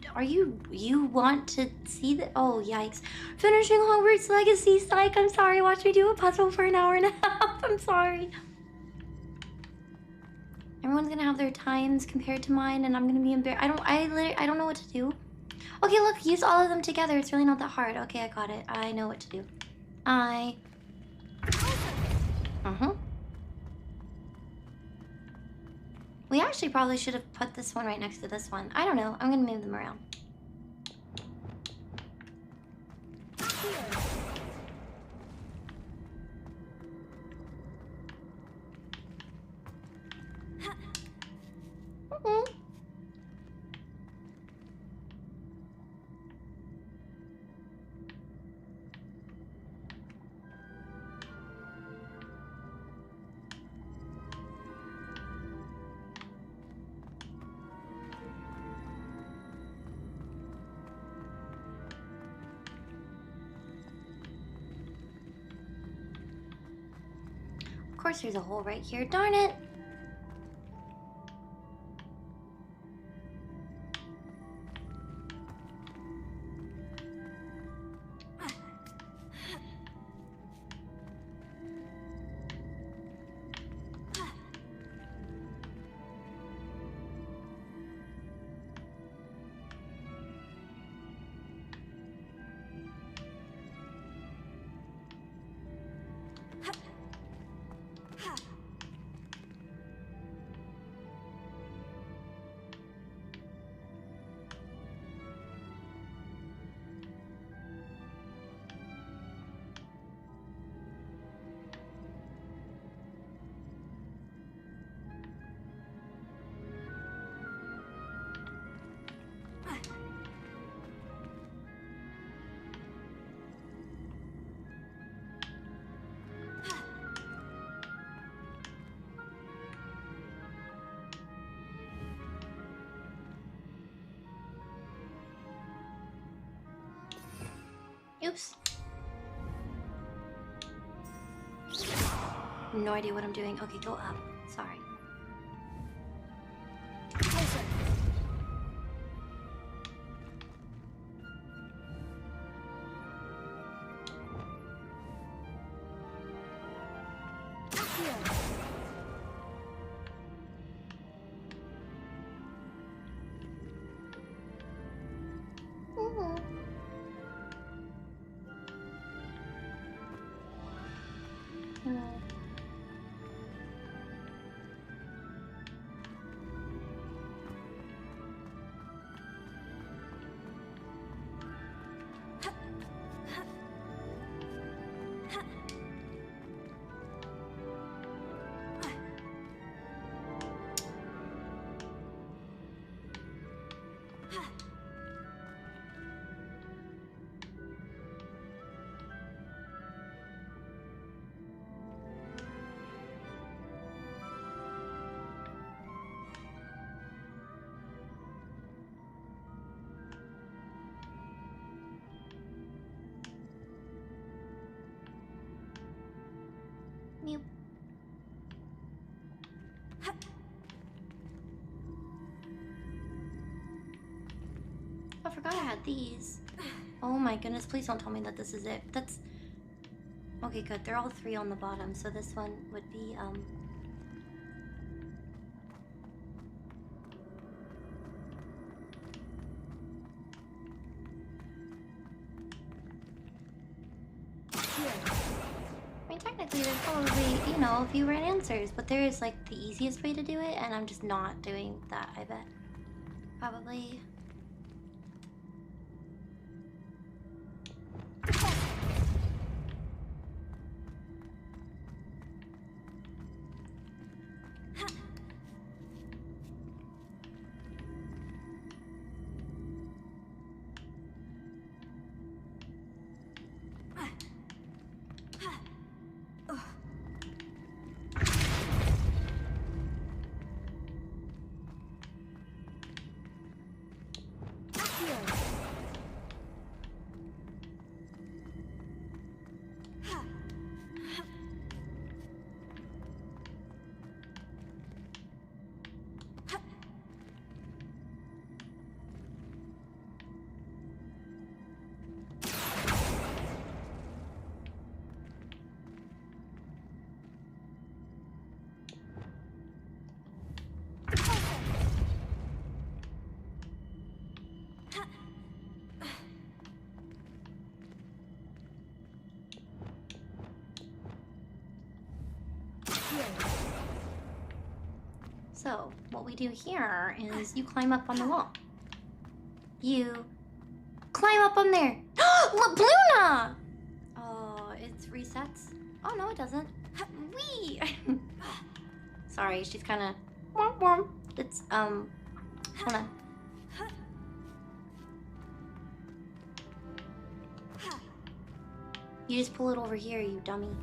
You want to see the... Oh, yikes. Finishing Hogwarts Legacy, psych. I'm sorry. Watch me do a puzzle for an hour and a half. I'm sorry. Everyone's gonna have their times compared to mine, and I'm gonna be embarrassed. I don't know what to do. Okay, look. Use all of them together. It's really not that hard. Okay, I got it. I know what to do. We actually probably should have put this one right next to this one. I don't know. I'm gonna move them around. course there's a hole right here. Darn it! Oops. No idea what I'm doing. Okay, go up. Sorry. Mew. I forgot I had these. Oh my goodness, please don't tell me that this is it. That's... Okay, good. They're all three on the bottom, so this one would be, I mean, technically, there's probably, you know, a few right answers, but there is, like, the easiest way to do it, and I'm just not doing that, I bet. Probably... So, what we do here is you climb up on the wall. You climb up on there. Look, Bluna! Oh, it resets? Oh, no, it doesn't. Wee! Sorry, she's kind of... It's, hold on. You just pull it over here, you dummy.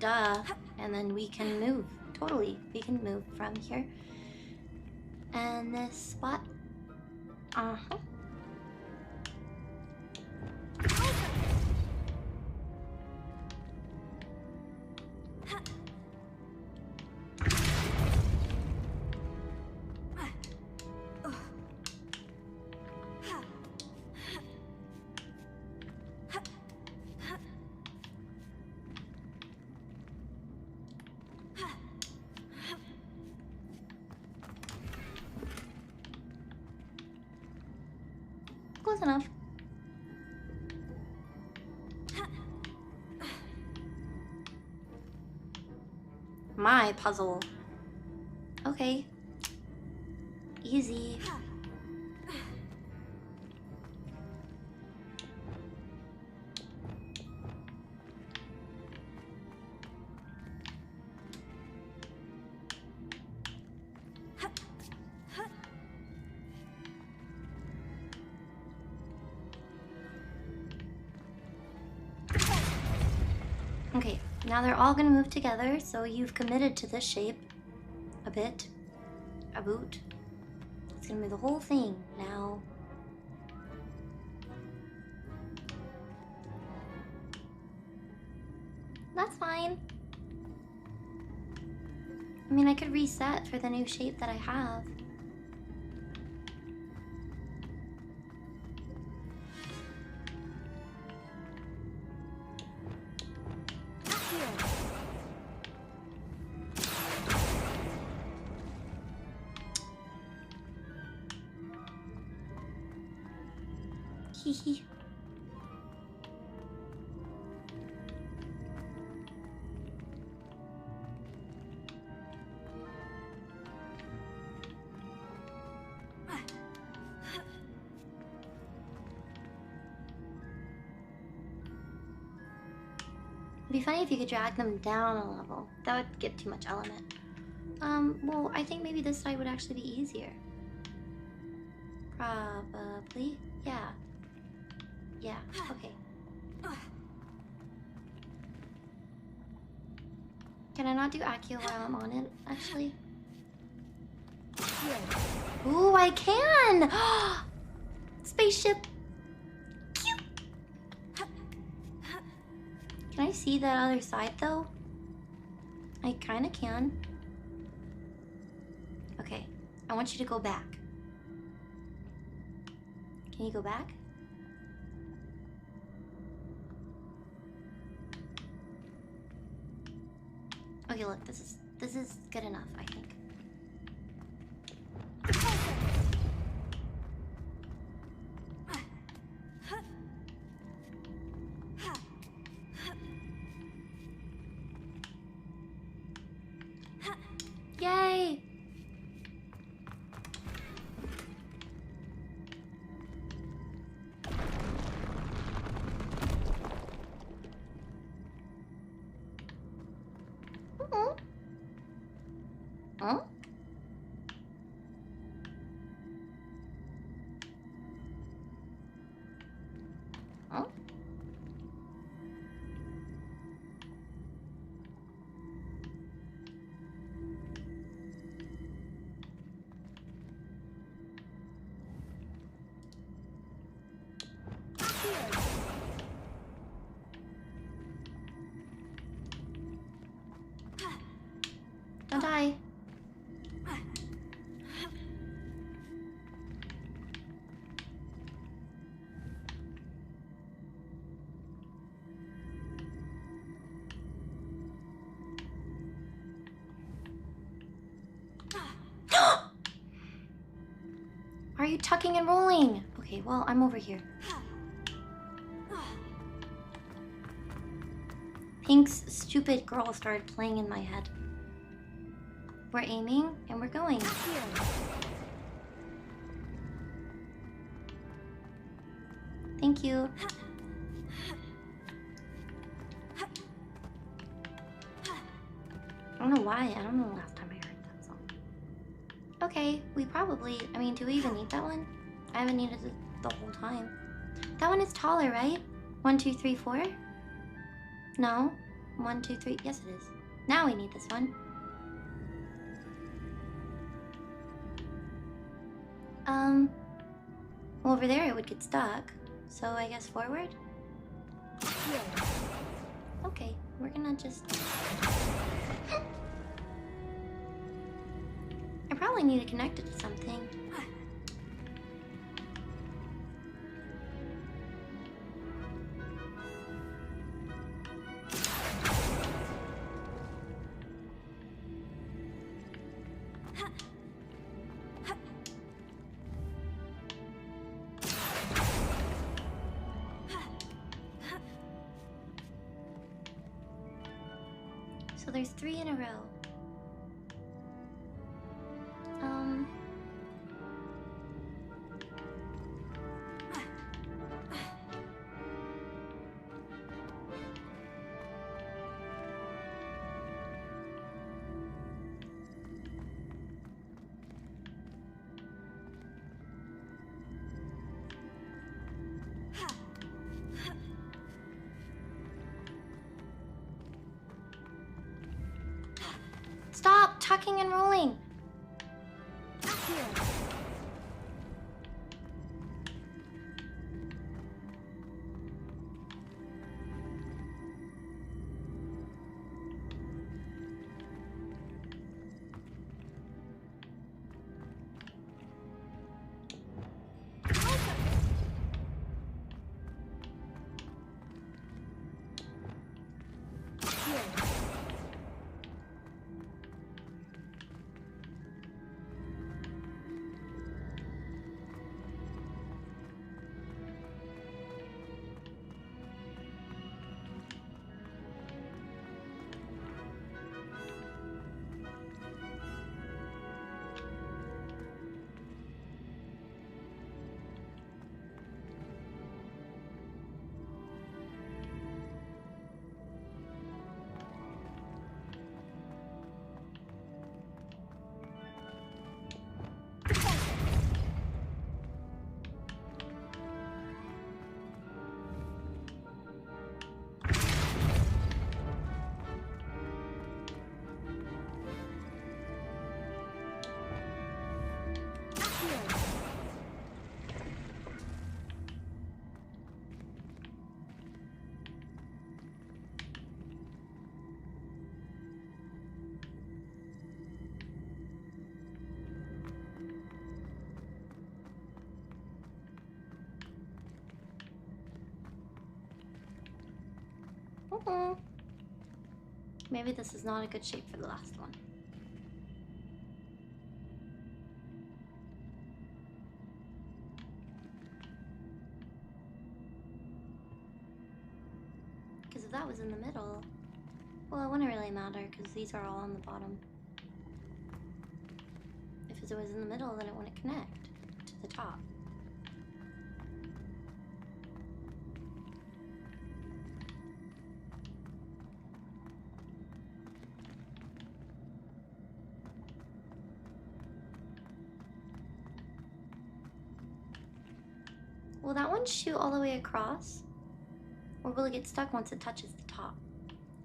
Duh. And then we can move. Totally. We can move from here. And this spot. Uh-huh. close enough. My puzzle. Okay. Easy. Okay, now they're all gonna move together, so you've committed to this shape a bit. A boot. It's gonna be the whole thing now. That's fine. I mean, I could reset for the new shape that I have. Hee. It'd be funny if you could drag them down a level. That would give too much element. Well, I think maybe this side would actually be easier. Probably. Yeah. Yeah, okay. Can I not do Accio while I'm on it, actually? Ooh, I can! Spaceship! Cute! Can I see that other side, though? I kinda can. Okay, I want you to go back. Can you go back? Okay, look, this is good enough, I think. Yay! Huh? Huh? Don't die. Are you tucking and rolling? Okay, well, I'm over here. Pink's stupid girl started playing in my head. We're aiming and we're going. Thank you. I don't know why. I don't know the last time I heard that song. Okay, we probably... I mean, do we even need that one? I haven't needed it the whole time. That one is taller, right? 1, 2, 3, 4? No. 1, 2, 3. Yes, it is. Now we need this one. Well, over there it would get stuck. So I guess forward? Okay, we're gonna just... I probably need to connect it to something. So there's 3 in a row. Stop tucking and rolling. Maybe this is not a good shape for the last one. Because if that was in the middle, well, it wouldn't really matter because these are all on the bottom. If it was in the middle, then it wouldn't connect to the top. Will that one shoot all the way across? Or will it get stuck once it touches the top?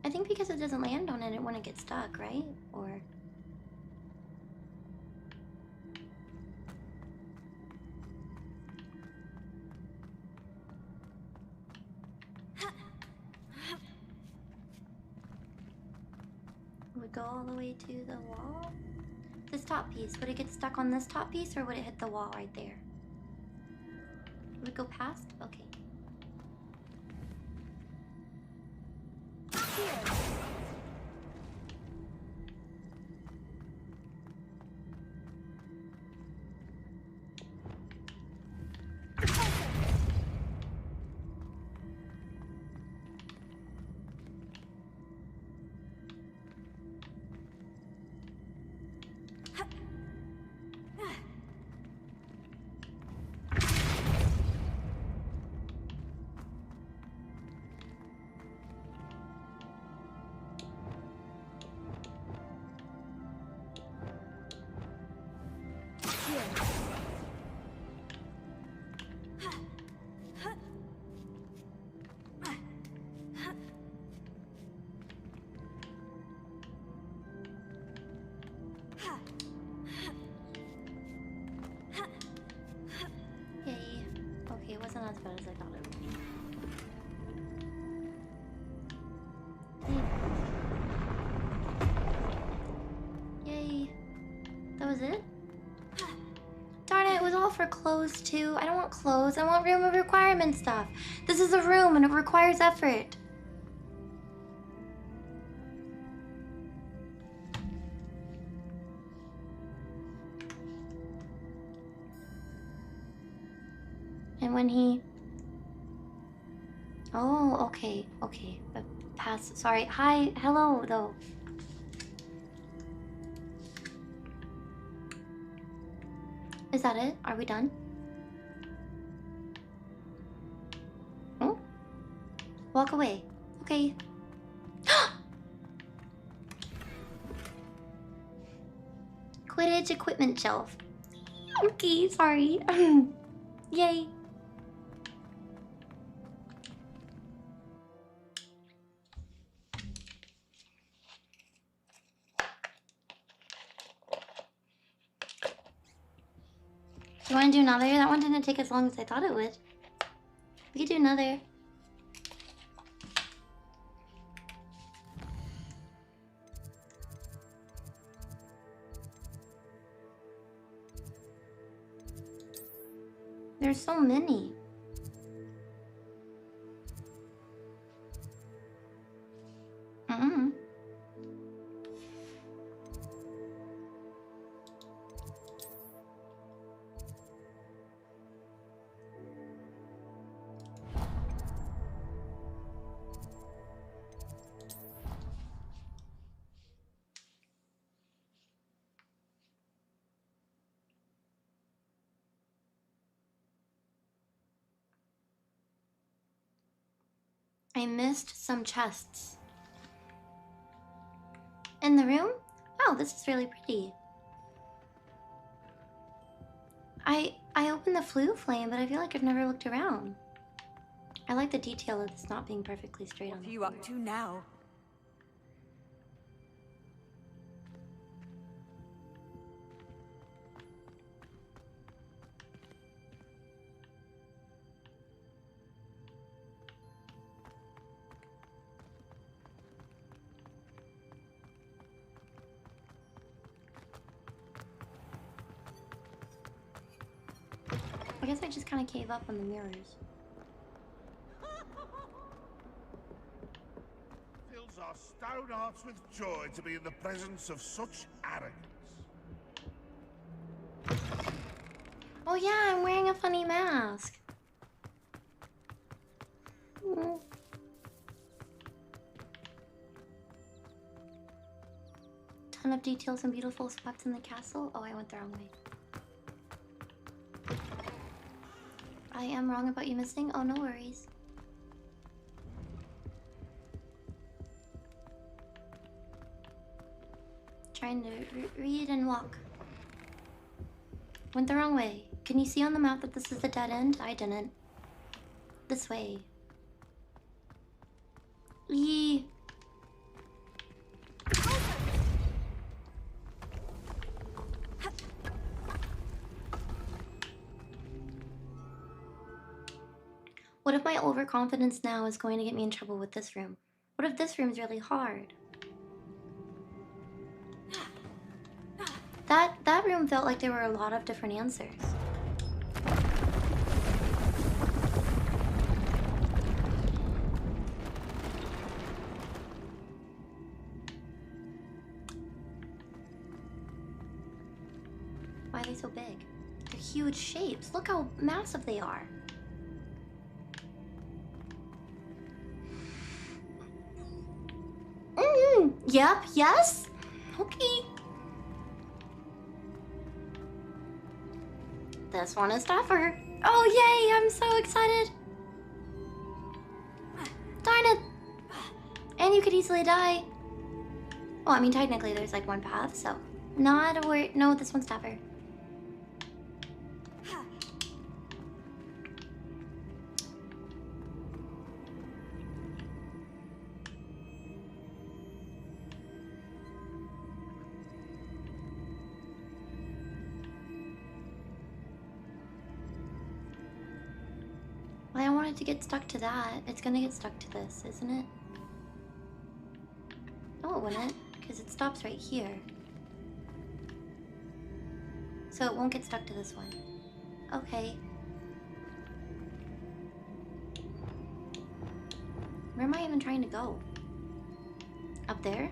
I think because it doesn't land on it, it wouldn't get stuck, right? Or... would it go all the way to the wall? This top piece, would it get stuck on this top piece or would it hit the wall right there? Would it go past? Okay. Yay. Okay, it wasn't as bad as I thought it would be. Yay. That was it? Darn it, it was all for clothes too. I don't want clothes, I want room of requirement stuff. This is a room and it requires effort. And when he... Oh, okay, okay. Pass, sorry. Hi, hello, though. Is that it? Are we done? Oh? Walk away. Okay. Quidditch equipment shelf. Okay, sorry. Yay. Do you want to do another? That one didn't take as long as I thought it would. We could do another. There's so many. Mm-mm. I missed some chests. In the room? Oh, this is really pretty. I opened the flue flame, but I feel like I've never looked around. I like the detail of this not being perfectly straight on the floor. What are you up to now? I guess I just kind of cave up on the mirrors. Fills our stout hearts with joy to be in the presence of such arrogance. Oh yeah, I'm wearing a funny mask. Mm. Ton of details and beautiful spots in the castle. Oh, I went the wrong way. I am wrong about you missing. Oh, no worries. Trying to read and walk. Went the wrong way. Can you see on the map that this is the dead end? I didn't. This way. Eee. What if my overconfidence now is going to get me in trouble with this room? What if this room's really hard? That room felt like there were a lot of different answers. Why are they so big? They're huge shapes. Look how massive they are. Yep, yes? Okay. This one is tougher. Oh, yay, I'm so excited. Darn it. And you could easily die. Well, I mean, technically there's like one path, so not a word. No, this one's tougher. I don't want it to get stuck to that. It's gonna get stuck to this, isn't it? No, it wouldn't, because it stops right here. So it won't get stuck to this one. Okay. Where am I even trying to go? Up there?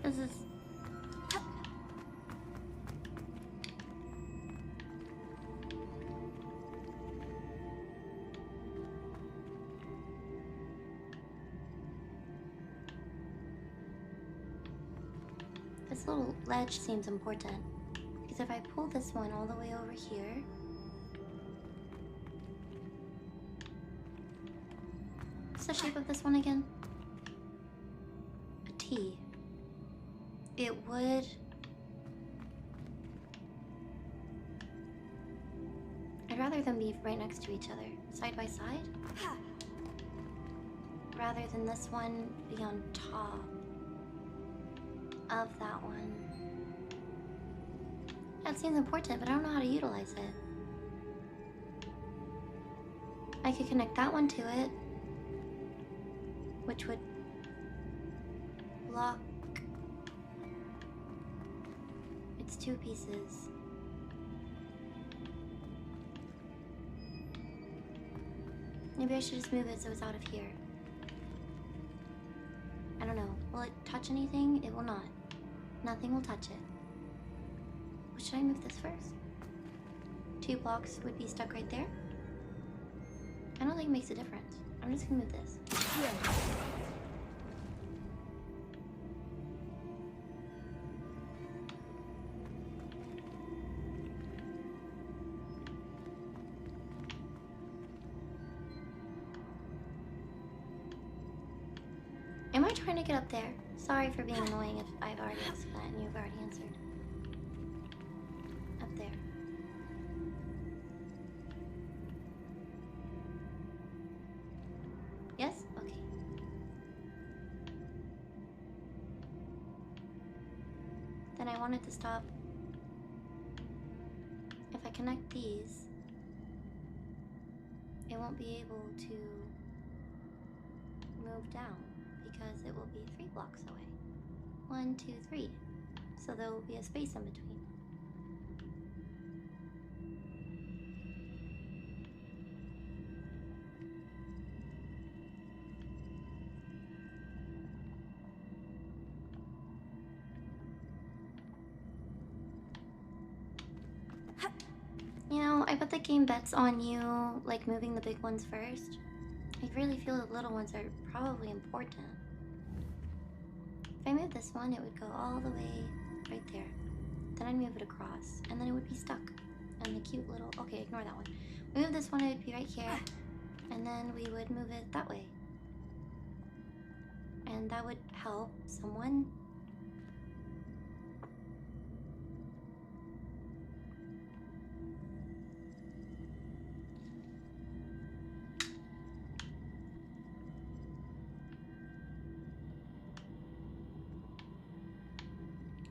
This is... This little ledge seems important. Because if I pull this one all the way over here... What's the shape of this one again? A T. It would... I'd rather them be right next to each other, side by side. Rather than this one be on top of that one. That seems important, but I don't know how to utilize it. I could connect that one to it, which would block its two pieces. Maybe I should just move it so it's out of here. I don't know. Will it touch anything? It will not. Nothing will touch it. Well, should I move this first? 2 blocks would be stuck right there. I don't think it makes a difference. I'm just gonna move this. Am I trying to get up there? Sorry for being annoying if I've already asked that and you've already answered. Up there. Yes? Okay. Then I want it to stop. If I connect these, it won't be able to move down because it will be 3 blocks away. 1, 2, 3. So there will be a space in between. You know, I bet the game bets on you, like, moving the big ones first. I really feel the little ones are probably important. If I move this one, it would go all the way right there. Then I'd move it across, and then it would be stuck. And the cute little... Okay, ignore that one. We move this one, it would be right here. And then we would move it that way. And that would help someone.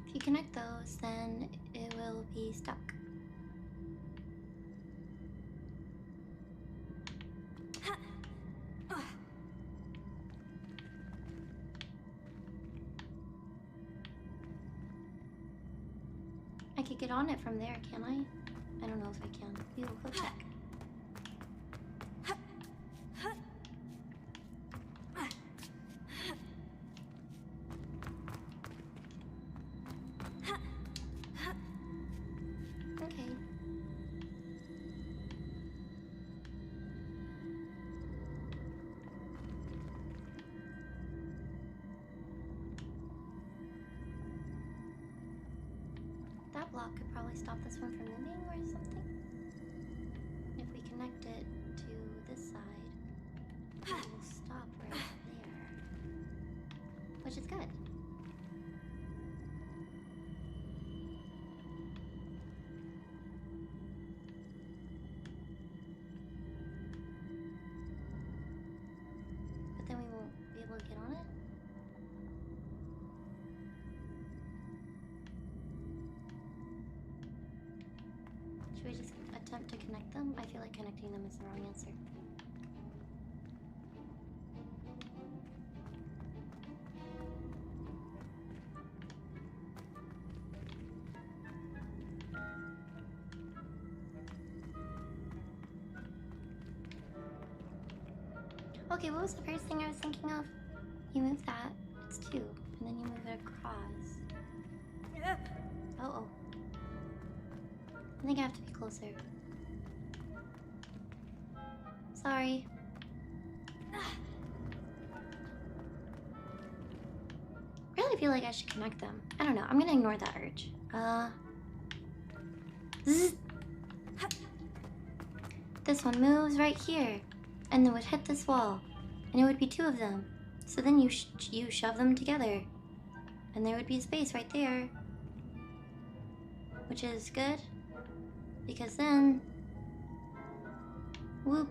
If you connect those, then it will be stuck. I could get on it from there, can I? I don't know if I can. We will go check. Okay. That block could probably stop this one from moving or something. If we connect it to this side, it will stop right there. Which is good. But then we won't be able to get on it. Should we just attempt to connect them? I feel like connecting them is the wrong answer. Okay, what was the first thing I was thinking of? You move that, it's 2, and then you move it across. Oh. I think I have to be closer. Sorry. Really feel like I should connect them. I don't know. I'm gonna ignore that urge. Zzz. This one moves right here, and then would hit this wall, and it would be 2 of them. So then you shove them together, and there would be a space right there, which is good, because then, whoop.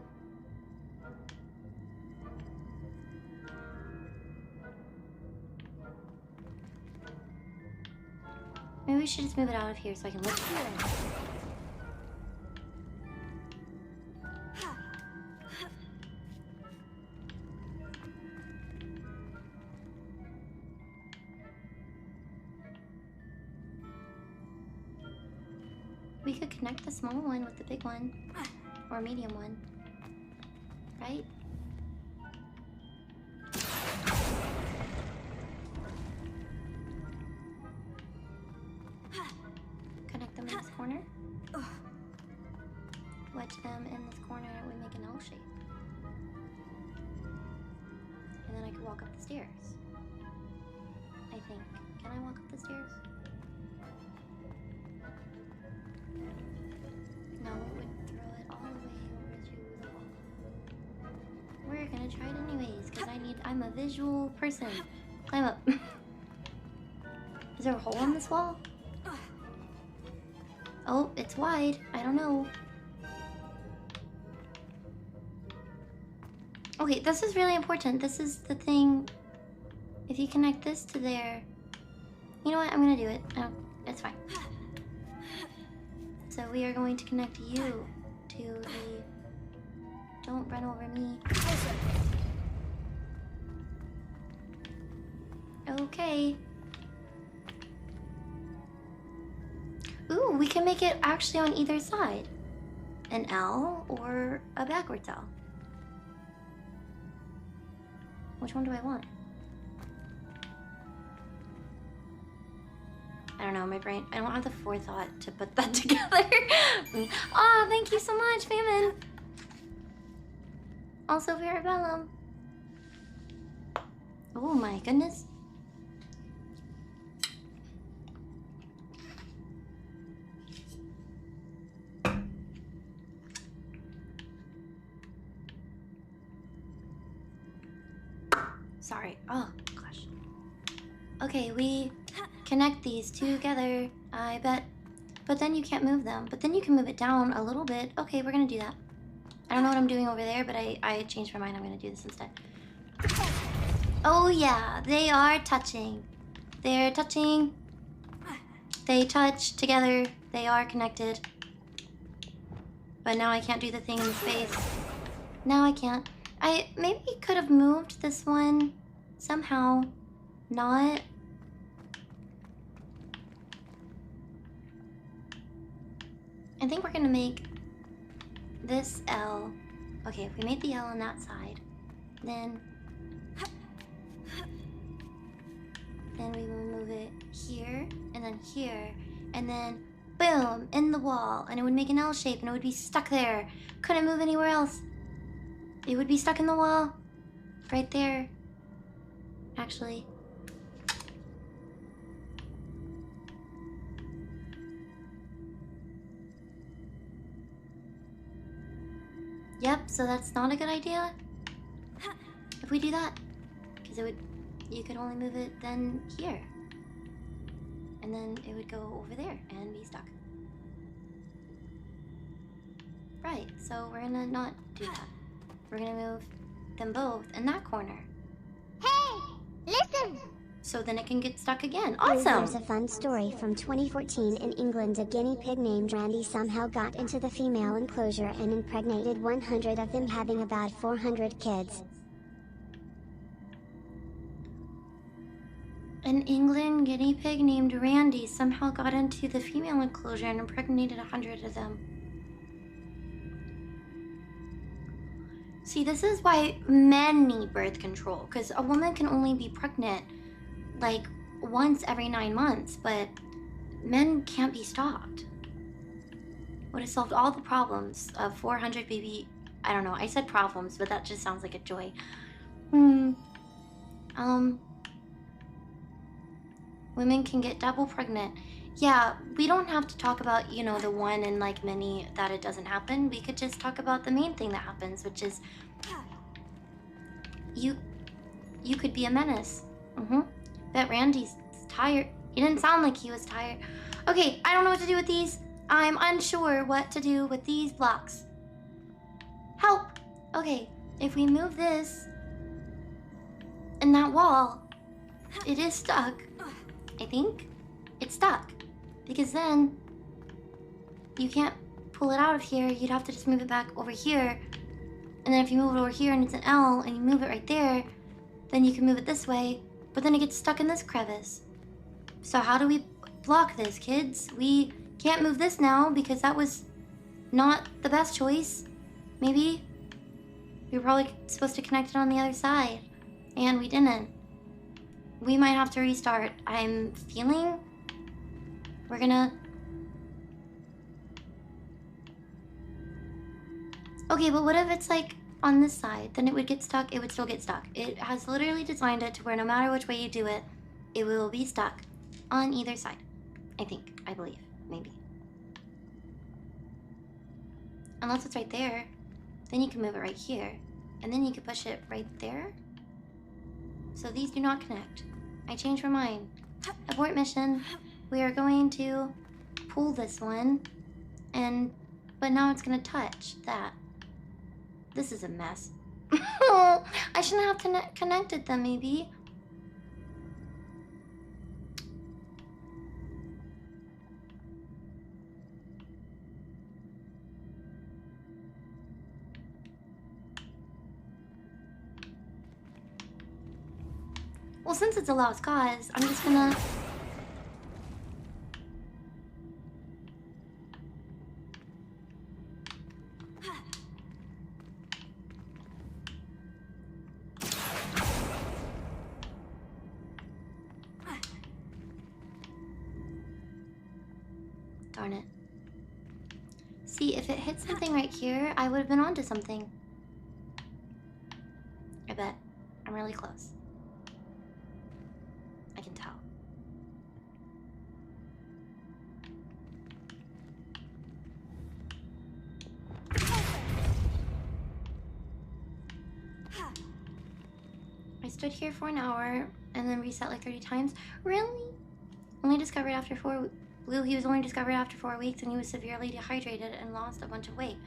Maybe we should just move it out of here so I can look through it. We could connect the small one with the big one, or medium one, right? Connect them in this corner. Wedge them in this corner and we make an L shape. And then I could walk up the stairs. I think. Can I walk up the stairs? No, it would throw it all the way over to the wall. We're gonna try it anyways, because I'm a visual person. Climb up. Is there a hole in this wall? Oh, it's wide. I don't know. Okay, this is really important. This is the thing. If you connect this to there... You know what? I'm gonna do it. Oh, it's fine. So we are going to connect you to the... Don't run over me. Okay. Ooh, we can make it actually on either side. An L or a backwards L. Which one do I want? I don't know, my brain, I don't have the forethought to put that together. Oh, thank you so much, Famine. Also, Verabellum. Oh my goodness. Sorry. Oh, gosh. Okay, we connect these together, I bet. But then you can't move them. But then you can move it down a little bit. Okay, we're gonna do that. I don't know what I'm doing over there, but I changed my mind. I'm gonna do this instead. Oh yeah, they are touching. They're touching. They touch together. They are connected. But now I can't do the thing in the space. Now I can't. I maybe could have moved this one somehow. Not. I think we're gonna make this L. Okay, if we made the L on that side, then we will move it here, and then boom, in the wall, and it would make an L shape, and it would be stuck there. Couldn't move anywhere else. It would be stuck in the wall, right there, actually. Yep, so that's not a good idea if we do that, because you could only move it then here, and then it would go over there and be stuck. Right, so we're gonna not do that. We're gonna move them both in that corner. Hey, listen! So then it can get stuck again. Here's Awesome! a fun story from 2014 in England. A guinea pig named Randy somehow got into the female enclosure and impregnated 100 of them, having about 400 kids. An England guinea pig named Randy somehow got into the female enclosure and impregnated 100 of them. See, this is why men need birth control, because a woman can only be pregnant like once every 9 months, but men can't be stopped. Would have solved all the problems of 400 baby... I don't know, I said problems, but that just sounds like a joy. Women can get double pregnant. Yeah, we don't have to talk about, you know, the one in like many that it doesn't happen. We could just talk about the main thing that happens, which is you could be a menace. Bet Randy's tired. He didn't sound like he was tired. Okay, I don't know what to do with these. I'm unsure what to do with these blocks. Help! Okay, if we move this and that wall, it is stuck. I think it's stuck. Because then you can't pull it out of here. You'd have to just move it back over here. And then if you move it over here and it's an L and you move it right there, then you can move it this way. But then it gets stuck in this crevice. So how do we block this, kids? We can't move this now because that was not the best choice. Maybe we were probably supposed to connect it on the other side. And we didn't. We might have to restart. I'm feeling we're gonna... Okay, but what if it's like on this side? Then it would get stuck. It would still get stuck. It has literally designed it to where no matter which way you do it, it will be stuck on either side. I think. I believe. Maybe. Unless it's right there. Then you can move it right here. And then you can push it right there. So these do not connect. I changed my mind. Abort mission. We are going to pull this one. But now it's gonna touch that. This is a mess. I shouldn't have connected them, maybe. Well, since it's a lost cause, I'm just gonna... Darn it. See, if it hit something right here, I would have been onto something. I bet. I'm really close. I can tell. I stood here for an hour and then reset like 30 times. Really? Only discovered after 4 Blue, he was only discovered after 4 weeks and he was severely dehydrated and lost a bunch of weight.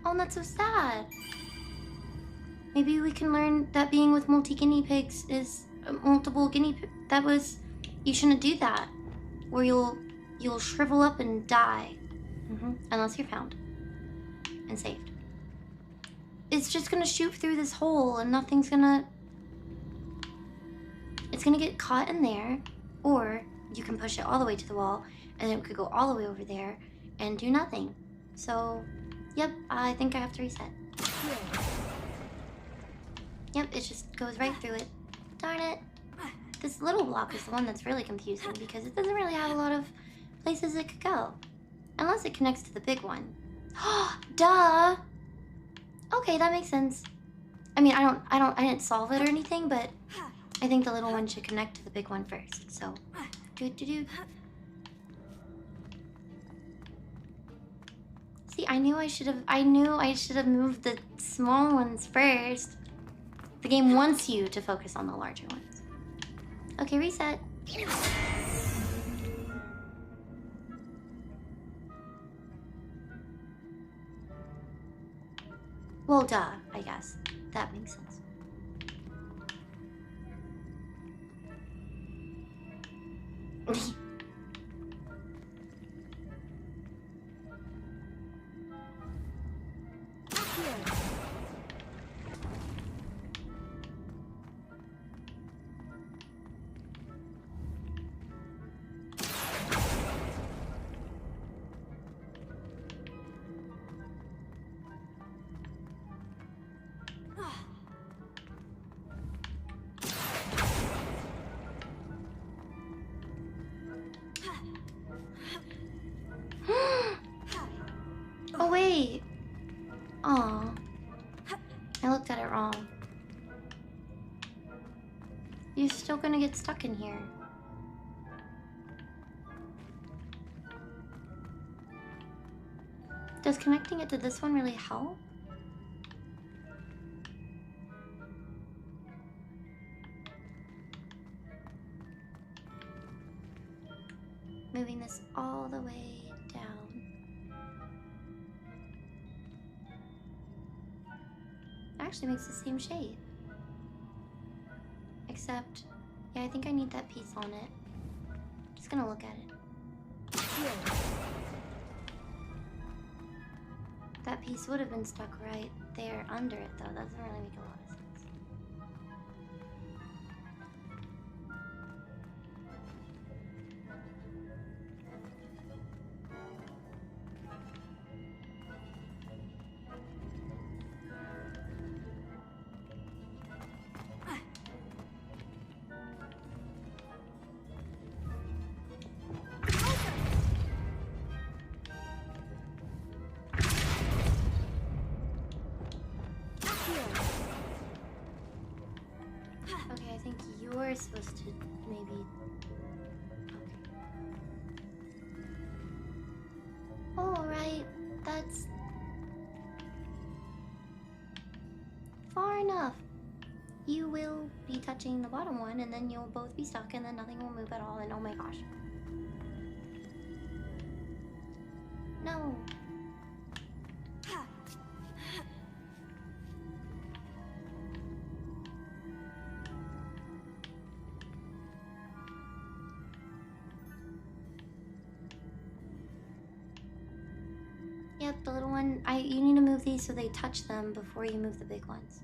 Oh, that's so sad. Maybe we can learn that being with multi-guinea pigs is multiple guinea pig. That was, you shouldn't do that. Or you'll shrivel up and die. Unless you're found and saved. It's just gonna shoot through this hole and nothing's gonna... It's gonna get caught in there, or you can push it all the way to the wall and it could go all the way over there and do nothing. So, yep, I think I have to reset. Yep, it just goes right through it. Darn it. This little block is the one that's really confusing because it doesn't really have a lot of places it could go. Unless it connects to the big one. Duh! Okay, that makes sense. I mean, I didn't solve it or anything, but I think the little one should connect to the big one first, so. See, I knew I should have moved the small ones first. The game wants you to focus on the larger ones. Okay, reset. Well, duh, I guess. That makes sense. Oh, wait. Aw. I looked at it wrong. You're still gonna get stuck in here. Does connecting it to this one really help? Moving this all the way down. It actually makes the same shape. Except, yeah, I think I need that piece on it. Just gonna look at it. That piece would have been stuck right there under it, though. That doesn't really make a lot of sense. Okay, I think you're supposed to maybe... Okay. Alright, that's... far enough. You will be touching the bottom one, and then you'll both be stuck, and then nothing will move at all, and oh my gosh. No. Yep, the little one. You need to move these so they touch them before you move the big ones.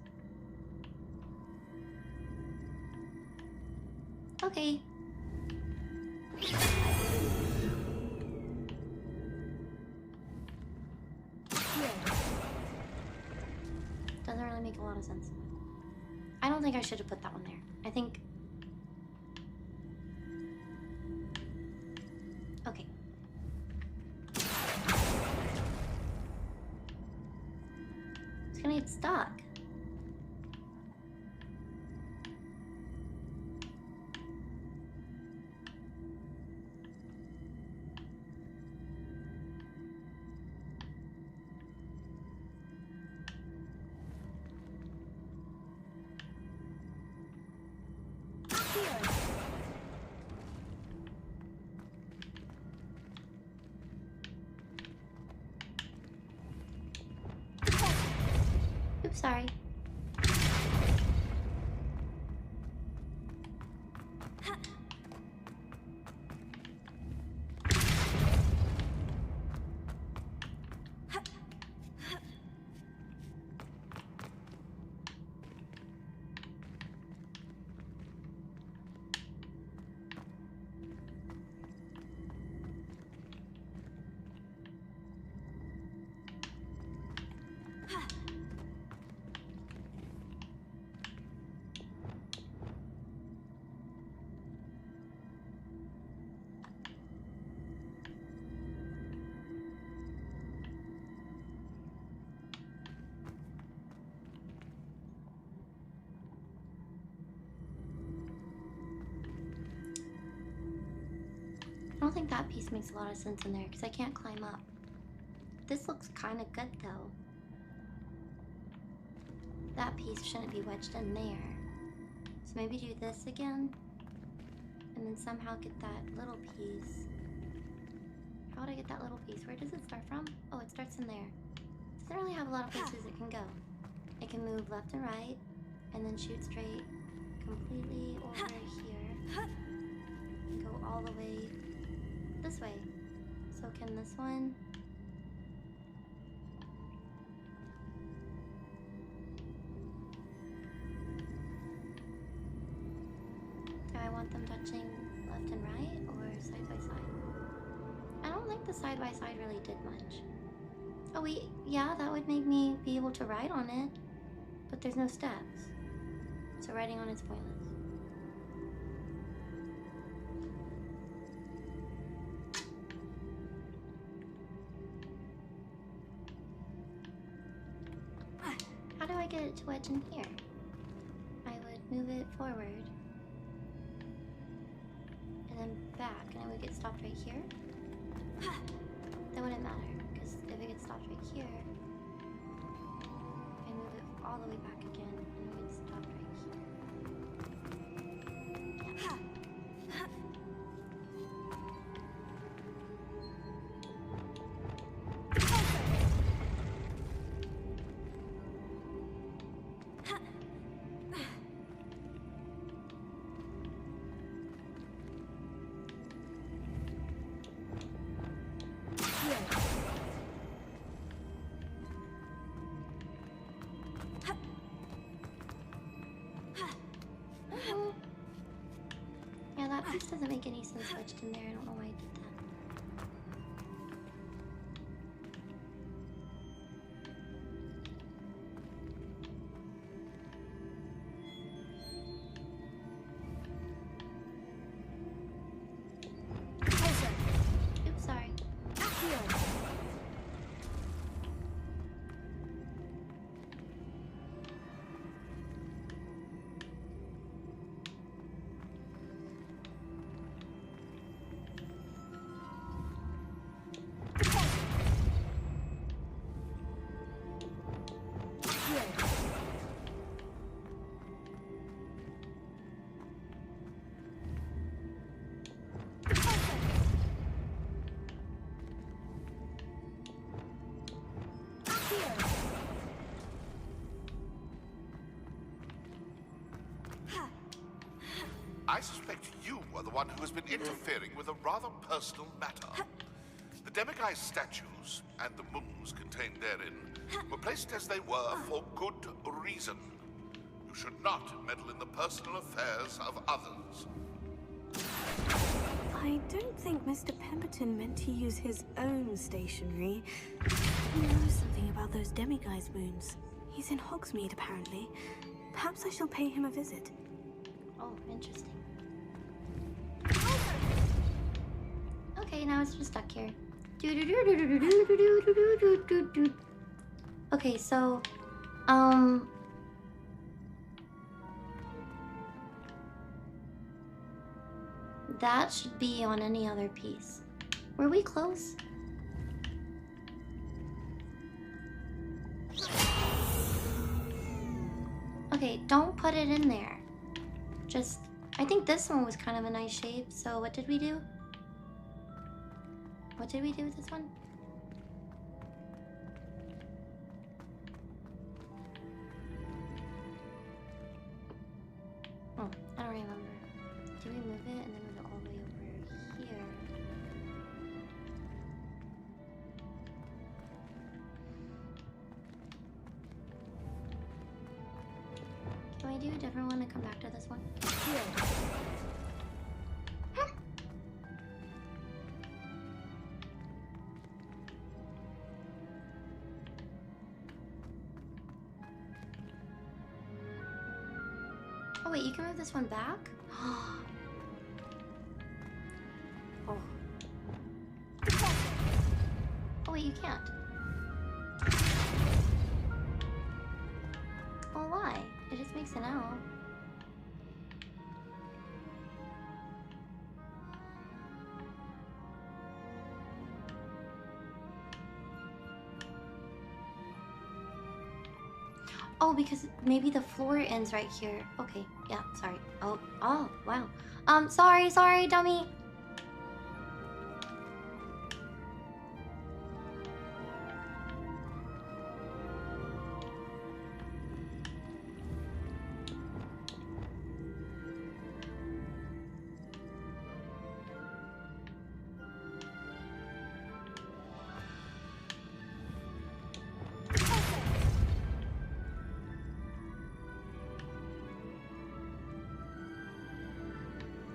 Okay. Doesn't really make a lot of sense. I don't think I should have put that one there. I think... Okay. It's gonna get stuck. Oops, sorry. I don't think that piece makes a lot of sense in there because I can't climb up. This looks kind of good though. That piece shouldn't be wedged in there. So maybe do this again. And then somehow get that little piece. How would I get that little piece? Where does it start from? Oh, it starts in there. It doesn't really have a lot of places it can go. It can move left and right. And then shoot straight completely over here. And go all the way this way. So can this one... Do I want them touching left and right or side by side? I don't think the side by side really did much. Oh wait, yeah, that would make me be able to ride on it. But there's no steps. So riding on it's pointless. How do I get it to wedge in here? I would move it forward. And then back, and I would get stopped right here. That wouldn't matter, because if it it stopped right here. If I move it all the way back again, and it would stop right here. Yeah, that piece doesn't make any sense wedged in there. I don't know why I did that. Oops, sorry. I suspect you are the one who has been interfering with a rather personal matter. The demiguise statues and the moons contained therein were placed as they were for good reason. You should not meddle in the personal affairs of others. I don't think Mr. Pemberton meant to use his own stationery. He knows something about those demiguise moons. He's in Hogsmeade, apparently. Perhaps I shall pay him a visit. Oh, interesting. Okay, now it's just stuck here. Okay, so, that should be on any other piece. Were we close? Okay, don't put it in there. Just, I think this one was kind of a nice shape, so what did we do? What did we do with this one? Oh, I don't remember. Did we move it and then move it all the way over here? Can we do a different one and come back to this one? Oh wait, you can move this one back? Oh. Oh wait, you can't. Well, why? It just makes an L. Oh, because maybe the floor ends right here. Okay, yeah, sorry. Oh, wow. Sorry, dummy.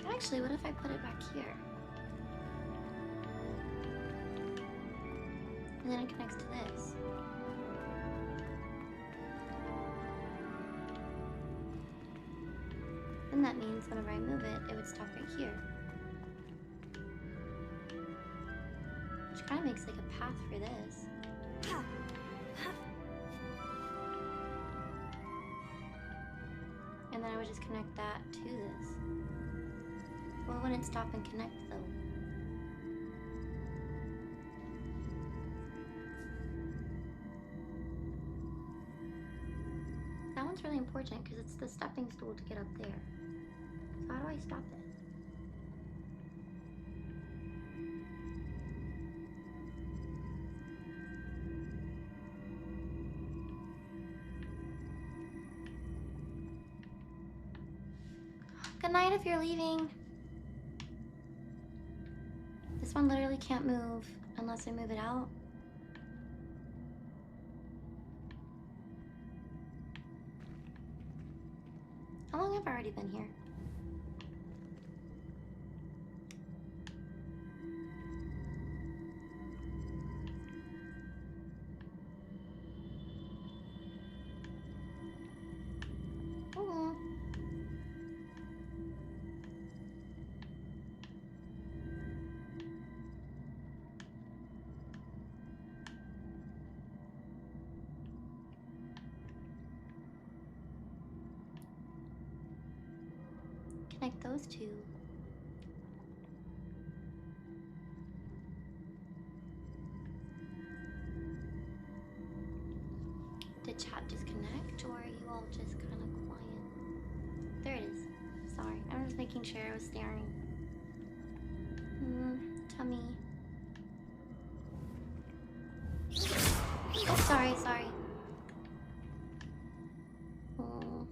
Actually, what if I put it back here? And then it connects to this. Then that means whenever I move it, it would stop right here. Which kind of makes like a path for this. And then I would just connect that to this. Well, wouldn't stop and connect though. one's really important because it's the stepping stool to get up there. So how do I stop it? Good night if you're leaving. This one literally can't move unless I move it out. How long have I already been here? Oh. Connect those two. Did chat disconnect, or are you all just kind of quiet? There it is. Sorry, I'm just making sure I was staring. Tummy. Oh, sorry. Oh.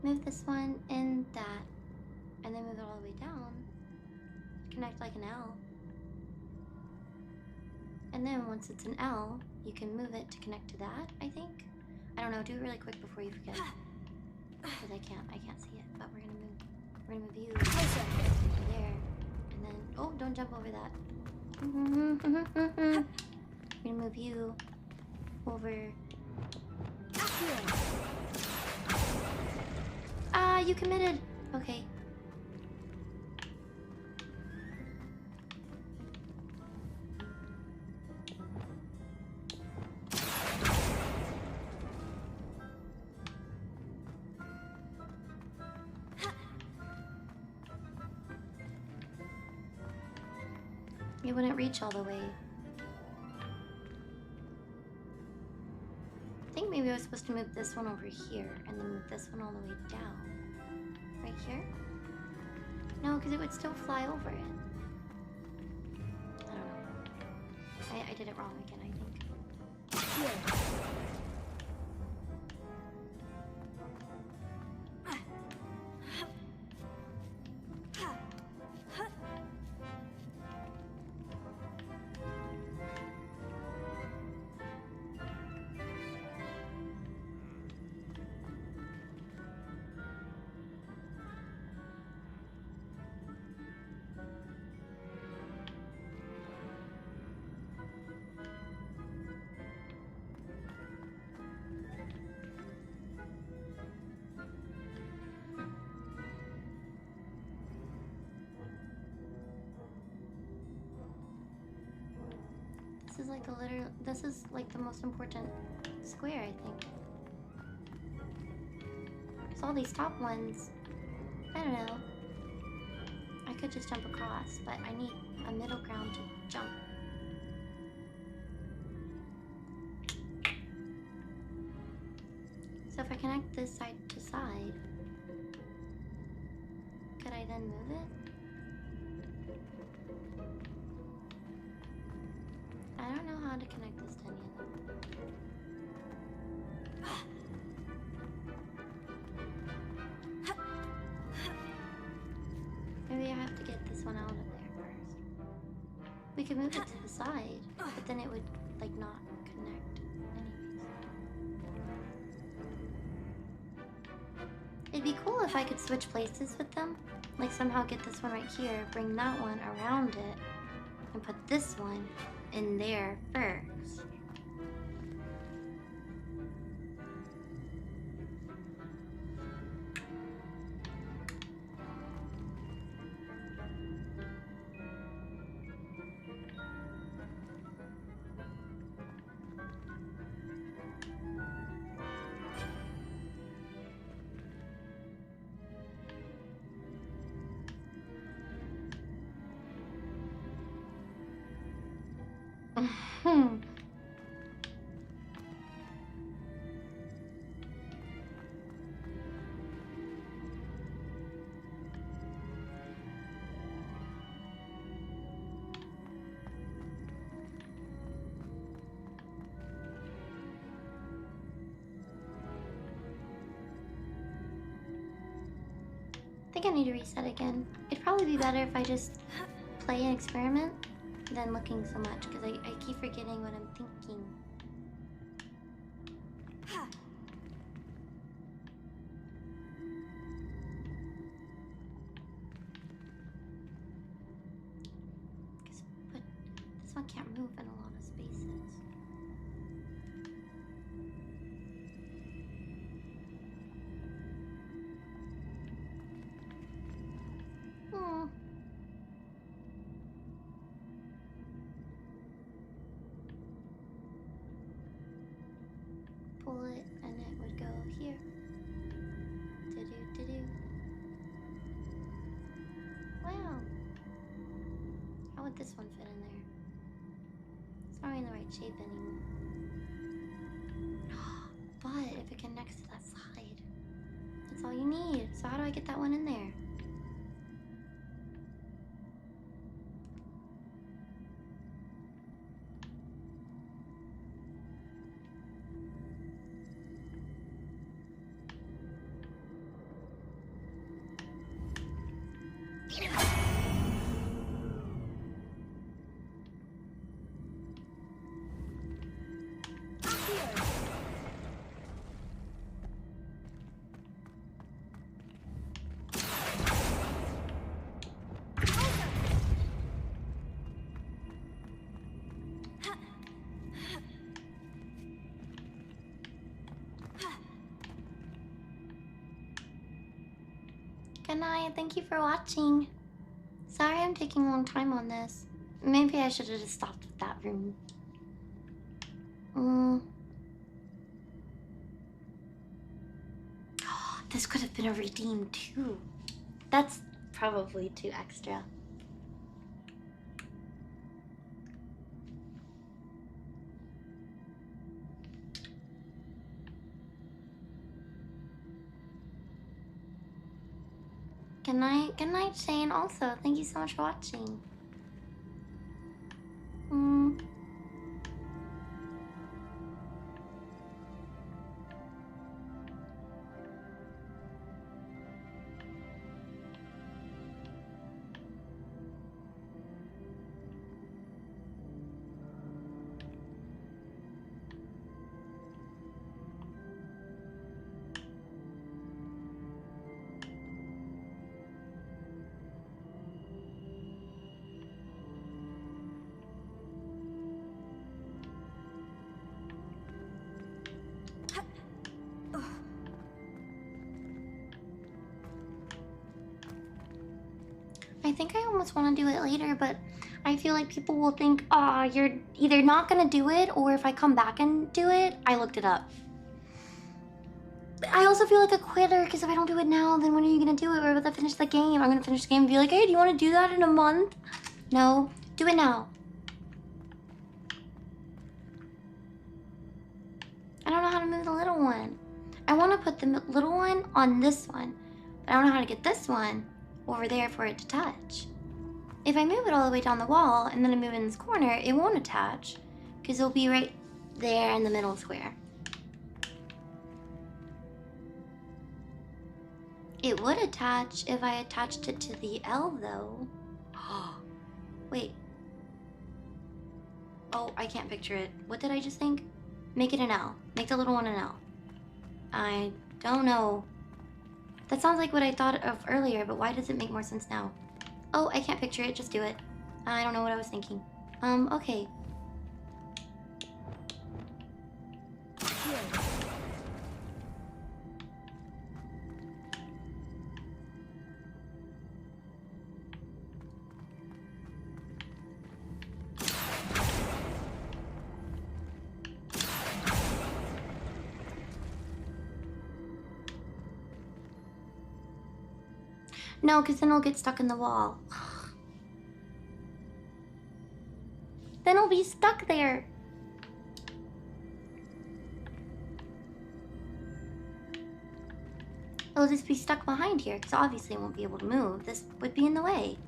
Move this one and that, and then move it all the way down. Connect like an L. And then once it's an L, you can move it to connect to that, I think. I don't know, do it really quick before you forget. Because I can't see it, but we're gonna move you there. And then, oh, don't jump over that. We're gonna move you over here. Ah, you committed. Okay. You wouldn't reach all the way. I think maybe I was supposed to move this one over here and then move this one all the way down. Right here? No, because it would still fly over it. I don't know. I did it wrong again, I think. Here. This is like the most important square, I think. Because all these top ones, I don't know. I could just jump across, but I need a middle ground to jump. So if I connect this side to side, could I then move it? I don't know how to connect this to any of them. Maybe I have to get this one out of there first. We could move it to the side, but then it would, like, not connect anyways. It'd be cool if I could switch places with them. Like, somehow get this one right here, bring that one around it, and put this one in there first. think I need to reset again. It'd probably be better if I just play and experiment than looking so much, because I keep forgetting what I'm thinking. But this one can't move in a lot of spaces. Hmm. Pull it and it would go here. Do-do-do-do. Wow. How would this one fit in there? It's not in the right shape anymore. But if it connects to that side, that's all you need. So how do I get that one in there? Good night, thank you for watching. Sorry I'm taking a long time on this. Maybe I should have just stopped with that room. This could have been a redeem too. That's probably too extra. Good night, Shane. Also, thank you so much for watching. I think I almost want to do it later, but I feel like people will think, "Ah, you're either not gonna do it, or if I come back and do it." I looked it up. I also feel like a quitter, because if I don't do it now, then when are you gonna do it? We're about to finish the game. I'm gonna finish the game and be like, "Hey, do you want to do that in a month?" No, do it now. I don't know how to move the little one. I want to put the little one on this one, but I don't know how to get this one over there for it to touch. If I move it all the way down the wall and then I move it in this corner, it won't attach because it'll be right there in the middle square. It would attach if I attached it to the L though. Wait. Oh, I can't picture it. What did I just think? Make it an L. Make the little one an L. I don't know. That sounds like what I thought of earlier, but why does it make more sense now? Oh, I can't picture it. Just do it. I don't know what I was thinking. Okay. No, because then it'll get stuck in the wall. Then it'll be stuck there. It'll just be stuck behind here, because obviously it won't be able to move. This would be in the way.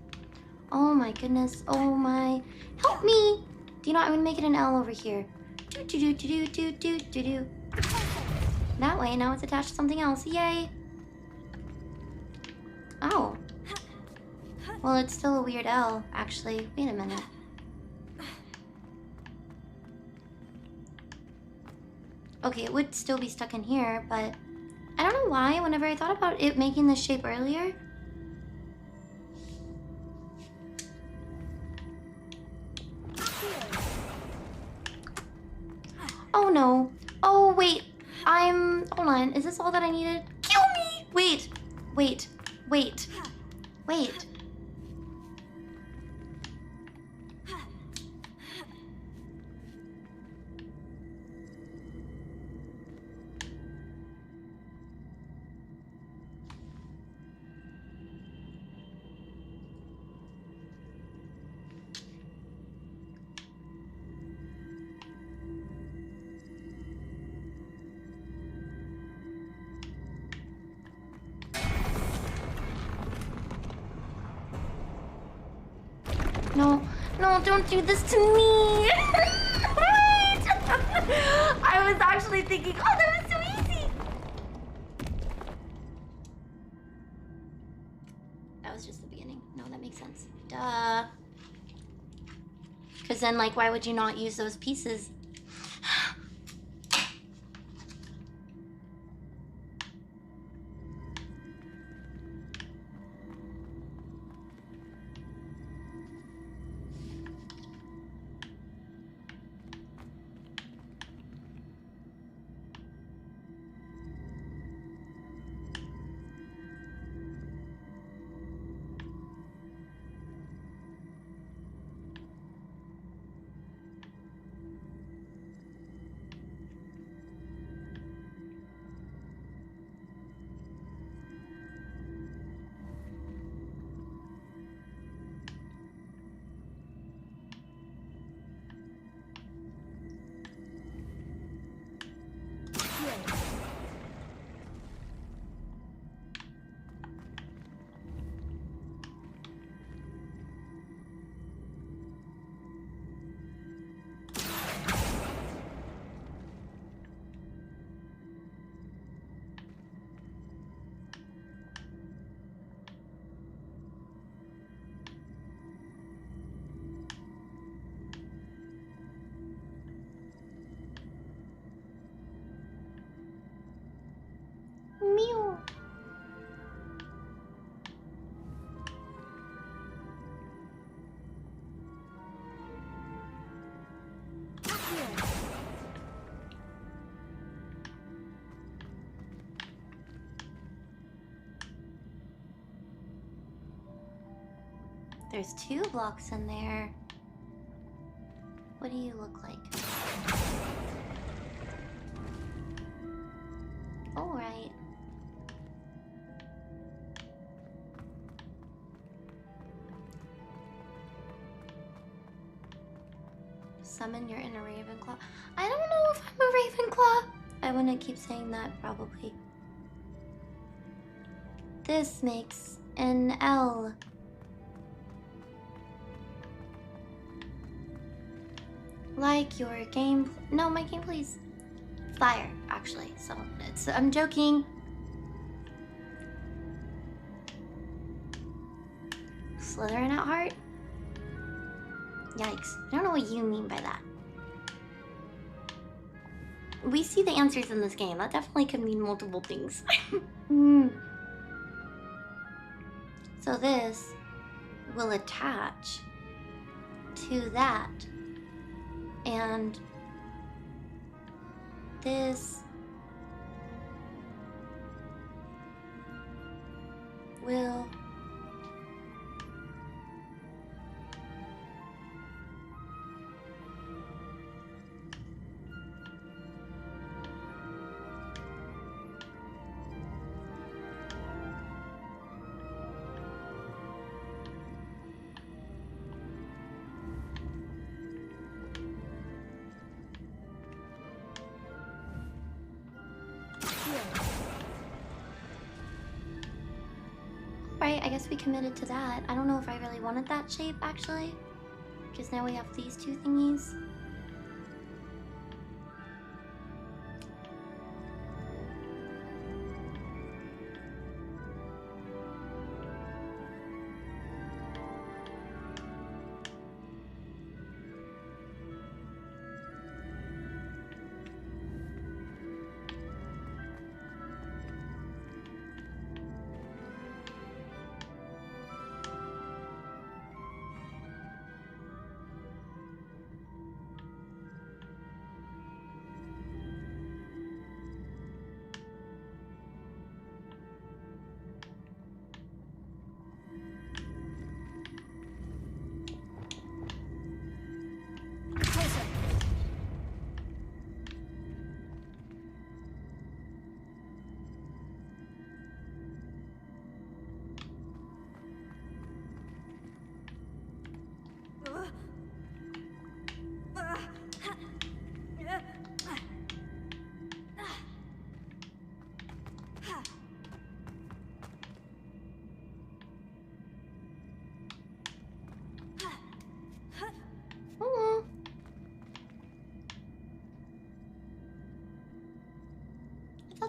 Oh my goodness. Oh my. Help me! Do you know, I'm going to make it an L over here. Do-do-do-do-do-do-do-do. That way, now it's attached to something else. Yay! Oh. Well, it's still a weird L, actually. Wait a minute. Okay, it would still be stuck in here, but I don't know why, whenever I thought about it making this shape earlier. Oh no. Oh wait. Hold on. Is this all that I needed? Kill me! Wait. Wait. Wait. Wait. No, no, don't do this to me! I was actually thinking, oh, that was so easy! That was just the beginning. No, that makes sense. Duh. Because then, like, why would you not use those pieces? Mew. There's 2 blocks in there. What do you look like? All right. Summon your inner Ravenclaw. I don't know if I'm a Ravenclaw. I want to keep saying that, probably. This makes an L. Like your game... No, my gameplay's fire, actually. So, I'm joking. Slytherin at heart? Yikes. I don't know what you mean by that. We see the answers in this game. That definitely could mean multiple things. So this will attach to that. And this will Right, I guess we committed to that. I don't know if I really wanted that shape, actually. Because now we have these 2 thingies.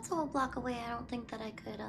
that's a whole block away. I don't think that I could,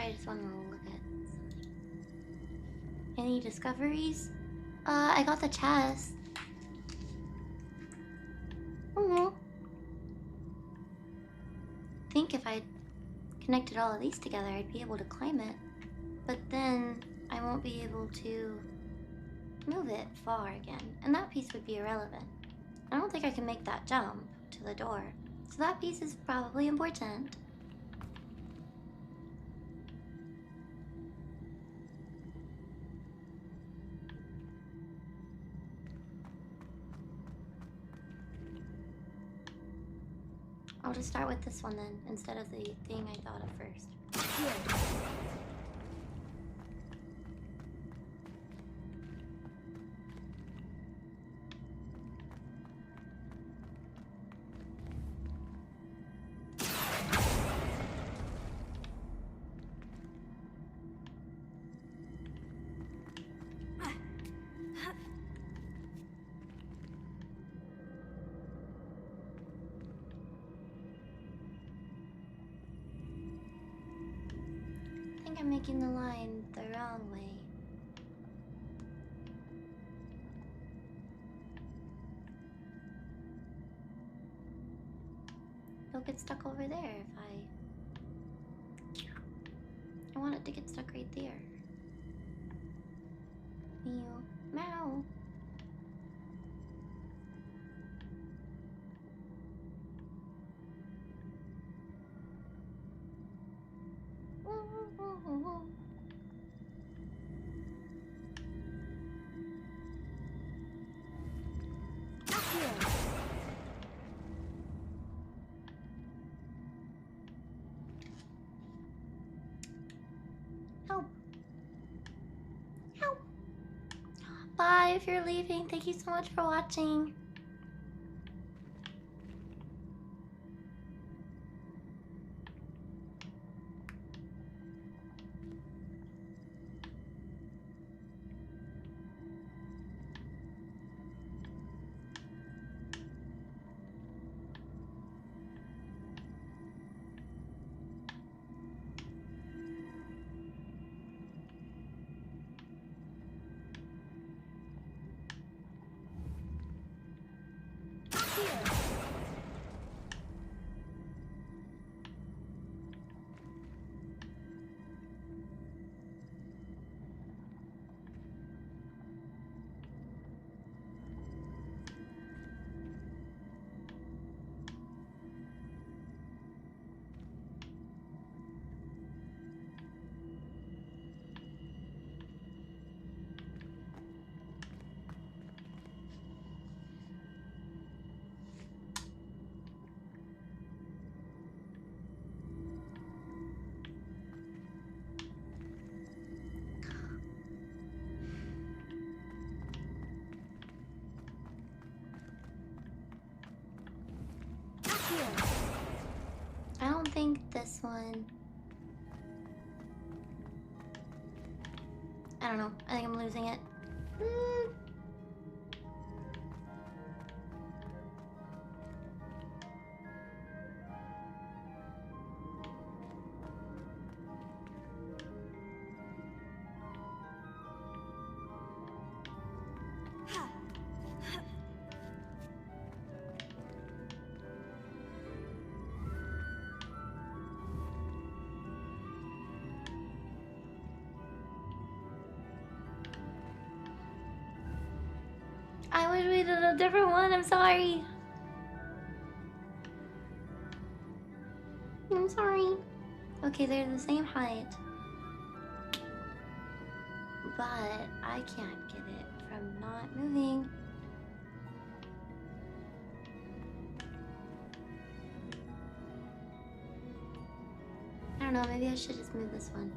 I just want to look at something. Any discoveries? I got the chest. I think if I connected all of these together, I'd be able to climb it. But then I won't be able to move it far again. And that piece would be irrelevant. I don't think I can make that jump to the door. So that piece is probably important. I'll just start with this one then, instead of the thing I thought of first. I'm making the line the wrong way. It'll get stuck over there if I want it to get stuck right there. Meow. Meow. Bye if you're leaving. Thank you so much for watching. I don't think this one. I don't know. I think I'm losing it. I wish we did a different one. I'm sorry. I'm sorry. Okay, they're the same height. But I can't get it from not moving. I don't know, maybe I should just move this one.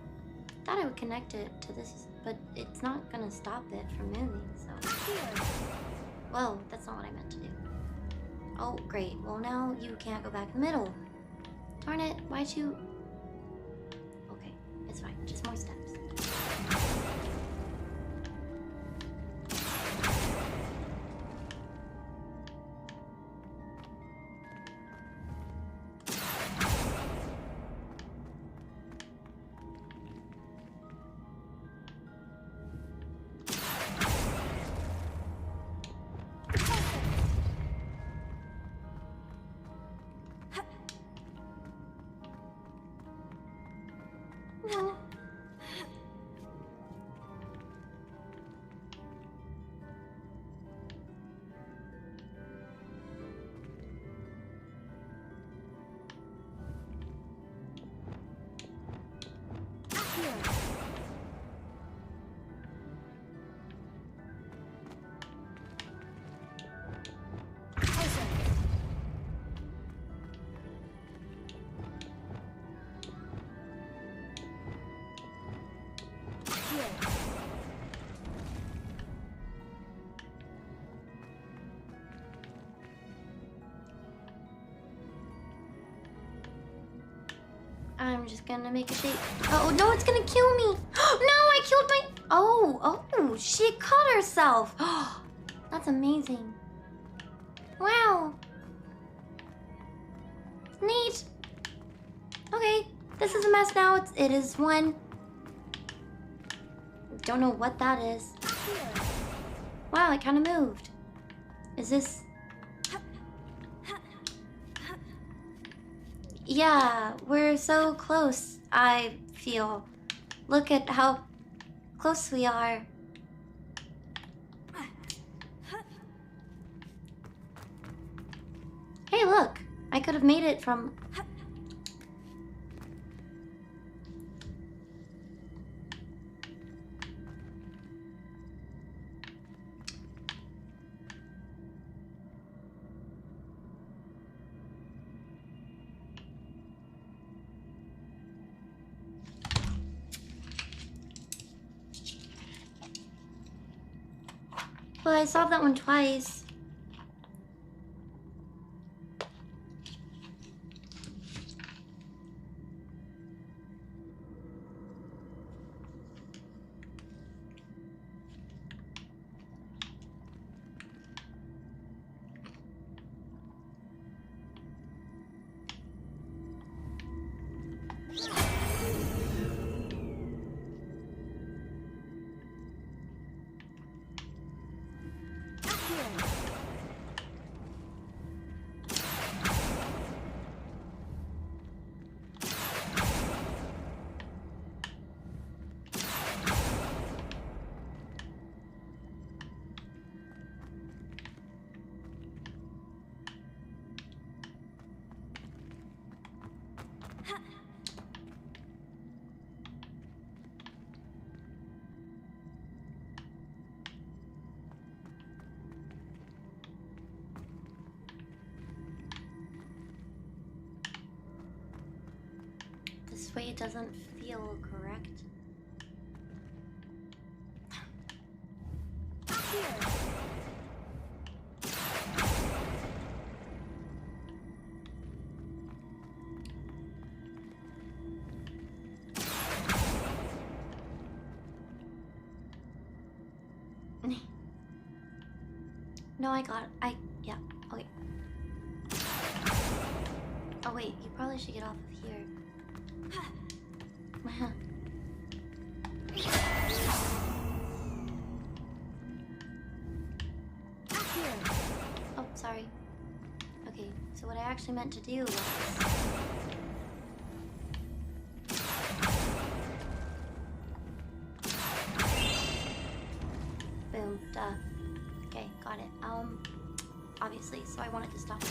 Thought I would connect it to this, but it's not gonna stop it from moving, so. Whoa, that's not what I meant to do. Oh, great. Well, now you can't go back in the middle. Darn it, why'd you... Okay, it's fine. Just more steps. No. I'm just gonna make a shape. Oh no, it's gonna kill me. No, I killed my... Oh, she cut herself. That's amazing. Wow. Neat. Okay, this is a mess now. It is one. Don't know what that is. Wow, it kind of moved. Is this... Yeah, we're so close, I feel. Look at how close we are. Hey, look! I could have made it from... Well, I solved that one twice. This way it doesn't feel correct. No, I got it. Yeah, okay. Oh wait, you probably should get off of here. Oh, sorry. Okay, so what I actually meant to do was... Boom, duh. Okay, got it. Obviously, so I wanted to stop.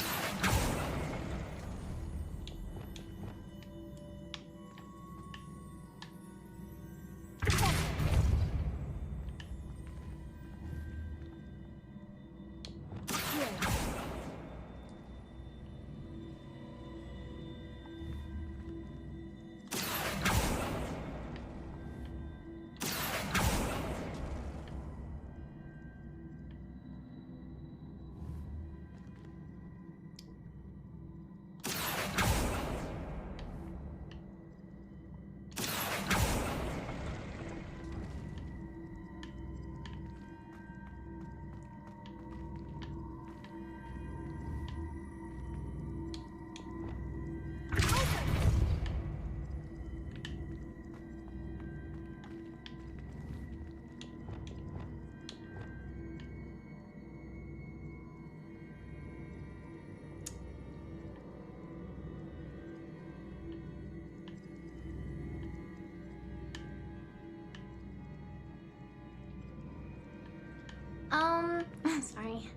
Sorry.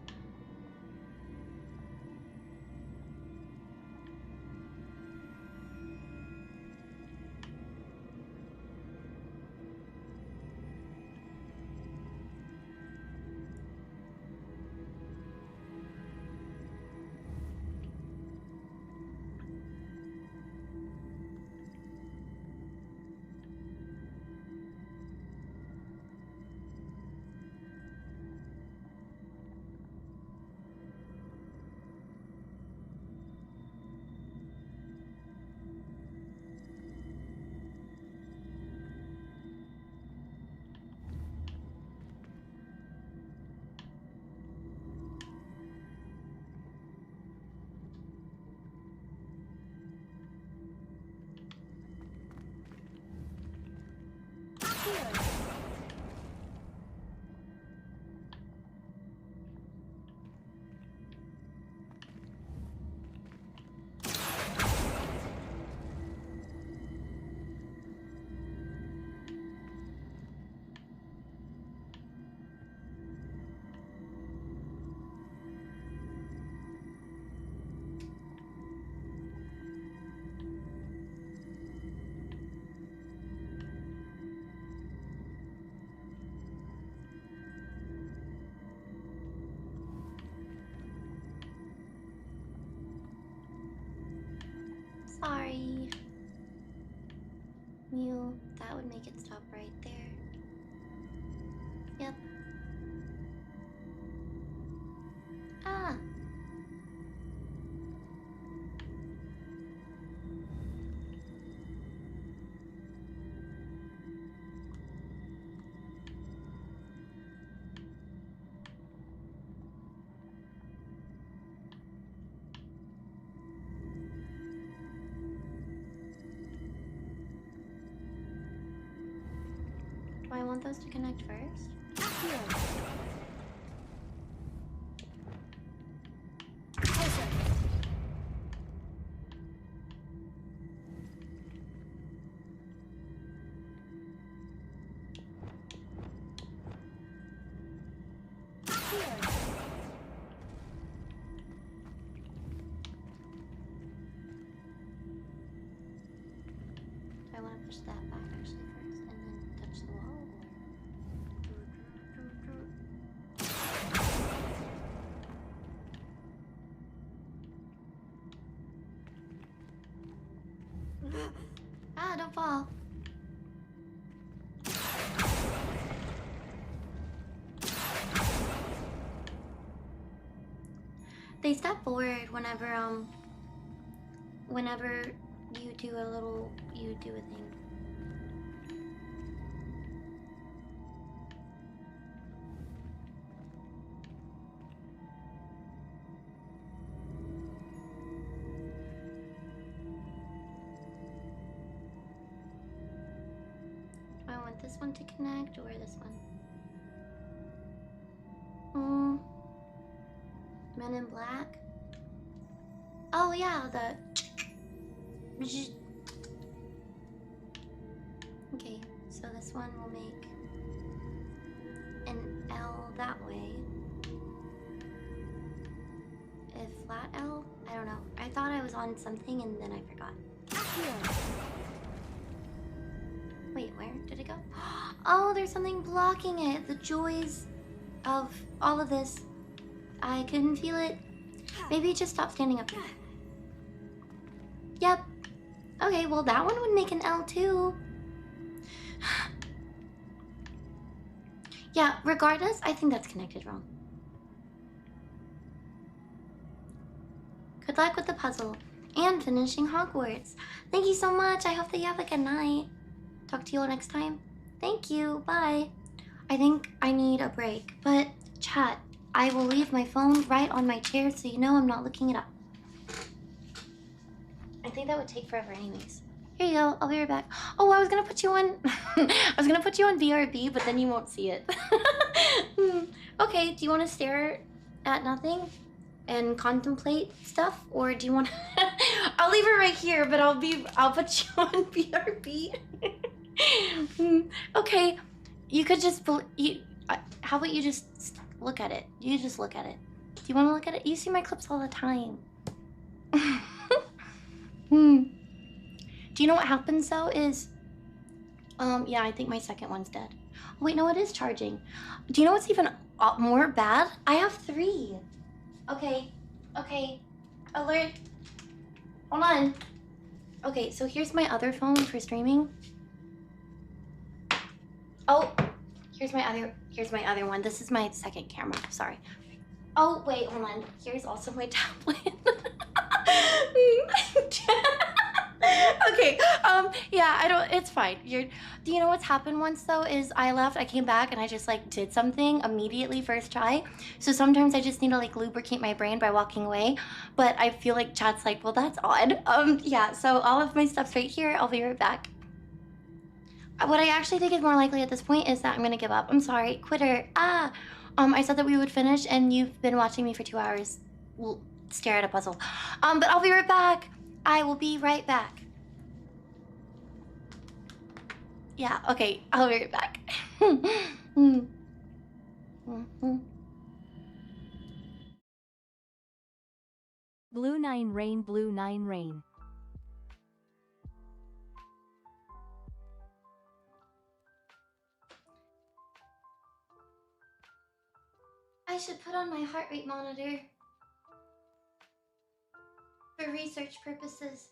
Sorry. Mew, that would make it stop right there. Yep. Do I want those to connect first? Do I want to push that back actually first and then touch the wall? Ah, don't fall. They step forward whenever you do a thing. I want this one to connect or this one. Men in Black. Oh yeah, the. Okay, so this one will make an L that way. A flat L? I don't know. I thought I was on something and then I forgot. Wait, where did it go? Oh, there's something blocking it. The joys of all of this. I couldn't feel it. Maybe just stop standing up here. Yep. Okay, well that one would make an L too. Yeah, regardless, I think that's connected wrong. Good luck with the puzzle and finishing Hogwarts. Thank you so much. I hope that you have a good night. Talk to you all next time. Thank you. Bye. I think I need a break, but chat, I will leave my phone right on my chair so you know I'm not looking it up. I think that would take forever anyways. Here you go. I'll be right back. Oh, I was gonna put you on I was gonna put you on BRB, but then you won't see it. Okay, do you want to stare at nothing and contemplate stuff, or do you want to I'll leave it right here, but I'll put you on BRB. Okay, you could just how about you just look at it? You just look at it. Do you want to look at it? You see my clips all the time. Do you know what happens though is yeah, I think my second one's dead. Oh, wait, no, it is charging. Do you know what's even more bad? I have 3. Okay, alert. Hold on. Okay, so here's my other phone for streaming. Oh, here's my other one. This is my second camera. Sorry. Oh wait, hold on. Here's also my tablet. Okay, yeah, it's fine. Do you know what's happened once though is I left, I came back and I just like did something immediately first try. So sometimes I just need to like lubricate my brain by walking away, but I feel like chat's like, well, that's odd. Yeah, so all of my stuff's right here. I'll be right back. What I actually think is more likely at this point is that I'm gonna give up. I'm sorry, quitter. I said that we would finish and you've been watching me for 2 hours stare at a puzzle. But I'll be right back. I will be right back. Yeah, okay, I'll be right back. Blue 9 rain, blue 9 rain. I should put on my heart rate monitor for research purposes.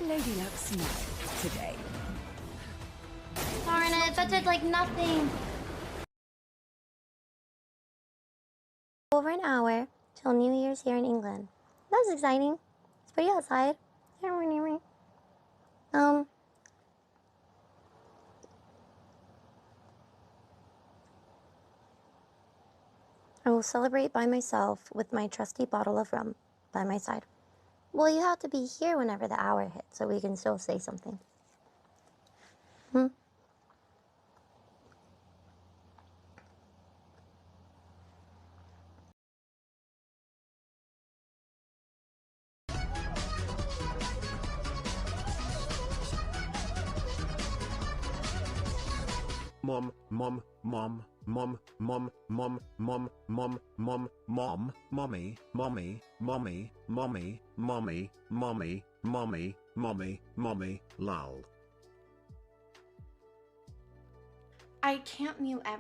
Lady Luck's not today. Darn it, that did like nothing. Over an hour till New Year's here in England. That's exciting. It's pretty outside. I will celebrate by myself with my trusty bottle of rum by my side. Well, you have to be here whenever the hour hits so we can still say something. Mom, mom, mom, mom, mom, mom, mom, mom, mom, mom, mommy, mommy, mommy, mommy, mommy, mommy, mommy, mommy, mommy, lol. I can't mute ever.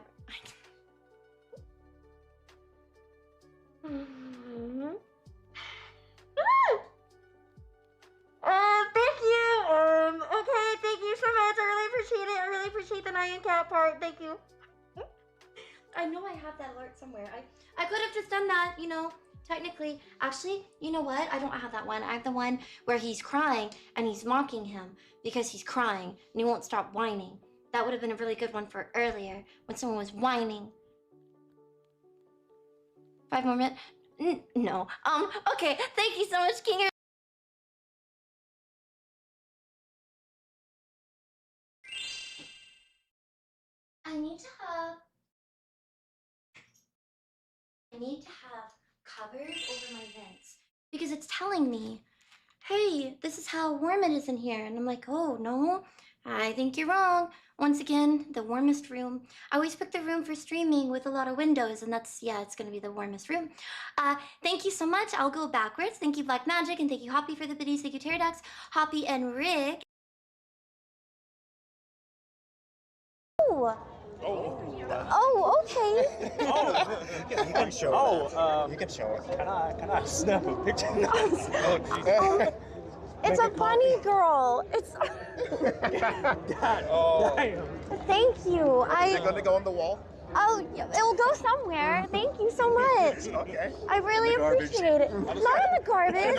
Thank you. Okay, thank you so much. I really appreciate it. I really appreciate the Nyan Cat part. Thank you. I know I have that alert somewhere. I could have just done that, you know, technically. Actually, you know what? I don't have that one. I have the one where he's crying and he's mocking him because he's crying and he won't stop whining. That would have been a really good one for earlier when someone was whining. 5 more minutes? No. Okay. Thank you so much, King. I need to have covers over my vents because it's telling me, hey, this is how warm it is in here. And I'm like, oh, no, I think you're wrong. Once again, the warmest room. I always pick the room for streaming with a lot of windows, and that's, yeah, it's gonna be the warmest room. Thank you so much. I'll go backwards. Thank you, Black Magic, and thank you, Hoppy, for the biddies. Thank you, Pterodax, Hoppy, and Rick. Oh, okay. You can show it. You can show it. Can I snap a picture? It's a bunny girl. It's. Damn. Thank you. Is it going to go on the wall? Oh, it'll go somewhere. Thank you so much. Okay. I really appreciate it. Not in the garbage.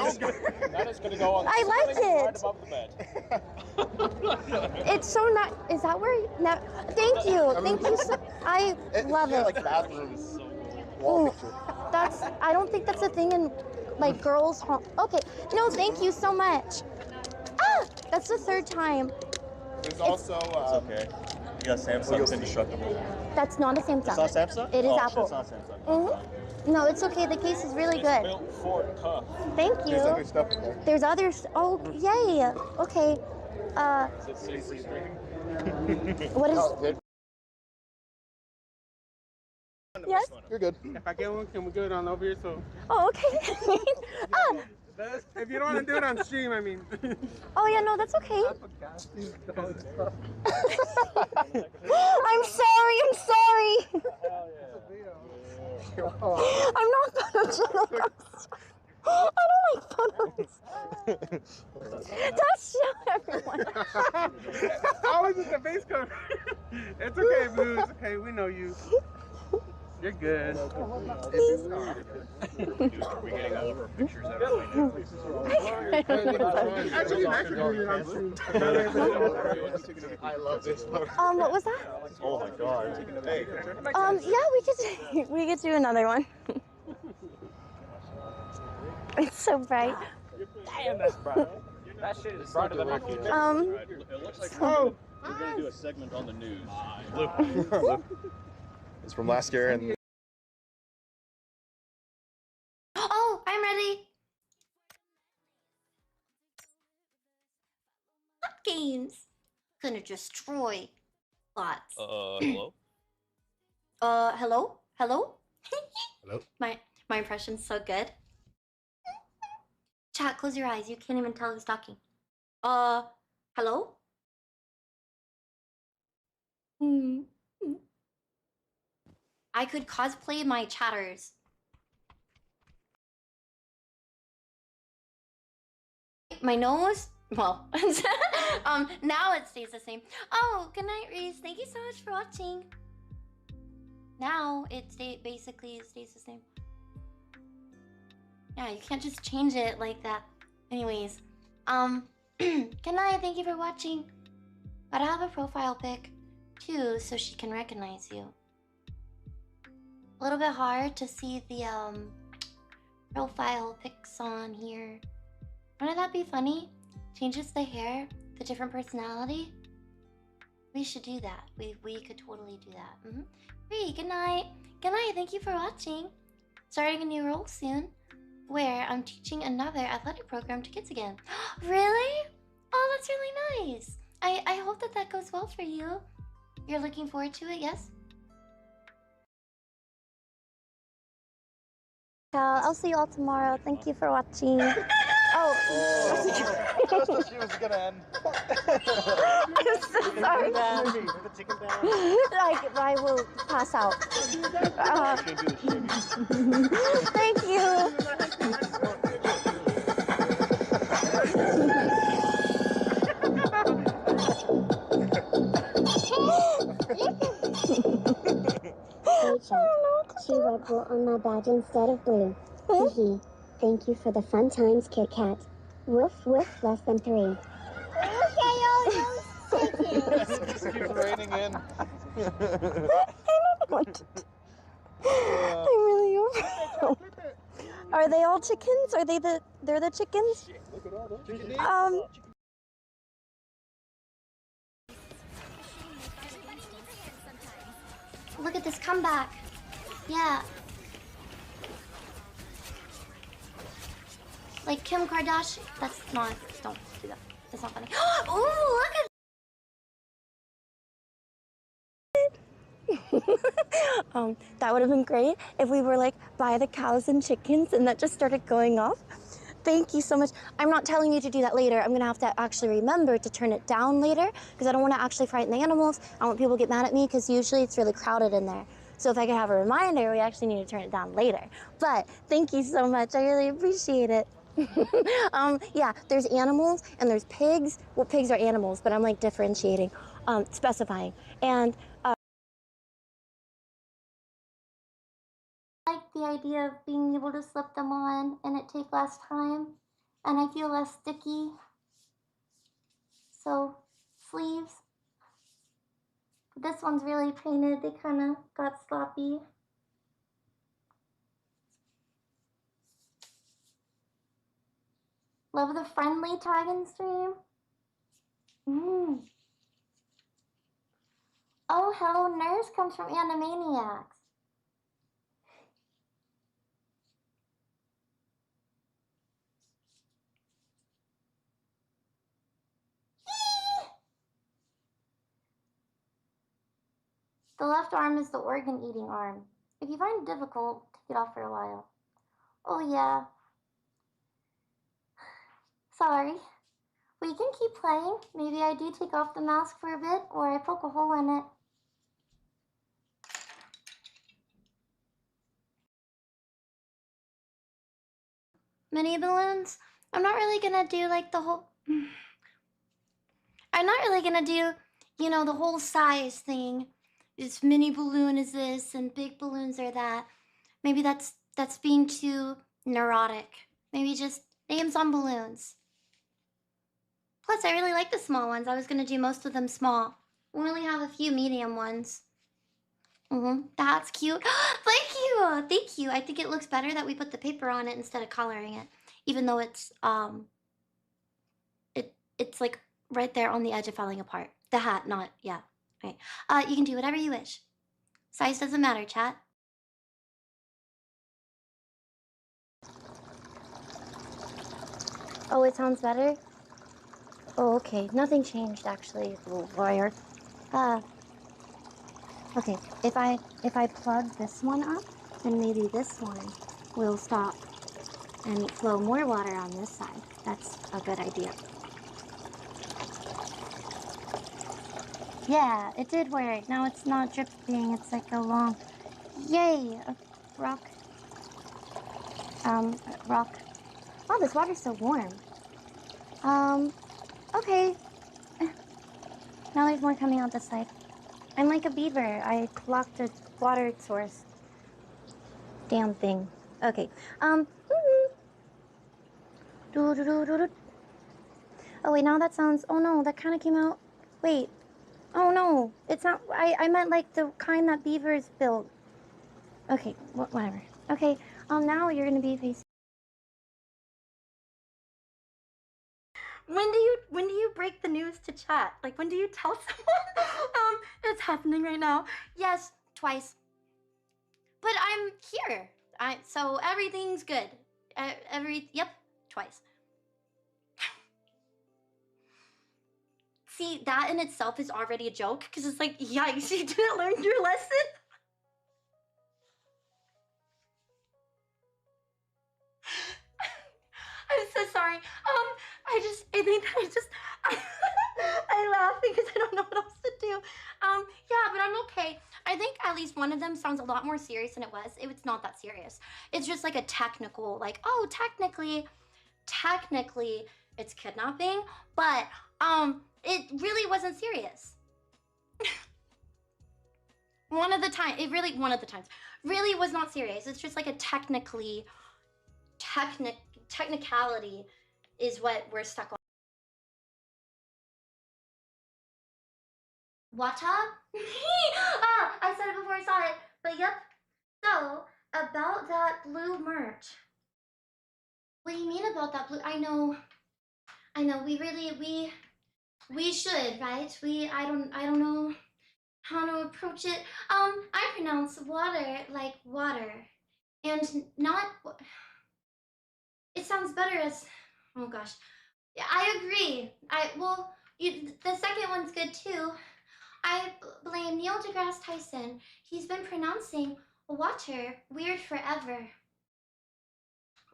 That is going to go on the I liked it. right above the bed. It's so not. Is that where? No. Thank you. Thank you so. I love it. Like bathrooms. Wall picture. That's. I don't think that's a thing in like girls' home. Okay. No, thank you so much. Ah, that's the 3rd time. There's also. It's okay. You got Samsung's indestructible. That's not a Samsung. It's not Samsung? It is Oh, Apple. It's not Samsung. No, it's okay. The case is really good. Built for tough. Thank you. There's other stuff in there. There's others. Oh, yay. Okay. Is it safely streaming? What is? Yes. You're good. If I get one, can we do it on over here? So. Oh, okay. If you don't want to do it on stream, I mean. Oh yeah, no, that's okay. I'm sorry. I'm sorry. I'm not photogenic. I don't like photos. That's show everyone. How is it the face cover? It's okay, Blue. It's okay. We know you. You're good. Are we getting all of our pictures out of I love this photo. What was that? Oh my god. Hey. Yeah, we could do another one. It's so bright. Damn, that's bright. That shit is brighter than my computer. It looks like we're gonna do a segment on the news. It's from last year and. Oh, I'm ready. Games. Gonna destroy lots. Hello? Hello? Hello? Hello? My impression's so good. Chat, close your eyes. You can't even tell who's talking. Hello? I could cosplay my chatters. My nose, Well, now it stays the same. Oh, good night, Reese. Thank you so much for watching. Now it basically stays the same. Yeah, you can't just change it like that. Anyways, good night. Thank you for watching. But I have a profile pic too, so she can recognize you. A little bit hard to see the profile pics on here. Wouldn't that be funny? Changes the hair, the different personality. We should do that. We could totally do that. Hey, good night. Good night. Thank you for watching. Starting a new role soon, where I'm teaching another athletic program to kids again. Really? Oh, that's really nice. I hope that goes well for you. You're looking forward to it, yes? I'll see you all tomorrow. Thank you for watching. Just as she was gonna end. I'm so sorry. I will pass out. Thank you. Hey chat, she wrote blue on my badge instead of blue. Hee. Thank you for the fun times, Kit Kat. Woof woof, less than 3. Okay, It just keeps raining in. I don't know what to do. I'm really over. Are they all chickens? Are they're the chickens? Look at this comeback. Yeah. Like Kim Kardashian. That's not. Don't do that. It's not funny. Ooh, look at. That would have been great if we were like by the cows and chickens and that just started going off. Thank you so much. I'm not telling you to do that later. I'm gonna have to actually remember to turn it down later because I don't want to actually frighten the animals. I don't want people to get mad at me because usually it's really crowded in there. So if I could have a reminder, we actually need to turn it down later. But thank you so much. I really appreciate it. Yeah, there's animals and there's pigs. Well, pigs are animals, but I'm like differentiating, specifying. And I like the idea of being able to slip them on and it take less time and I feel less sticky. So, sleeves. This one's really painted. They kind of got sloppy. Love the friendly tag and stream. Oh, Hello Nurse comes from Animaniacs. The left arm is the organ-eating arm. If you find it difficult, take it off for a while. Oh yeah. Sorry. We can keep playing. Maybe I do take off the mask for a bit, or I poke a hole in it. Mini balloons? I'm not really gonna do like the whole... I'm not really gonna do, you know, the whole size thing. This mini balloon is this, and big balloons are that. Maybe that's being too neurotic. Maybe just names on balloons. Plus, I really like the small ones. I was gonna do most of them small. We only have a few medium ones. That's cute. Thank you! Thank you. I think it looks better that we put the paper on it instead of coloring it. Even though it's it's like right there on the edge of falling apart. The hat, not, yeah. Okay. You can do whatever you wish. Size doesn't matter, chat. Oh, it sounds better? Oh, okay. Nothing changed, actually, little wire. Okay. If I plug this one up, then maybe this one will stop and flow more water on this side. That's a good idea. Yeah, it did work. Now it's not dripping. It's like a long... Yay! A rock. Rock. Oh, this water's so warm. Okay. Now there's more coming out this side. I'm like a beaver. I blocked a water source. Damn thing. Okay. Oh wait, now that sounds. Oh no, that kind of came out. Wait. Oh no, it's not. I meant like the kind that beavers build. Okay, whatever. Okay. Now you're gonna be facing. When do you break the news to chat? Like when do you tell someone it's happening right now? Yes, twice. But I'm here. So everything's good. Yep, twice. See, that in itself is already a joke because it's like, yikes, you didn't learn your lesson. I'm so sorry. I laugh because I don't know what else to do. Yeah, but I'm okay. I think at least one of them sounds a lot more serious than it was. It's not that serious. It's just like a technical, like, oh, technically, it's kidnapping, but, it really wasn't serious. One of the times really was not serious. It's just like a technicality is what we're stuck on. What up? I said it before I saw it, but yep. So, about that blue merch. What do you mean about that blue? I know, we should, right? I don't know how to approach it. I pronounce water like water, and not, it sounds better as, oh gosh. Yeah, I agree. The second one's good too. I blame Neil deGrasse Tyson. He's been pronouncing water weird forever.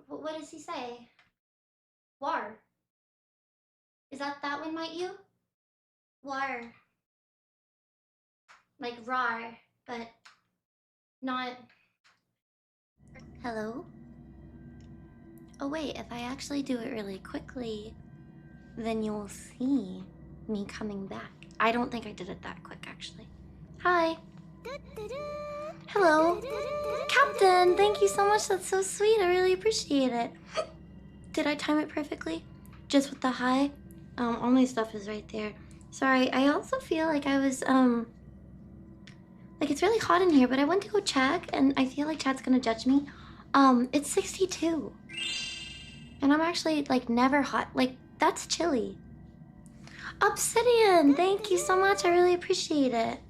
What does he say? War. Is that one, might you? War. Like rar, but not. Hello? Oh wait, if I actually do it really quickly, then you'll see me coming back. I don't think I did it that quick, actually. Hi. Hello. Captain, thank you so much. That's so sweet. I really appreciate it. Did I time it perfectly? Just with the hi? All my stuff is right there. Sorry, I also feel like I was, like it's really hot in here, but I went to go check, and I feel like chat's gonna judge me. It's 62. And I'm actually, like, never hot. Like, that's chilly. Obsidian, thank you so much. I really appreciate it.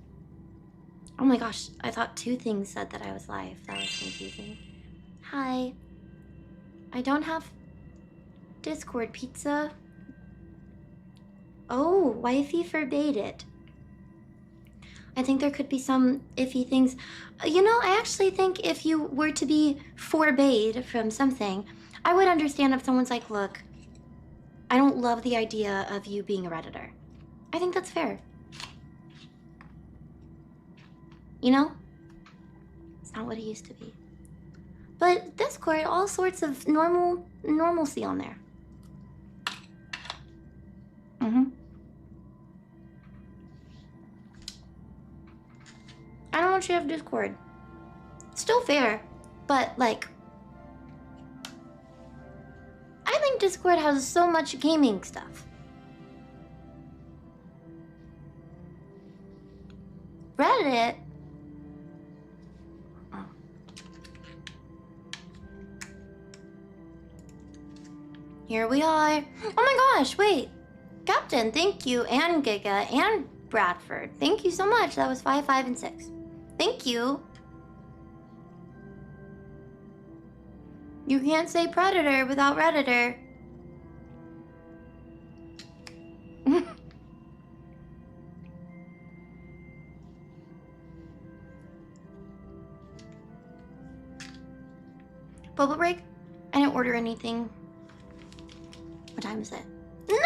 Oh my gosh, I thought 2 things said that I was live. That was confusing. Hi. I don't have Discord pizza. Oh, wifey forbade it. I think there could be some iffy things. You know, I actually think if you were to be forbade from something, I would understand if someone's like, look, I don't love the idea of you being a Redditor. I think that's fair. You know? It's not what it used to be. But Discord, all sorts of normalcy on there. I don't want you to have Discord. Still fair, but like, I think Discord has so much gaming stuff. Reddit? Oh. Here we are. Oh my gosh, wait. Captain, thank you, and Giga, and Bradford. Thank you so much. That was 5, 5, and 6. Thank you. You can't say Predator without Redditor. Bubble break? I didn't order anything. What time is it? No,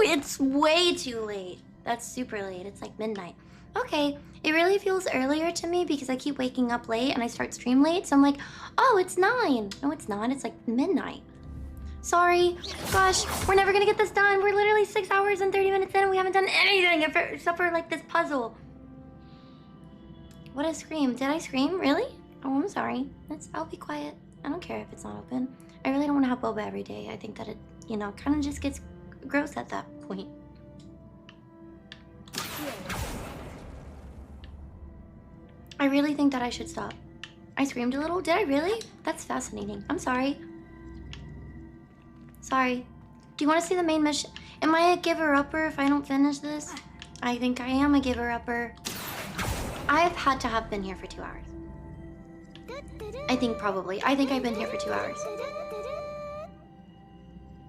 it's way too late. That's super late. It's like midnight. Okay, it really feels earlier to me because I keep waking up late and I start stream late. So I'm like, oh, it's 9. No, it's not. It's like midnight. Sorry. Gosh, we're never gonna get this done. We're literally 6 hours and 30 minutes in and we haven't done anything except for like this puzzle. What a scream. Did I scream? Really? Oh, I'm sorry. I'll be quiet. I don't care if it's not open. I really don't want to have boba every day. I think that it, you know, kind of just gets gross at that point. I really think that I should stop. I screamed a little. Did I really? That's fascinating. I'm sorry. Sorry. Do you want to see the main mission? Am I a giver-upper if I don't finish this? I think I am a giver-upper. I've had to have been here for 2 hours. I think probably. I think I've been here for 2 hours.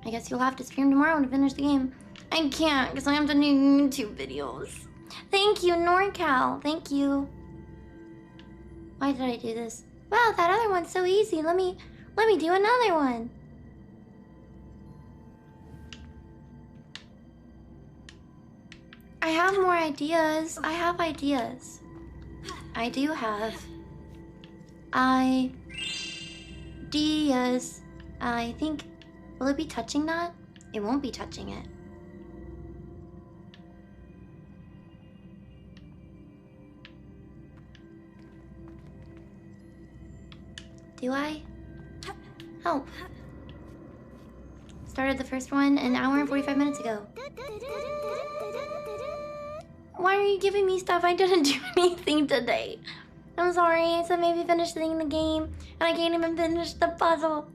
I guess you'll have to stream tomorrow to finish the game. I can't because I have to do YouTube videos. Thank you, NorCal. Thank you. Why did I do this? Wow, that other one's so easy. Let me do another one. I have more ideas. I have ideas. I do have ideas. I think, will it be touching that? It won't be touching it. Do I? Help. Started the first one an hour and 45 minutes ago. Why are you giving me stuff? I didn't do anything today. I'm sorry. I said maybe finish the game, and I can't even finish the puzzle.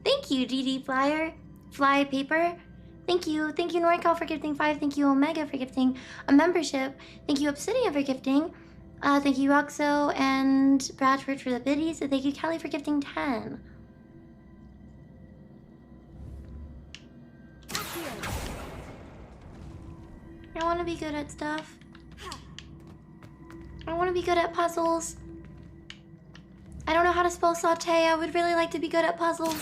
Thank you, DD Flyer. Fly Paper. Thank you. Thank you, NorCal, for gifting 5. Thank you, Omega, for gifting a membership. Thank you, Obsidian, for gifting. Thank you, Roxo and Bradford for the biddies. And thank you, Kelly, for gifting 10. I want to be good at stuff. I want to be good at puzzles. I don't know how to spell saute. I would really like to be good at puzzles.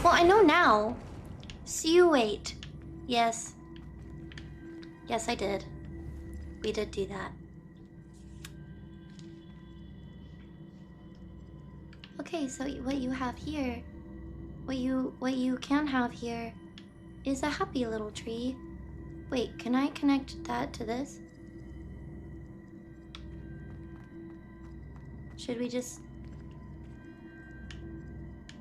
Well, I know now. Wait. Yes. Yes, I did. We did do that. Okay, so what you have here, what you can have here is a happy little tree. Wait, can I connect that to this? Should we just...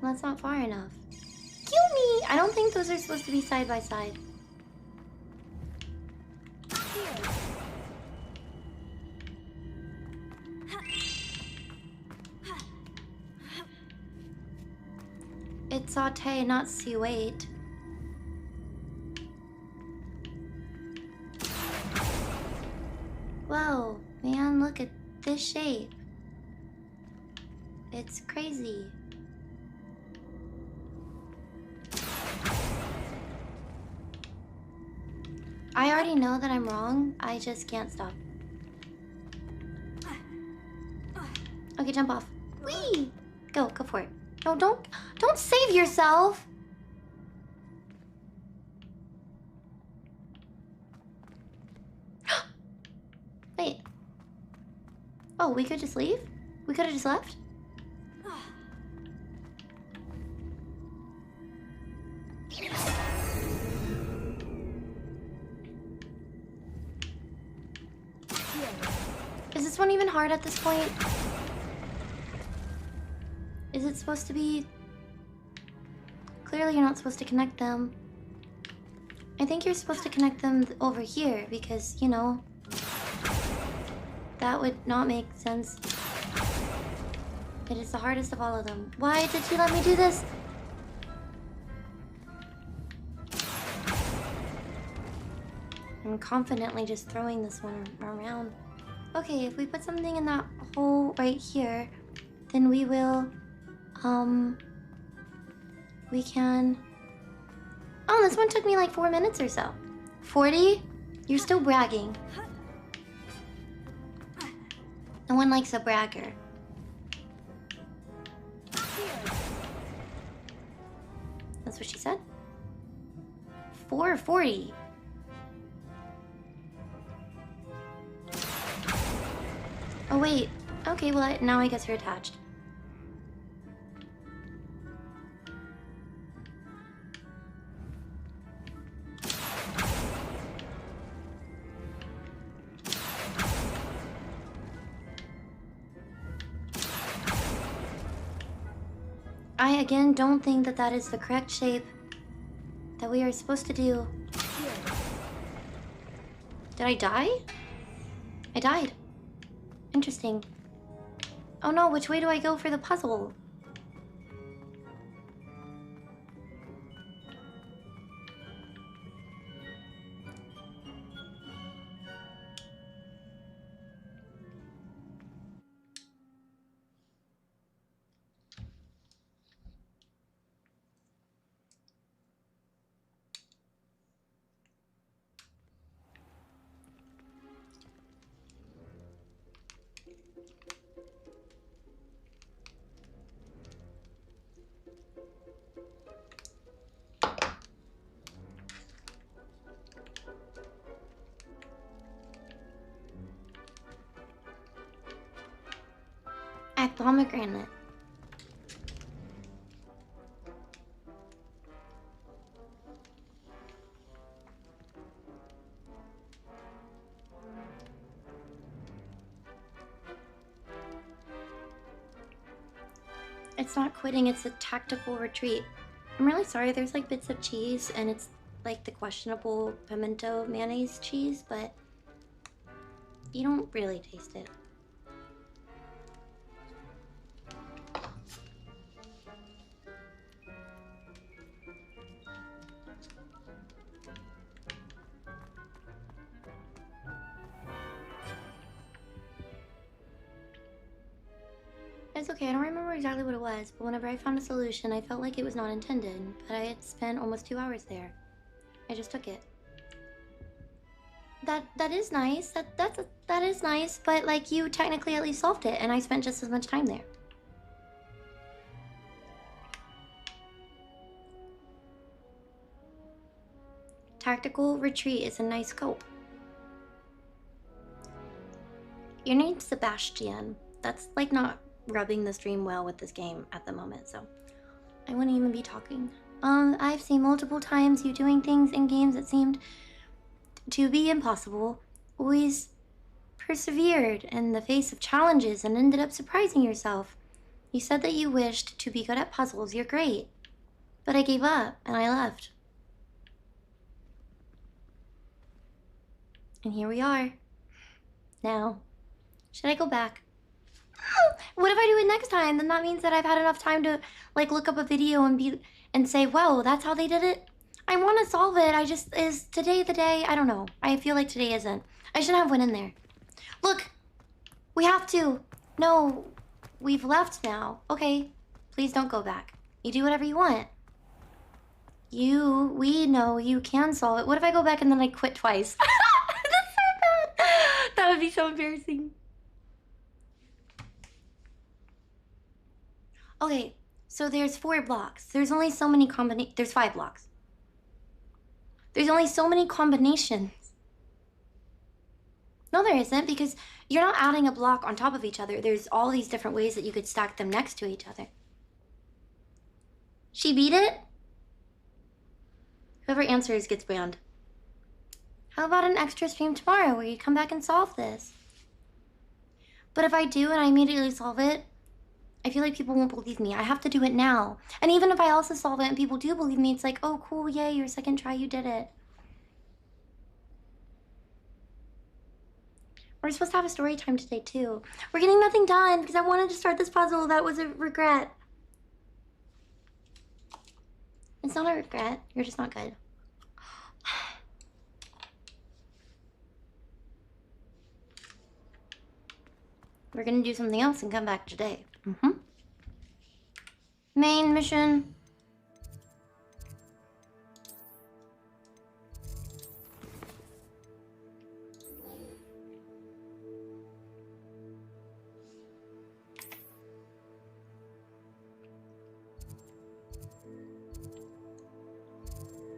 That's not far enough. Cutie! I don't think those are supposed to be side by side. It's saute, not wait. Whoa, man, look at this shape. It's crazy. I already know that I'm wrong. I just can't stop. Okay, jump off. Whee! Go for it. No, don't save yourself. Wait. Oh, we could just leave? We could have just left? Is this one even hard at this point? Is it supposed to be... Clearly you're not supposed to connect them. I think you're supposed to connect them over here because, you know, that would not make sense. It is the hardest of all of them. Why did you let me do this? I'm confidently just throwing this one around. Okay, if we put something in that hole right here, then we will, we can... Oh, this one took me like 4 minutes or so. 40? You're still bragging. No one likes a bragger. That's what she said. 440. Oh wait. Okay, well now I guess you're attached. I again don't think that that is the correct shape that we are supposed to do. Did I die? I died. Interesting. Oh no, which way do I go for the puzzle? Pomegranate. It's not quitting, it's a tactical retreat. I'm really sorry, there's like bits of cheese and it's like the questionable pimento mayonnaise cheese, but you don't really taste it. It's okay, I don't remember exactly what it was, but whenever I found a solution, I felt like it was not intended, but I had spent almost 2 hours there. I just took it. That is nice. That is nice, but like you technically at least solved it, and I spent just as much time there. Tactical retreat is a nice scope. Your name's Sebastian. That's like not rubbing the stream well with this game at the moment, so I wouldn't even be talking. I've seen multiple times you doing things in games that seemed to be impossible, always persevered in the face of challenges and ended up surprising yourself. You said that you wished to be good at puzzles. You're great. But I gave up and I left. And here we are. Now, should I go back? What if I do it next time? Then that means that I've had enough time to like look up a video and say, "Whoa, that's how they did it." I want to solve it. Is today the day? I don't know. I feel like today isn't. I should have went in there. Look, we have to. No, we've left now. Okay, please don't go back. You do whatever you want. We know you can solve it. What if I go back and then I quit twice? That's so bad. That would be so embarrassing. Okay, so there's 4 blocks. There's only so many there's 5 blocks. There's only so many combinations. No, there isn't, because you're not adding a block on top of each other. There's all these different ways that you could stack them next to each other. She beat it? Whoever answers gets banned. How about an extra stream tomorrow where you come back and solve this? But if I do and I immediately solve it, I feel like people won't believe me. I have to do it now. And even if I also solve it and people do believe me, it's like, oh, cool, yay, your second try, you did it. We're supposed to have a story time today, too. We're getting nothing done because I wanted to start this puzzle. That was a regret. It's not a regret. You're just not good. We're gonna do something else and come back today. Main mission.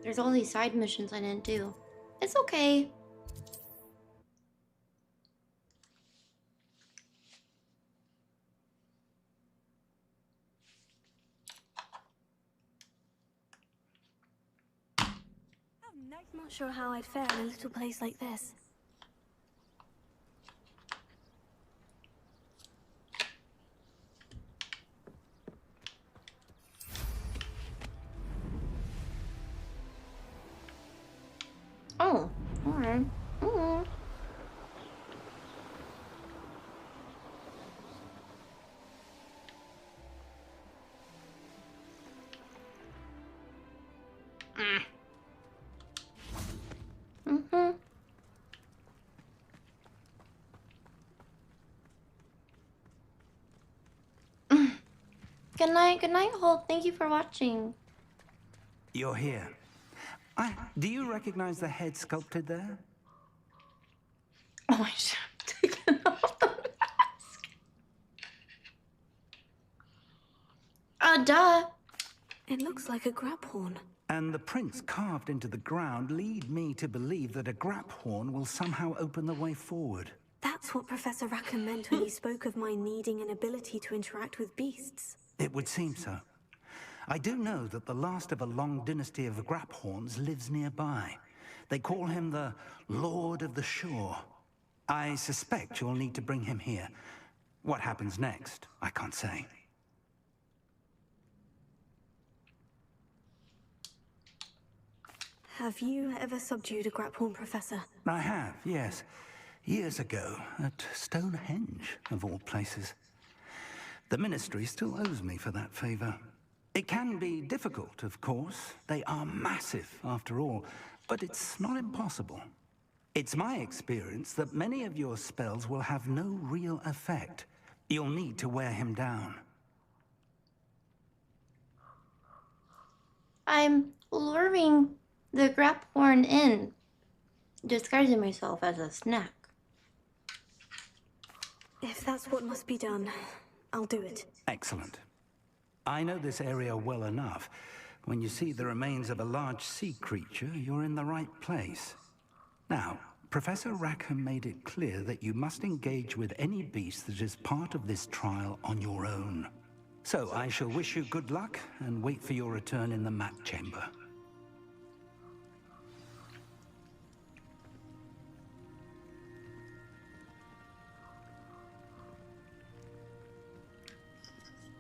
There's all these side missions I didn't do. It's okay. I'm not sure how I'd fare in a little place like this. Oh, alright. Good night, Holt. Thank you for watching. You're here. Do you recognize the head sculpted there? Oh, I should have taken off the mask. Duh. It looks like a grab horn. And the prints carved into the ground lead me to believe that a grap horn will somehow open the way forward. That's what Professor Rackham meant when he spoke of my needing an ability to interact with beasts. It would seem so. I do know that the last of a long dynasty of Graphorns lives nearby. They call him the Lord of the Shore. I suspect you'll need to bring him here. What happens next, I can't say. Have you ever subdued a Graphorn, Professor? I have, yes. Years ago, at Stonehenge, of all places. The Ministry still owes me for that favor. It can be difficult, of course. They are massive, after all, but it's not impossible. It's my experience that many of your spells will have no real effect. You'll need to wear him down. I'm luring the Graphorn in, disguising myself as a snack. If that's what must be done, I'll do it. Excellent. I know this area well enough. When you see the remains of a large sea creature, you're in the right place. Now, Professor Rackham made it clear that you must engage with any beast that is part of this trial on your own. So I shall wish you good luck and wait for your return in the map chamber.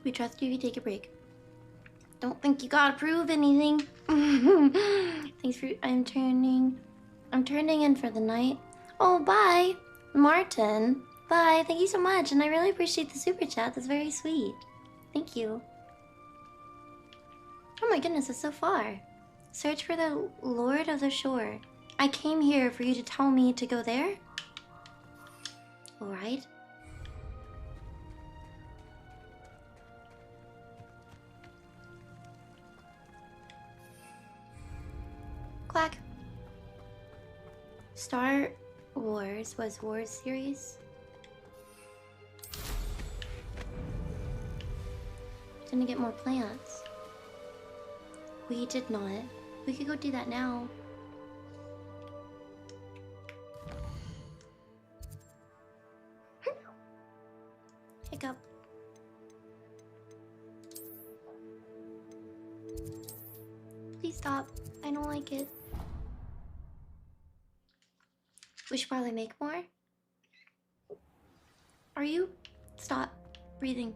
We trust you if you take a break. Don't think you gotta prove anything. Thanks for I'm turning in for the night. Oh, bye, Martin. Bye. Thank you so much, and I really appreciate the super chat. That's very sweet. Thank you. Oh my goodness, it's so far. Search for the Lord of the Shore. I came here for you to tell me to go there? Alright. Quack. Star Wars was Wars series. Didn't get more plants. We did not. We could go do that now. Hiccup. Please stop. I don't like it. We should probably make more. Are you? Stop breathing.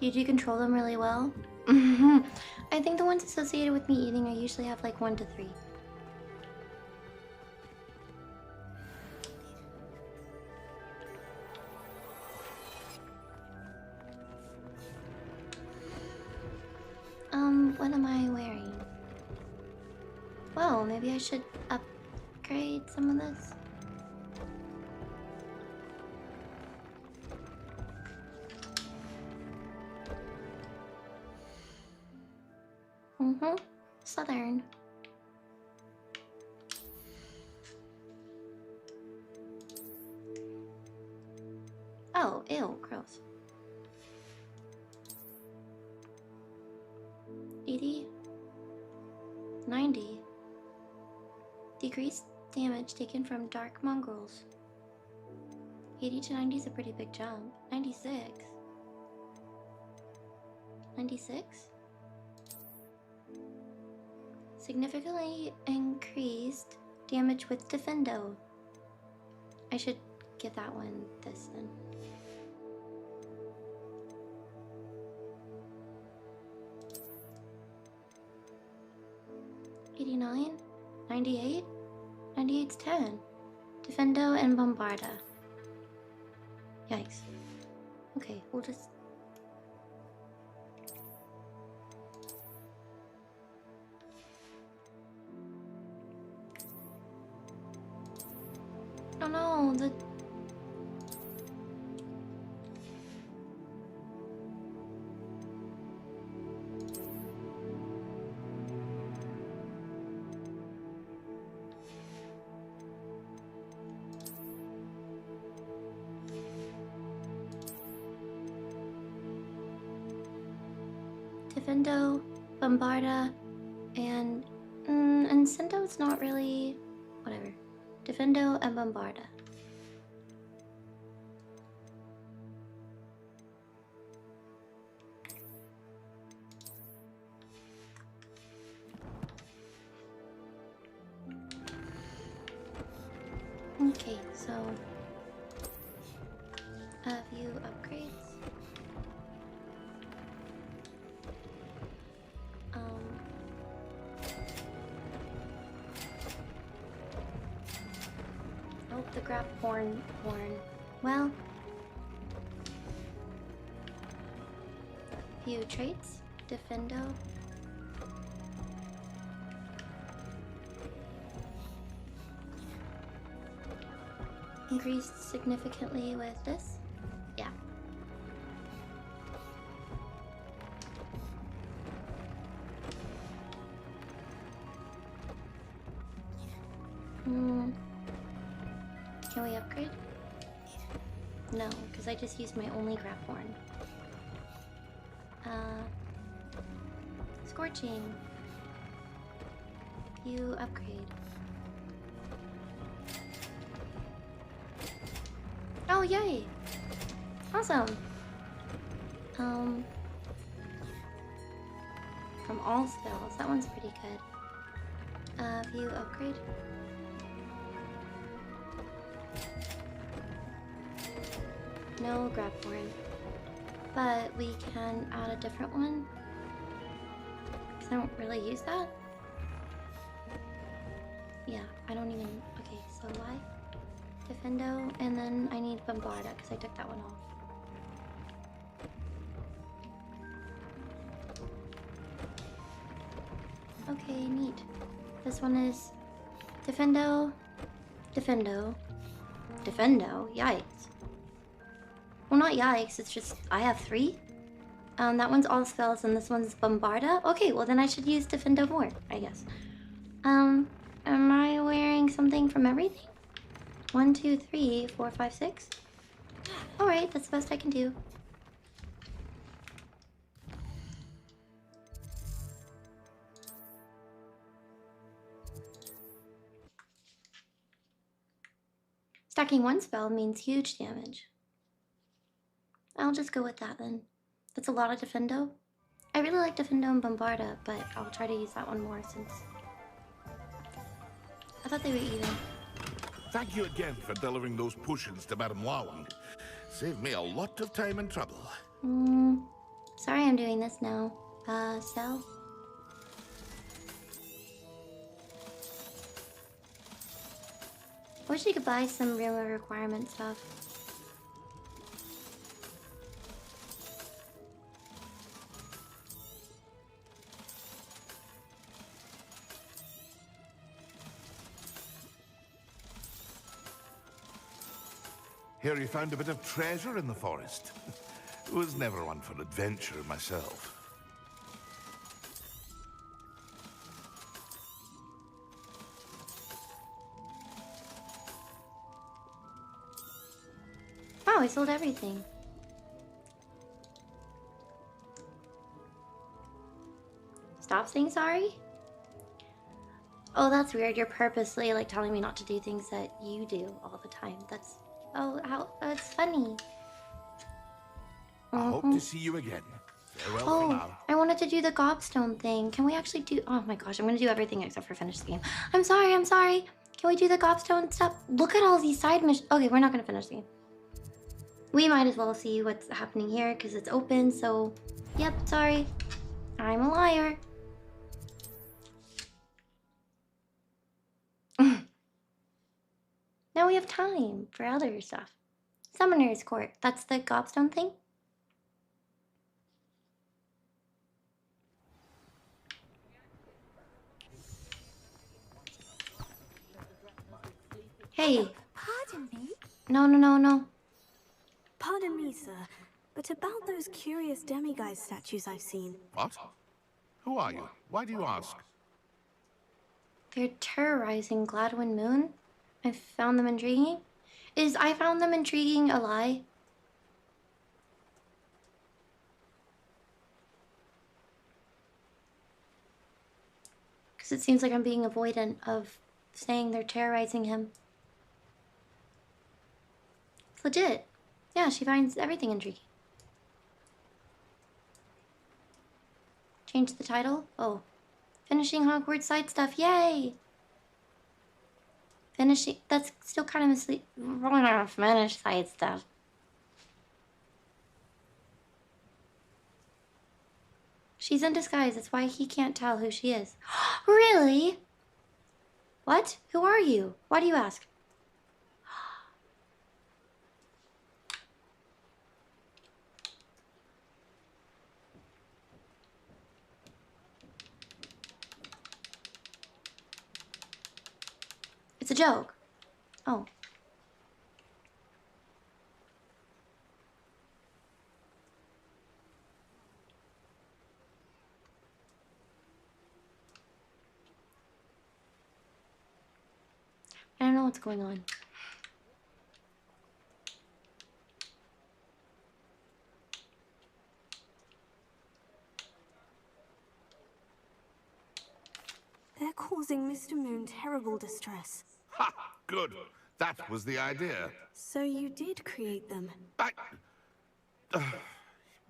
Did you control them really well? I think the ones associated with me eating, I usually have like 1 to 3. What am I wearing? Well, maybe I should upgrade some of this. Southern. Oh, ew, gross. 80, 90. Decreased damage taken from dark mongrels. 80 to 90 is a pretty big jump. 96. 96? Significantly increased damage with Defendo. I should give that one this then. $89, $98, $98's 10. Defendo and Bombarda. Yikes. Okay, we'll just. Oh no, the. Defendo, Bombarda, and Sendo's not really whatever. Defendo and Bombarda. Okay, so a few upgrades. Oh, the grab horn. Well, few traits. Defendo. Increased significantly with this. Yeah. Can we upgrade? No, because I just used my only grab horn. Scorching. You upgrade. Oh, yay! Awesome! From all spells, that one's pretty good. View upgrade. No grab horn. But we can add a different one. Because I don't really use that. Yeah, I don't even... Okay, so why? Defendo, and then I need Bombarda because I took that one off. Okay, neat. This one is Defendo, Defendo, Defendo. Yikes. Well, not yikes. It's just I have 3. That one's all spells, and this one's Bombarda. Okay, well then I should use Defendo more, I guess. Am I wearing something from everything? 1, 2, 3, 4, 5, 6. All right, that's the best I can do. Stacking 1 spell means huge damage. I'll just go with that then. That's a lot of Defendo. I really like Defendo and Bombarda, but I'll try to use that one more since... I thought they were even. Thank you again for delivering those potions to Madame Wowing. Saved me a lot of time and trouble. Sorry I'm doing this now. Sell? I wish you could buy some real requirement stuff. Here you found a bit of treasure in the forest. Was never one for adventure myself. Oh, I sold everything. Stop saying sorry? Oh, that's weird. You're purposely like telling me not to do things that you do all the time. That's that's funny. I hope to see you again. Farewell for Oh, now. I wanted to do the gobstone thing. Can we actually do? Oh my gosh, I'm gonna do everything except for finish the game. I'm sorry. I'm sorry. Can we do the gobstone stuff? Look at all these side missions. Okay, we're not gonna finish the game. We might as well see what's happening here because it's open. So, yep. Sorry, I'm a liar. Now we have time for other stuff. Summoner's Court. That's the gobstone thing? Hey. Pardon me? No. Pardon me, sir, but about those curious demiguise statues I've seen. What? Who are you? Why do you ask? They're terrorizing Gladwin Moon? I found them intriguing? Is I found them intriguing a lie? Because it seems like I'm being avoidant of saying they're terrorizing him. It's legit. Yeah, she finds everything intriguing. Change the title? Oh. Finishing Hogwarts side stuff. Yay! Finishing. That's still kind of misleading. Finish side stuff. She's in disguise. That's why he can't tell who she is. Really? What? Who are you? Why do you ask? It's a joke. Oh. I don't know what's going on. They're causing Mr. Moon terrible distress. Ha! Good. That was the idea. So you did create them?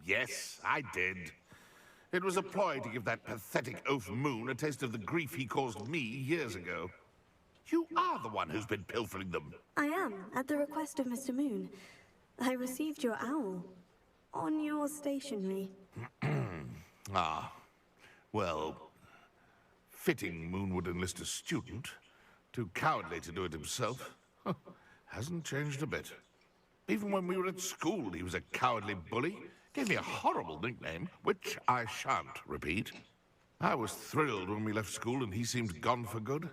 Yes, I did. It was a ploy to give that pathetic oaf Moon a taste of the grief he caused me years ago. You are the one who's been pilfering them. I am, at the request of Mr. Moon. I received your owl on your stationery. Ah, well, fitting Moon would enlist a student. Too cowardly to do it himself. Hasn't changed a bit. Even when we were at school, he was a cowardly bully. Gave me a horrible nickname, which I shan't repeat. I was thrilled when we left school and he seemed gone for good.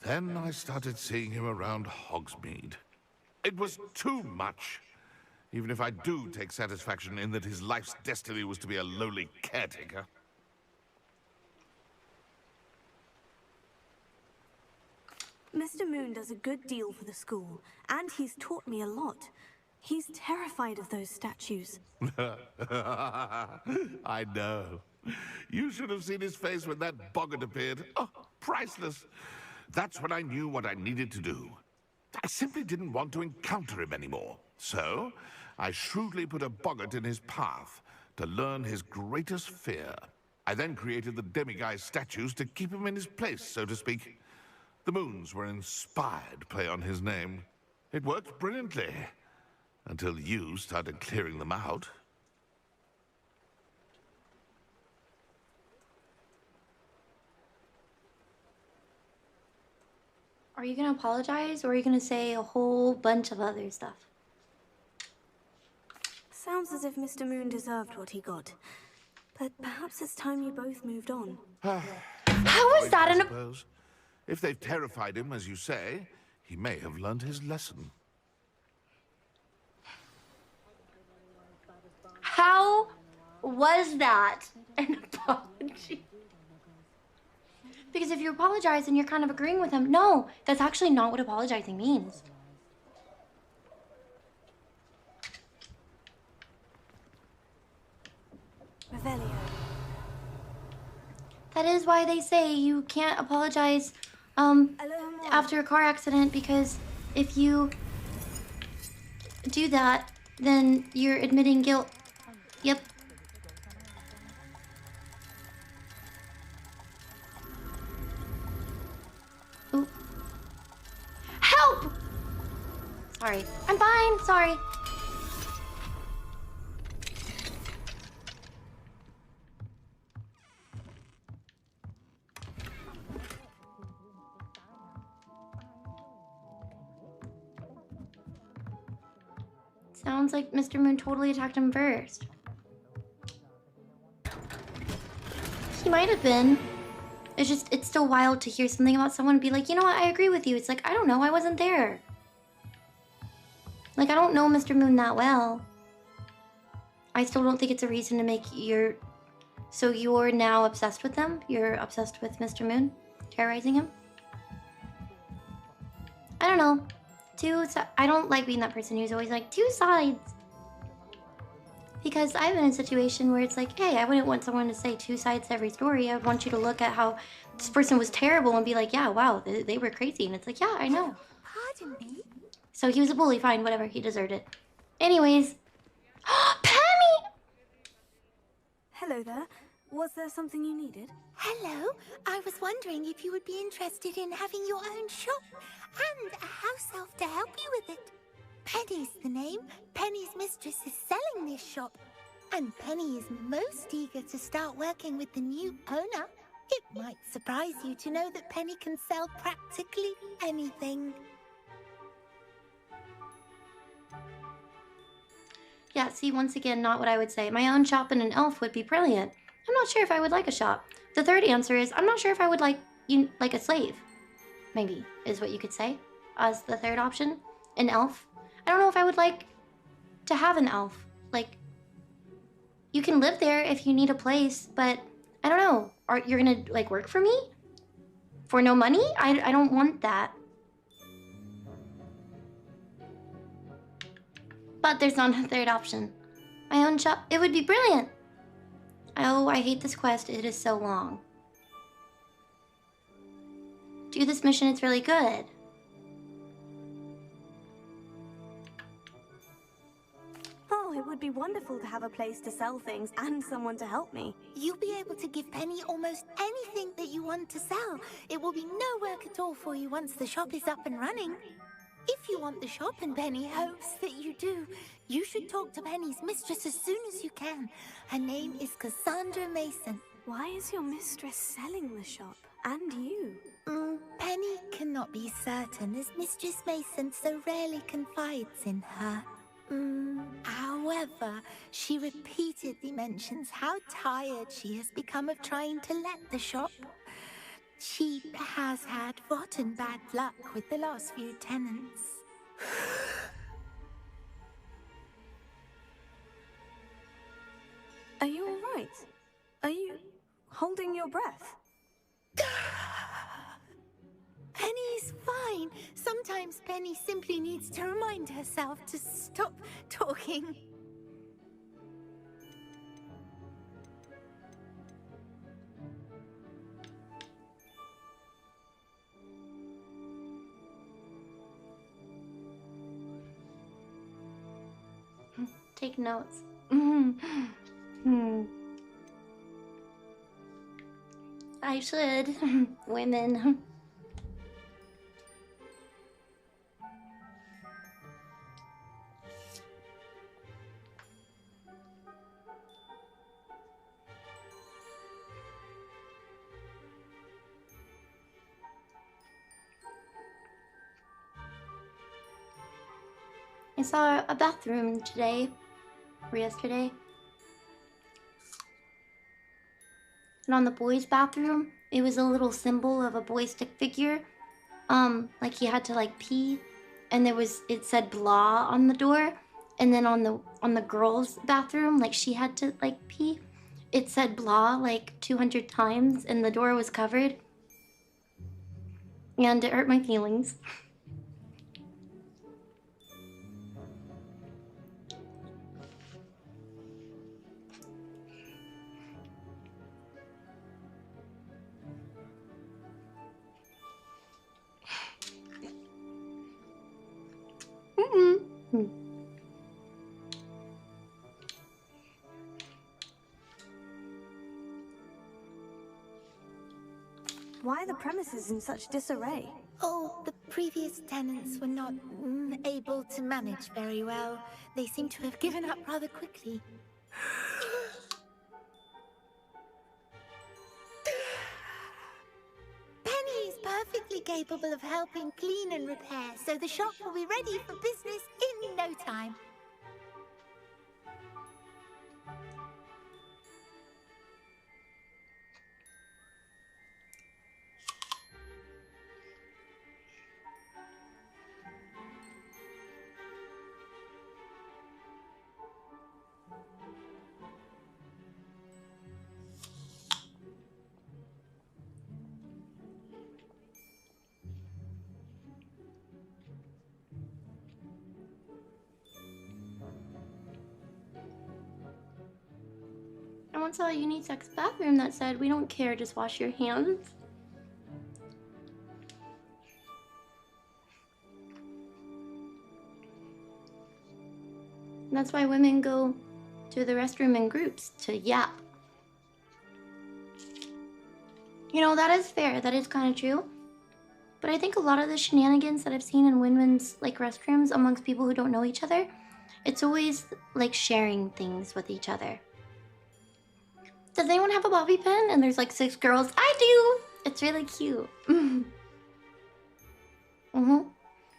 Then I started seeing him around Hogsmeade. It was too much. Even if I do take satisfaction in that his life's destiny was to be a lowly caretaker. Mr. Moon does a good deal for the school, and he's taught me a lot. He's terrified of those statues. I know. You should have seen his face when that boggart appeared. Oh, priceless. That's when I knew what I needed to do. I simply didn't want to encounter him anymore. So, I shrewdly put a boggart in his path to learn his greatest fear. I then created the demiguise statues to keep him in his place, so to speak. The moons were an inspired play on his name. It worked brilliantly, until you started clearing them out. Are you gonna apologize or are you gonna say a whole bunch of other stuff? Sounds as if Mr. Moon deserved what he got. But perhaps it's time you both moved on. How is that I an... suppose. If they've terrified him, as you say, he may have learned his lesson. How was that an apology? Because if you apologize and you're kind of agreeing with him, no, that's actually not what apologizing means. Revelio. That is why they say you can't apologize after a car accident, because if you do that, then you're admitting guilt. Yep. Ooh. Help! Sorry. I'm fine. Sorry. Sounds like Mr. Moon totally attacked him first. He might have been. It's still wild to hear something about someone and be like, you know what, I agree with you. It's like, I don't know, I wasn't there. Like, I don't know Mr. Moon that well. I still don't think it's a reason to make so you're now obsessed with them? You're obsessed with Mr. Moon? Terrorizing him? I don't know. I don't like being that person who's always like, two sides. Because I've been in a situation where it's like, hey, I wouldn't want someone to say two sides to every story. I would want you to look at how this person was terrible and be like, yeah, wow, they were crazy. And it's like, yeah, I know. Pardon me? So he was a bully, fine, whatever, he deserved it. Anyways. Penny! Hello there. Was there something you needed? Hello. I was wondering if you would be interested in having your own shop and a house elf to help you with it. Penny's the name. Penny's mistress is selling this shop. And Penny is most eager to start working with the new owner. It might surprise you to know that Penny can sell practically anything. Yeah, see, once again, not what I would say. My own shop and an elf would be brilliant. I'm not sure if I would like a shop. The third answer is, I'm not sure if I would like a slave. Maybe, is what you could say, as the third option. An elf. I don't know if I would like to have an elf. Like, you can live there if you need a place, but I don't know. You're gonna, like, work for me? For no money? I don't want that. But there's not a third option. My own shop, it would be brilliant. Oh, I hate this quest. It is so long. Do this mission, it's really good. Oh, it would be wonderful to have a place to sell things and someone to help me. You'll be able to give Penny almost anything that you want to sell. It will be no work at all for you once the shop is up and running. If you want the shop and Penny hopes that you do, you should talk to Penny's mistress as soon as you can. Her name is Cassandra Mason. Why is your mistress selling the shop? And you? Penny cannot be certain, as Mistress Mason so rarely confides in her. However, she repeatedly mentions how tired she has become of trying to let the shop. She has had rotten bad luck with the last few tenants. Are you all right? Are you holding your breath? Penny's fine. Sometimes Penny simply needs to remind herself to stop talking. Take notes. I should. Women. saw a bathroom today, or yesterday. And on the boys' bathroom, it was a little symbol of a boy stick figure. Like he had to like pee, and it said blah on the door. And then on the girls' bathroom, like she had to like pee, it said blah like 200 times, and the door was covered. And it hurt my feelings. Why are the premises in such disarray? Oh, the previous tenants were not able to manage very well. They seem to have given up rather quickly. Penny is perfectly capable of helping clean and repair, so the shop will be ready for business in no time. I once saw a unisex bathroom that said, "We don't care, just wash your hands." And that's why women go to the restroom in groups to yap. You know, that is fair. That is kind of true. But I think a lot of the shenanigans that I've seen in women's like restrooms amongst people who don't know each other, it's always like sharing things with each other. Does anyone have a bobby pin? And there's like 6 girls. I do! It's really cute.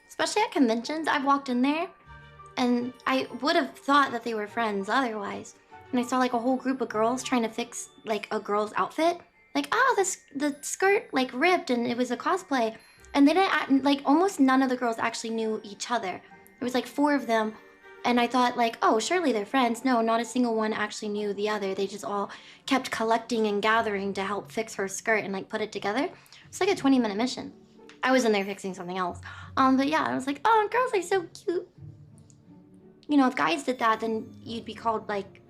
Especially at conventions. I've walked in there and I would have thought that they were friends otherwise. And I saw like a whole group of girls trying to fix like a girl's outfit. Like, the skirt like ripped and it was a cosplay. And they didn't, like almost none of the girls actually knew each other. There was like 4 of them. And I thought like, oh, surely they're friends. No, not a single one actually knew the other. They just all kept collecting and gathering to help fix her skirt and like put it together. It's like a 20-minute mission. I was in there fixing something else. But yeah, I was like, oh, girls are so cute. You know, if guys did that, then you'd be called like,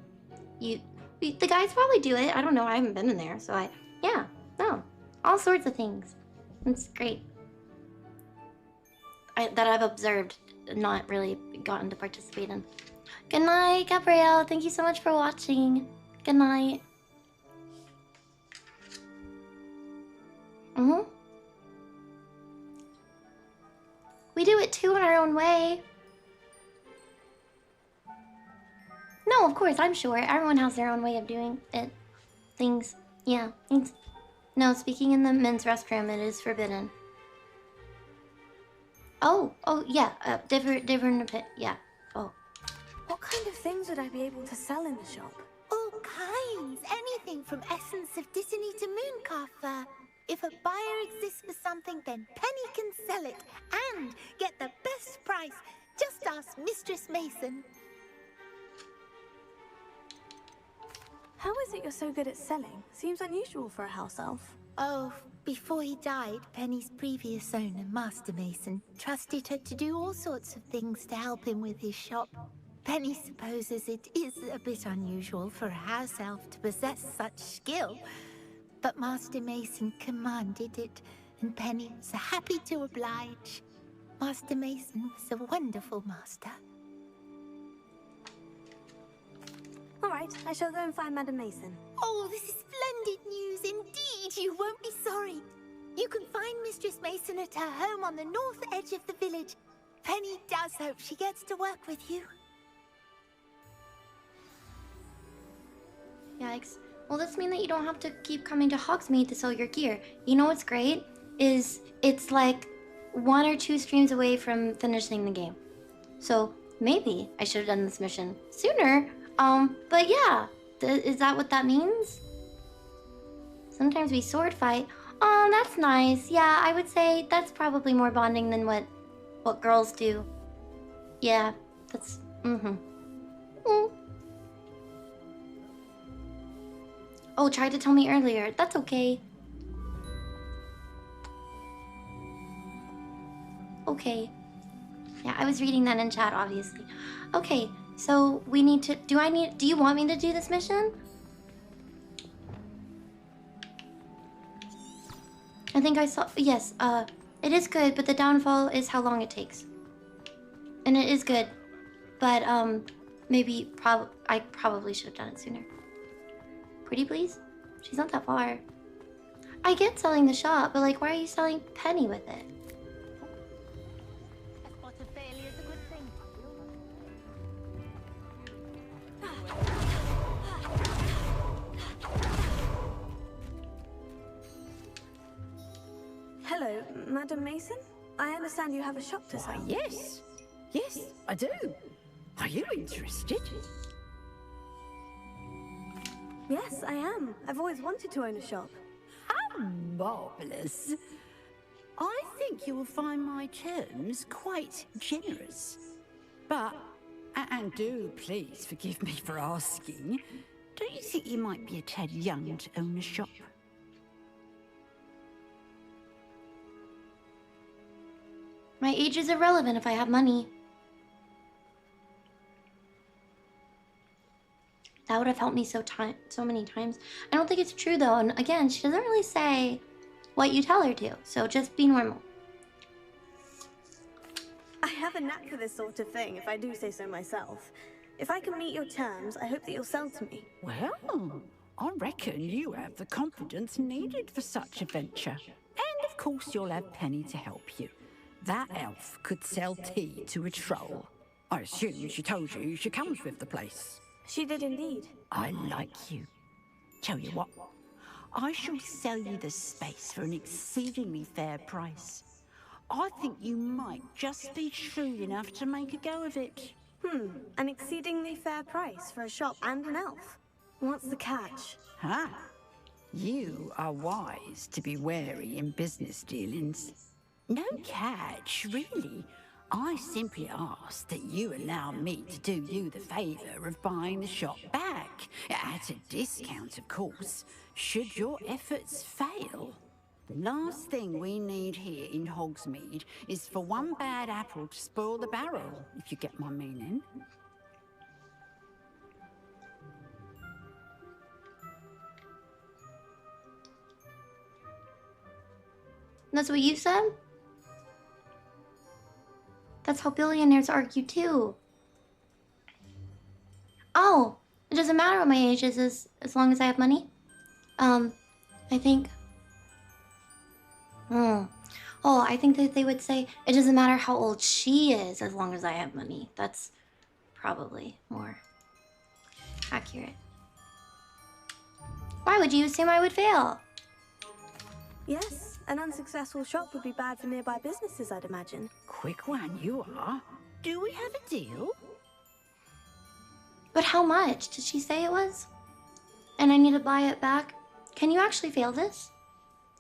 the guys probably do it. I don't know. I haven't been in there. So yeah, no, all sorts of things. It's great. That I've observed, not really gotten to participate in. Good night, Gabrielle. Thank you so much for watching. Good night. We do it too in our own way. No, of course, I'm sure. Everyone has their own way of doing it. Things. Yeah. Things. No, speaking in the men's restroom, it is forbidden. Oh, yeah. Different, yeah. Oh. What kind of things would I be able to sell in the shop? All kinds. Anything from essence of Disney to mooncalf fur. If a buyer exists for something, then Penny can sell it and get the best price. Just ask Mistress Mason. How is it you're so good at selling? Seems unusual for a house elf. Oh, before he died, Penny's previous owner, Master Mason, trusted her to do all sorts of things to help him with his shop. Penny supposes it is a bit unusual for a house elf to possess such skill, but Master Mason commanded it, and Penny was happy to oblige. Master Mason was a wonderful master. All right, I shall go and find Madam Mason. Oh, this is splendid news indeed. You won't be sorry. You can find Mistress Mason at her home on the north edge of the village. Penny does hope she gets to work with you. Yikes. Well, this means that you don't have to keep coming to Hogsmeade to sell your gear. You know what's great? Is it's like 1 or 2 streams away from finishing the game. So Maybe I should have done this mission sooner. But yeah, is that what that means? Sometimes we sword fight. Oh, that's nice. Yeah, I would say that's probably more bonding than what girls do. Yeah, that's Oh, tried to tell me earlier. That's okay. Okay. Yeah, I was reading that in chat, obviously. Okay, so we need to... Do you want me to do this mission? I think I saw... Yes, it is good, but the downfall is how long it takes. And it is good. But, maybe... I probably should have done it sooner. Pretty please? She's not that far. I get selling the shop, but like, why are you selling Penny with it? Hello, Madam Mason? I understand you have a shop to sell. Yes. Yes, I do. Are you interested? Yes, I am. I've always wanted to own a shop. How marvellous. I think you will find my terms quite generous. But, and do please forgive me for asking, don't you think you might be a tad young to own a shop? My age is irrelevant if I have money. That would have helped me so many times. I don't think it's true though, and again, she doesn't really say what you tell her to, so just be normal. I have a knack for this sort of thing, if I do say so myself. If I can meet your terms, I hope that you'll sell to me. Well, I reckon you have the confidence needed for such a venture. And of course you'll have Penny to help you. That elf could sell tea to a troll. I assume she told you she comes with the place. She did indeed. I like you. Tell you what, I shall sell you the space for an exceedingly fair price. I think you might just be shrewd enough to make a go of it. An exceedingly fair price for a shop and an elf. What's the catch? Ah, you are wise to be wary in business dealings. No catch, really. I simply ask that you allow me to do you the favour of buying the shop back. At a discount, of course, should your efforts fail. The last thing we need here in Hogsmeade is for one bad apple to spoil the barrel, if you get my meaning. That's what you said? That's how billionaires argue too. Oh, it doesn't matter what my age is as long as I have money. I think. Oh, I think that they would say it doesn't matter how old she is as long as I have money. That's probably more accurate. Why would you assume I would fail? Yes, an unsuccessful shop would be bad for nearby businesses, I'd imagine. Quick one, you are. Do we have a deal? But how much did she say it was? And I need to buy it back? Can you actually fail this?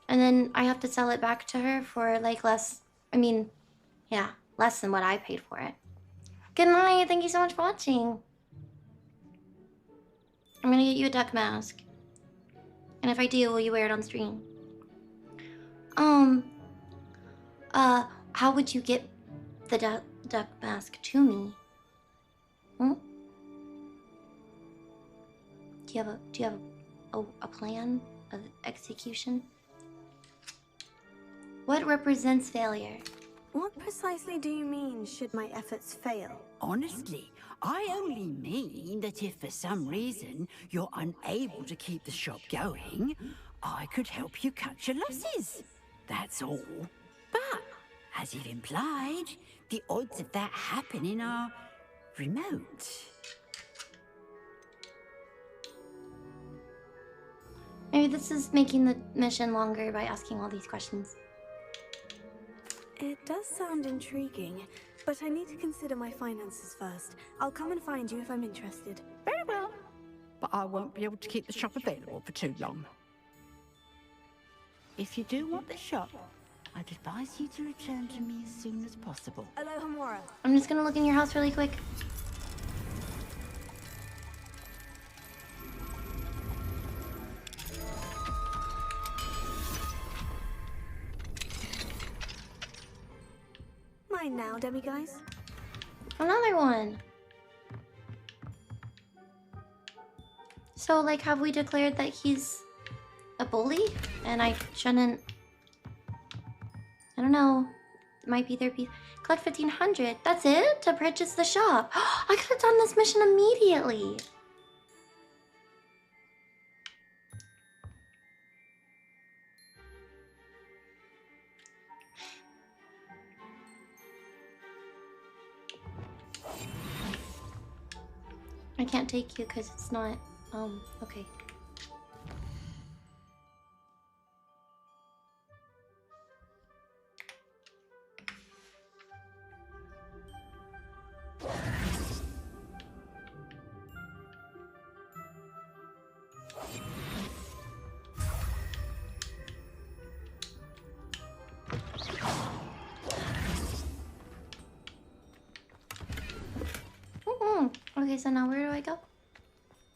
And then I have to sell it back to her for like less, I mean, yeah, less than what I paid for it. Good night, thank you so much for watching. I'm gonna get you a duck mask. And if I do, will you wear it on stream? How would you get the duck mask to me? Do you have a plan of execution? What represents failure? What precisely do you mean, should my efforts fail? Honestly, I only mean that if for some reason you're unable to keep the shop going, I could help you cut your losses. That's all. But, as you've implied, the odds of that happening are remote. Maybe this is making the mission longer by asking all these questions. It does sound intriguing. But I need to consider my finances first. I'll come and find you if I'm interested. Very well. But I won't be able to keep the shop available for too long. If you do want the shop, I'd advise you to return to me as soon as possible. Aloha Mora. I'm just gonna look in your house really quick. Mine now, demiguise. Another one. So, like, have we declared that he's a bully? And I shouldn't... I don't know. It might be their piece. Collect 1,500. That's it? To purchase the shop. I could have done this mission immediately. I can't take you because it's not, okay. Okay, so now where do I go?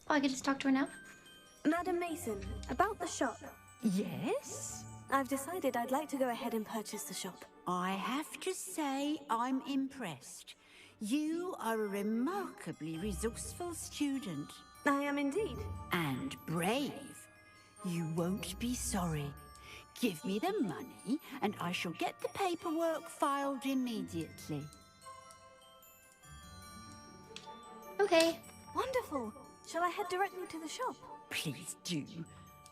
Oh, I can just talk to her now? Madam Mason, about the shop. Yes? I've decided I'd like to go ahead and purchase the shop. I have to say I'm impressed. You are a remarkably resourceful student. I am indeed. And brave. You won't be sorry. Give me the money and I shall get the paperwork filed immediately. Okay. Wonderful. Shall I head directly to the shop? Please do.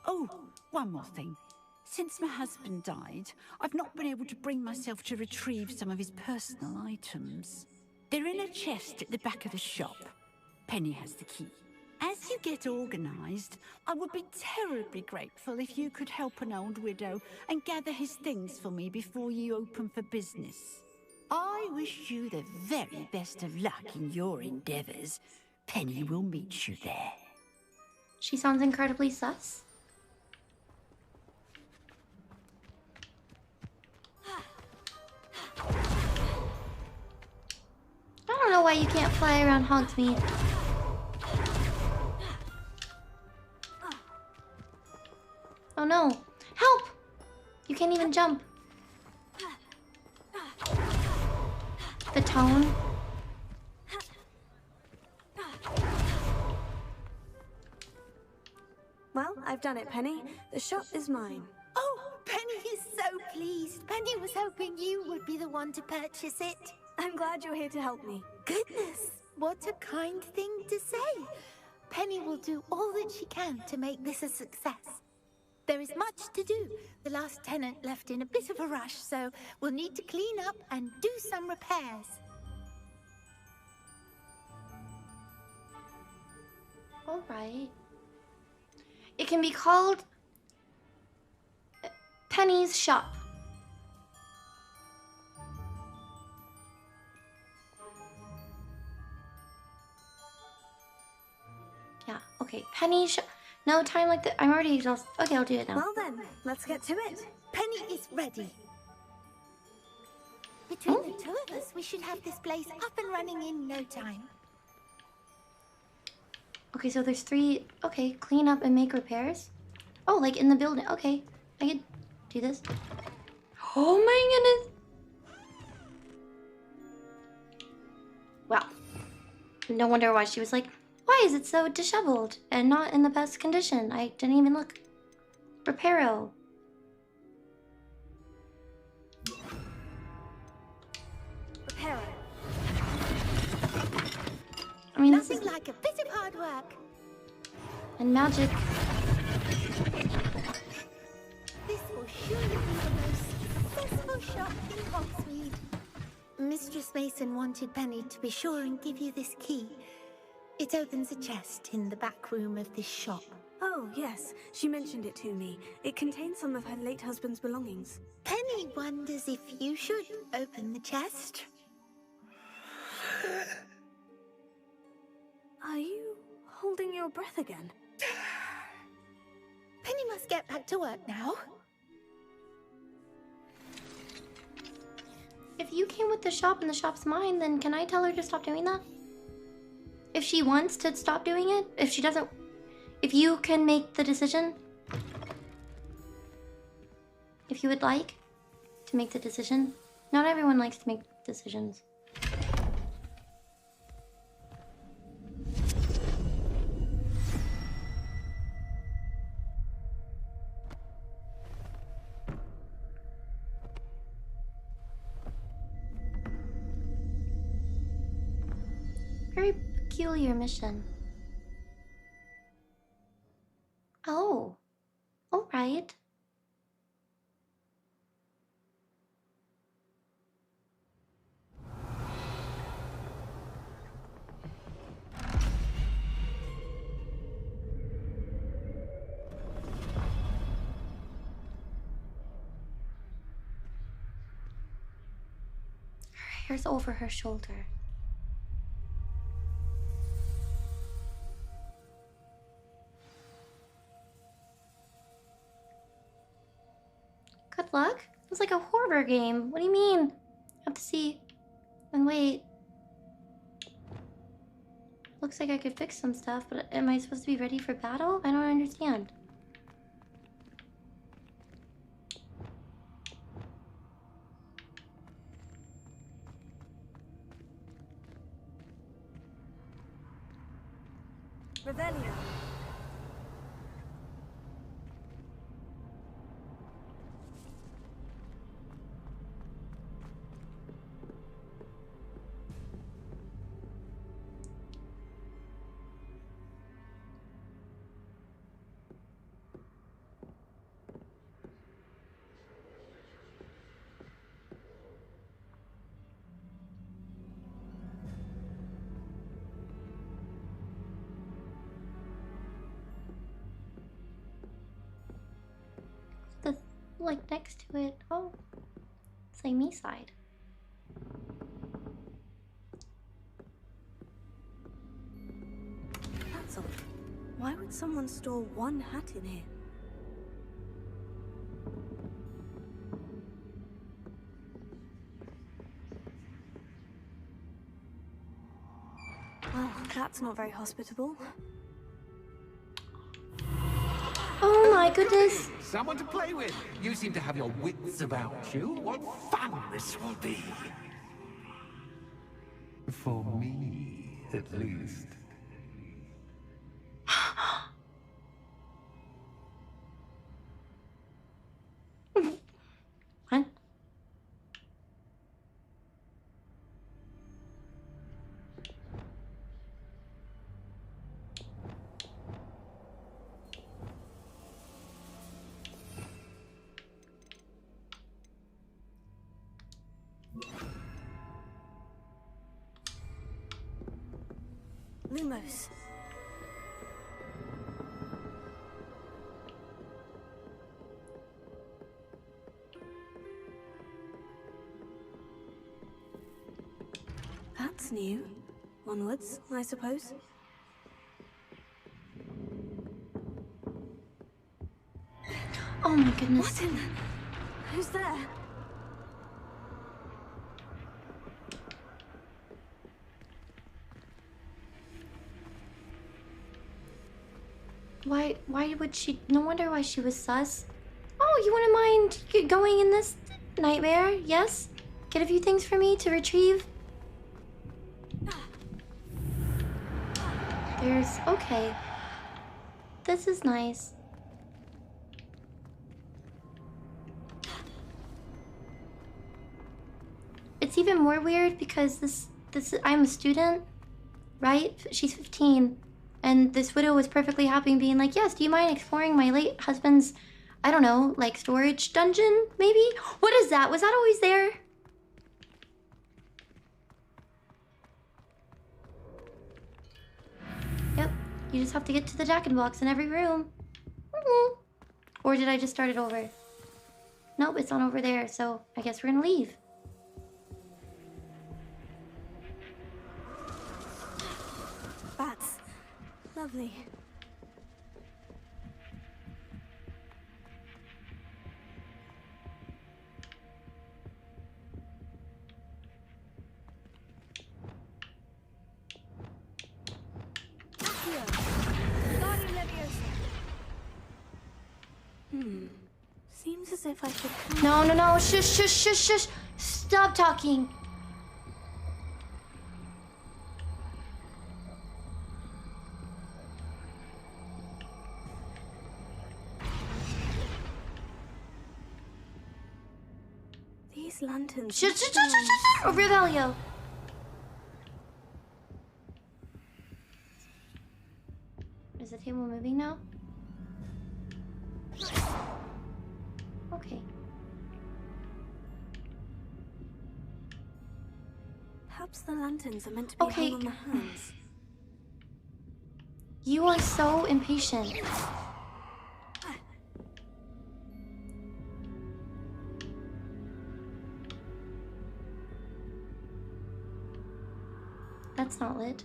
Oh, one more thing. Since my husband died, I've not been able to bring myself to retrieve some of his personal items. They're in a chest at the back of the shop. Penny has the key. As you get organised, I would be terribly grateful if you could help an old widow and gather his things for me before you open for business. I wish you the very best of luck in your endeavours. Penny will meet you there. She sounds incredibly sus. I don't know why you can't fly around Hogsmeade. Oh no. Help! You can't even jump. The tone. Well, I've done it, Penny. The shop is mine. Oh, Penny is so pleased. Penny was hoping you would be the one to purchase it. I'm glad you're here to help me. Goodness, what a kind thing to say. Penny will do all that she can to make this a success. There is much to do. The last tenant left in a bit of a rush, so we'll need to clean up and do some repairs. All right. It can be called Penny's Shop. Yeah, okay. Penny's Shop. No time like that. I'm already exhausted. Okay, I'll do it now. Well then, let's get to it. Penny is ready. Between the two of us, we should have this place up and running in no time. Okay, so there's 3. Okay, clean up and make repairs. Oh, like in the building. Okay, I can do this. Oh my goodness. Wow. No wonder why she was like, why is it so disheveled and not in the best condition? I didn't even look. Reparo. Reparo. I mean, nothing like a bit of hard work. And magic. This will surely be the most successful shop in Hogsmeade. Mistress Mason wanted Penny to be sure and give you this key. It opens a chest in the back room of this shop. Oh, yes. She mentioned it to me. It contains some of her late husband's belongings. Penny wonders if you should open the chest. Are you holding your breath again? Penny must get back to work now. If you came with the shop and the shop's mine, then can I tell her to stop doing that? If she wants to stop doing it? If she doesn't... If you can make the decision? If you would like to make the decision? Not everyone likes to make decisions. Very peculiar mission. Oh. Alright. Her hair's over her shoulder. Good luck? It's like a horror game. What do you mean? I have to see and wait. Looks like I could fix some stuff, but am I supposed to be ready for battle? I don't understand. Revelio. Like next to it. Oh, it's like me side. That's odd. Why would someone store one hat in here? Well, that's not very hospitable. Oh my goodness! Someone to play with! You seem to have your wits about you. What fun this will be! For me, at least. What? Lumos. That's new. Onwards, I suppose. Oh my goodness. What in the... Who's there? Why would she... No wonder why she was sus. Oh, you wouldn't mind going in this nightmare? Yes? Get a few things for me to retrieve? There's... Okay. This is nice. It's even more weird because I'm a student, right? She's 15. And this widow was perfectly happy being like, yes, do you mind exploring my late husband's, I don't know, like storage dungeon, maybe? What is that? Was that always there? Yep, you just have to get to the jack-in-box in every room. Or did I just start it over? Nope, it's on over there, so I guess we're gonna leave. Lovely. Seems as if I should. No, no, no. Shush, shush, shush, shush. Stop talking. These lanterns. Shush, shush, shush, shush, shush. Oh, Rebelio. Is the table moving now? Okay. Perhaps the lanterns are meant to be hung on the hands. You are so impatient. That's not lit.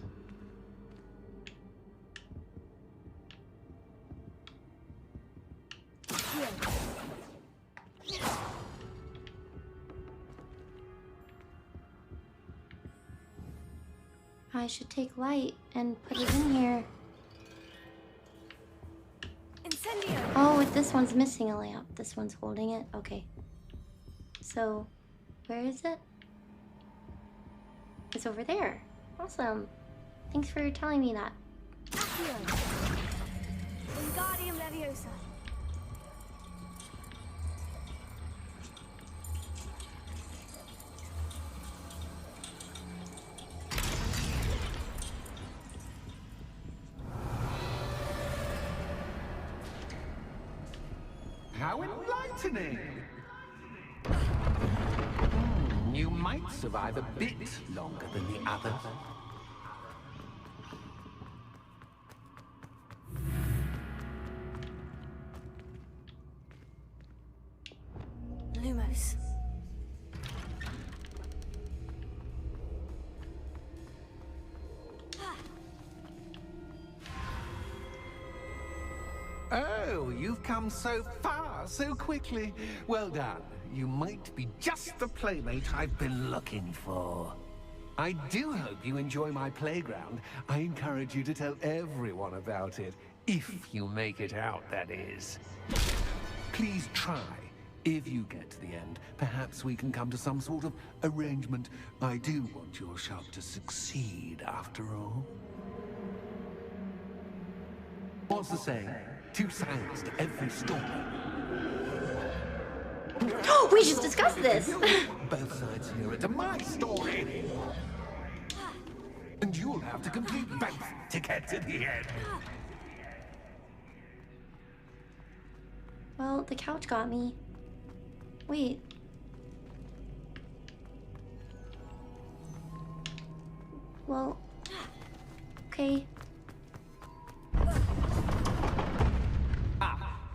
I should take light and put it in here. Incendio. Oh, this one's missing a lamp. This one's holding it. Okay. So, where is it? It's over there. Awesome. Thanks for telling me that. Wingardium Leviosa. How enlightening! You might survive a bit longer than the others. Lumos. Oh, you've come so far, so quickly. Well done. You might be just the playmate I've been looking for. I do hope you enjoy my playground. I encourage you to tell everyone about it. If you make it out, that is. Please try. If you get to the end, perhaps we can come to some sort of arrangement. I do want your shop to succeed, after all. What's the saying? Two sides to every story. We just discussed this. Both sides hear it to my story. And you'll have to complete both to get to the end. Well, the couch got me. Wait. Well, okay.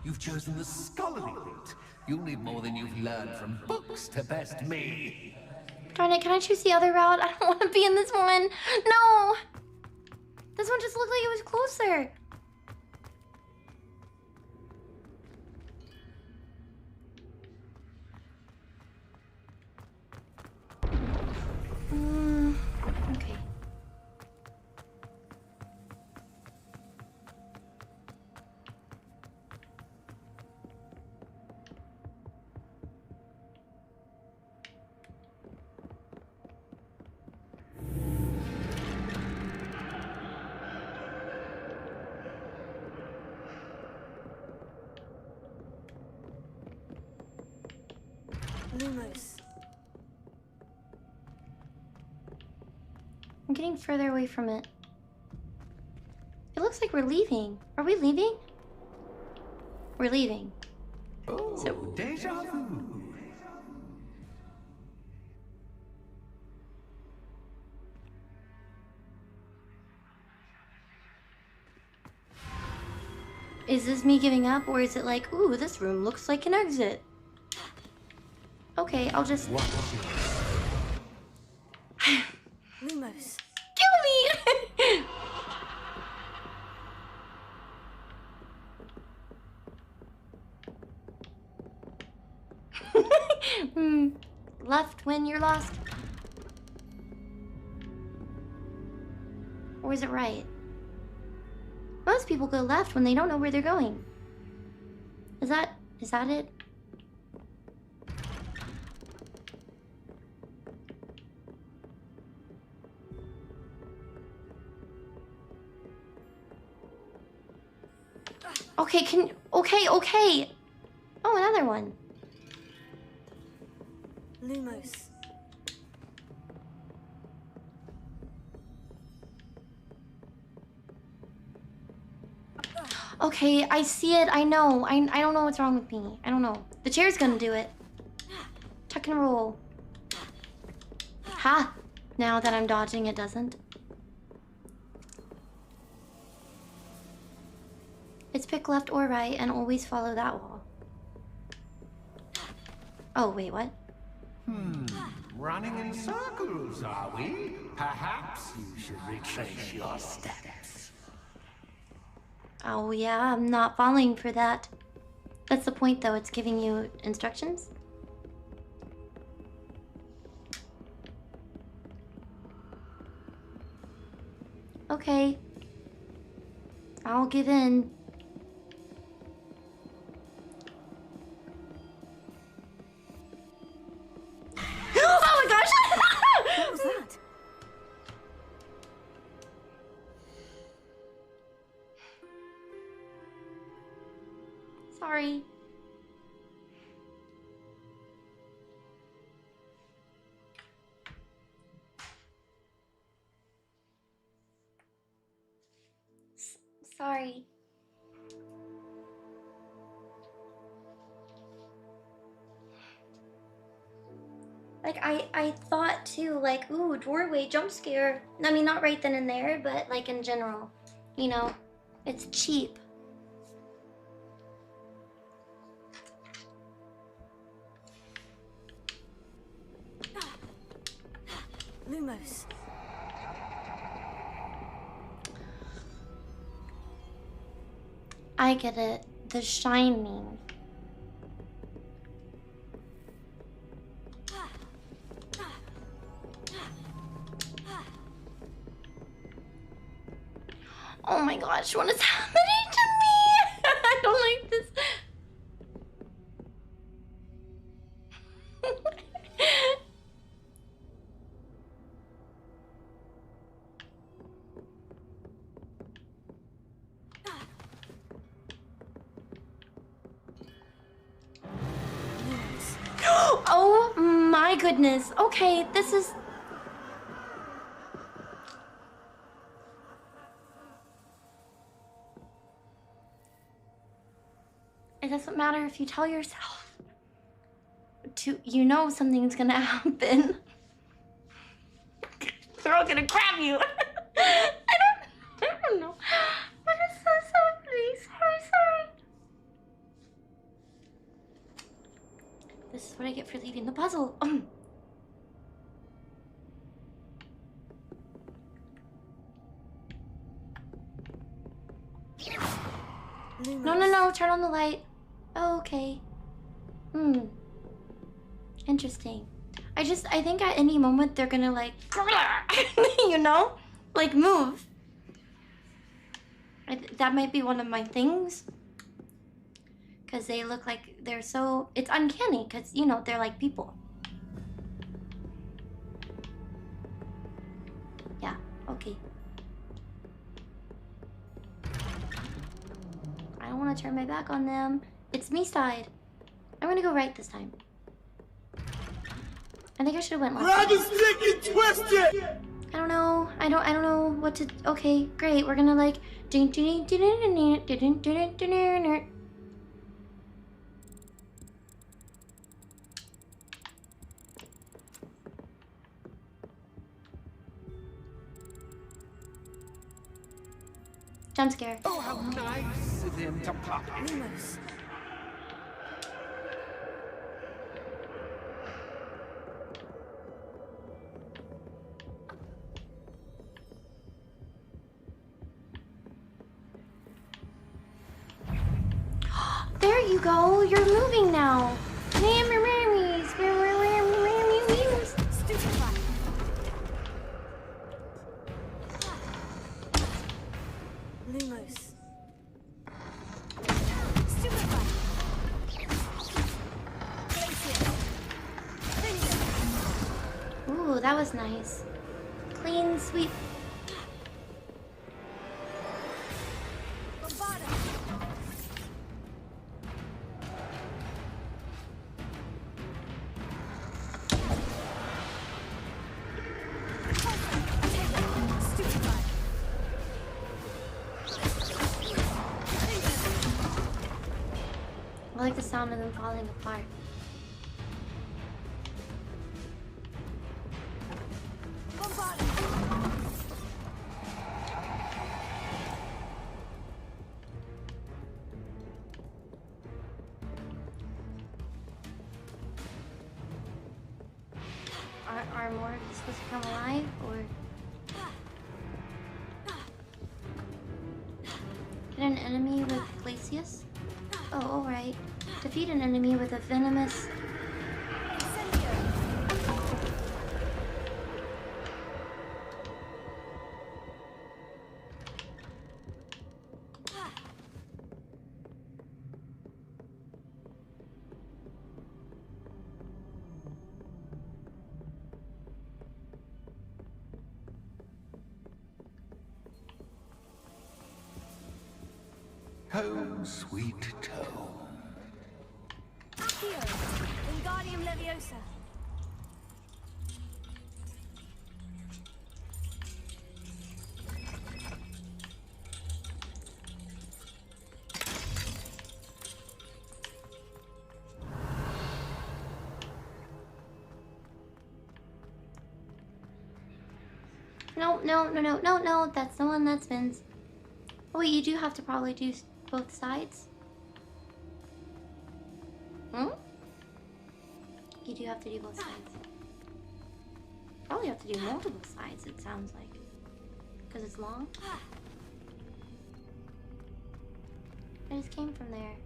You've chosen the scholarly route. You'll need more than you've learned from books to best me. Darn it, can I choose the other route? I don't want to be in this one. No! This one just looked like it was closer. Okay. Lumos. I'm getting further away from it. It looks like we're leaving. Are we leaving? We're leaving. Oh, so deja vu. Is this me giving up, or is it like, ooh, this room looks like an exit? Okay, I'll just... Lumos. Kill me! Left when you're lost? Or is it right? Most people go left when they don't know where they're going. Is that it? Okay, okay. Oh, another one. Lumos. Okay, I see it. I know. I don't know what's wrong with me. I don't know. The chair's gonna do it. Tuck and roll. Ha! Now that I'm dodging, it doesn't. It's pick left or right and always follow that wall. Oh, wait, what? Running in circles, are we? Perhaps you should retrace your steps. Oh, yeah, I'm not falling for that. That's the point, though. It's giving you instructions. Okay. I'll give in. Oh my gosh! What was that? Sorry. Sorry. Like, I thought too, like, ooh, doorway jump scare. I mean, not right then and there, but like in general. You know, it's cheap. Lumos. I get it. The Shining. Oh my gosh, what is happening to me? I don't like this. Oh my goodness. Okay, this is... It doesn't matter if you tell yourself. You know something's gonna happen. They're all gonna grab you. I don't know. But it's so sorry. Sorry. This is what I get for leaving the puzzle. No, turn on the light. Oh, okay. Interesting. I think at any moment they're gonna like, you know? Like move. That might be one of my things. Because they look like they're so... It's uncanny because, you know, they're like people. Yeah, okay. I don't want to turn my back on them. It's me side. I'm gonna go right this time. I think I should have went left. Grab his dick and twist it! I don't know. I don't know what to... Okay, great. We're gonna like... Jump scare. Oh, how nice of him to pop in. Lumos. There you go. You're moving now. Oh, that was nice. Clean sweep. I like the sound of them falling apart. Are more of these supposed to come alive, or hit an enemy with Glacius? Oh, alright. Defeat an enemy with a venomous... Home, sweet home. Accio, Wingardium Leviosa. No, that's the one that spins. Oh wait, you do have to probably do both sides? Hmm? You do have to do both sides. Probably have to do multiple sides, it sounds like. Because it's long. I just came from there.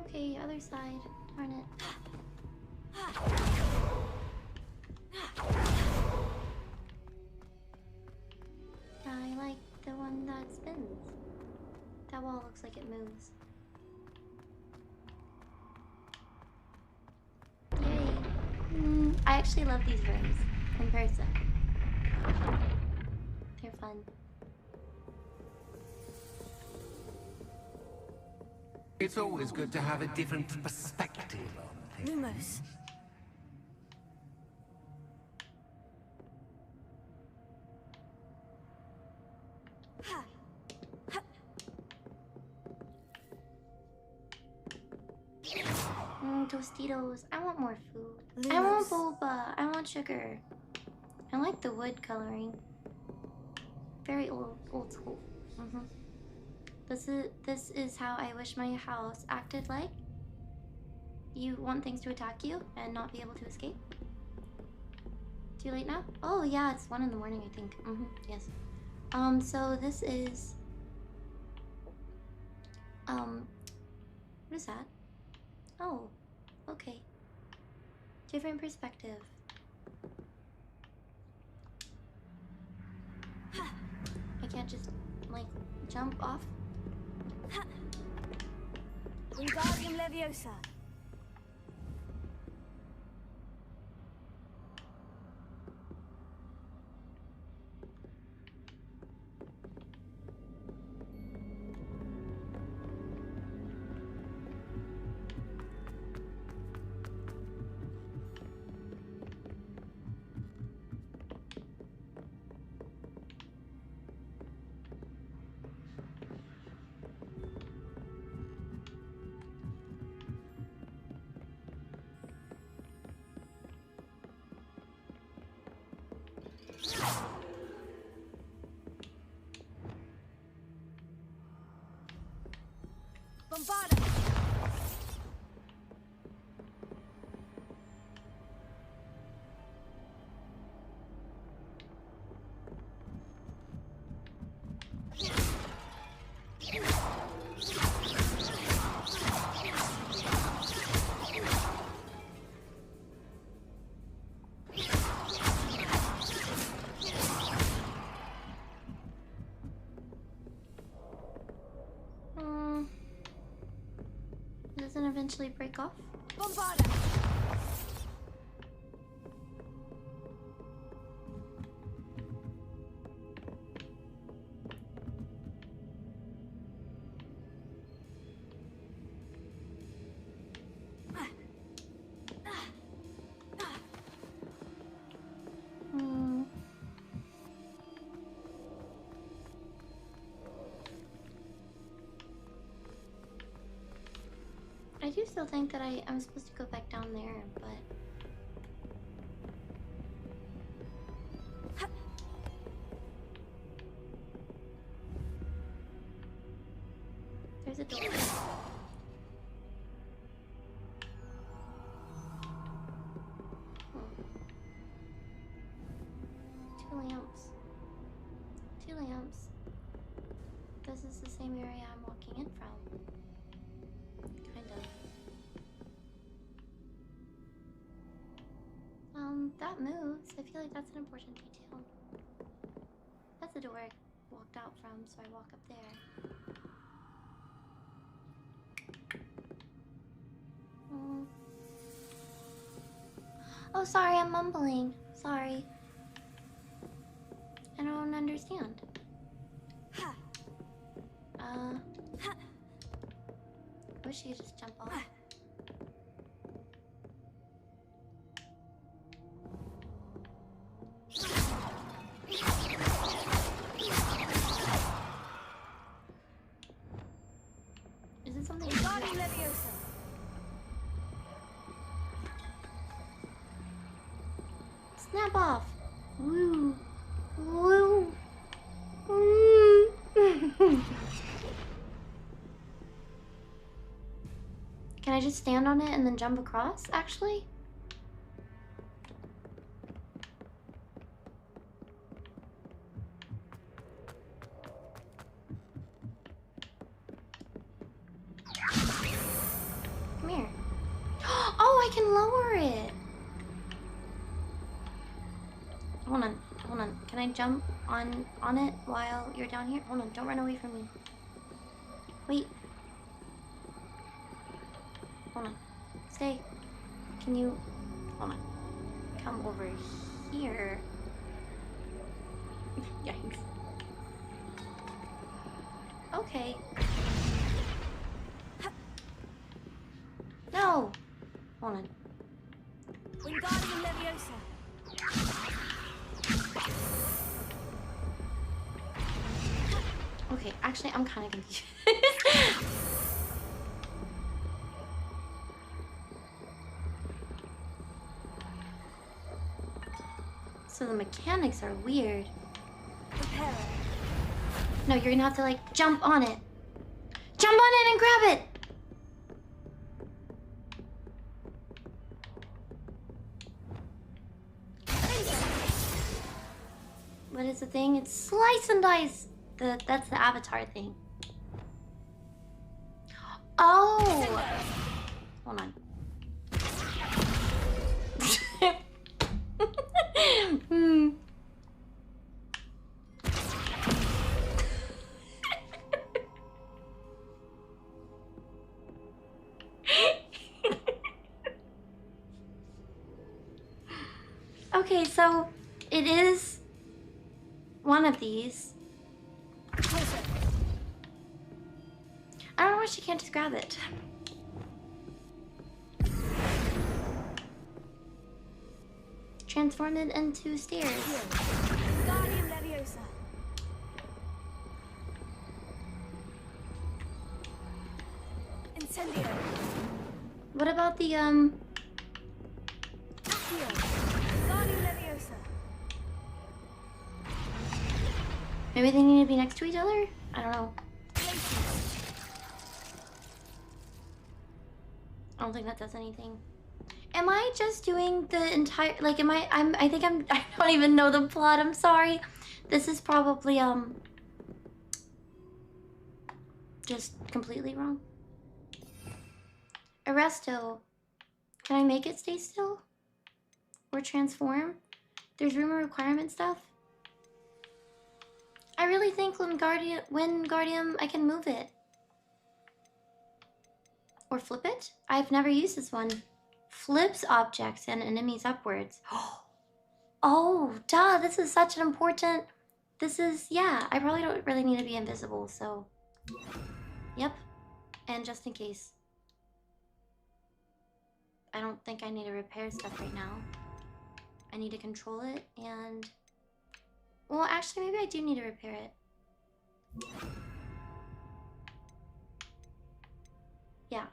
Okay, other side. Darn it. I like the one that spins. That wall looks like it moves. Yay. I actually love these rooms in person. They're fun. It's always good to have a different perspective on things. Lumos. Tostitos. I want more food. Lumos. I want boba. I want sugar. I like the wood coloring. Very old school. This is how I wish my house acted like. You want things to attack you and not be able to escape? Too late now? Oh yeah, it's 1 in the morning, I think. Yes. So this is what is that? Oh, okay. Different perspective. I can't just like jump off. Wingardium Leviosa. Bombarda. doesn't eventually break off? I do still think that I'm supposed to go back down there, but... There's a door. Two lamps. Two lamps. This is the same area I'm walking in from. Kind of. That moves. I feel like that's an important detail. That's the door I walked out from, so I walk up there. Oh, sorry, I'm mumbling. Sorry. I don't understand. I wish you could just jump off. Is it something? Snap off. Woo. Woo. Woo. Can I just stand on it and then jump across, actually? Come here. Oh, I can lower it. Hold on, hold on. Can I jump on it while you're down here? Hold on, don't run away from me. Wait. Hold on. Stay. Can you... Hold on. Come over here. Yikes. Okay. No! Hold on. Wingardium Leviosa. Okay, actually, I'm kind of confused. So the mechanics are weird. No, you're gonna have to like jump on it. Jump on it and grab it! What is the thing? It's slice and dice. That's the avatar thing. Oh! Hold on. Okay, so it is one of these. I don't know why she can't just grab it. Transform it into stairs. Wingardium Leviosa. Incendio. What about the Wingardium Leviosa. maybe they need to be next to each other? I don't know. I don't think that does anything. Am I just doing the entire, like, I think I don't even know the plot, I'm sorry. This is probably, just completely wrong. Arresto. Can I make it stay still? Or transform? There's room or requirement stuff? I really think Wingardium, I can move it. Or flip it? I've never used this one. Flips objects and enemies upwards. Oh, duh, this is such an important... This is, yeah, I probably don't really need to be invisible, so... Yep. And just in case. I don't think I need to repair stuff right now. I need to control it and... Well, actually, maybe I do need to repair it. Yeah.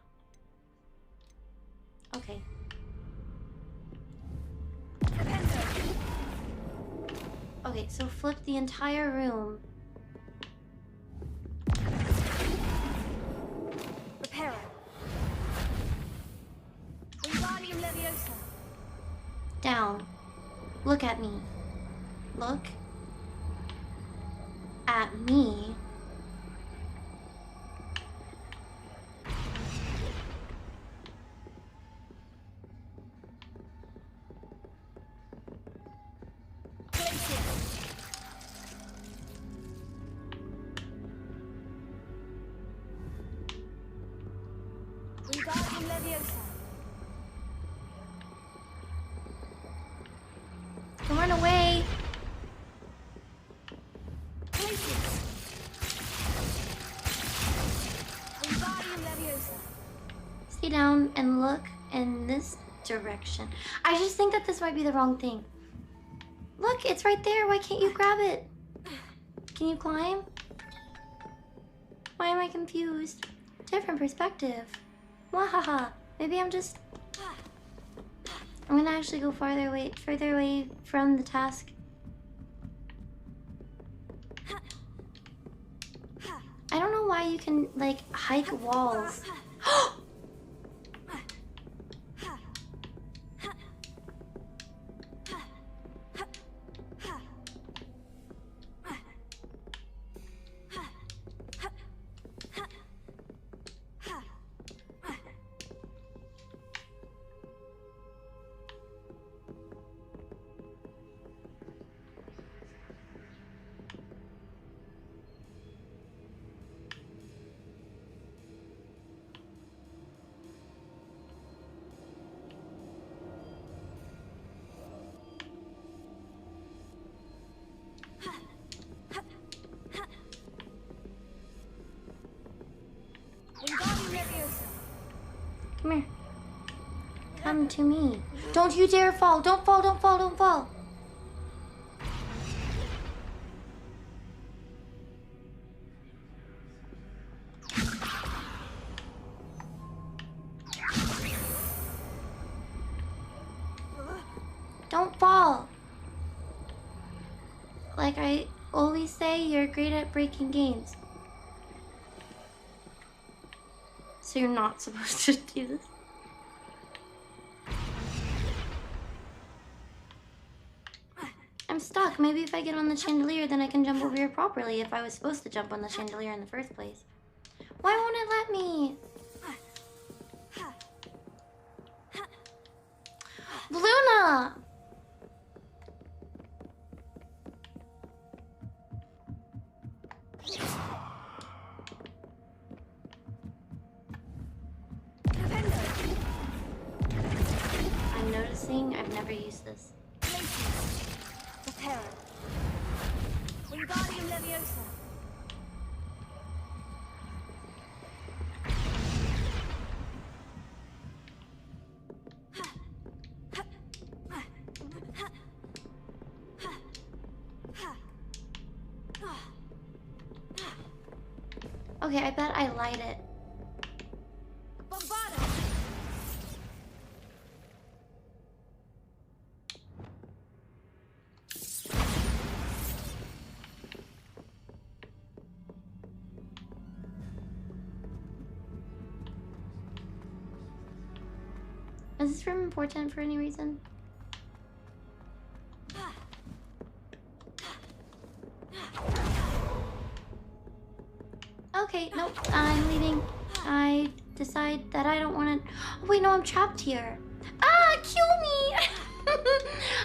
Okay. Okay, so flip the entire room. Repair. Wingardium Leviosa. Down. Look at me. Look at me. Wingardium Leviosa. Don't run away. Wingardium Leviosa. Stay down and look in this direction. I just think that this might be the wrong thing. Look, it's right there. Why can't you grab it? Can you climb? Why am I confused? Different perspective. Wahaha. Maybe I'm just... I'm gonna actually go further away from the task. I don't know why you can, like, hike walls. Come here. Come to me. Don't you dare fall. Don't fall, don't fall, don't fall. Don't fall. Like I always say, you're great at breaking games. So you're not supposed to do this. I'm stuck. Maybe if I get on the chandelier, then I can jump over here properly if I was supposed to jump on the chandelier in the first place. Why won't it let me? Luna! I'm noticing I've never used this. Repair. Wingardium Leviosa. Okay, I bet I light it. Is this room important for any reason? Okay, nope, I'm leaving. I decide that I don't want to... Oh, wait, no, I'm trapped here. Ah, kill me!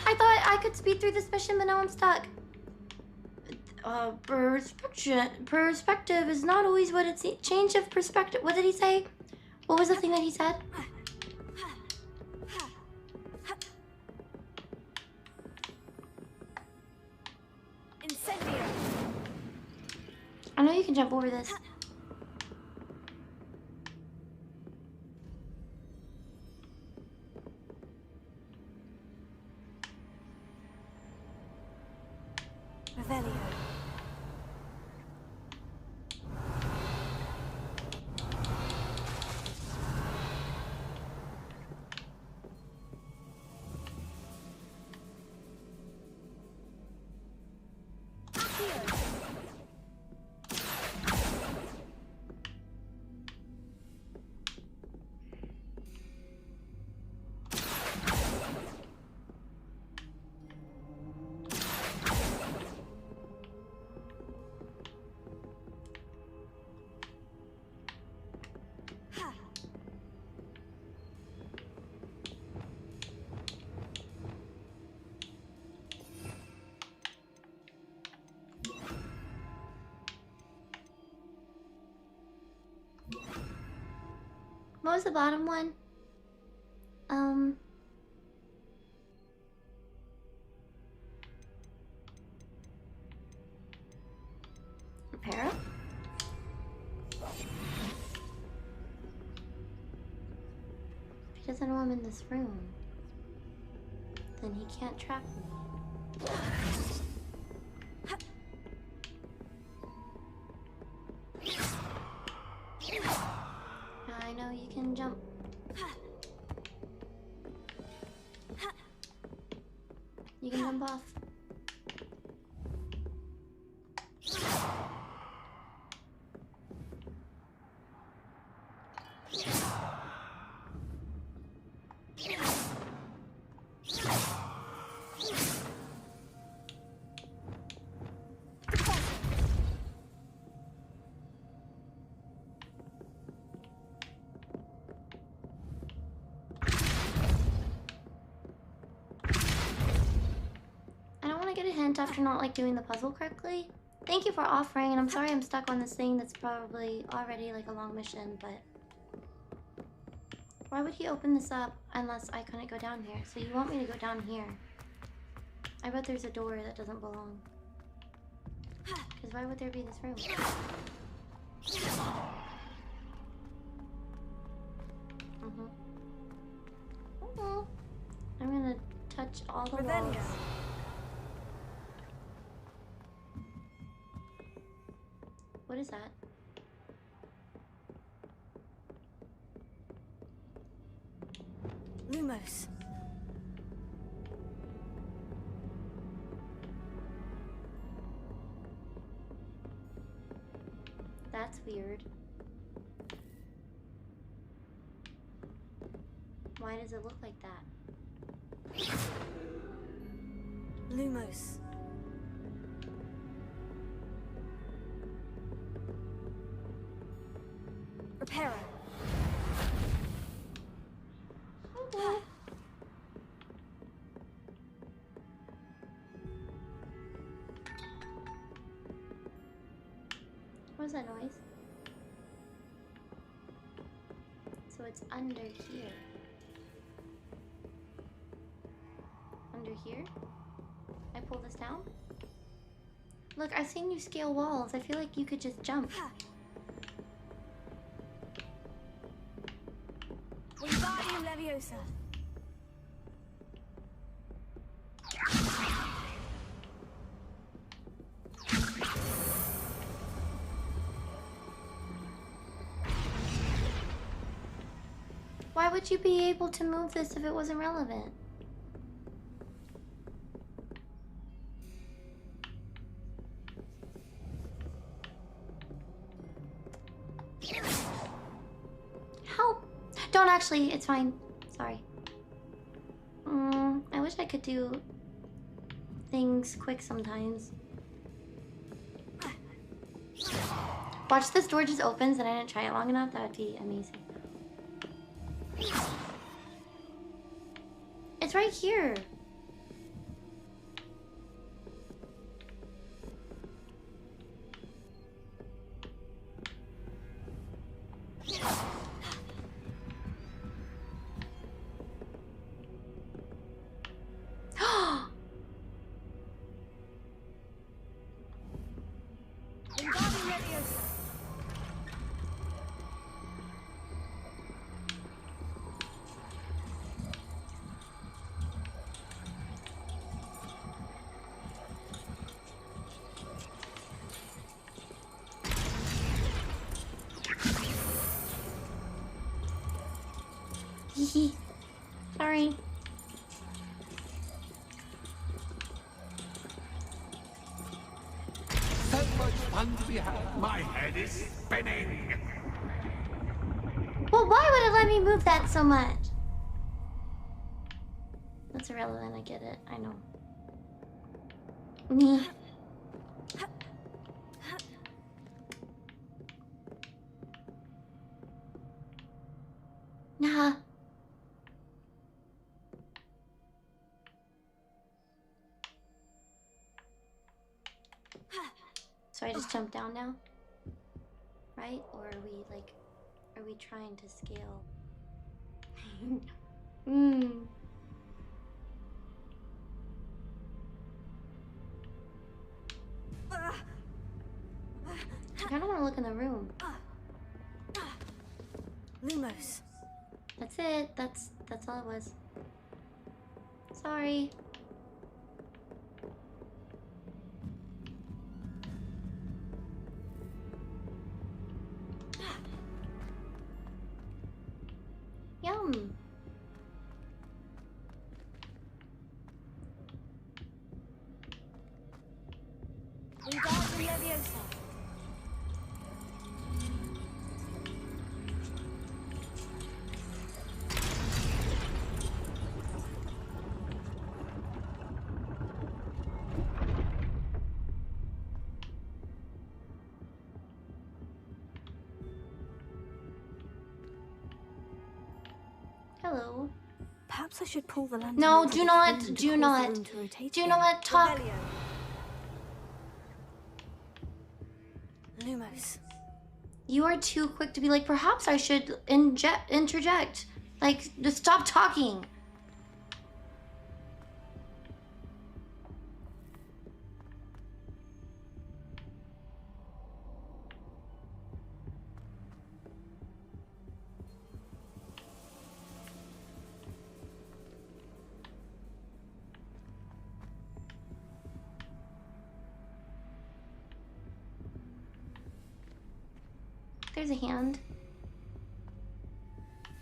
I thought I could speed through this mission, but now I'm stuck. Perspective is not always what it seems. Change of perspective. What did he say? What was the thing that he said? Incendio. I know you can jump over this. Revelio. What was the bottom one? Reparo? If he doesn't know I'm in this room, then he can't trap me. I know you can jump. You can jump off. Get a hint after not like doing the puzzle correctly. Thank you for offering, and I'm sorry I'm stuck on this thing that's probably already like a long mission, but why would he open this up unless I couldn't go down here? So you want me to go down here? I bet there's a door that doesn't belong. Because why would there be this room? I'm gonna touch all the walls. What is that? Lumos. That's weird. Why does it look like that? Lumos. Reparo. What was that noise? So it's under here. Under here? I pull this down? Look, I've seen you scale walls. I feel like you could just jump. Wingardium Leviosa. Why would you be able to move this if it wasn't relevant? Help! Don't actually, it's fine. Sorry. I wish I could do things quick sometimes. Watch this door just opens and I didn't try it long enough. That would be amazing. It's right here. Hee. Sorry. So much fun to be had. My head is spinning. Well, why would it let me move that so much? That's irrelevant, I get it. I know. Me. Nah. So I just jump down now? Right? Or are we trying to scale? I kinda wanna look in the room. Lumos. That's it. That's all it was. Sorry. Yum. Wingardium Leviosa. Hello. Perhaps I should pull the lantern. No, into do the not, frame to do cause the not, room to rotate do again. not talk. Lumos. You are too quick to be like, perhaps I should interject. Like, just stop talking. There's a hand.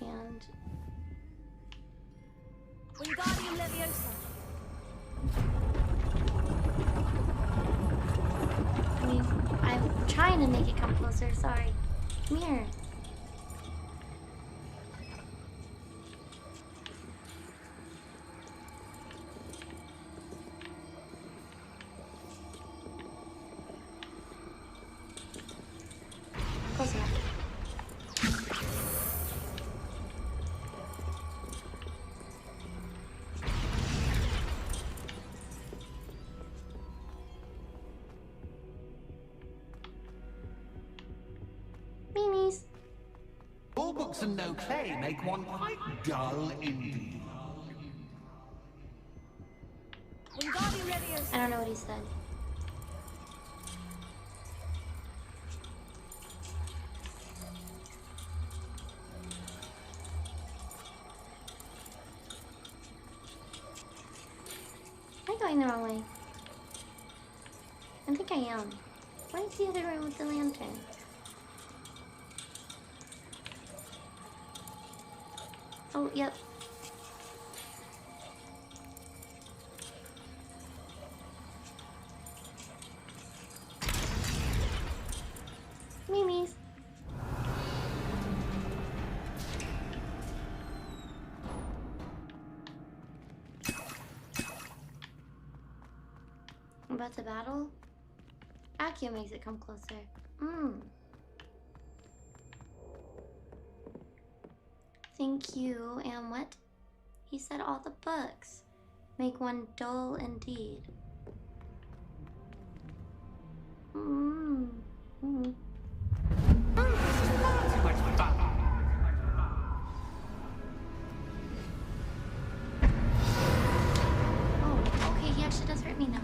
And Wingardium Leviosa. I mean, I'm trying to make it come closer. Sorry. Come here. Close enough. Minis. All books and no play make one quite dull indeed. Wingardium Leviosa. I don't know what he said. Am I going the wrong way? I think I am. Where's the other room with the lantern? Oh, yep. Mimis. I'm about to battle. Accio makes it come closer. Thank you. And what? He said all the books make one dull indeed. Oh, okay, he actually does hurt me now.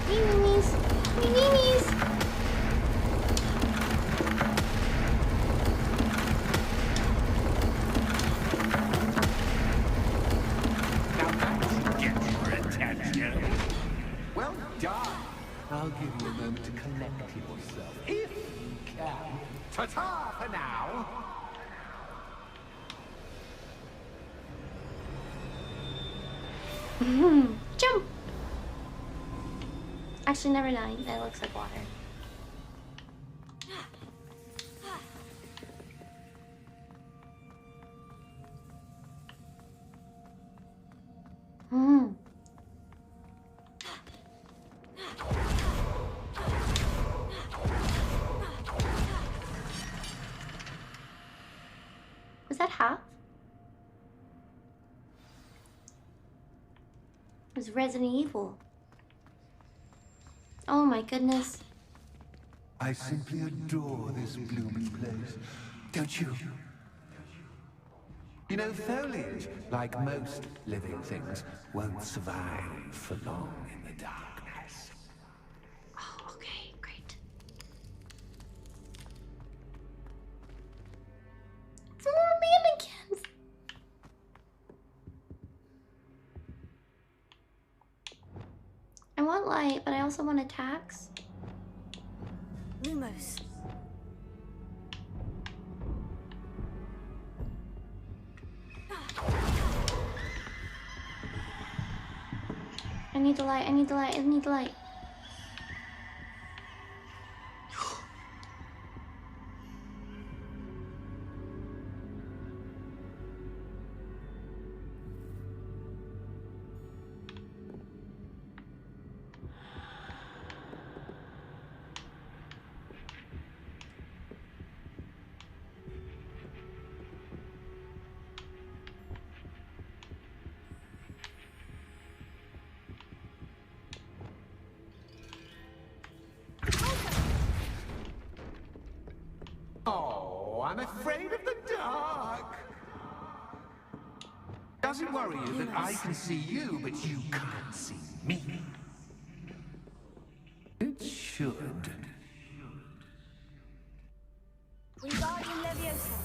Mimis. Ta-ta for now. Jump! Actually, never mind. That looks like water. Was that half? It was Resident Evil. Oh my goodness. I simply adore this blooming place. Don't you? You know, foliage, like most living things, won't survive for long in the darkness. Oh, okay, great. Some more mannequins! I want light, but I also want attacks. Lumos. I need the light, I need the light, I need the light. Oh, I'm afraid of the dark. Does it worry you that I can see you, but you can't see me? It should. Wingardium Leviosa.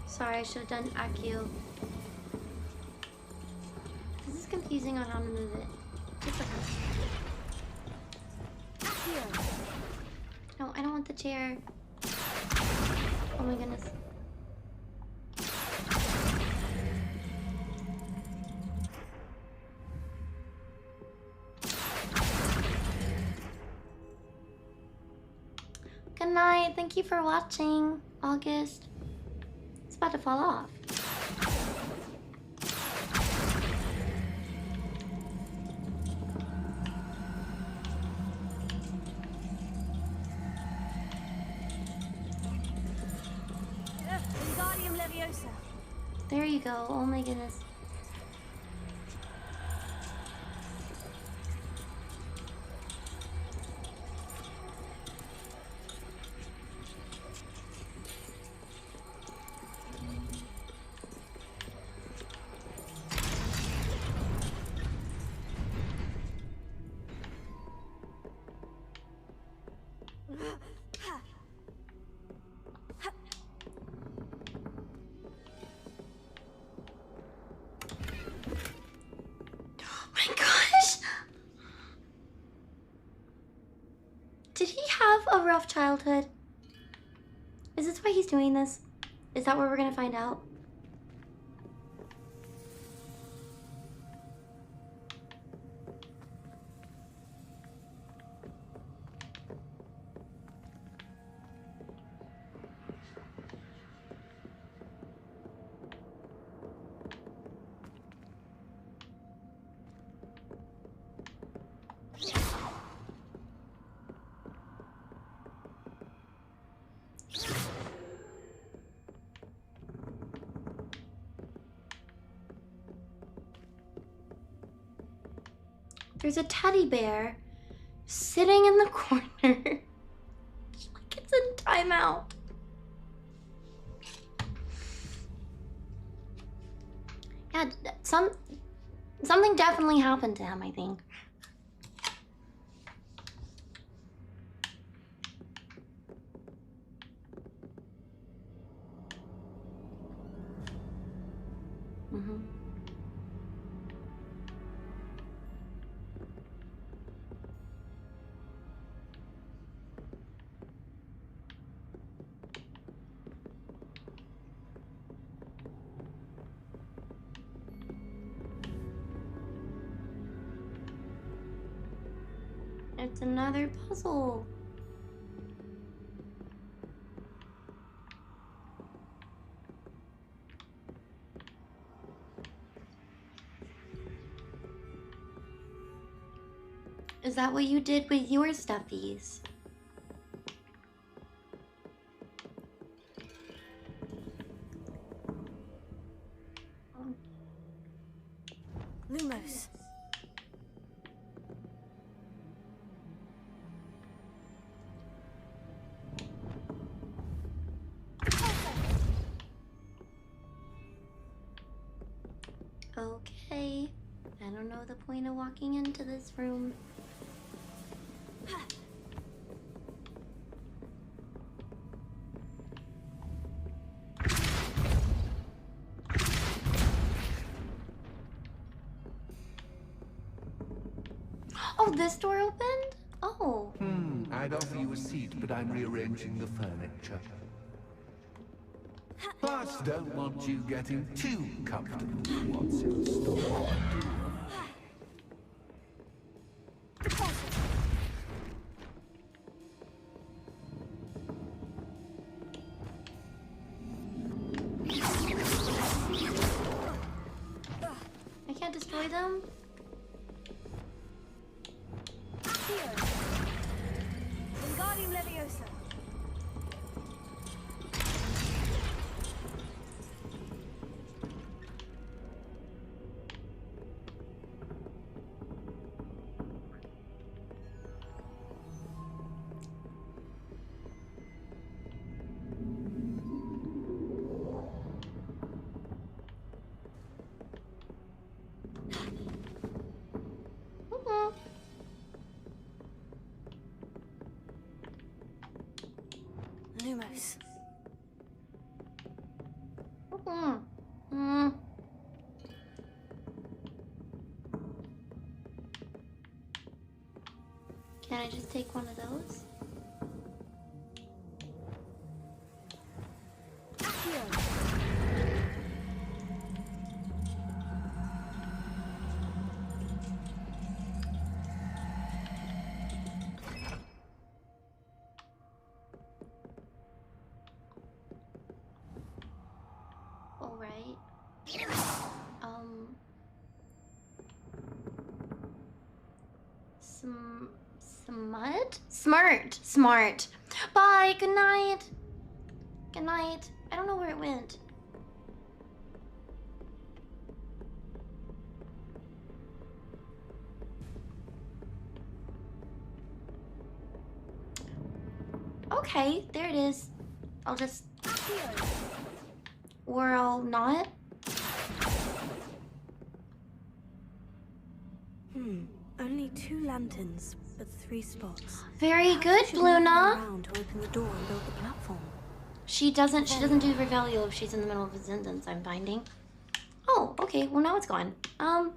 Sorry, I should have done Accio. This is confusing on how to move it. It's okay. Accio. No, I don't want the chair. Oh my goodness. Good night. Thank you for watching, August. It's about to fall off. Wingardium Leviosa. There you go. Oh my goodness. My gosh! Did he have a rough childhood? Is this why he's doing this? Is that where we're gonna find out? There's a teddy bear sitting in the corner. Like it's in timeout. Yeah, something definitely happened to him, I think. It's another puzzle. Is that what you did with your stuffies? Lumos. Okay. I don't know the point of walking into this room. Oh, this door opened? Oh. I'd offer you a seat, but I'm rearranging the furniture. Plus, don't want you getting too comfortable with what's in store. I can't destroy them? Wingardium Leviosa. Lumos. Can I just take one of those? Alright. Smart. Bye, good night. Good night. I don't know where it went. Okay, there it is. I'll just... Or I'll not. Only 2 lanterns, but 3 spots. Very good, Bluna. Around to open the door and build the platform. She doesn't do Revelio if she's in the middle of a sentence, I'm finding. Oh, okay, well now it's gone. Oh,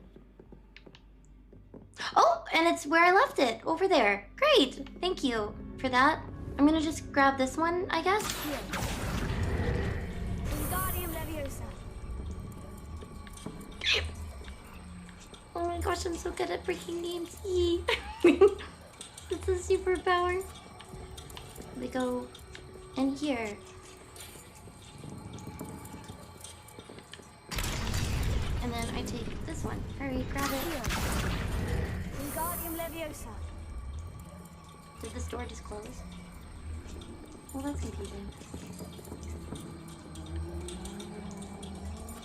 and it's where I left it, over there. Great, thank you for that. I'm gonna just grab this one, I guess. Wingardium Leviosa. Oh my gosh, I'm so good at breaking names. It's a superpower. We go in here. And then I take this one. Hurry, grab it. Wingardium Leviosa. Did this door just close? Well, that's confusing.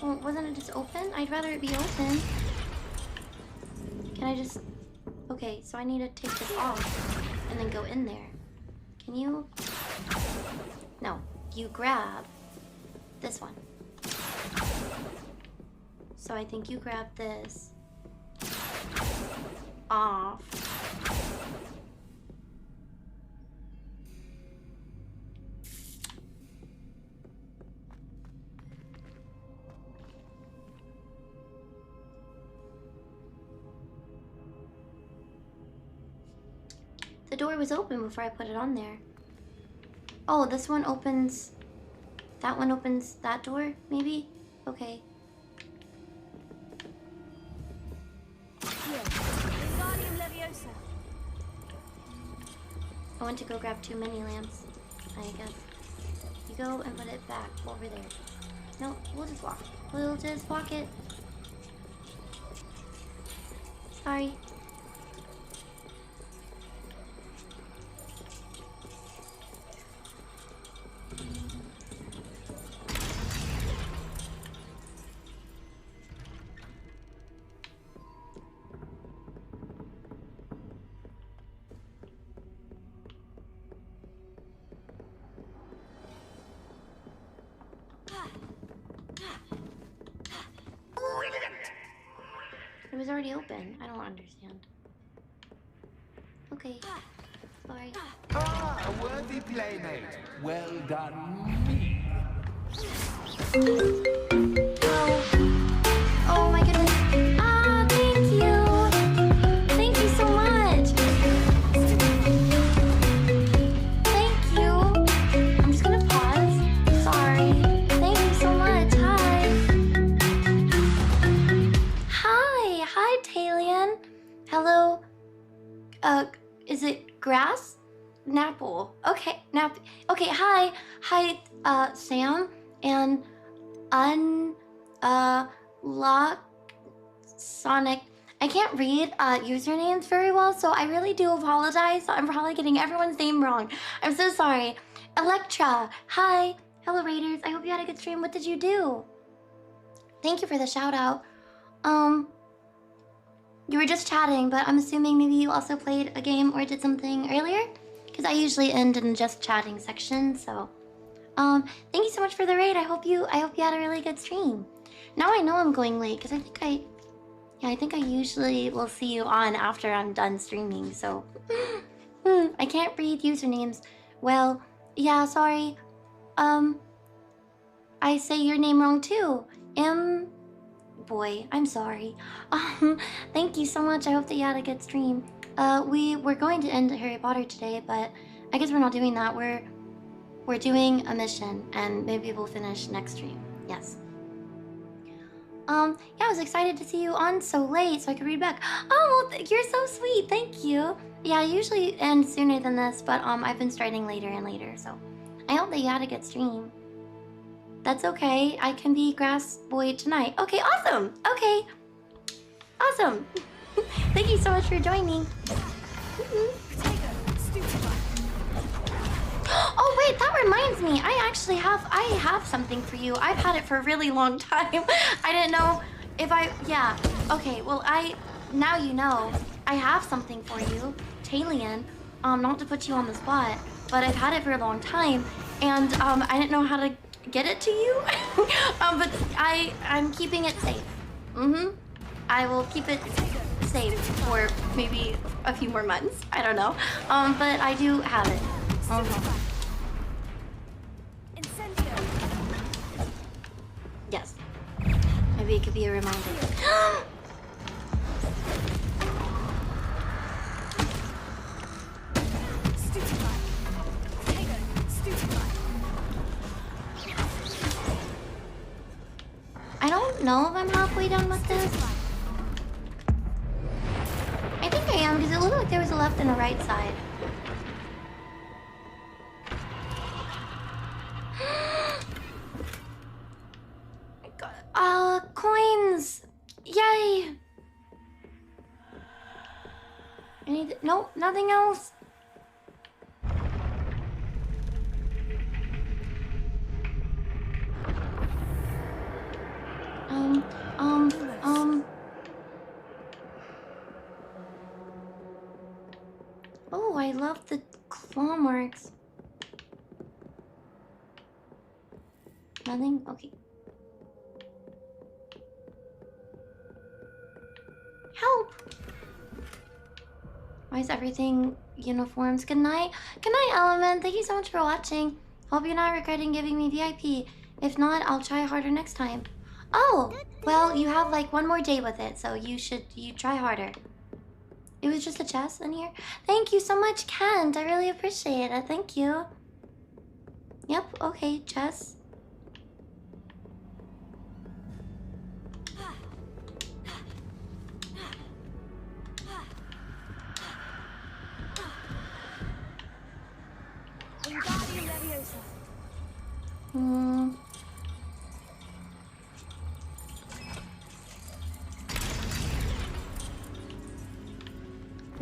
Well, wasn't it just open? I'd rather it be open. Can I just... Okay, so I need to take this off and then go in there. Can you... No, you grab this one. So I think you grab this off. The door was open before I put it on there. Oh, this one opens... That one opens that door, maybe? Okay. Wingardium Leviosa. went to go grab too many lamps, I guess. You go and put it back over there. No, we'll just walk. We'll just walk it. Sorry. It was already open. I don't understand. Okay. Sorry. Ah, a worthy playmate. Well done, me. Oh my goodness. Ah, thank you. Thank you so much. Thank you. I'm just gonna pause. Sorry. Thank you so much. Hi. Hi, Talion. Hello. Is it grass? Napple. Okay, Okay, hi. Hi, Sam and Sonic. I can't read usernames very well, so I really do apologize. I'm probably getting everyone's name wrong. I'm so sorry. Electra. Hi. Hello, Raiders. I hope you had a good stream. What did you do? Thank you for the shout out. You were just chatting, but I'm assuming maybe you also played a game or did something earlier? Because I usually end in just chatting section, so. Thank you so much for the raid. I hope you had a really good stream. Now I know I'm going late, because I think I usually will see you on after I'm done streaming, so. I can't read usernames. Well, yeah, sorry. I say your name wrong too. Boy, I'm sorry. Thank you so much. I hope that you had a good stream. We were going to end Harry Potter today, but I guess we're not doing that. We're doing a mission, and maybe we'll finish next stream. Yes. Yeah, I was excited to see you on so late, so I could read back. Oh, well, you're so sweet. Thank you. Yeah, I usually end sooner than this, but I've been starting later and later, so I hope that you had a good stream. That's okay. I can be Grass Boy tonight. Okay, awesome. Okay. Awesome. Thank you so much for joining. Oh wait, that reminds me. I have something for you. I've had it for a really long time. I didn't know if yeah. Okay, well now you know. I have something for you, Talion. Not to put you on the spot, but I've had it for a long time, and I didn't know how to get it to you. But I'm keeping it safe. I will keep it safe for maybe a few more months. I don't know. But I do have it. Yes. Maybe it could be a reminder. I don't know if I'm halfway done with this. I think I am, because it looked like there was a left and a right side. Coins! Yay! Nope, nothing else. Oh, I love the claw marks. Nothing? Okay. Help! Why is everything uniforms? Good night. Good night, Element. Thank you so much for watching. Hope you're not regretting giving me VIP. If not, I'll try harder next time. Oh! Well, you have like one more day with it, so you try harder. It was just a chest in here? Thank you so much, Kent. I really appreciate it. Thank you. Yep, okay, chest.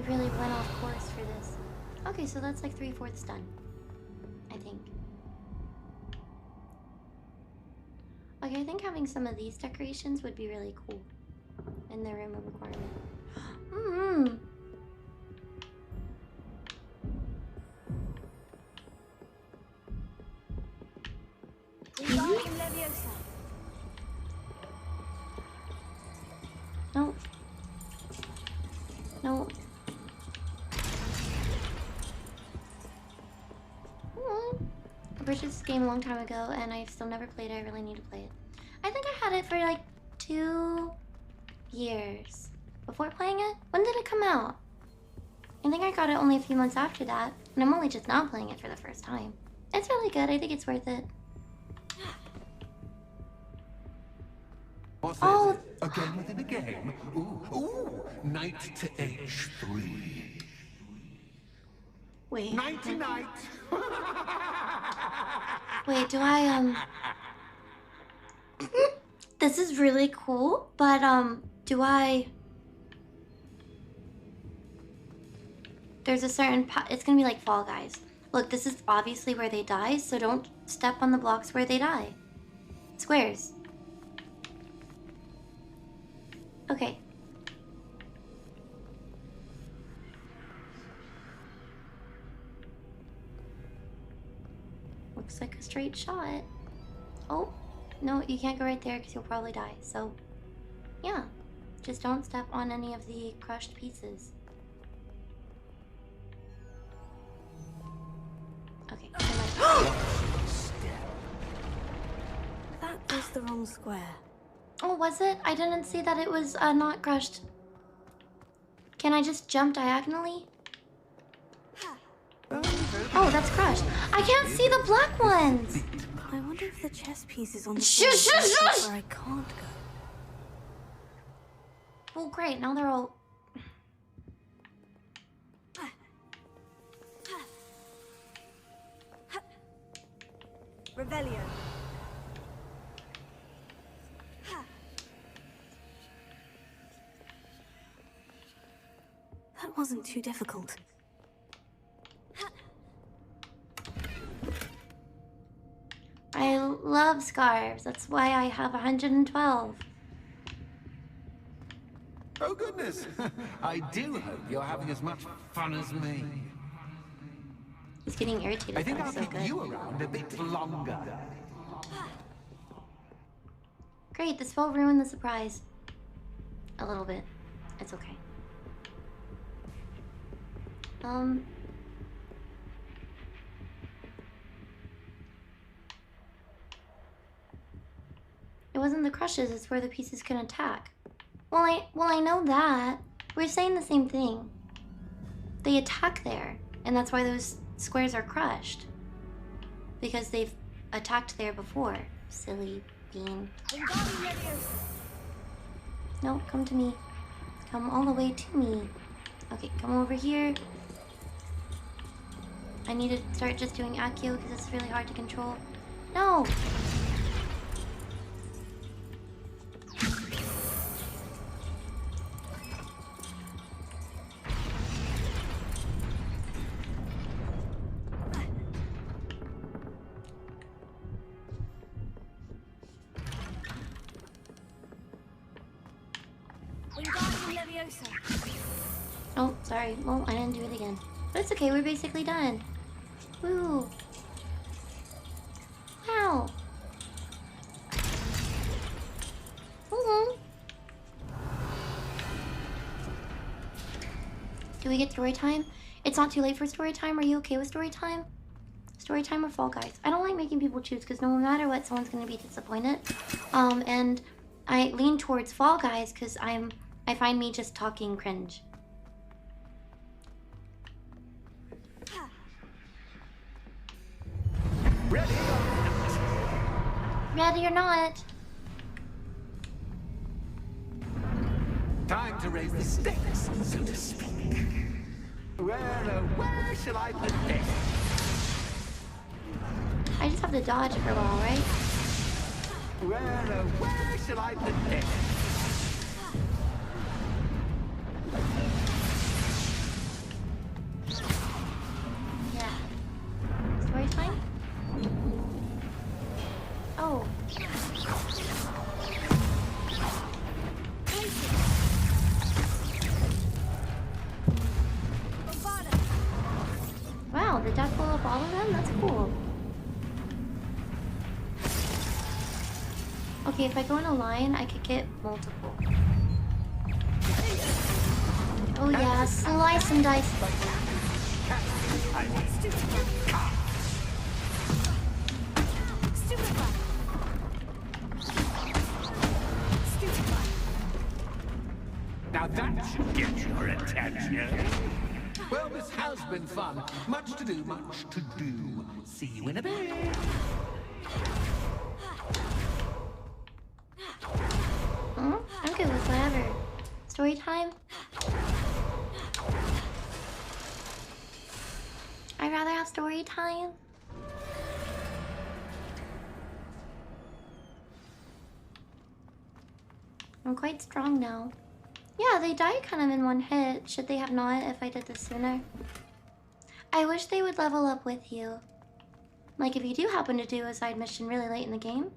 really went off course for this. Okay, so that's like 3/4 done. I think. Okay, I think having some of these decorations would be really cool in the room of requirement. No. No. I purchased this game a long time ago and I've still never played it. I really need to play it. I think I had it for like 2 years before playing it. When did it come out? I think I got it only a few months after that, and I'm only just now playing it for the first time. It's really good. I think it's worth it. What's oh, this? A game within a game? Ooh, knight to H3. Wait. Knight to knight. Wait, do I, This is really cool, but, do I... There's a certain... It's gonna be like Fall Guys. Look, this is obviously where they die, so don't step on the blocks where they die. Squares. Okay. Looks like a straight shot. Oh, no, you can't go right there because you'll probably die. So, yeah. Just don't step on any of the crushed pieces. Okay. That was the wrong square. Oh, was it? I didn't see that it was not crushed. Can I just jump diagonally? Oh, that's crushed. I can't see the black ones. I wonder if the chess piece is on the Shush, shush, shush! where I can't go. Well, great. Now they're all... Rebellion. That wasn't too difficult. I love scarves. That's why I have 112. Oh goodness! I do hope you're having as much fun as me. He's getting irritated. I think I'll so keep good. you around a bit longer. Great, this will ruin the surprise. A little bit. It's okay. It wasn't the crushes, it's where the pieces can attack. Well, I know that. We're saying the same thing. They attack there, and that's why those squares are crushed. Because they've attacked there before. Silly bean. No, come to me. Come all the way to me. Okay, come over here. I need to start just doing Accio because it's really hard to control. No! Oh, sorry. Well, I didn't do it again. But it's okay, we're basically done. Woo! Wow! Do we get story time? It's not too late for story time. Are you okay with story time? Story time or Fall Guys? I don't like making people choose because no matter what, someone's gonna be disappointed. And I lean towards Fall Guys because I find me just talking cringe. Ready? Ready or not? Time to raise the stakes, so to speak. Where shall I put this? I just have to dodge for a while, right? Where shall I put this? the death blow up all of them? That's cool. Okay, if I go in a line, I could get multiple. Oh yeah, slice and dice. Now that should get your attention. Well, this has been fun. Much to do, much to do. See you in a bit. I'm good with whatever. Story time? I'd rather have story time. I'm quite strong now. Yeah, they died kind of in one hit. Should they have not if I did this sooner? I wish they would level up with you. Like if you do happen to do a side mission really late in the game,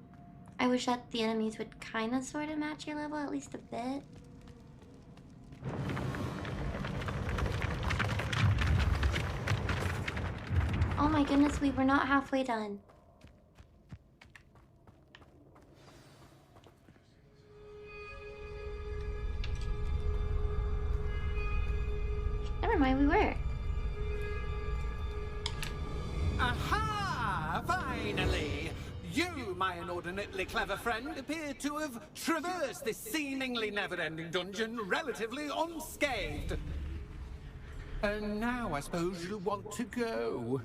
I wish that the enemies would kind of sort of match your level at least a bit. Oh my goodness, we were not halfway done. Never mind, we were. Aha! Finally! You, my inordinately clever friend, appear to have traversed this seemingly never-ending dungeon relatively unscathed. And now I suppose you'll want to go.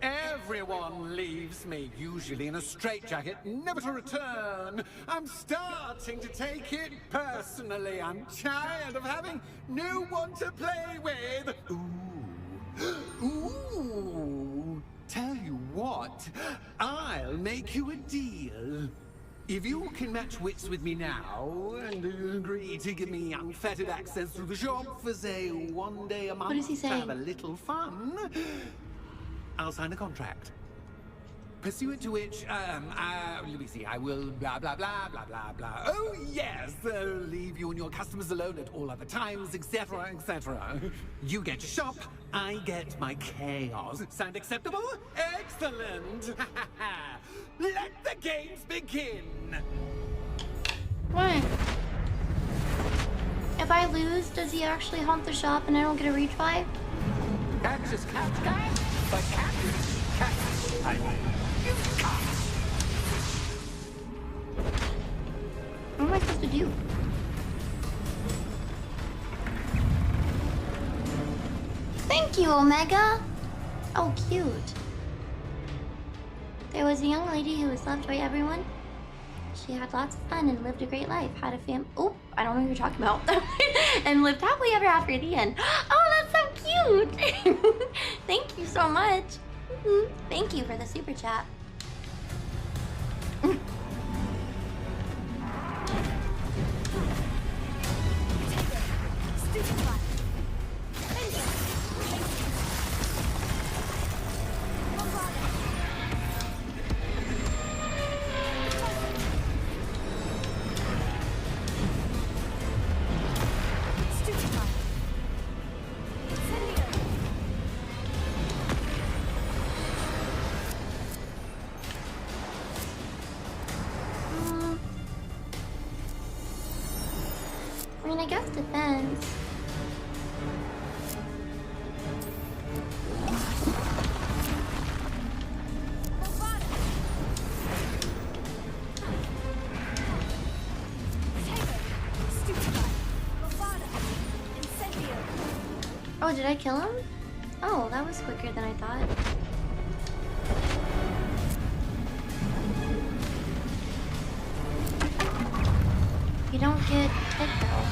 Everyone leaves me, usually in a straitjacket, never to return. I'm starting to take it personally. I'm tired of having no one to play with. Ooh. Ooh. Tell you what, I'll make you a deal. If you can match wits with me now and agree to give me unfettered access through the shop for, say, 1 day a month, What is he saying? have a little fun, I'll sign a contract. Pursuant to which, let me see, I will blah, blah, blah, blah, blah, blah. Oh, yes, leave you and your customers alone at all other times, etc., etc. You get your shop, I get my chaos. Sound acceptable? Excellent! Let the games begin! What? If I lose, does he actually haunt the shop and I don't get a retry? Catch is catch, guys, but catch is catch. What am I supposed to do? Thank you, Omega! Oh, cute. There was a young lady who was loved by everyone. She had lots of fun and lived a great life. Had a oh, I don't know what you're talking about. And lived happily ever after at the end. Oh, that's so cute! Thank you so much. Thank you for the super chat. I mean, I guess defense. Oh, did I kill him? Oh, that was quicker than I thought. You don't get hit though.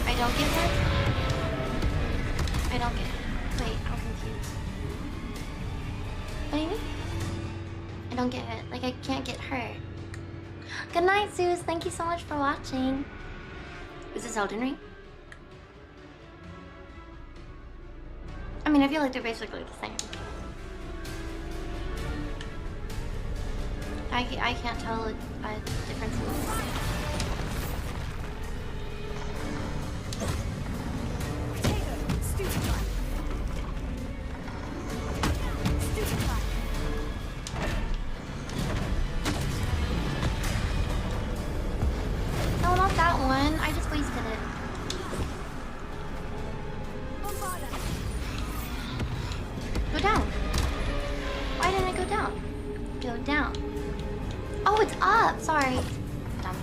I don't get hit? I don't get hit. Wait, I'm confused. What do you mean? I don't get hit. Like, I can't get hurt. Good night, Zeus. Thank you so much for watching. Is this Elden Ring? I mean, I feel like they're basically the same. I can't tell a difference in them. I just wasted it. Go down. Why didn't I go down? Go down. Oh, it's up. Sorry. Dumb.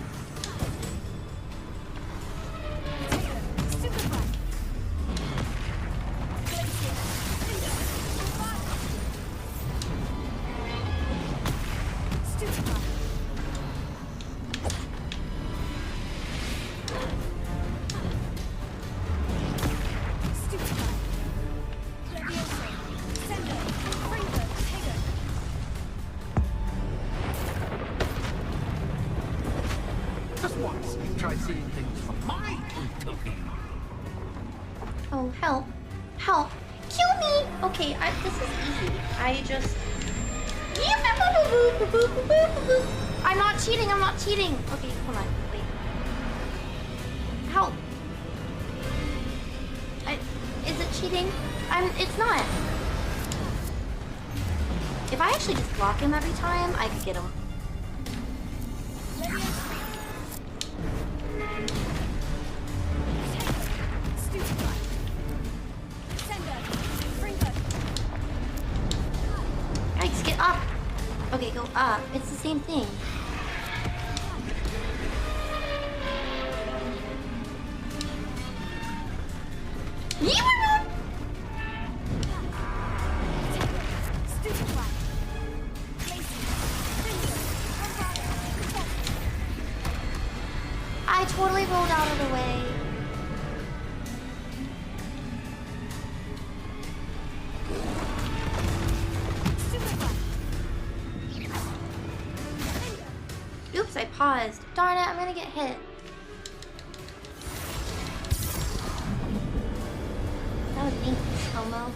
Just once, try seeing things from my point of view. Oh, help. Help. Kill me! Okay, this is easy. I just... I'm not cheating, I'm not cheating. Okay, hold on, wait. Help. Is it cheating? It's not. If I actually just block him every time, I could get him. Yikes, get up! Okay, go up. It's the same thing. I totally rolled out of the way. Oops, I paused. Darn it, I'm gonna get hit. That was me, Homo.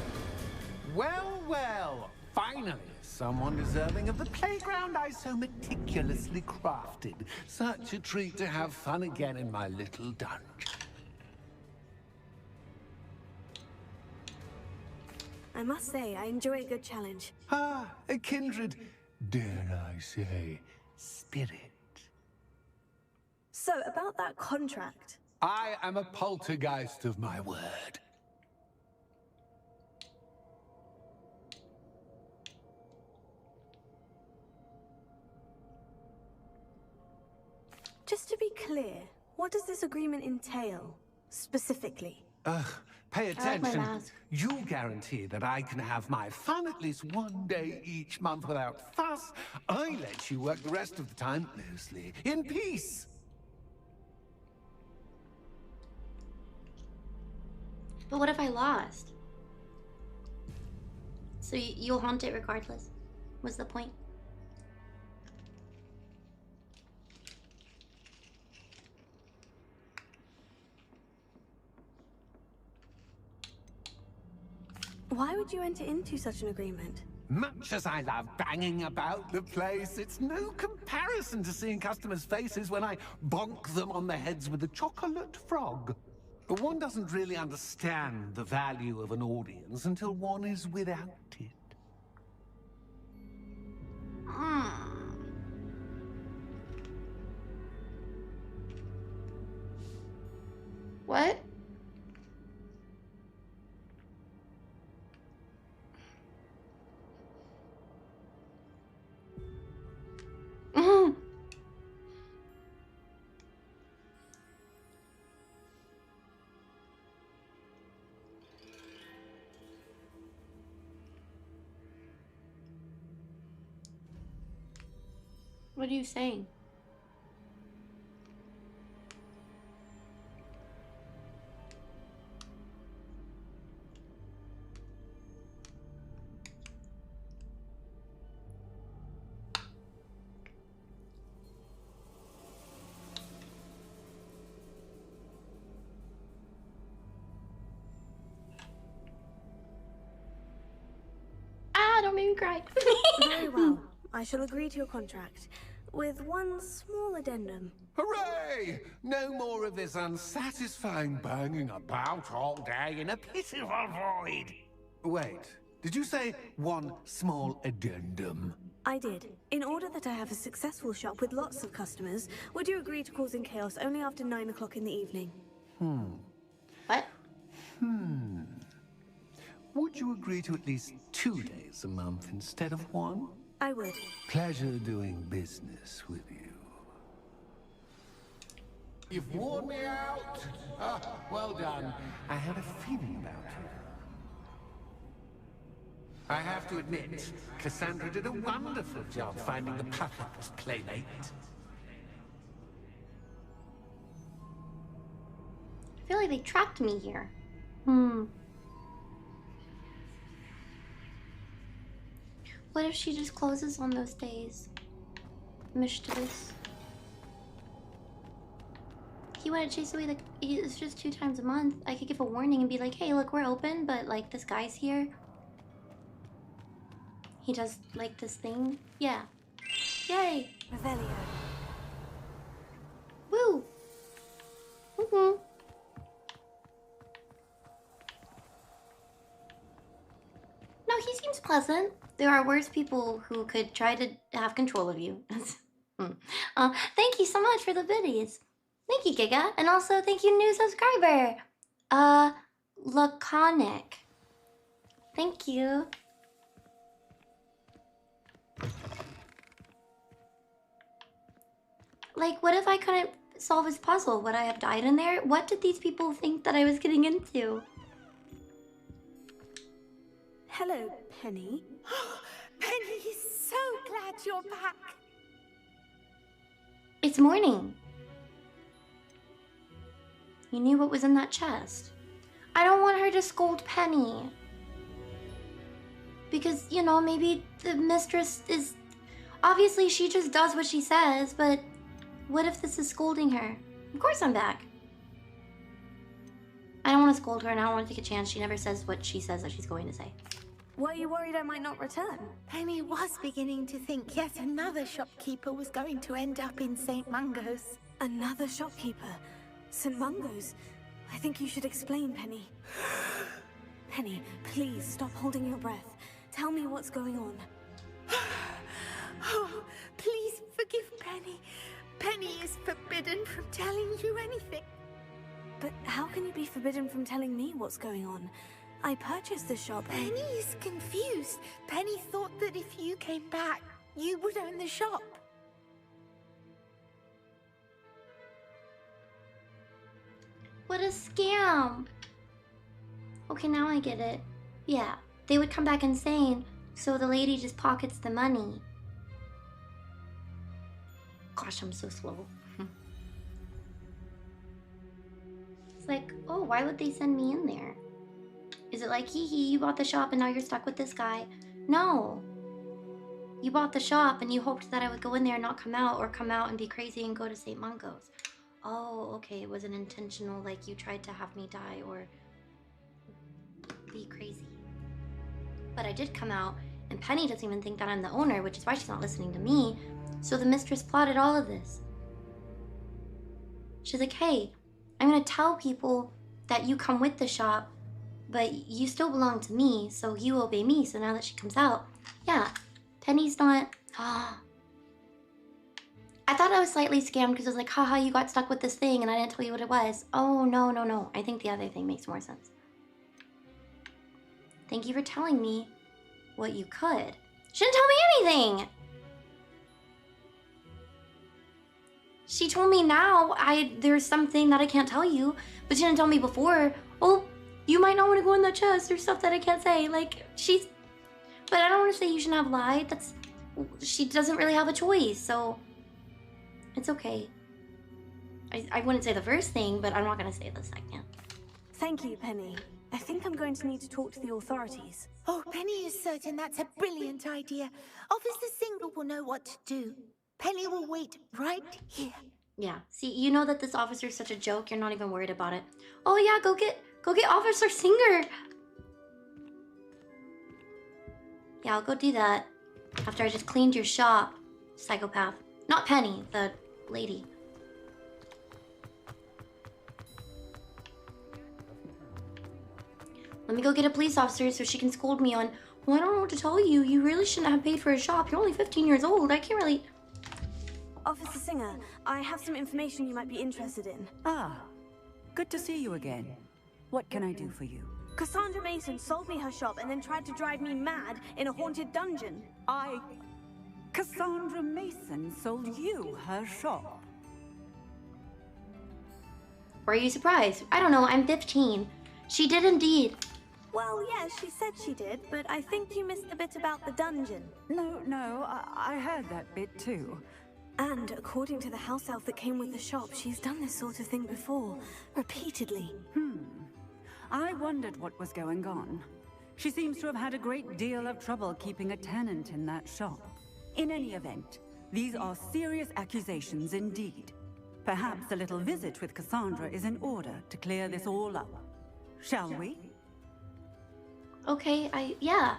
Well, well, finally, someone deserving of the playground I so meticulously crafted. Such a treat to have fun again in my little dungeon. I must say, I enjoy a good challenge. Ah, a kindred, dare I say, spirit. So, about that contract. I am a poltergeist of my word. Just to be clear, what does this agreement entail, specifically? Pay I like my attention. mask. You guarantee that I can have my fun at least one day each month without fuss. I let you work the rest of the time mostly in peace. But what if I lost? So you'll haunt it regardless? Was the point? Why would you enter into such an agreement? Much as I love banging about the place, it's no comparison to seeing customers' faces when I bonk them on the heads with a chocolate frog. One doesn't really understand the value of an audience until one is without it. What? What are you saying? Don't make me cry. Very well. I shall agree to your contract, with one small addendum. Hooray! No more of this unsatisfying banging about all day in a pitiful void. Wait, did you say one small addendum? I did. In order that I have a successful shop with lots of customers, would you agree to causing chaos only after 9 o'clock in the evening? What? Would you agree to at least 2 days a month instead of 1? I would. Pleasure doing business with you. You've worn me out. Well done. I had a feeling about you. I have to admit, Cassandra did a wonderful job finding the perfect playmate. I feel like they trapped me here. What if she just closes on those days? Mischievous. He wanted to chase away the... It's just 2 times a month. I could give a warning and be like, hey, look, we're open, but, like, this guy's here. He does, like, this thing. Yeah. Yay! Revelio. Woo! Woo-hoo. No, he seems pleasant. There are worse people who could try to have control of you. Thank you so much for the biddies. Thank you, Giga. And also, thank you, new subscriber. Laconic. Thank you. Like, what if I couldn't solve his puzzle? Would I have died in there? What did these people think that I was getting into? Hello, Penny. Penny is so glad you're back. It's morning. You knew what was in that chest. I don't want her to scold Penny. Because, you know, maybe the mistress is... Obviously, she just does what she says, but what if this is scolding her? Of course I'm back. I don't want to scold her and I don't want to take a chance. She never says what she says that she's going to say. Were you worried I might not return? Penny was beginning to think yet another shopkeeper was going to end up in St. Mungo's. Another shopkeeper? St. Mungo's? I think you should explain, Penny. Penny, please stop holding your breath. Tell me what's going on. Oh, please forgive Penny. Penny is forbidden from telling you anything. But how can you be forbidden from telling me what's going on? I purchased the shop. Penny is confused. Penny thought that if you came back, you would own the shop. What a scam. Okay, now I get it. Yeah, they would come back insane, so the lady just pockets the money. Gosh, I'm so slow. It's like, oh, why would they send me in there? Is it like, hee hee, you bought the shop and now you're stuck with this guy? No. You bought the shop and you hoped that I would go in there and not come out, or come out and be crazy and go to St. Mungo's. Oh, okay, it wasn't intentional, like you tried to have me die or be crazy. But I did come out, and Penny doesn't even think that I'm the owner, which is why she's not listening to me. So the mistress plotted all of this. She's like, hey, I'm gonna tell people that you come with the shop, but you still belong to me, so you obey me. So now that she comes out, yeah, Penny's not... I thought I was slightly scammed because I was like, haha, you got stuck with this thing and I didn't tell you what it was. Oh, no, no, no. I think the other thing makes more sense. Thank you for telling me what you could. She didn't tell me anything! She told me now there's something that I can't tell you, but she didn't tell me before. Oh, you might not want to go in that chest or stuff that I can't say. Like, she's... But I don't want to say you shouldn't have lied. That's... She doesn't really have a choice, so... It's okay. I wouldn't say the first thing, but I'm not going to say the second. Thank you, Penny. I think I'm going to need to talk to the authorities. Oh, Penny is certain that's a brilliant idea. Officer Single will know what to do. Penny will wait right here. Yeah. See, you know that this officer's such a joke, you're not even worried about it. Oh yeah, go get Officer Singer. Yeah, I'll go do that after I just cleaned your shop, psychopath. Not Penny, the lady. Let me go get a police officer so she can scold me on Well, I don't know what to tell you. You really shouldn't have paid for a shop. You're only 15 years old. I can't really... Officer Singer, I have some information you might be interested in. Ah, good to see you again. What can I do for you? Cassandra Mason sold me her shop and then tried to drive me mad in a haunted dungeon. Cassandra Mason sold you her shop? Were you surprised? I don't know, I'm 15. She did indeed. Well, yes, she said she did, but I think you missed the bit about the dungeon. No, I heard that bit too. And according to the house elf that came with the shop, she's done this sort of thing before, repeatedly. I wondered what was going on. She seems to have had a great deal of trouble keeping a tenant in that shop. In any event, these are serious accusations indeed. Perhaps a little visit with Cassandra is in order to clear this all up. Shall we? Okay, yeah.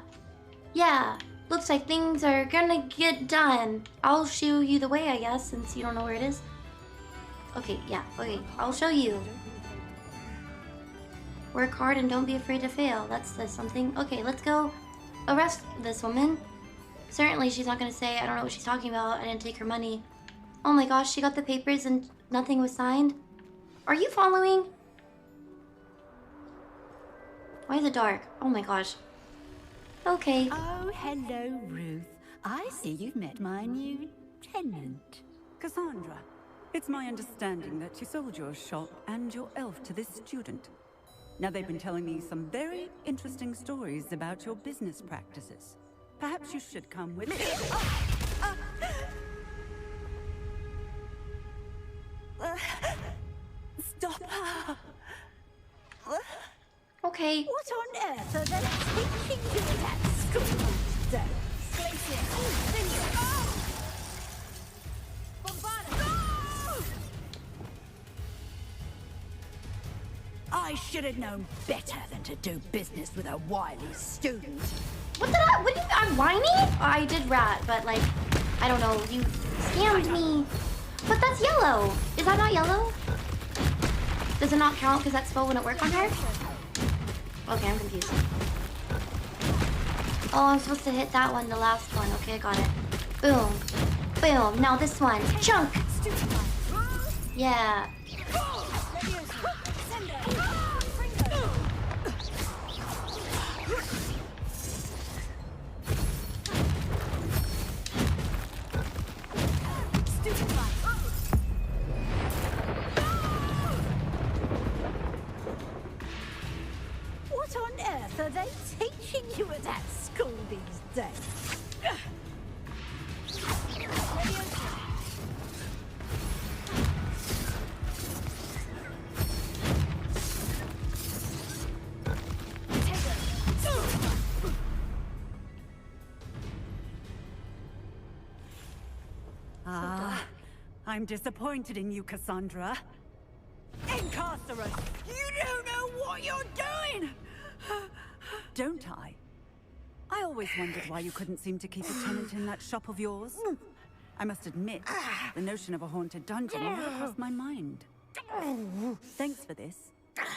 Looks like things are gonna get done. I'll show you the way, I guess, since you don't know where it is. Okay, yeah, okay, I'll show you. Work hard and don't be afraid to fail. That says something. Okay, let's go arrest this woman. Certainly she's not gonna say, I don't know what she's talking about, I didn't take her money. Oh my gosh, she got the papers and nothing was signed. Are you following? Why is it dark? Oh my gosh. Okay. Oh, hello, Ruth. I see you've met my new tenant. Cassandra, it's my understanding that you sold your shop and your elf to this student. Now, they've been telling me some very interesting stories about your business practices. Perhaps you should come with me. Stop her! Okay. What on earth are they teaching you at school? I should have known better than to do business with a wily student. What do you, I'm whiny? I did rat, but like, I don't know, you scammed me. But that's yellow. Is that not yellow? Does it not count because that spell wouldn't work on her? Okay, I'm confused. Oh, I'm supposed to hit that one, the last one. Okay, I got it. Boom. Boom. Now this one. Chunk! Yeah. What on earth are they teaching you at that school these days? I'm disappointed in you, Cassandra. Incarcerate! You don't know what you're doing! Don't I? I always wondered why you couldn't seem to keep a tenant in that shop of yours. I must admit, the notion of a haunted dungeon never crossed my mind. Thanks for this.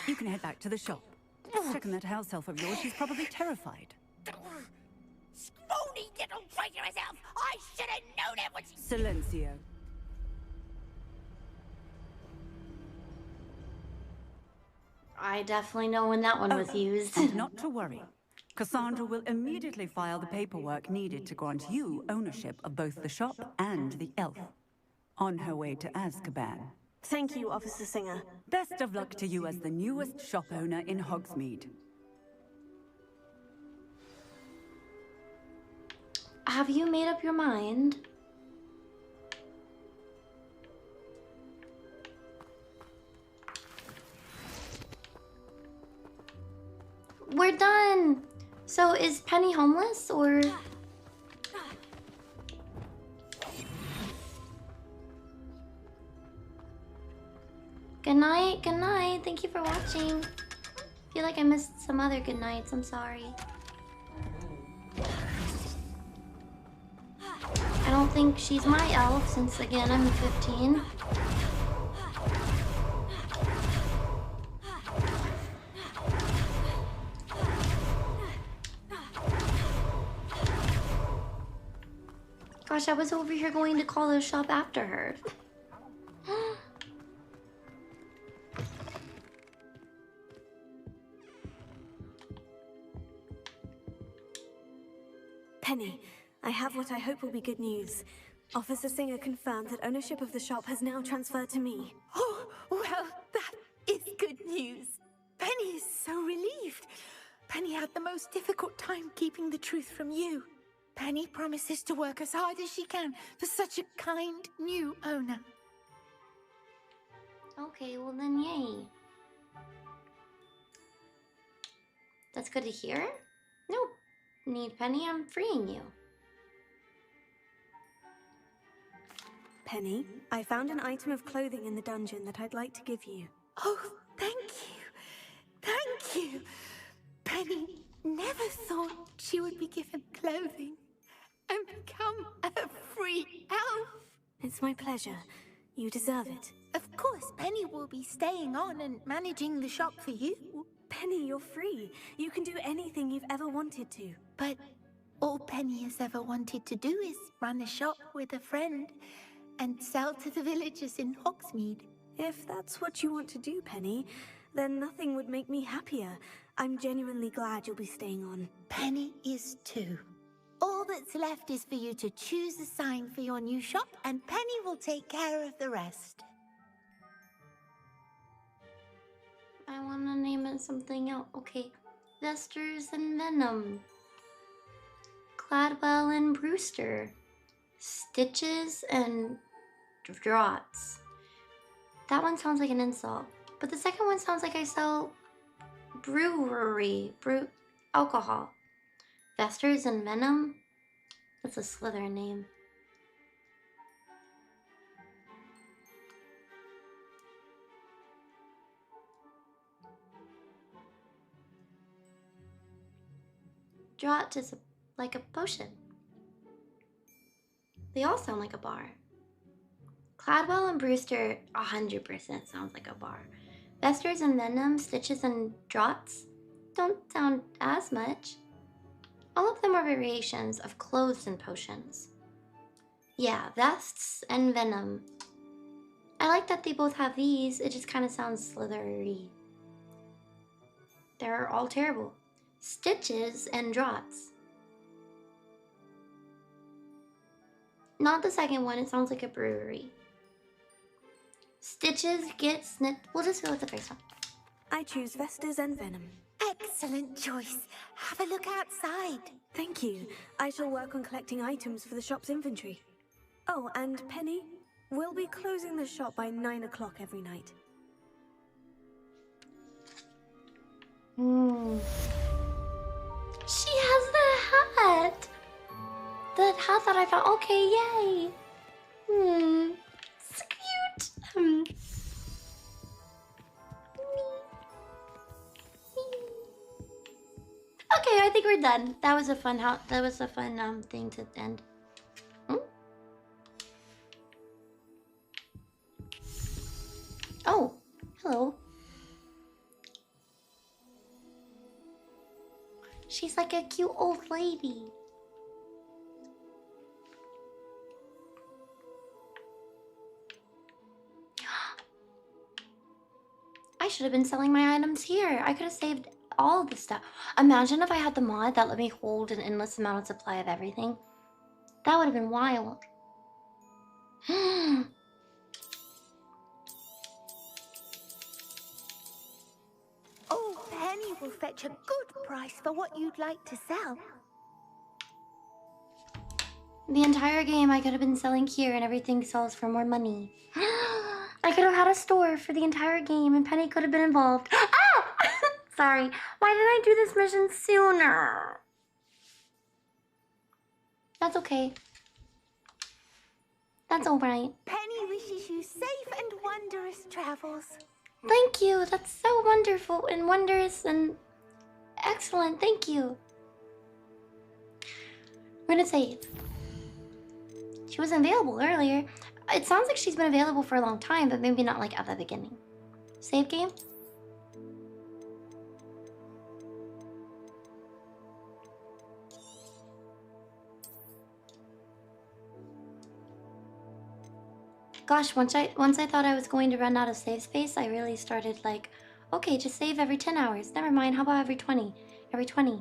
You can head back to the shop. Checking that house elf of yours, she's probably terrified. Spoony little traitor herself! I should have known it was... Silencio. I definitely know when that one was used. And not to worry. Cassandra will immediately file the paperwork needed to grant you ownership of both the shop and the elf. On her way to Azkaban. Thank you, Officer Singer. Best of luck to you as the newest shop owner in Hogsmeade. Have you made up your mind? We're done! So is Penny homeless, or...? Good night, good night. Thank you for watching. I feel like I missed some other good nights. I'm sorry. I don't think she's my elf, since again, I'm 15. gosh, I was over here going to call the shop after her. Penny, I have what I hope will be good news. Officer Singer confirmed that ownership of the shop has now transferred to me. Oh, well, that is good news. Penny is so relieved. Penny had the most difficult time keeping the truth from you. Penny promises to work as hard as she can for such a kind new owner. Okay, well then, yay. That's good to hear. Nope. Need Penny, I'm freeing you. Penny, I found an item of clothing in the dungeon that I'd like to give you. Oh, thank you. Thank you. Penny never thought she would be given clothing and become a free elf. It's my pleasure. You deserve it. Of course, Penny will be staying on and managing the shop for you. Penny, you're free. You can do anything you've ever wanted to. But all Penny has ever wanted to do is run a shop with a friend and sell to the villagers in Hogsmeade. If that's what you want to do, Penny, then nothing would make me happier. I'm genuinely glad you'll be staying on. Penny is too. All that's left is for you to choose a sign for your new shop, and Penny will take care of the rest. I want to name it something else. Okay. Vesters and Venom. Cladwell and Brewster. Stitches and Draughts. That one sounds like an insult. But the second one sounds like I sell alcohol. Vesters and Venom? That's a Slytherin name. Draught is like a potion. They all sound like a bar. Cladwell and Brewster 100% sounds like a bar. Vesters and Venom, Stitches and Draughts don't sound as much. All of them are variations of clothes and potions. Yeah, Vests and Venom. I like that they both have these, it just kind of sounds slithery. They're all terrible. Stitches and Draughts. Not the second one, it sounds like a brewery. Stitches get snipped. We'll just go with the first one. I choose Vesters and Venom. Excellent choice. Have a look outside. Thank you. I shall work on collecting items for the shop's inventory. Oh, and Penny, we'll be closing the shop by 9 o'clock every night. She has the hat! The hat that I found. Okay, yay! So cute! Okay, I think we're done. That was a fun thing to end. Oh, hello. She's like a cute old lady. I should have been selling my items here. I could have saved all the stuff. Imagine if I had the mod that let me hold an endless amount of supply of everything. That would have been wild. Oh, Penny will fetch a good price for what you'd like to sell. The entire game I could have been selling here and everything sells for more money. I could have had a store for the entire game and Penny could have been involved. Ah! Sorry. Why didn't I do this mission sooner? That's okay. That's alright. Penny wishes you safe and wondrous travels. Thank you. That's so wonderful and wondrous and excellent. Thank you. We're gonna save. She wasn't available earlier. It sounds like she's been available for a long time, but maybe not like at the beginning. Save game? Gosh, once I thought I was going to run out of save space, I really started like, okay, just save every 10 hours. Never mind, how about every 20? Every 20.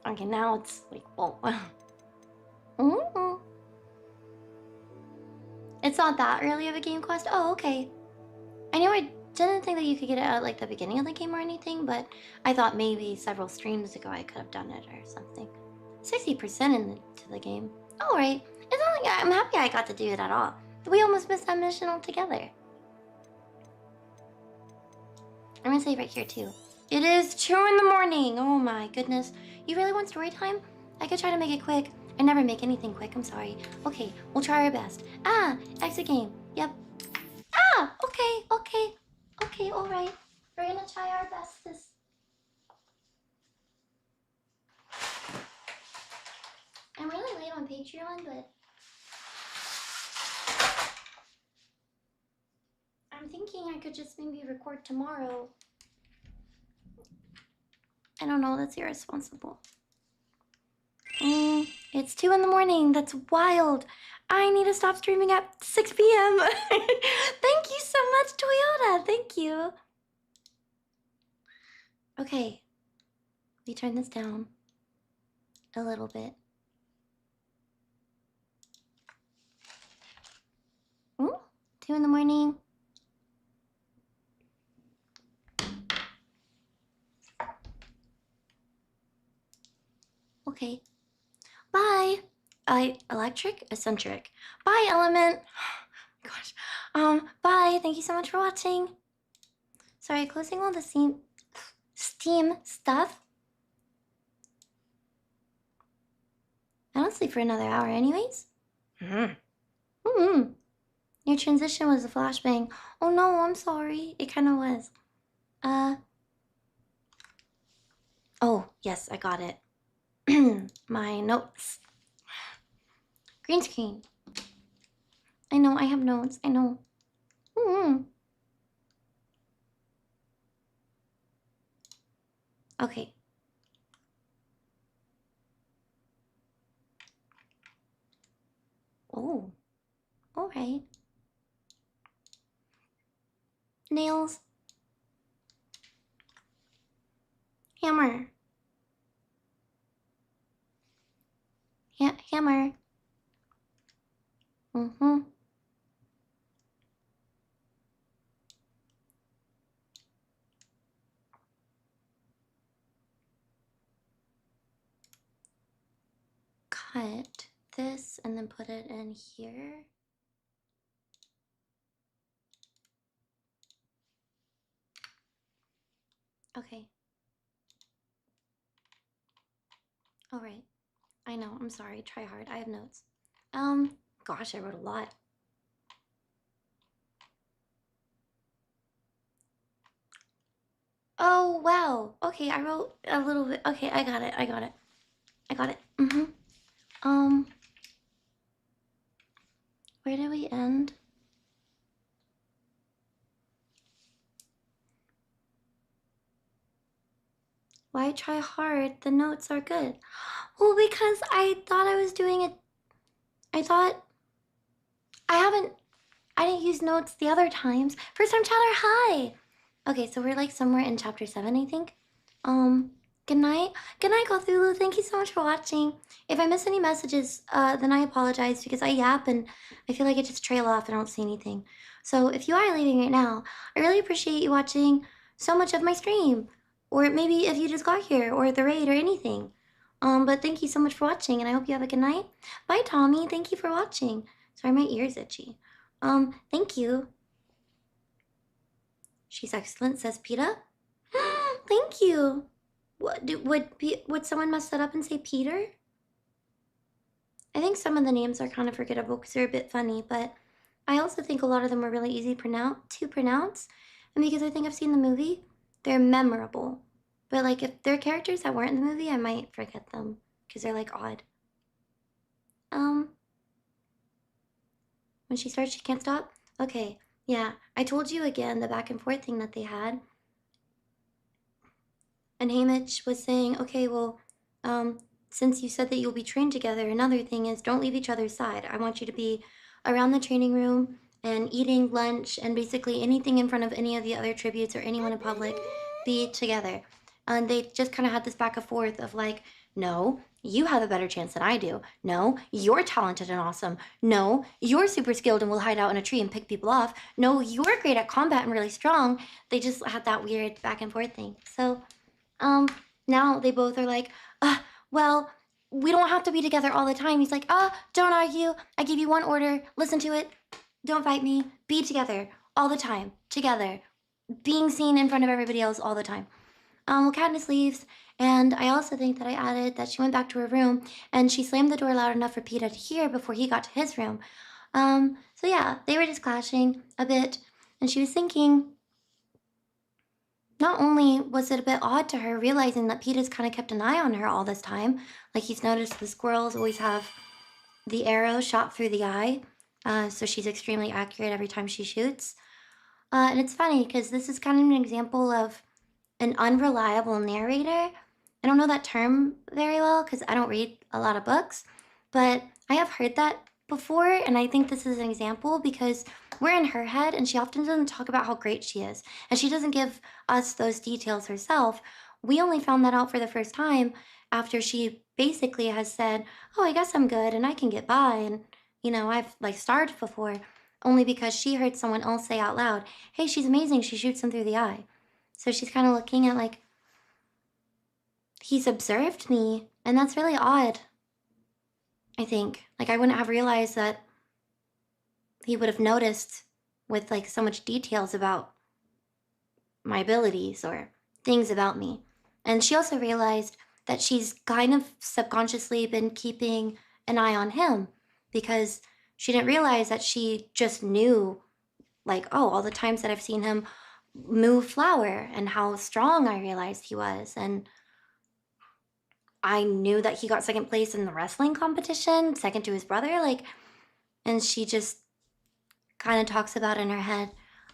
Okay, now it's like, oh. It's not that early of a game quest? Oh, okay. I knew I didn't think that you could get it at like the beginning of the game or anything, but I thought maybe several streams ago I could have done it or something. 60% into the game. Alright. It's not like I'm happy I got to do it at all. We almost missed that mission altogether. I'm gonna say right here too. It is 2 in the morning. Oh my goodness. You really want story time? I could try to make it quick. I never make anything quick, I'm sorry. Okay, we'll try our best. Ah, exit game. Yep. Ah, okay, alright. We're gonna try our bestest. I'm really late on Patreon, but I'm thinking I could just maybe record tomorrow. I don't know, that's irresponsible. It's 2 in the morning, that's wild. I need to stop streaming at 6 p.m. Thank you so much, Toyota, thank you. Okay, we turn this down a little bit. Ooh, 2 in the morning. Okay. Bye. Electric? Eccentric. Bye, Element. Gosh. Bye. Thank you so much for watching. Sorry, closing all the Steam stuff. I don't sleep for another hour anyways. Your transition was a flashbang. Oh no, I'm sorry. It kind of was. Oh, yes, I got it. My notes. Green screen. I know, I have notes. I know. Okay. Oh. Alright. Nails. Hammer. Hammer. Cut this and then put it in here. Okay. Alright. I know, I'm sorry. Try hard. I have notes. Gosh, I wrote a lot. Oh, wow. Okay, I wrote a little bit. Okay, I got it. Where did we end? Why try hard? The notes are good. Well, because I thought I was doing it. I didn't use notes the other times. First time chatter, hi! Okay, so we're like somewhere in chapter 7, I think. Good night. Good night, Cthulhu. Thank you so much for watching. If I miss any messages, then I apologize because I yap and I feel like I just trail off and I don't see anything. So if you are leaving right now, I really appreciate you watching so much of my stream. Or maybe if you just got here, or the raid, or anything. But thank you so much for watching, and I hope you have a good night. Bye, Tommy. Thank you for watching. Sorry, my ear's itchy. Thank you. She's excellent, says PETA. Thank you. Would someone mess that up and say Peter? I think some of the names are kind of forgettable because they're a bit funny, but I also think a lot of them are really easy to pronounce. And because I think I've seen the movie, they're memorable. But like if they're characters that weren't in the movie, I might forget them because they're like odd. When she starts, she can't stop? Okay, yeah. I told you again the back and forth thing that they had. And Haymitch was saying, okay, well, since you said that you'll be trained together, another thing is don't leave each other's side. I want you to be around the training room and eating lunch and basically anything in front of any of the other tributes or anyone in public be together. And they just kind of had this back and forth of like, no, you have a better chance than I do. No, you're talented and awesome. No, you're super skilled and will hide out in a tree and pick people off. No, you're great at combat and really strong. They just had that weird back and forth thing. So, now they both are like, well, we don't have to be together all the time. He's like, don't argue. I give you one order. Listen to it. Don't fight me. Be together all the time. Together. Being seen in front of everybody else all the time. Well, Katniss leaves, and I also think that I added that she went back to her room, and she slammed the door loud enough for Peeta to hear before he got to his room. So yeah, they were just clashing a bit, and she was thinking, not only was it a bit odd to her realizing that Peeta's kind of kept an eye on her all this time, like he's noticed the squirrels always have the arrow shot through the eye, so she's extremely accurate every time she shoots. And it's funny because this is kind of an example of an unreliable narrator. I don't know that term very well because I don't read a lot of books, but I have heard that before, and I think this is an example because we're in her head and she often doesn't talk about how great she is, and she doesn't give us those details herself. We only found that out for the first time after she basically has said, oh, I guess I'm good and I can get by, and you know, I've like starved before, only because she heard someone else say out loud, hey, she's amazing, she shoots him through the eye. So she's kind of looking at like, he's observed me, and that's really odd, I think. Like, I wouldn't have realized that he would have noticed with like so much details about my abilities or things about me. And she also realized that she's kind of subconsciously been keeping an eye on him because she didn't realize that she just knew, like, oh, all the times that I've seen him move flour and how strong I realized he was. And I knew that he got second place in the wrestling competition, second to his brother, like, and she just kind of talks about in her head,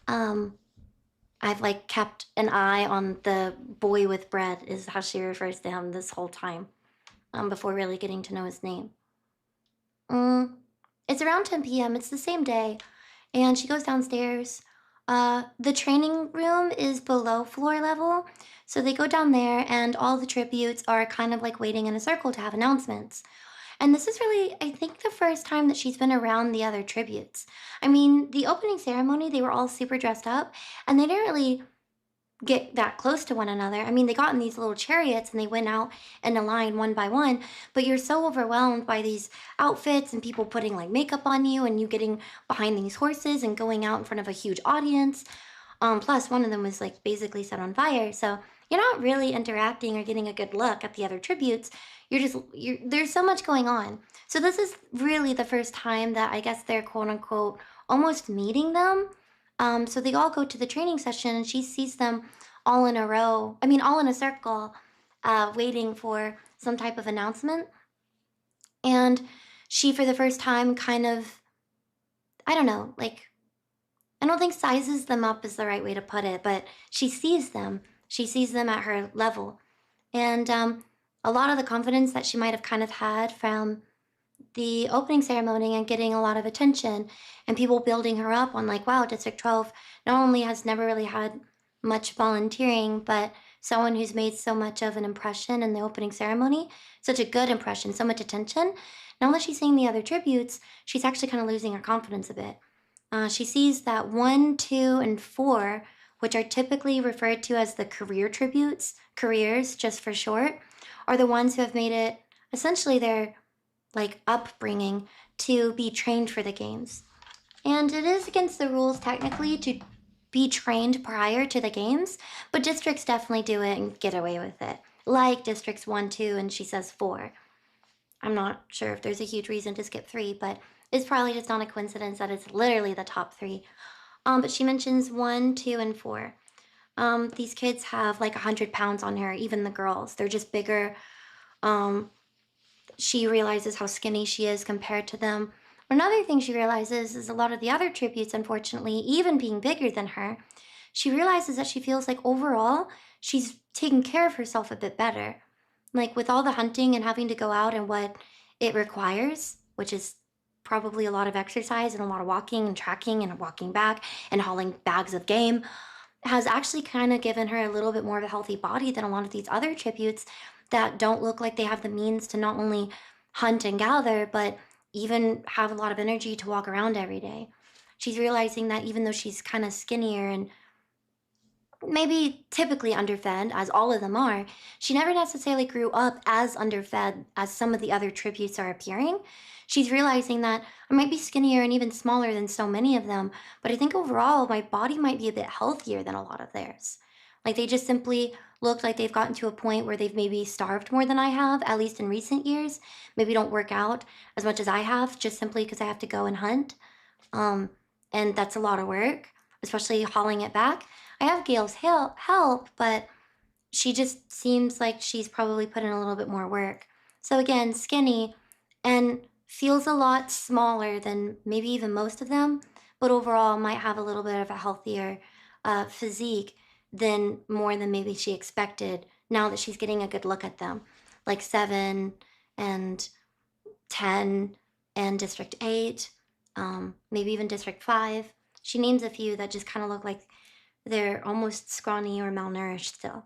I've like kept an eye on the boy with bread is how she refers to him this whole time, before really getting to know his name. It's around 10 p.m. It's the same day, and she goes downstairs. The training room is below floor level, so they go down there and all the tributes are kind of like waiting in a circle to have announcements. And this is really, I think, the first time that she's been around the other tributes. I mean, the opening ceremony, they were all super dressed up, and they didn't really get that close to one another. I mean, they got in these little chariots and they went out in a line one by one, but you're so overwhelmed by these outfits and people putting like makeup on you and you getting behind these horses and going out in front of a huge audience. Plus one of them was like basically set on fire. So you're not really interacting or getting a good look at the other tributes. There's so much going on. So this is really the first time that I guess they're quote unquote almost meeting them. So they all go to the training session and she sees them all in a row, all in a circle, waiting for some type of announcement. And she, for the first time, kind of, I don't know, like, I don't think sizes them up is the right way to put it, but she sees them. She sees them at her level. And a lot of the confidence that she might have kind of had from the opening ceremony and getting a lot of attention and people building her up on like, wow, District 12 not only has never really had much volunteering, but someone who's made so much of an impression in the opening ceremony, such a good impression, so much attention. Now that she's seeing the other tributes, she's actually kind of losing her confidence a bit. She sees that 1, 2, and 4, which are typically referred to as the career tributes, careers just for short, are the ones who have made it essentially their like upbringing to be trained for the games. And it is against the rules technically to be trained prior to the games, but districts definitely do it and get away with it. Like districts 1, 2, and she says 4. I'm not sure if there's a huge reason to skip 3, but it's probably just not a coincidence that it's literally the top 3. But she mentions 1, 2, and 4. These kids have like 100 pounds on her, even the girls. They're just bigger. She realizes how skinny she is compared to them. Another thing she realizes is a lot of the other tributes, unfortunately, even being bigger than her, she realizes that she feels like overall, she's taking care of herself a bit better. Like with all the hunting and having to go out and what it requires, which is probably a lot of exercise and a lot of walking and tracking and walking back and hauling bags of game has actually kind of given her a little bit more of a healthy body than a lot of these other tributes that don't look like they have the means to not only hunt and gather, but even have a lot of energy to walk around every day. She's realizing that even though she's kind of skinnier and maybe typically underfed, as all of them are, she never necessarily grew up as underfed as some of the other tributes are appearing. She's realizing that I might be skinnier and even smaller than so many of them, but I think overall my body might be a bit healthier than a lot of theirs. Like they just simply look like they've gotten to a point where they've maybe starved more than I have, at least in recent years. Maybe don't work out as much as I have, just simply because I have to go and hunt. And that's a lot of work, especially hauling it back. I have Gail's help, but she just seems like she's probably put in a little bit more work. So again, skinny and feels a lot smaller than maybe even most of them, but overall might have a little bit of a healthier physique than more than maybe she expected now that she's getting a good look at them. Like 7 and 10 and District 8, maybe even District 5. She names a few that just kind of look like they're almost scrawny or malnourished still.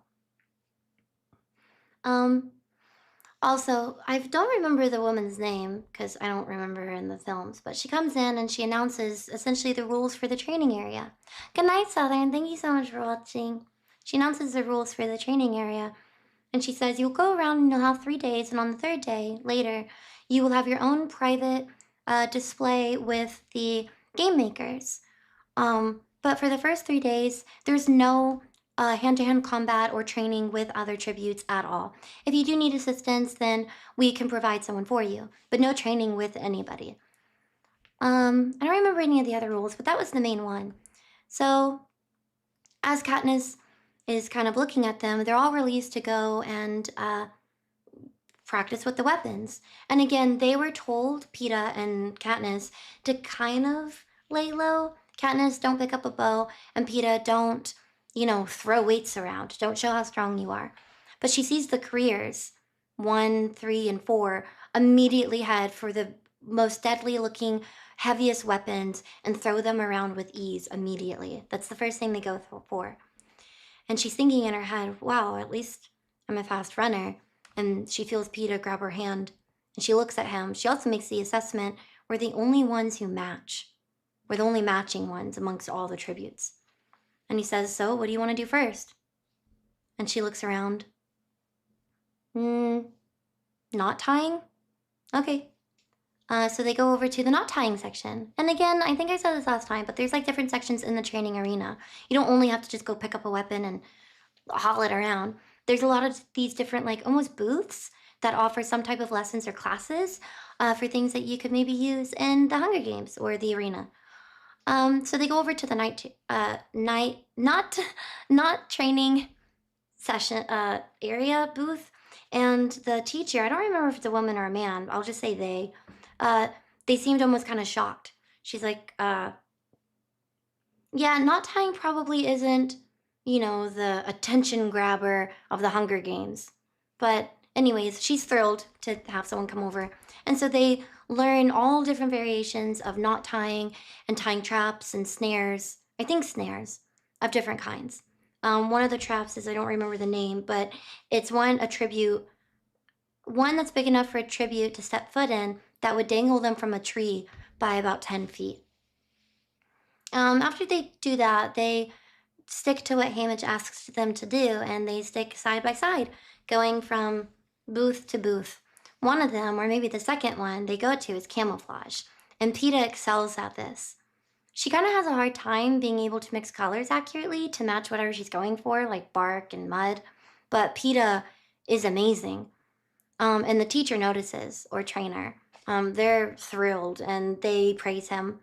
Also, I don't remember the woman's name because I don't remember her in the films, but she comes in and she announces essentially the rules for the training area. Good night, Southern. Thank you so much for watching. She announces the rules for the training area, and she says you'll go around and you'll have 3 days, and on the 3rd day, later, you will have your own private display with the game makers. But for the first 3 days, there's no hand-to-hand combat or training with other tributes at all. If you do need assistance, then we can provide someone for you, but no training with anybody. I don't remember any of the other rules, but that was the main one. So, as Katniss is kind of looking at them, they're all released to go and practice with the weapons. And again, they were told, Peeta and Katniss, to kind of lay low. Katniss, don't pick up a bow, and Peeta, don't, throw weights around. Don't show how strong you are. But she sees the careers, 1, 3, and 4, immediately head for the most deadly looking, heaviest weapons and throw them around with ease immediately. That's the first thing they go for. And she's thinking in her head, wow, at least I'm a fast runner. And she feels Peeta grab her hand, and she looks at him. She also makes the assessment, we're the only ones who match. We're the only matching ones amongst all the tributes. And he says, so what do you want to do first? And she looks around. Not tying? Okay. So they go over to the not tying section. And again, I think I said this last time, but there's like different sections in the training arena. You don't only have to just go pick up a weapon and haul it around. There's a lot of these different like almost booths that offer some type of lessons or classes for things that you could maybe use in the Hunger Games or the arena. So they go over to the not training session area booth, and the teacher, I don't remember if it's a woman or a man, I'll just say they seemed almost kind of shocked. She's like, yeah, not tying probably isn't, the attention grabber of the Hunger Games. But anyways, she's thrilled to have someone come over. And so they learn all different variations of knot tying and tying traps and snares. I think snares of different kinds. One of the traps is, I don't remember the name, but it's one that's big enough for a tribute to step foot in that would dangle them from a tree by about 10 feet. After they do that, they stick to what Haymitch asks them to do, and they stick side by side, going from booth to booth. One of them, or maybe the second one they go to, is camouflage, and Peeta excels at this. She kind of has a hard time being able to mix colors accurately to match whatever she's going for, like bark and mud, but Peeta is amazing. And the teacher notices, or trainer. They're thrilled, and they praise him.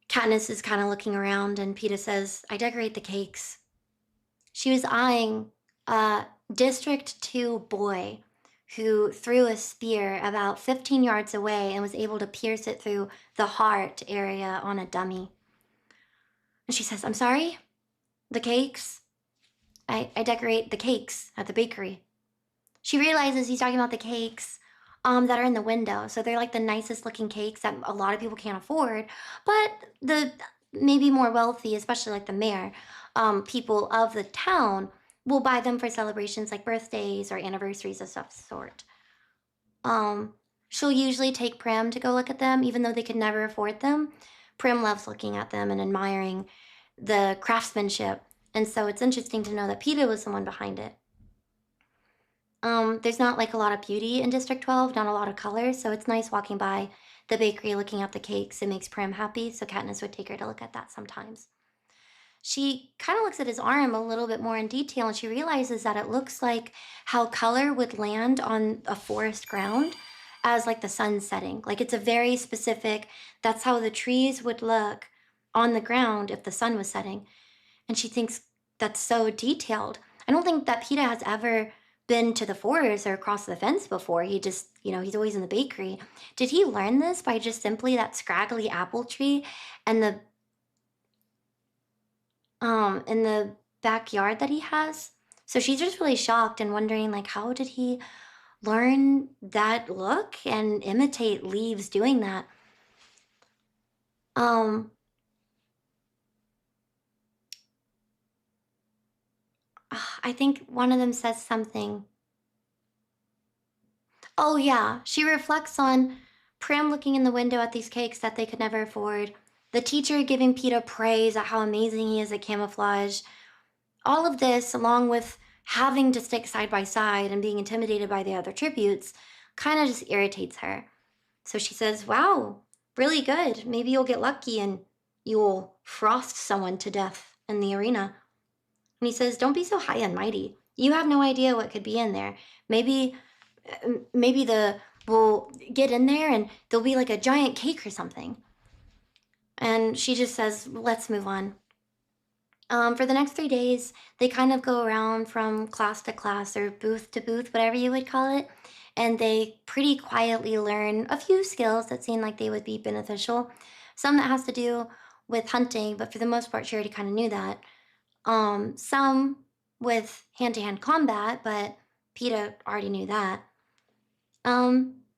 Katniss is kind of looking around, and Peeta says, I decorate the cakes. She was eyeing a District 2 boy who threw a spear about 15 yards away and was able to pierce it through the heart area on a dummy. And she says, I'm sorry? The cakes? I decorate the cakes at the bakery. She realizes he's talking about the cakes that are in the window. So they're like the nicest looking cakes that a lot of people can't afford, but the maybe more wealthy, especially like the mayor, people of the town will buy them for celebrations like birthdays or anniversaries of some sort. Um, she'll usually take Prim to go look at them, even though they could never afford them. Prim loves looking at them and admiring the craftsmanship, and so it's interesting to know that PETA was the one behind it. There's not like a lot of beauty in District 12, not a lot of color, so it's nice walking by the bakery looking at the cakes. It makes Prim happy, so Katniss would take her to look at that sometimes. She kind of looks at his arm a little bit more in detail, and she realizes that it looks like how color would land on a forest ground as like the sun setting. Like it's a very specific, that's how the trees would look on the ground if the sun was setting. And she thinks that's so detailed. I don't think that PETA has ever been to the forest or across the fence before. He just, he's always in the bakery. Did he learn this by just simply that scraggly apple tree and the in the backyard that he has? So she's just really shocked and wondering, like, how did he learn that look and imitate leaves doing that? I think one of them says something. Oh yeah, she reflects on Prim looking in the window at these cakes that they could never afford, the teacher giving PETA praise at how amazing he is at camouflage. All of this, along with having to stick side by side and being intimidated by the other tributes, kind of just irritates her. So she says, wow, really good. Maybe you'll get lucky and you'll frost someone to death in the arena. And he says, don't be so high and mighty. You have no idea what could be in there. Maybe we'll get in there and there'll be like a giant cake or something. And she just says, let's move on. For the next 3 days, they kind of go around from class to class or booth to booth, whatever you would call it. And they pretty quietly learn a few skills that seem like they would be beneficial. Some that has to do with hunting, but for the most part, she already kind of knew that. Some with hand-to-hand combat, but PETA already knew that.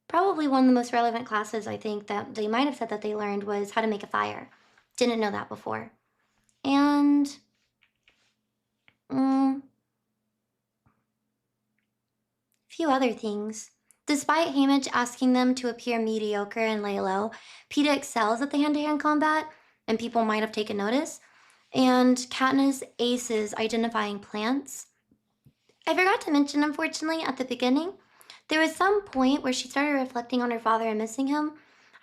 Probably one of the most relevant classes I think that they might have said that they learned was how to make a fire. Didn't know that before. And a few other things. Despite Haymitch asking them to appear mediocre and lay low, PETA excels at the hand-to-hand combat, and people might have taken notice. And Katniss aces identifying plants. I forgot to mention, unfortunately, at the beginning, there was some point where she started reflecting on her father and missing him.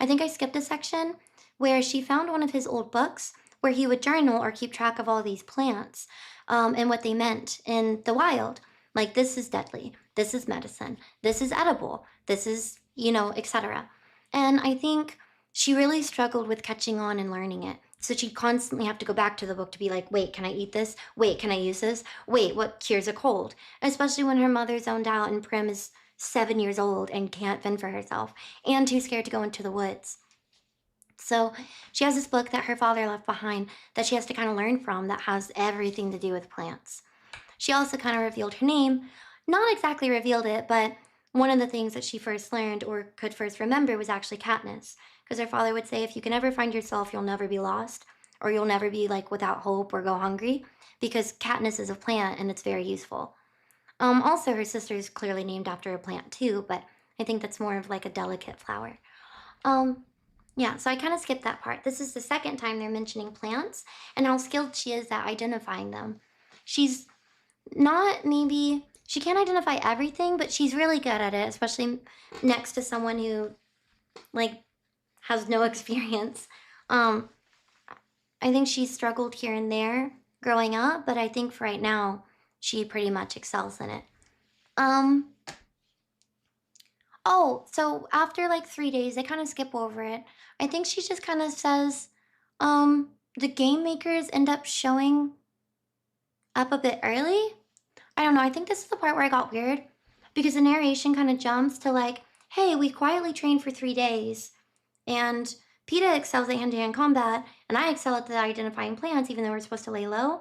I think I skipped a section where she found one of his old books where he would journal or keep track of all these plants and what they meant in the wild. Like, this is deadly, this is medicine, this is edible, this is, etc. And I think she really struggled with catching on and learning it. So she'd constantly have to go back to the book to be like, wait, can I eat this? Wait, can I use this? Wait, what cures a cold? Especially when her mother's zoned out and Prim is 7 years old and can't fend for herself and too scared to go into the woods. So she has this book that her father left behind that she has to kind of learn from that has everything to do with plants. She also kind of revealed her name. Not exactly revealed it, but one of the things that she first learned or could first remember was actually Katniss. Because her father would say, if you can ever find yourself, you'll never be lost. Or you'll never be like without hope or go hungry. Because Katniss is a plant and it's very useful. Also, her sister is clearly named after a plant too, but I think that's more of like a delicate flower. Yeah, so I kind of skipped that part. This is the second time they're mentioning plants and how skilled she is at identifying them. She's not maybe, she can't identify everything, but she's really good at it, especially next to someone who like has no experience. I think she struggled here and there growing up, but I think for right now, she pretty much excels in it. Oh, so after like 3 days, they kind of skip over it. I think she just kind of says, the game makers end up showing up a bit early. I don't know, I think this is the part where I got weird because the narration kind of jumps to like, hey, we quietly trained for 3 days and PETA excels at hand-to-hand combat and I excel at the identifying plants even though we're supposed to lay low.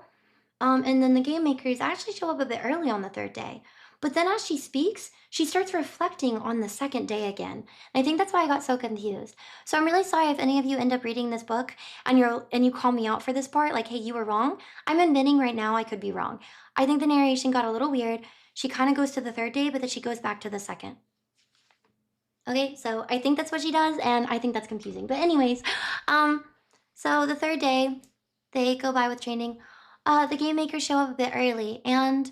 And then the game makers actually show up a bit early on the 3rd day. But then as she speaks, she starts reflecting on the second day again. And I think that's why I got so confused. So I'm really sorry if any of you end up reading this book and you call me out for this part, like, hey, you were wrong. I'm admitting right now I could be wrong. I think the narration got a little weird. She kind of goes to the third day, but then she goes back to the second. Okay, so I think that's what she does, and I think that's confusing. But anyways, so the third day, they go by with training. The game makers show up a bit early, and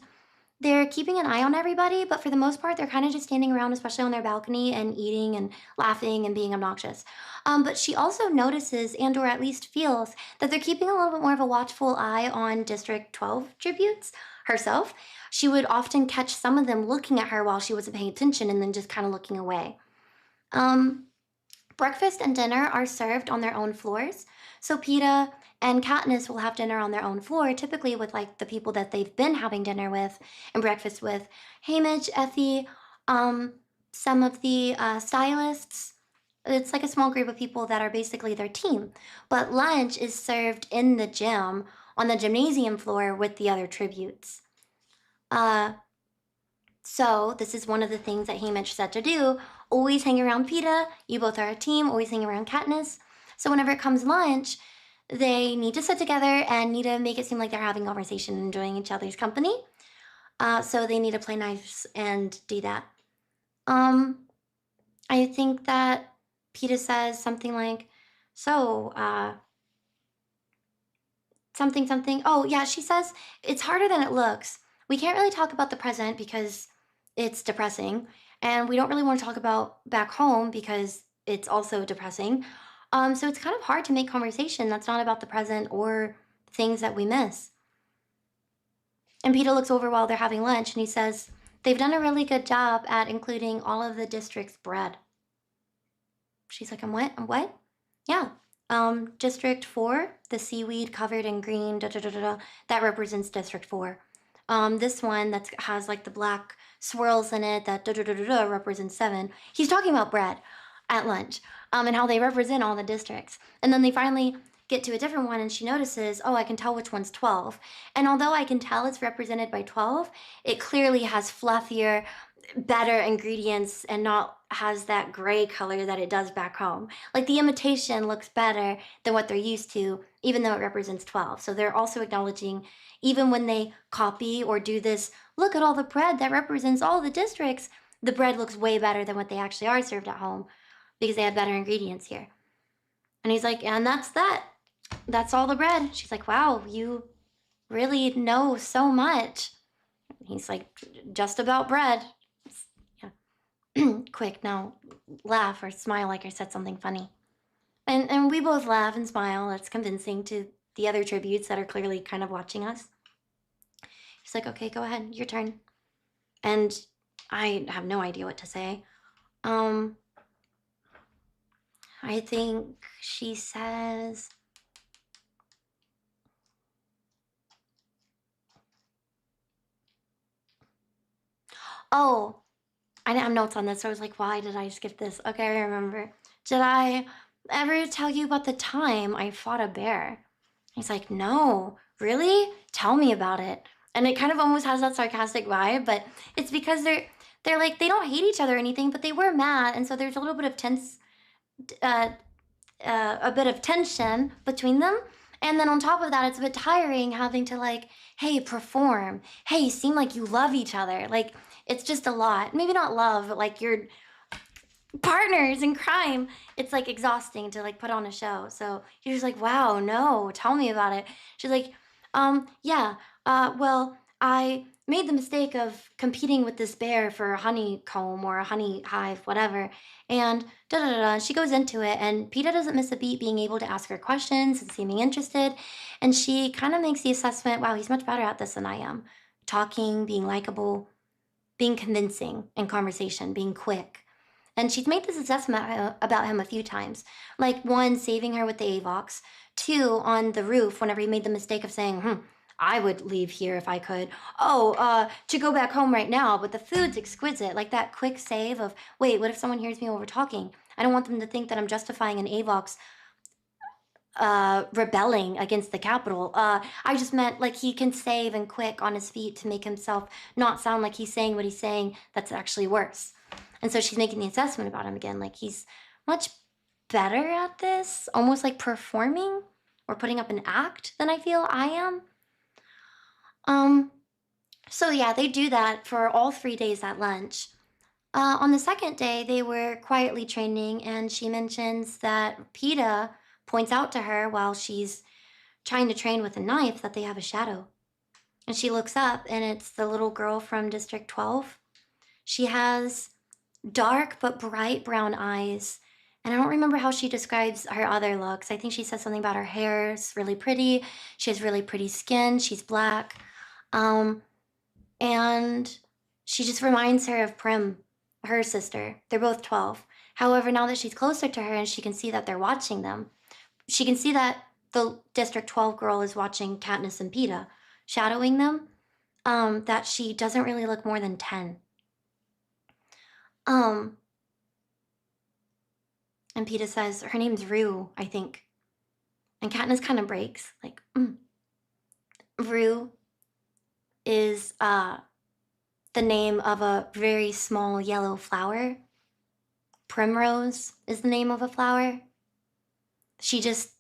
they're keeping an eye on everybody, but for the most part, they're kind of just standing around, especially on their balcony, and eating and laughing and being obnoxious. But she also notices, and or at least feels, that they're keeping a little bit more of a watchful eye on District 12 tributes herself. She would often catch some of them looking at her while she wasn't paying attention and then just kind of looking away. Breakfast and dinner are served on their own floors. So Peeta and Katniss will have dinner on their own floor, typically with like the people that they've been having dinner with and breakfast with. Haymitch, Effie, some of the stylists. It's like a small group of people that are basically their team. But lunch is served in the gym on the gymnasium floor with the other tributes. So this is one of the things that Haymitch said to do. Always hang around Peeta. You both are a team. Always hang around Katniss. So whenever it comes lunch, they need to sit together and need to make it seem like they're having conversation and enjoying each other's company. So they need to play nice and do that. I think that Peeta says something like, so, something. Oh, yeah, she says, it's harder than it looks. We can't really talk about the present because it's depressing. And we don't really want to talk about back home because it's also depressing. So it's kind of hard to make conversation that's not about the present or things that we miss. And Peeta looks over while they're having lunch and he says, they've done a really good job at including all of the district's bread. She's like, what? Yeah. District 4, the seaweed covered in green, that represents District 4. This one that has like the black swirls in it, that represents 7. He's talking about bread at lunch, and how they represent all the districts. And then they finally get to a different one and she notices, oh, I can tell which one's 12. And although I can tell it's represented by 12, it clearly has fluffier, better ingredients and not has that gray color that it does back home. Like the imitation looks better than what they're used to, even though it represents 12. So they're also acknowledging, even when they copy or do this, look at all the bread that represents all the districts, the bread looks way better than what they actually are served at home because they have better ingredients here. And he's like, and that's that. That's all the bread. She's like, wow, you really know so much. He's like, just about bread. Yeah. Quick, now laugh or smile like I said something funny. And we both laugh and smile. That's convincing to the other tributes that are clearly kind of watching us. He's like, okay, go ahead, your turn. And I have no idea what to say. I think she says, oh, I didn't have notes on this, so I was like, why did I skip this? Okay, I remember. Did I ever tell you about the time I fought a bear? He's like, no, really? Tell me about it. And it kind of almost has that sarcastic vibe, but it's because they're like, they don't hate each other or anything, but they were mad, and so there's a little bit of a bit of tension between them. And then on top of that, it's a bit tiring having to like, hey, perform. Hey, you seem like you love each other. Like, it's just a lot. Maybe not love, but like you're partners in crime. It's like exhausting to like put on a show. So you're just like, wow, no, tell me about it. She's like, yeah, well, I made the mistake of competing with this bear for a honeycomb or a honey hive, whatever. And she goes into it, and Peeta doesn't miss a beat being able to ask her questions and seeming interested. And she kind of makes the assessment, wow, he's much better at this than I am. Talking, being likable, being convincing in conversation, being quick. And she's made this assessment about him a few times. Like, 1, saving her with the Avox. 2, on the roof, whenever he made the mistake of saying, I would leave here if I could. Oh, to go back home right now, but the food's exquisite. Like that quick save of, wait, what if someone hears me while we're talking? I don't want them to think that I'm justifying an Avox rebelling against the Capitol. I just meant like he can say even quick on his feet to make himself not sound like he's saying what he's saying. That's actually worse. And so she's making the assessment about him again. Like he's much better at this, almost like performing or putting up an act than I feel I am. So yeah, they do that for all 3 days at lunch. On the second day, they were quietly training, and she mentions that PETA points out to her while she's trying to train with a knife that they have a shadow. And she looks up, and it's the little girl from District 12. She has dark but bright brown eyes, and I don't remember how she describes her other looks. I think she says something about her hair is really pretty. She has really pretty skin. She's black. And she just reminds her of Prim, her sister. They're both 12. However, now that she's closer to her and she can see that they're watching them, she can see that the District 12 girl is watching Katniss and PETA, shadowing them, that she doesn't really look more than 10. And PETA says, her name's Rue, I think. And Katniss kind of breaks, like, Rue is the name of a very small yellow flower. Primrose is the name of a flower. She just...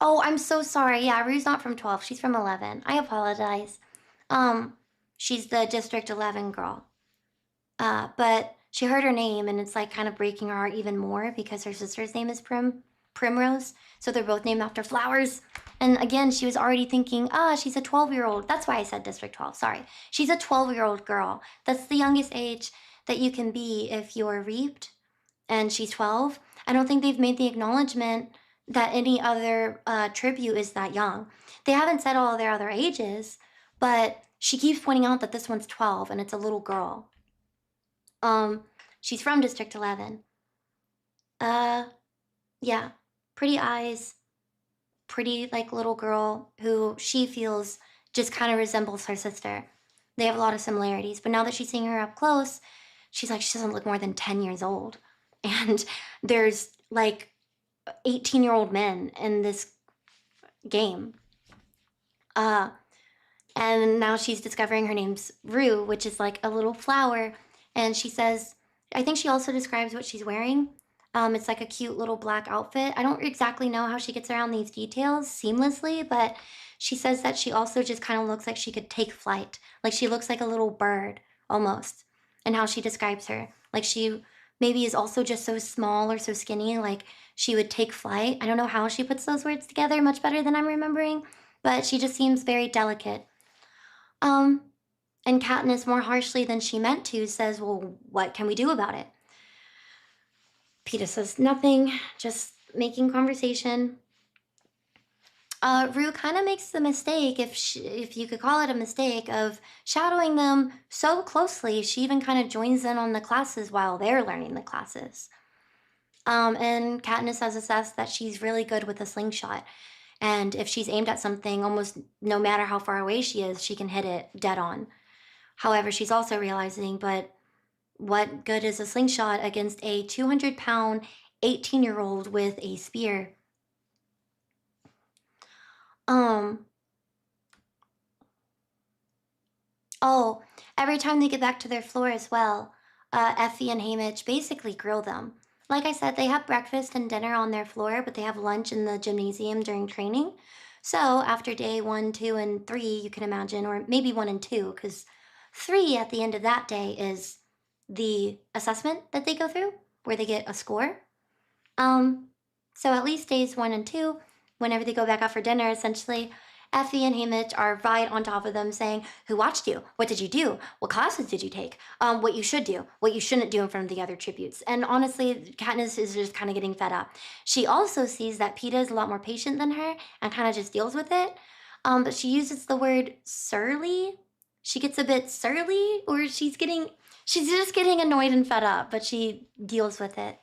Oh, I'm so sorry. Yeah, Rue's not from 12. She's from 11. I apologize. She's the District 11 girl. But she heard her name, and it's like kind of breaking her heart even more because her sister's name is Primrose. So they're both named after flowers. And again, she was already thinking, she's a 12-year-old. That's why I said District 12, sorry. She's a 12-year-old girl. That's the youngest age that you can be if you're reaped, and she's 12. I don't think they've made the acknowledgement that any other tribute is that young. They haven't said all their other ages, but she keeps pointing out that this one's 12, and it's a little girl. She's from District 11. Yeah, pretty eyes. Pretty like little girl who she feels just kind of resembles her sister. They have a lot of similarities, but now that she's seeing her up close, she's like, she doesn't look more than 10 years old. And there's like 18-year-old men in this game. And now she's discovering her name's Rue, which is like a little flower. And she says, I think she also describes what she's wearing. It's like a cute little black outfit. I don't exactly know how she gets around these details seamlessly, but she says that she also just kind of looks like she could take flight. Like she looks like a little bird, almost, and how she describes her. Like she maybe is also just so small or so skinny, like she would take flight. I don't know how she puts those words together much better than I'm remembering, but she just seems very delicate. And Katniss, more harshly than she meant to, says, well, what can we do about it? PETA says nothing, just making conversation. Rue kind of makes the mistake, if you could call it a mistake, of shadowing them so closely. She even kind of joins in on the classes while they're learning the classes. And Katniss has assessed that she's really good with a slingshot. And if she's aimed at something, almost no matter how far away she is, she can hit it dead on. However, she's also realizing, but what good is a slingshot against a 200-pound 18-year-old with a spear? Oh, every time they get back to their floor as well, Effie and Haymitch basically grill them. Like I said, they have breakfast and dinner on their floor, but they have lunch in the gymnasium during training. So after day 1, 2, and 3, you can imagine, or maybe 1 and 2, because 3 at the end of that day is the assessment that they go through, where they get a score. So at least days 1 and 2, whenever they go back out for dinner, essentially, Effie and Haymitch are right on top of them saying, who watched you? What did you do? What classes did you take? What you should do, what you shouldn't do in front of the other tributes. And honestly, Katniss is just kind of getting fed up. She also sees that PETA is a lot more patient than her and kind of just deals with it. But she uses the word surly. She gets a bit surly, or she's just getting annoyed and fed up, but she deals with it.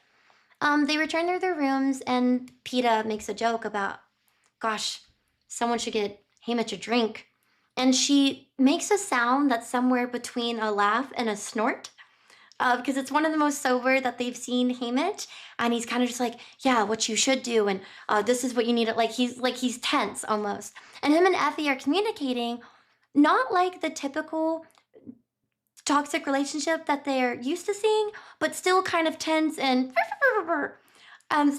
They return to their rooms, and PETA makes a joke about, gosh, someone should get Haymitch a drink. And she makes a sound that's somewhere between a laugh and a snort. because it's one of the most sober that they've seen Haymitch, and he's kind of just like, yeah, what you should do, and this is what you need to, like he's tense almost. And him and Effie are communicating, not like the typical toxic relationship that they're used to seeing, but still kind of tense and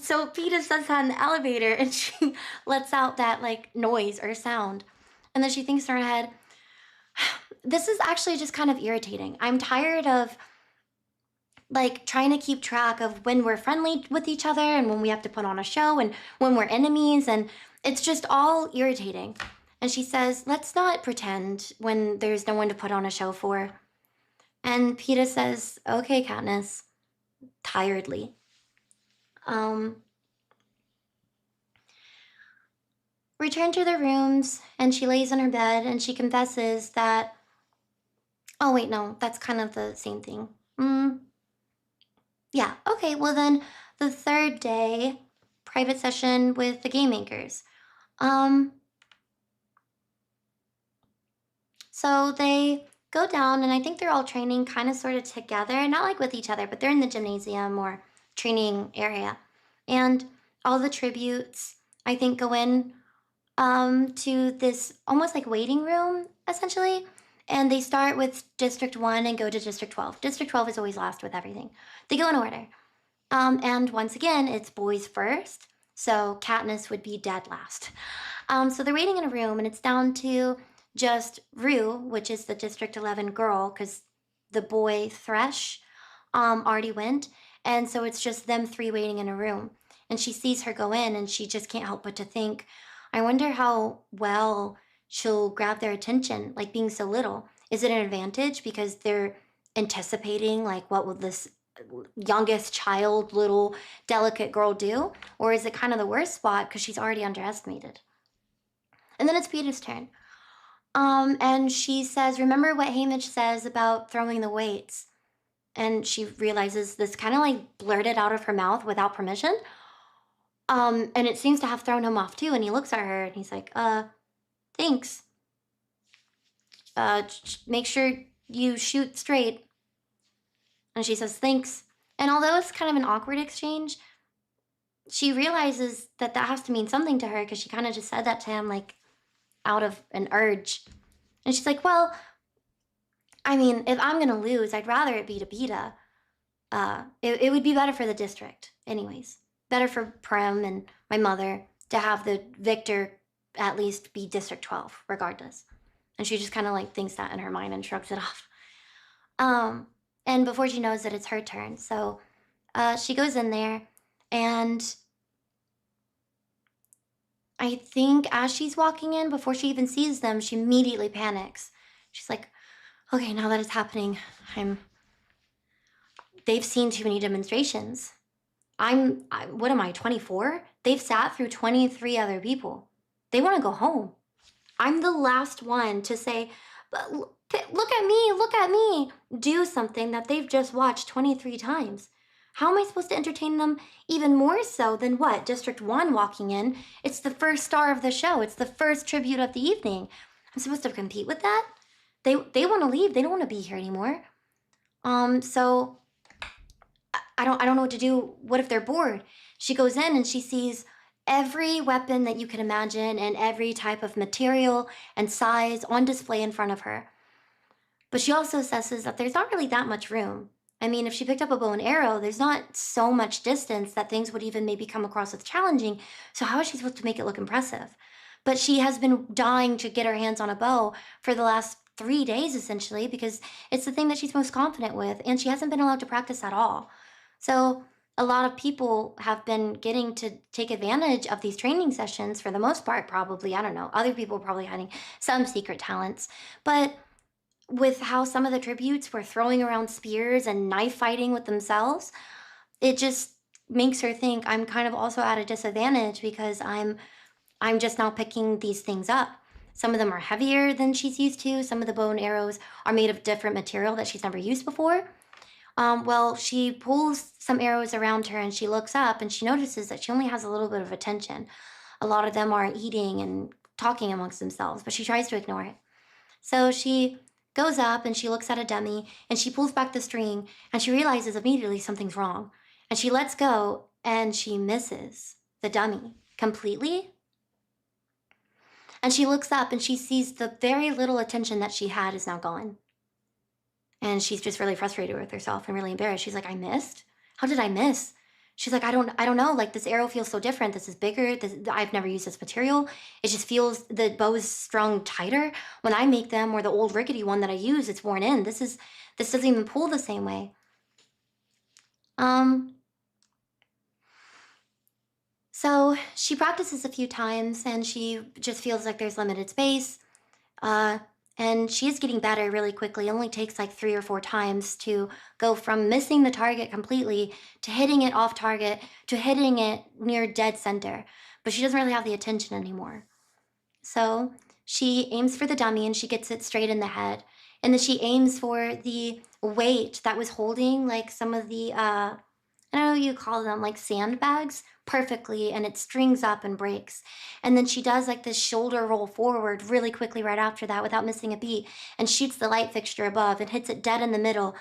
so Peeta says that in the elevator, and she lets out that like noise or sound, and then she thinks in her head, this is actually just kind of irritating. I'm tired of like trying to keep track of when we're friendly with each other and when we have to put on a show and when we're enemies, and it's just all irritating. And she says, let's not pretend when there's no one to put on a show for. And Peeta says, okay, Katniss, tiredly. Return to their rooms, and she lays on her bed and she confesses that, oh wait, no, that's kind of the same thing. Yeah, okay, well then the third day, private session with the game makers. So they go down, and I think they're all training kind of sort of together, not like with each other, but they're in the gymnasium or training area. And all the tributes, I think, go in to this almost like waiting room, essentially. And they start with District 1 and go to District 12. District 12 is always last with everything. They go in order. And once again, it's boys first, so Katniss would be dead last. So they're waiting in a room, and it's down to just Rue, which is the District 11 girl, because the boy Thresh already went, and so it's just them three waiting in a room. And she sees her go in, and she just can't help but to think, I wonder how well she'll grab their attention, like being so little. Is it an advantage because they're anticipating, like, what will this youngest child, little delicate girl do? Or is it kind of the worst spot because she's already underestimated? And then it's Peeta's turn. And she says, remember what Haymitch says about throwing the weights? And she realizes this kind of like blurted out of her mouth without permission. And it seems to have thrown him off too. And he looks at her and he's like, thanks. Make sure you shoot straight. And she says, thanks. And although it's kind of an awkward exchange, she realizes that that has to mean something to her because she kind of just said that to him like out of an urge. And she's like, well, I mean, if I'm going to lose, I'd rather it be to Peeta. It would be better for the district anyways. Better for Prim and my mother to have the victor at least be District 12, regardless. And she just kind of like thinks that in her mind and shrugs it off. And before she knows it, it's her turn. So she goes in there, and I think as she's walking in, before she even sees them, she immediately panics. She's like, okay, now that it's happening, they've seen too many demonstrations. What am I, 24? They've sat through 23 other people. They want to go home. I'm the last one to say, look at me, do something that they've just watched 23 times. How am I supposed to entertain them even more so than what? District 1 walking in. It's the first star of the show. It's the first tribute of the evening. I'm supposed to compete with that? They want to leave. They don't want to be here anymore. So I don't know what to do. What if they're bored? She goes in and she sees every weapon that you can imagine and every type of material and size on display in front of her. But she also assesses that there's not really that much room. I mean, if she picked up a bow and arrow, there's not so much distance that things would even maybe come across as challenging. So how is she supposed to make it look impressive? But she has been dying to get her hands on a bow for the last 3 days, essentially, because it's the thing that she's most confident with, and she hasn't been allowed to practice at all. So a lot of people have been getting to take advantage of these training sessions for the most part, probably. I don't know. Other people are probably hiding some secret talents. But with how some of the tributes were throwing around spears and knife fighting with themselves, it just makes her think I'm kind of also at a disadvantage because I'm just now picking these things up. Some of them are heavier than she's used to. Some of the bow and arrows are made of different material that she's never used before. Well, she pulls some arrows around her and she looks up and she notices that she only has a little bit of attention. A lot of them are eating and talking amongst themselves, but she tries to ignore it. So she goes up and she looks at a dummy and she pulls back the string and she realizes immediately something's wrong. And she lets go and she misses the dummy completely. And she looks up and she sees the very little attention that she had is now gone. And she's just really frustrated with herself and really embarrassed. She's like, I missed? How did I miss? She's like, I don't know. Like, this arrow feels so different. This is bigger. I've never used this material. It just feels, the bow is strung tighter. When I make them, or the old rickety one that I use, it's worn in. This doesn't even pull the same way. So she practices a few times and she just feels like there's limited space. And she is getting better really quickly. It only takes like 3 or 4 times to go from missing the target completely to hitting it off target to hitting it near dead center. But she doesn't really have the attention anymore. So she aims for the dummy and she gets it straight in the head. And then she aims for the weight that was holding like some of the, I don't know what you call them, like sandbags, perfectly, and it strings up and breaks. And then she does like this shoulder roll forward really quickly right after that without missing a beat and shoots the light fixture above and hits it dead in the middle,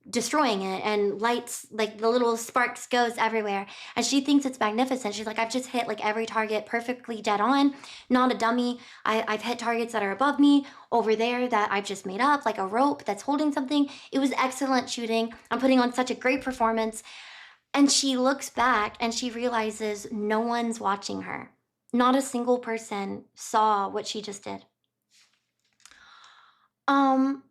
destroying it, and lights, like the little sparks goes everywhere. And she thinks it's magnificent. She's like, I've just hit like every target perfectly dead on, not a dummy. I've hit targets that are above me, over there that I've just made up, like a rope that's holding something. It was excellent shooting. I'm putting on such a great performance. And she looks back and she realizes no one's watching her. Not a single person saw what she just did.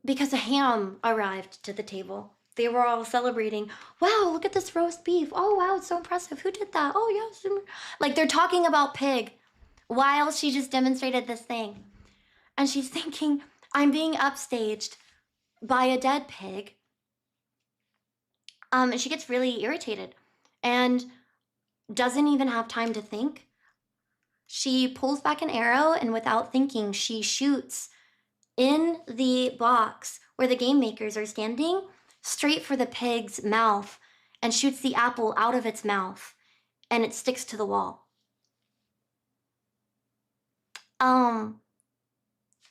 Because a ham arrived to the table. They were all celebrating. Wow, look at this roast beef. Oh, wow, it's so impressive. Who did that? Oh, yes. Like they're talking about pig while she just demonstrated this thing. And she's thinking, I'm being upstaged by a dead pig. And she gets really irritated and doesn't even have time to think. She pulls back an arrow and without thinking, she shoots in the box where the game makers are standing straight for the pig's mouth and shoots the apple out of its mouth and it sticks to the wall.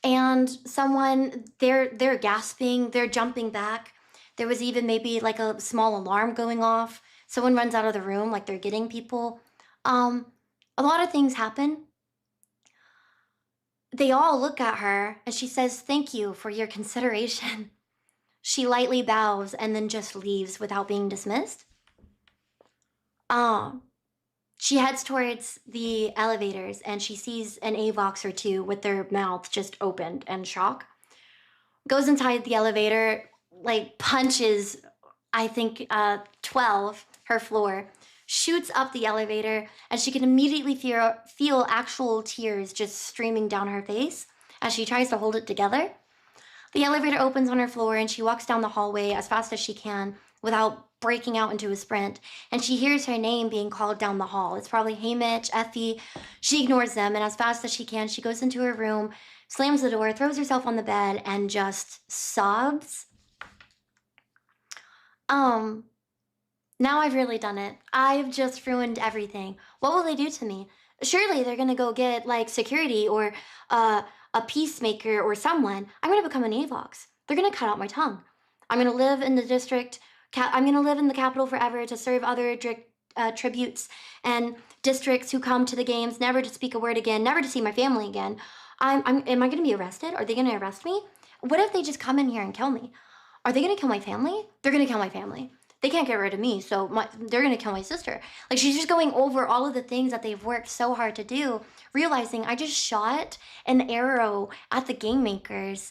And someone, they're gasping, they're jumping back. There was even maybe like a small alarm going off. Someone runs out of the room like they're getting people. A lot of things happen. They all look at her and she says, thank you for your consideration. She lightly bows and then just leaves without being dismissed. She heads towards the elevators and she sees an AVOX or two with their mouth just opened in shock. Goes inside the elevator, like punches, I think, 12, her floor, shoots up the elevator, and she can immediately feel actual tears just streaming down her face as she tries to hold it together. The elevator opens on her floor and she walks down the hallway as fast as she can without breaking out into a sprint, and she hears her name being called down the hall. It's probably, hey Mitch, Effie. She ignores them, and as fast as she can, she goes into her room, slams the door, throws herself on the bed, and just sobs. Now I've really done it. I've just ruined everything. What will they do to me? Surely they're gonna go get like security or a peacemaker or someone. I'm gonna become an AVOX. They're gonna cut out my tongue. I'm gonna live in the district. I'm gonna live in the capital forever to serve other tributes and districts who come to the games, never to speak a word again, never to see my family again. Am I gonna be arrested? Are they gonna arrest me? What if they just come in here and kill me? Are they gonna kill my family? They're gonna kill my family. They can't get rid of me, so they're gonna kill my sister. Like, she's just going over all of the things that they've worked so hard to do, realizing I just shot an arrow at the game makers.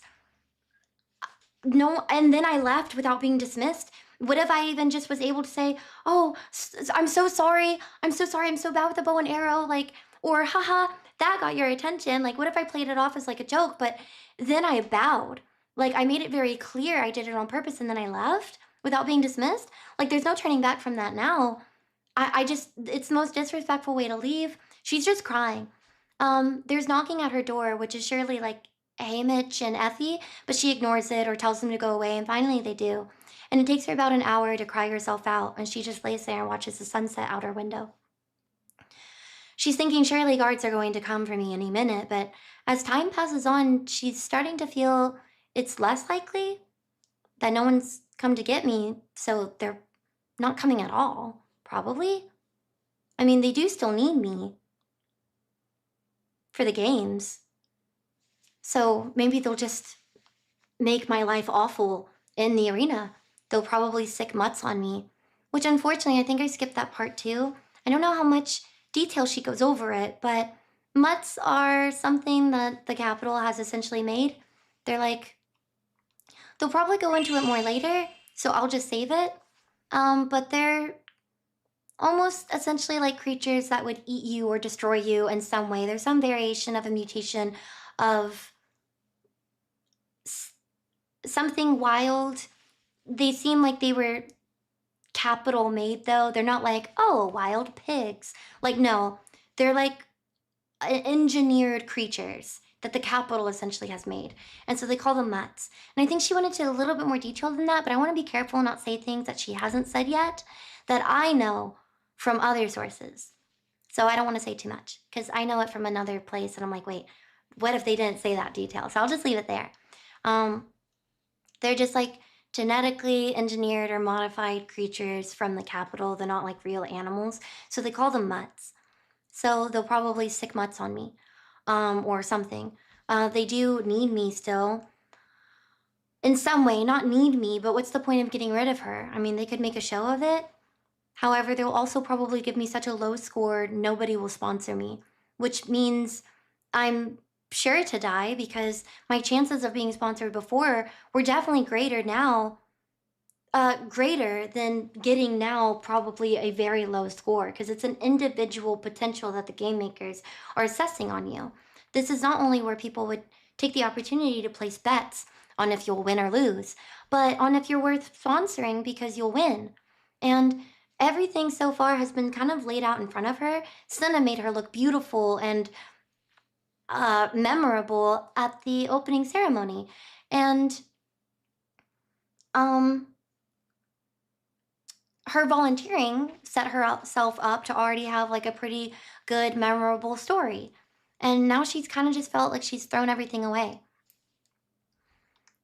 No, and then I left without being dismissed. What if I even just was able to say, oh, I'm so sorry, I'm so sorry, I'm so bad with the bow and arrow, like, or haha, that got your attention. Like, what if I played it off as like a joke, but then I bowed. Like, I made it very clear I did it on purpose and then I left without being dismissed. Like, there's no turning back from that now. I just, it's the most disrespectful way to leave. She's just crying. There's knocking at her door, which is surely like, hey, Mitch and Effie, but she ignores it or tells them to go away, and finally they do. And it takes her about an hour to cry herself out, and she just lays there and watches the sunset out her window. She's thinking surely guards are going to come for me any minute, but as time passes on, she's starting to feel it's less likely that no one's come to get me, so they're not coming at all, probably. I mean, they do still need me for the games. So maybe they'll just make my life awful in the arena. They'll probably sick mutts on me, which unfortunately I think I skipped that part too. I don't know how much detail she goes over it, but mutts are something that the capital has essentially made. They're like, they'll probably go into it more later, so I'll just save it. But they're almost essentially like creatures that would eat you or destroy you in some way. There's some variation of a mutation of something wild. They seem like they were capital made though. They're not like, oh, wild pigs. Like, no, they're like engineered creatures that the capital essentially has made. And so they call them mutts. And I think she went into a little bit more detail than that, but I want to be careful and not say things that she hasn't said yet that I know from other sources. So I don't want to say too much because I know it from another place and I'm like, wait, what if they didn't say that detail? So I'll just leave it there. They're just like genetically engineered or modified creatures from the capital. They're not like real animals. So they call them mutts. So they'll probably sick mutts on me or something. They do need me still in some way, not need me, but what's the point of getting rid of her? I mean, they could make a show of it. However, they'll also probably give me such a low score, nobody will sponsor me, which means I'm sure to die because my chances of being sponsored before were definitely greater now, greater than getting now probably a very low score because it's an individual potential that the game makers are assessing on you. This is not only where people would take the opportunity to place bets on if you'll win or lose, but on if you're worth sponsoring because you'll win. And everything so far has been kind of laid out in front of her. Senna made her look beautiful and memorable at the opening ceremony. And her volunteering set herself up to already have like a pretty good, memorable story. And now she's kind of just felt like she's thrown everything away.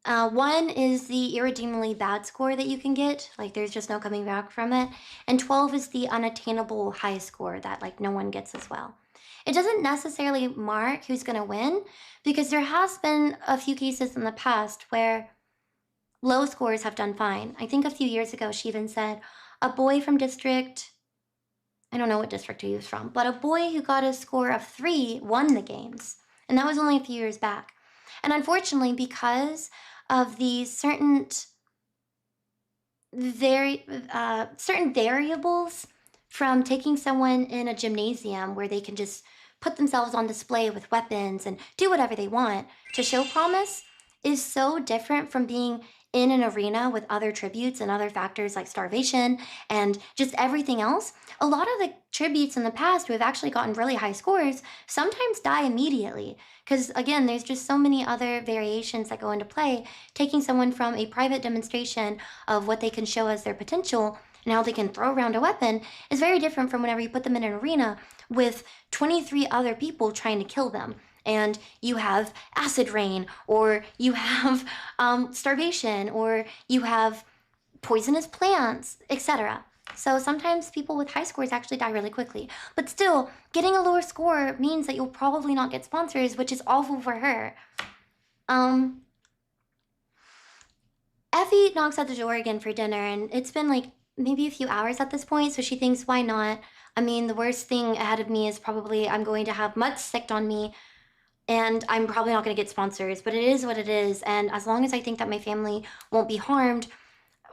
1 is the irredeemably bad score that you can get, like there's just no coming back from it. And 12 is the unattainable high score that like no one gets as well. It doesn't necessarily mark who's gonna win because there has been a few cases in the past where low scores have done fine. I think a few years ago she even said a boy from district, I don't know what district he was from, but a boy who got a score of 3 won the games. And that was only a few years back. And unfortunately, because of the certain variables from taking someone in a gymnasium where they can just put themselves on display with weapons and do whatever they want to show promise is so different from being in an arena with other tributes and other factors like starvation and just everything else. A lot of the tributes in the past who have actually gotten really high scores sometimes die immediately because again, there's just so many other variations that go into play. Taking someone from a private demonstration of what they can show as their potential and how they can throw around a weapon is very different from whenever you put them in an arena with 23 other people trying to kill them. And you have acid rain, or you have starvation, or you have poisonous plants, etc. So sometimes people with high scores actually die really quickly. But still, getting a lower score means that you'll probably not get sponsors, which is awful for her. Effie knocks at the door again for dinner, and it's been like maybe a few hours at this point, so she thinks, why not? I mean, the worst thing ahead of me is probably I'm going to have mutts sicked on me, and I'm probably not going to get sponsors, but it is what it is. And as long as I think that my family won't be harmed,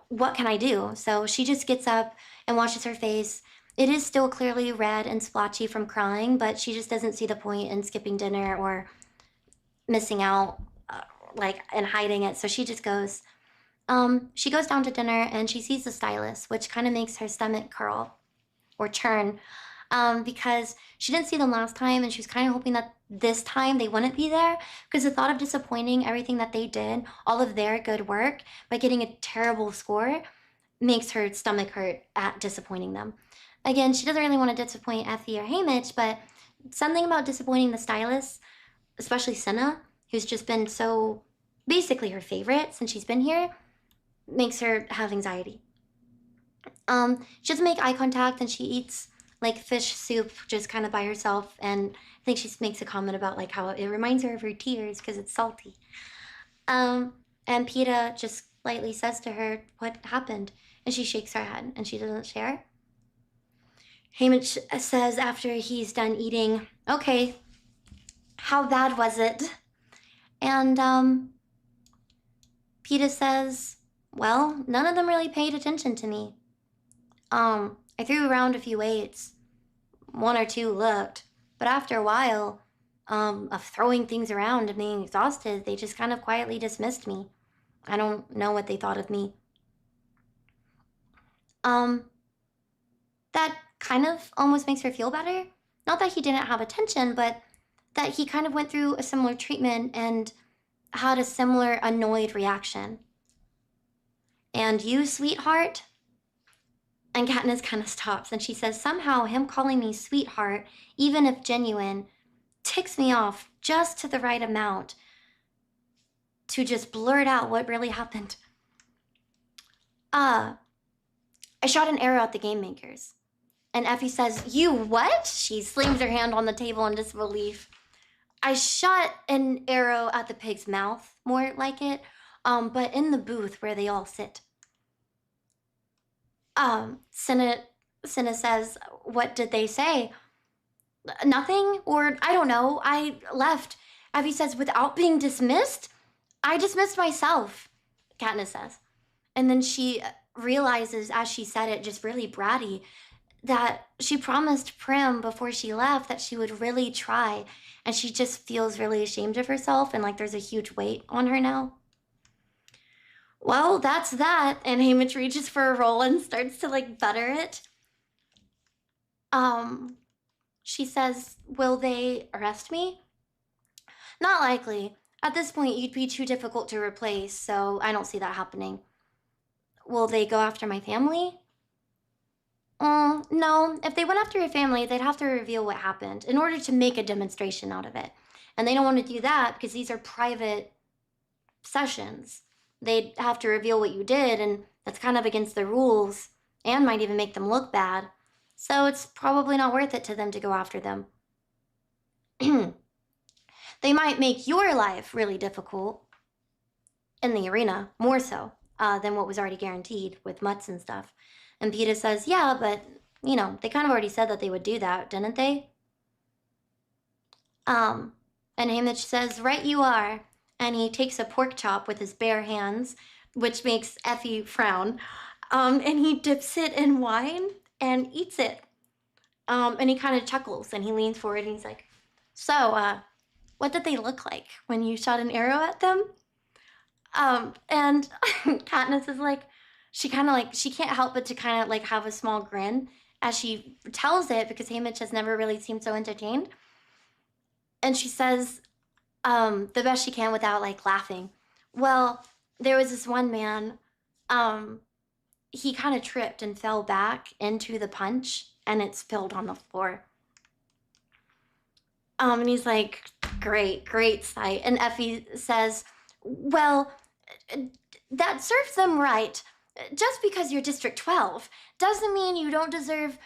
what can I do? So she just gets up and washes her face. It is still clearly red and splotchy from crying, but she just doesn't see the point in skipping dinner or missing out and hiding it. So she just goes. She goes down to dinner and she sees the stylist, which kind of makes her stomach curl or churn. Because she didn't see them last time and she was kind of hoping that this time they wouldn't be there because the thought of disappointing everything that they did, all of their good work, by getting a terrible score makes her stomach hurt at disappointing them. Again, she doesn't really want to disappoint Effie or Haymitch, but something about disappointing the stylist, especially Senna, who's just been so basically her favorite since she's been here, makes her have anxiety. She doesn't make eye contact and she eats like fish soup just kind of by herself, and I think she makes a comment about like how it reminds her of her tears because it's salty. And PETA just lightly says to her what happened, and she shakes her head and she doesn't share. Haymitch says after he's done eating, okay, how bad was it? And PETA says, well, none of them really paid attention to me. I threw around a few weights. One or two looked, but after a while of throwing things around and being exhausted, they just kind of quietly dismissed me. I don't know what they thought of me. That kind of almost makes her feel better. Not that he didn't have attention, but that he kind of went through a similar treatment and had a similar annoyed reaction. And you, sweetheart? And Katniss kind of stops and she says, somehow him calling me sweetheart, even if genuine, ticks me off just to the right amount to just blurt out what really happened. I shot an arrow at the game makers. And Effie says, you what? She slams her hand on the table in disbelief. I shot an arrow at the pig's mouth, more like it, but in the booth where they all sit. Cinna says, what did they say? Nothing, or I don't know, I left. Effie says, without being dismissed? I dismissed myself, Katniss says. And then she realizes, as she said it, just really bratty, that she promised Prim before she left that she would really try, and she just feels really ashamed of herself and like there's a huge weight on her now. Well, that's that. And Haymitch reaches for a roll and starts to like butter it. She says, will they arrest me? Not likely. At this point, you'd be too difficult to replace, so I don't see that happening. Will they go after my family? No. If they went after your family, they'd have to reveal what happened in order to make a demonstration out of it. And they don't want to do that because these are private sessions. They'd have to reveal what you did, and that's kind of against the rules and might even make them look bad. So it's probably not worth it to them to go after them. They might make your life really difficult in the arena, more so than what was already guaranteed with mutts and stuff. And PETA says, yeah, but, you know, they kind of already said that they would do that, didn't they? And Haymitch says, right you are. And he takes a pork chop with his bare hands, which makes Effie frown. And he dips it in wine and eats it. And he kind of chuckles and he leans forward and he's like, so, what did they look like when you shot an arrow at them? And Katniss is like, she can't help but to kind of like have a small grin as she tells it because Haymitch has never really seemed so entertained. And she says, the best she can without like laughing. Well, there was this one man, he kind of tripped and fell back into the punch and it spilled on the floor. And he's like, great sight. And Effie says, well, that serves them right. Just because you're District 12 doesn't mean you don't deserve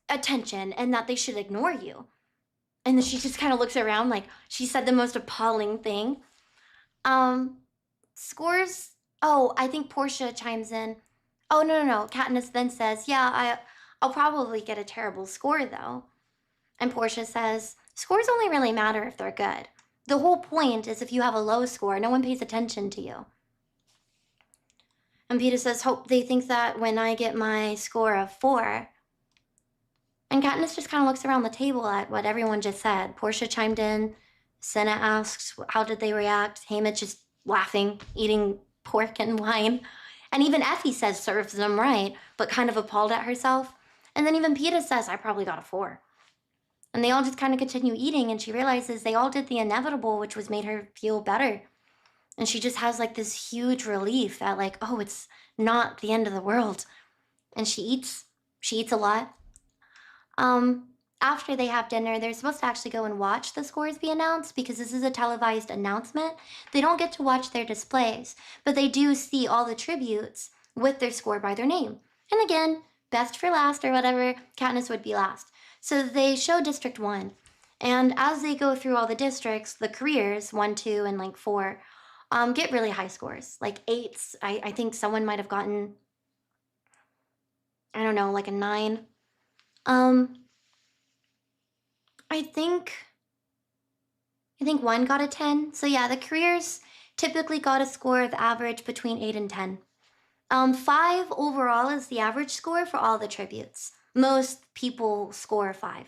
attention and that they should ignore you. And then she just kind of looks around like she said the most appalling thing. Scores? Oh, I think Portia chimes in. Oh, no. Katniss then says, yeah, I'll probably get a terrible score, though. And Portia says, scores only really matter if they're good. The whole point is if you have a low score, no one pays attention to you. And PETA says, hope they think that when I get my score of 4. And Katniss just kind of looks around the table at what everyone just said. Portia chimed in. Cinna asks, how did they react? Haymitch just laughing, eating pork and wine. And even Effie says serves them right, but kind of appalled at herself. And then even PETA says, I probably got a 4. And they all just kind of continue eating, and she realizes they all did the inevitable, which was made her feel better. And she just has like this huge relief that like, oh, it's not the end of the world. And she eats a lot. after they have dinner, they're supposed to actually go and watch the scores be announced because this is a televised announcement. They don't get to watch their displays, but they do see all the tributes with their score by their name. And again, best for last or whatever, Katniss would be last. So they show District 1. And as they go through all the districts, the careers, 1, 2, and like 4, get really high scores. Like 8s, I think someone might have gotten, I don't know, like a 9. I think one got a 10. So yeah, the careers typically got a score of average between 8 and 10. 5 overall is the average score for all the tributes. Most people score 5.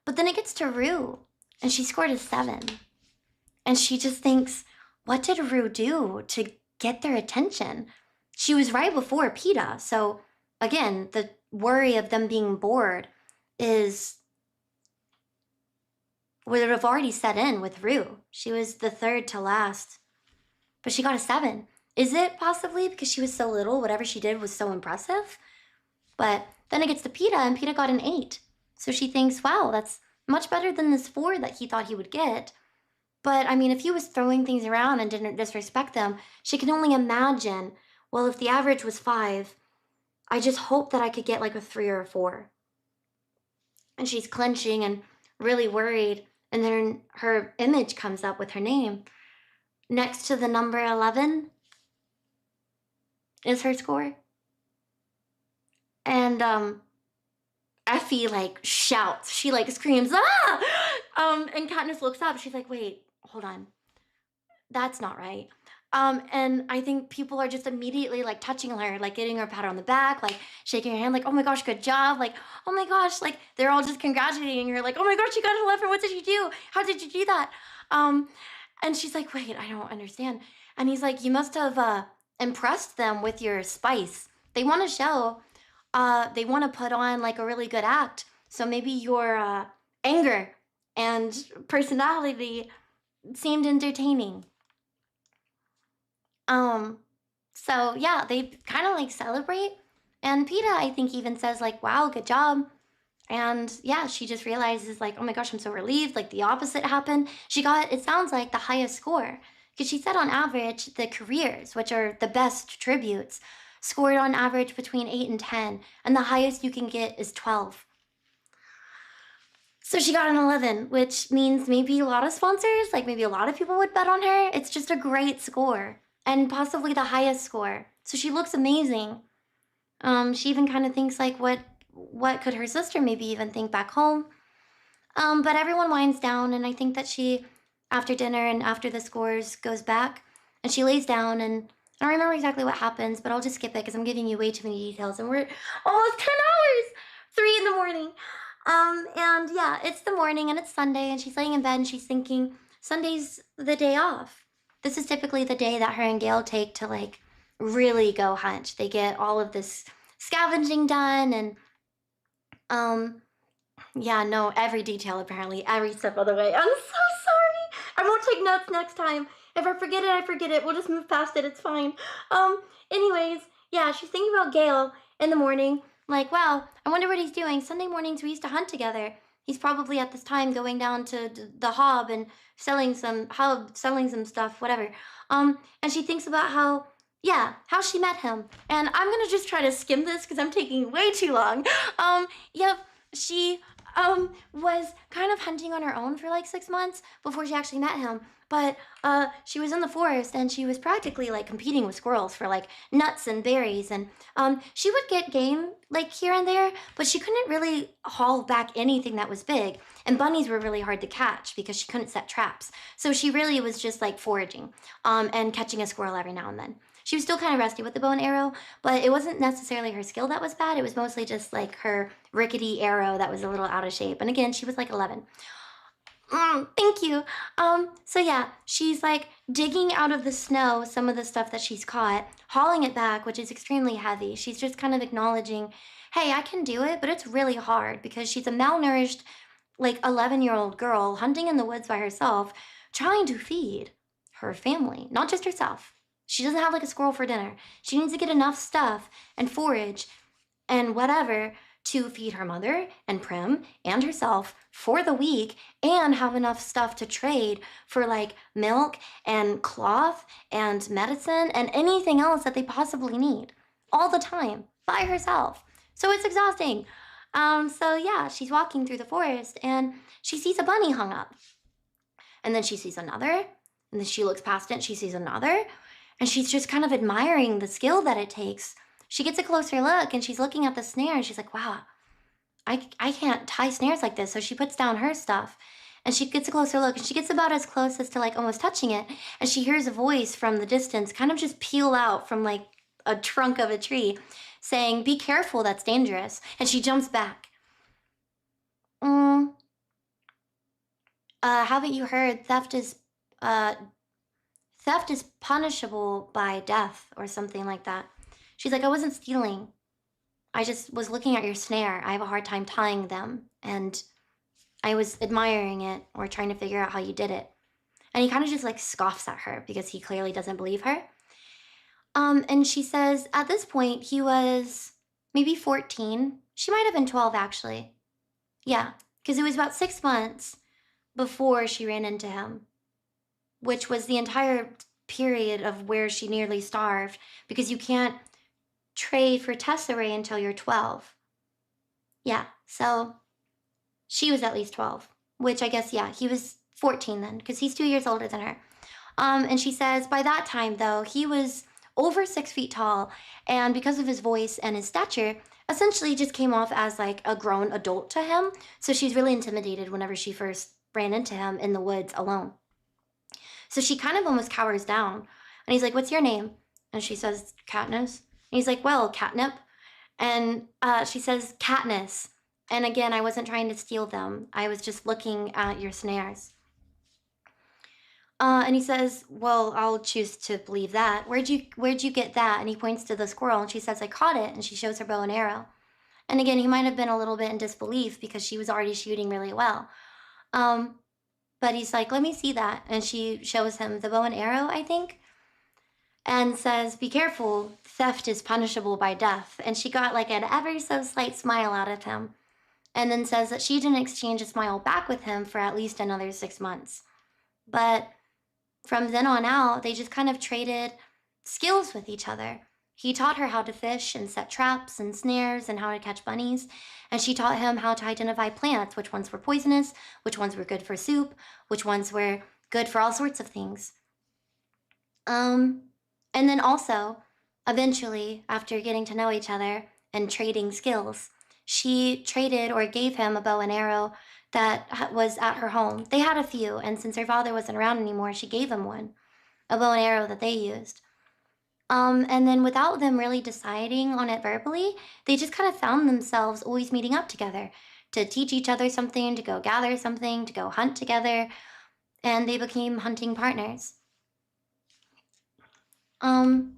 But then it gets to Rue, and she scored a 7. And she just thinks, what did Rue do to get their attention? She was right before PETA, so again, the worry of them being bored would have already set in with Rue. She was the 3rd to last, but she got a 7. Is it possibly because she was so little, whatever she did was so impressive? But then it gets to PETA, and PETA got an 8. So she thinks, wow, that's much better than this 4 that he thought he would get. But I mean, if he was throwing things around and didn't disrespect them, she can only imagine, well, if the average was 5, I just hope that I could get like a 3 or a 4. And she's clenching and really worried. And then her image comes up with her name. Next to the number 11 is her score. And Effie like shouts. She like screams, ah! And Katniss looks up. She's like, wait, hold on. That's not right. And I think people are just immediately like touching her, like getting her a pat on the back, like shaking her hand, like, oh my gosh, good job. Like, oh my gosh, like they're all just congratulating her, like, oh my gosh, you got an 11. What did you do? How did you do that? And she's like, wait, I don't understand. And he's like, you must have impressed them with your spice. They want to show, they want to put on like a really good act. So maybe your anger and personality seemed entertaining. So yeah, they kind of like celebrate, and PETA I think even says like, wow, good job. And yeah, she just realizes like, oh my gosh, I'm so relieved, like the opposite happened. She got, it sounds like, the highest score, because she said on average the careers, which are the best tributes, scored on average between 8 and 10, and the highest you can get is 12. So she got an 11, which means maybe a lot of sponsors, like maybe a lot of people would bet on her. It's just a great score, and possibly the highest score. So she looks amazing. She even kind of thinks like, what could her sister maybe even think back home? But everyone winds down, and I think that she, after dinner and after the scores, goes back, and she lays down, and I don't remember exactly what happens, but I'll just skip it because I'm giving you way too many details, and we're almost 10 hours! 3 in the morning. And yeah, it's the morning, and it's Sunday, and she's laying in bed, and she's thinking, Sunday's the day off. This is typically the day that her and Gale take to, like, really go hunt. They get all of this scavenging done, and, yeah, no, every detail, apparently, every step of the way. I'm so sorry! I won't take notes next time. If I forget it, I forget it. We'll just move past it. It's fine. Anyways, yeah, she's thinking about Gale in the morning. Like, wow, I wonder what he's doing. Sunday mornings we used to hunt together. He's probably at this time going down to the Hob and selling some stuff, whatever. And she thinks about how she met him. And I'm gonna just try to skim this because I'm taking way too long. She was kind of hunting on her own for like 6 months before she actually met him. But she was in the forest, and she was practically like competing with squirrels for like nuts and berries. And she would get game like here and there, but she couldn't really haul back anything that was big. And bunnies were really hard to catch because she couldn't set traps. So she really was just like foraging and catching a squirrel every now and then. She was still kind of rusty with the bow and arrow, but it wasn't necessarily her skill that was bad. It was mostly just like her rickety arrow that was a little out of shape. And again, she was like 11. Thank you. So yeah, she's like digging out of the snow some of the stuff that she's caught, hauling it back, which is extremely heavy. She's just kind of acknowledging, hey, I can do it, but it's really hard because she's a malnourished, like 11-year-old girl hunting in the woods by herself, trying to feed her family, not just herself. She doesn't have like a squirrel for dinner. She needs to get enough stuff and forage and whatever to feed her mother and Prim and herself for the week and have enough stuff to trade for like milk and cloth and medicine and anything else that they possibly need all the time by herself. So it's exhausting. So yeah, she's walking through the forest and she sees a bunny hung up. And then she sees another, and then she looks past it and she sees another, and she's just kind of admiring the skill that it takes. She gets a closer look and she's looking at the snare and she's like, wow, I can't tie snares like this. So she puts down her stuff and she gets a closer look and she gets about as close as to like almost touching it. And she hears a voice from the distance kind of just peel out from like a trunk of a tree saying, be careful, that's dangerous. And she jumps back. Haven't you heard theft is punishable by death or something like that? She's like, I wasn't stealing. I just was looking at your snare. I have a hard time tying them. And I was admiring it or trying to figure out how you did it. And he kind of just like scoffs at her because he clearly doesn't believe her. And she says at this point, he was maybe 14. She might have been 12 actually. Yeah, because it was about 6 months before she ran into him, which was the entire period of where she nearly starved because you can't trade for tesserae until you're 12. Yeah, so she was at least 12, which I guess, yeah, he was 14 then because he's 2 years older than her. And she says by that time, though, he was over 6 feet tall, and because of his voice and his stature, essentially just came off as like a grown adult to him. So she's really intimidated whenever she first ran into him in the woods alone. So she kind of almost cowers down. And he's like, what's your name? And she says, Katniss. And he's like, well, catnip. And she says, Katniss. And again, I wasn't trying to steal them. I was just looking at your snares. And he says, well, I'll choose to believe that. Where'd you get that? And he points to the squirrel and she says, I caught it. And she shows her bow and arrow. And again, he might have been a little bit in disbelief because she was already shooting really well. But he's like, let me see that. And she shows him the bow and arrow, I think, and says, be careful, theft is punishable by death. And she got like an ever so slight smile out of him. And then says that she didn't exchange a smile back with him for at least another 6 months. But from then on out, they just kind of traded skills with each other. He taught her how to fish and set traps and snares and how to catch bunnies. And she taught him how to identify plants, which ones were poisonous, which ones were good for soup, which ones were good for all sorts of things. And then also, eventually, after getting to know each other and trading skills, she traded or gave him a bow and arrow that was at her home. They had a few, and since her father wasn't around anymore, she gave him one, a bow and arrow that they used. And then without them really deciding on it verbally, they just kind of found themselves always meeting up together to teach each other something, to go gather something, to go hunt together, and they became hunting partners. And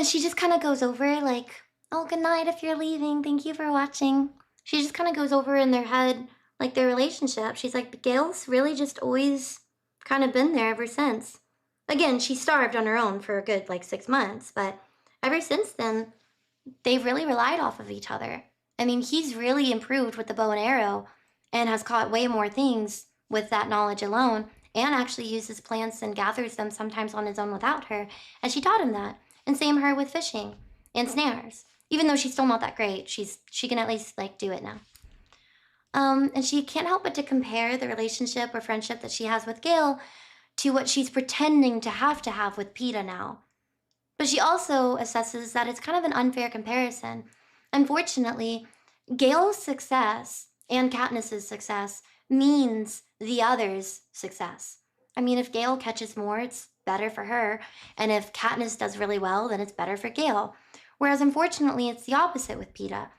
she just kind of goes over like, oh, good night if you're leaving, thank you for watching. She just kind of goes over in their head, like their relationship. She's like, Gale's really just always kind of been there ever since. Again, she starved on her own for a good like 6 months, but ever since then, they've really relied off of each other. I mean, he's really improved with the bow and arrow and has caught way more things with that knowledge alone, and actually uses plants and gathers them sometimes on his own without her, and she taught him that. And same her with fishing and snares. Even though she's still not that great, she can at least like do it now. And she can't help but to compare the relationship or friendship that she has with Gale to what she's pretending to have with Peeta now. But she also assesses that it's kind of an unfair comparison. Unfortunately, Gale's success and Katniss's success means the other's success. I mean, if Gale catches more, it's better for her. And if Katniss does really well, then it's better for Gale. Whereas unfortunately, it's the opposite with Peeta.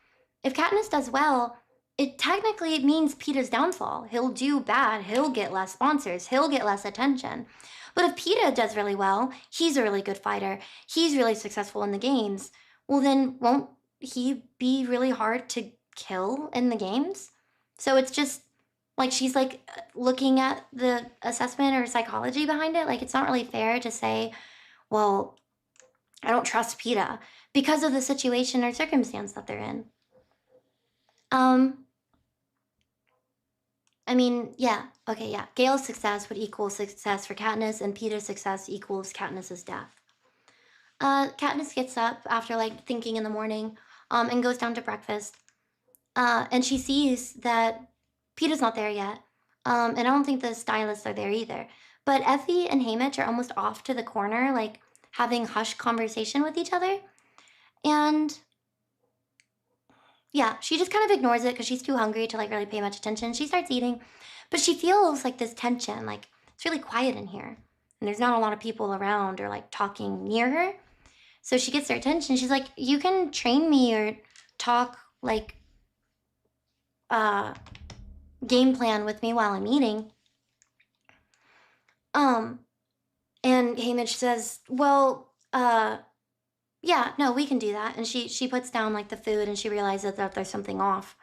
If Katniss does well, it technically means Peeta's downfall. He'll do bad, he'll get less sponsors, he'll get less attention. But if Peeta does really well, he's a really good fighter, he's really successful in the games, well then won't he be really hard to kill in the games? So it's just like she's like looking at the assessment or psychology behind it. Like it's not really fair to say, well, I don't trust Peeta because of the situation or circumstance that they're in. I mean, yeah, okay, yeah. Gale's success would equal success for Katniss, and Peeta's success equals Katniss's death. Katniss gets up after like thinking in the morning, and goes down to breakfast. And she sees that Peeta's not there yet. And I don't think the stylists are there either. But Effie and Haymitch are almost off to the corner, like having hushed conversation with each other. And yeah, she just kind of ignores it because she's too hungry to like really pay much attention. She starts eating, but she feels like this tension, like it's really quiet in here. And there's not a lot of people around or like talking near her. So she gets their attention. She's like, you can train me or talk like game plan with me while I'm eating. And Haymitch says, well, yeah, no, we can do that. And she puts down like the food and she realizes that there's something off.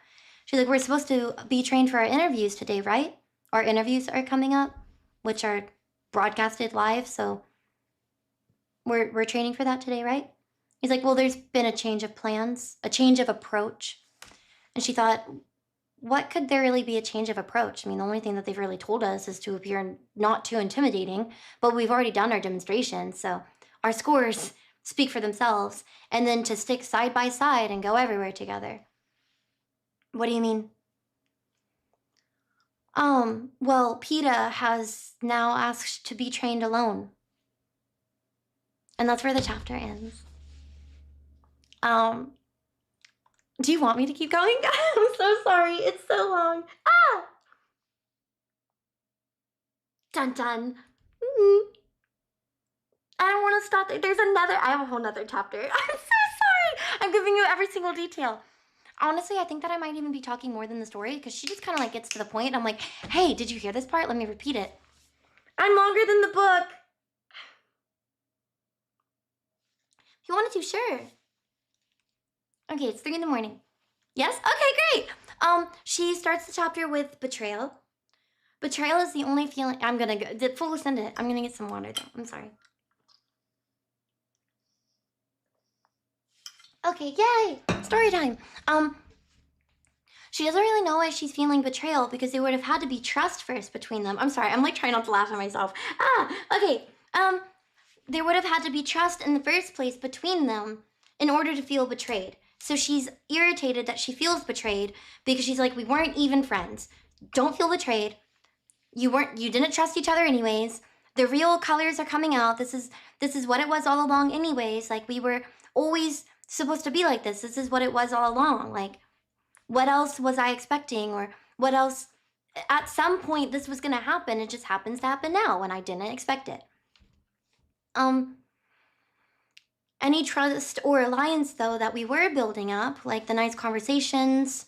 She's like, we're supposed to be trained for our interviews today, right? Our interviews are coming up, which are broadcasted live, so we're training for that today, right? He's like, well, there's been a change of plans, a change of approach. And she thought, what could there really be a change of approach? I mean, the only thing that they've really told us is to appear not too intimidating, but we've already done our demonstration, so our scores speak for themselves, and then to stick side by side and go everywhere together. What do you mean? Well, Peeta has now asked to be trained alone. And that's where the chapter ends. Do you want me to keep going? I'm so sorry. It's so long. Ah! Dun dun. I don't want to stop there. There's another. I have a whole nother chapter. I'm so sorry. I'm giving you every single detail. Honestly, I think that I might even be talking more than the story because she just kind of like gets to the point. I'm like, hey, did you hear this part? Let me repeat it. I'm longer than the book. If you wanted to, sure. Okay, it's 3 in the morning. Yes? Okay, great. She starts the chapter with betrayal. Betrayal is the only feeling. I'm gonna go. Full send it. I'm gonna get some water though. I'm sorry. Okay, yay! Story time. She doesn't really know why she's feeling betrayal because there would have had to be trust first between them. I'm sorry, I'm like trying not to laugh at myself. Okay. There would have had to be trust in the first place between them in order to feel betrayed. So she's irritated that she feels betrayed because she's like, we weren't even friends. Don't feel betrayed. You didn't trust each other anyways. The real colors are coming out. This is what it was all along anyways. Like, we were always supposed to be like this. This is what it was all along. Like, what else was I expecting? Or what else? At some point, this was going to happen. It just happens to happen now when I didn't expect it. Any trust or alliance, though, that we were building up, like the nice conversations,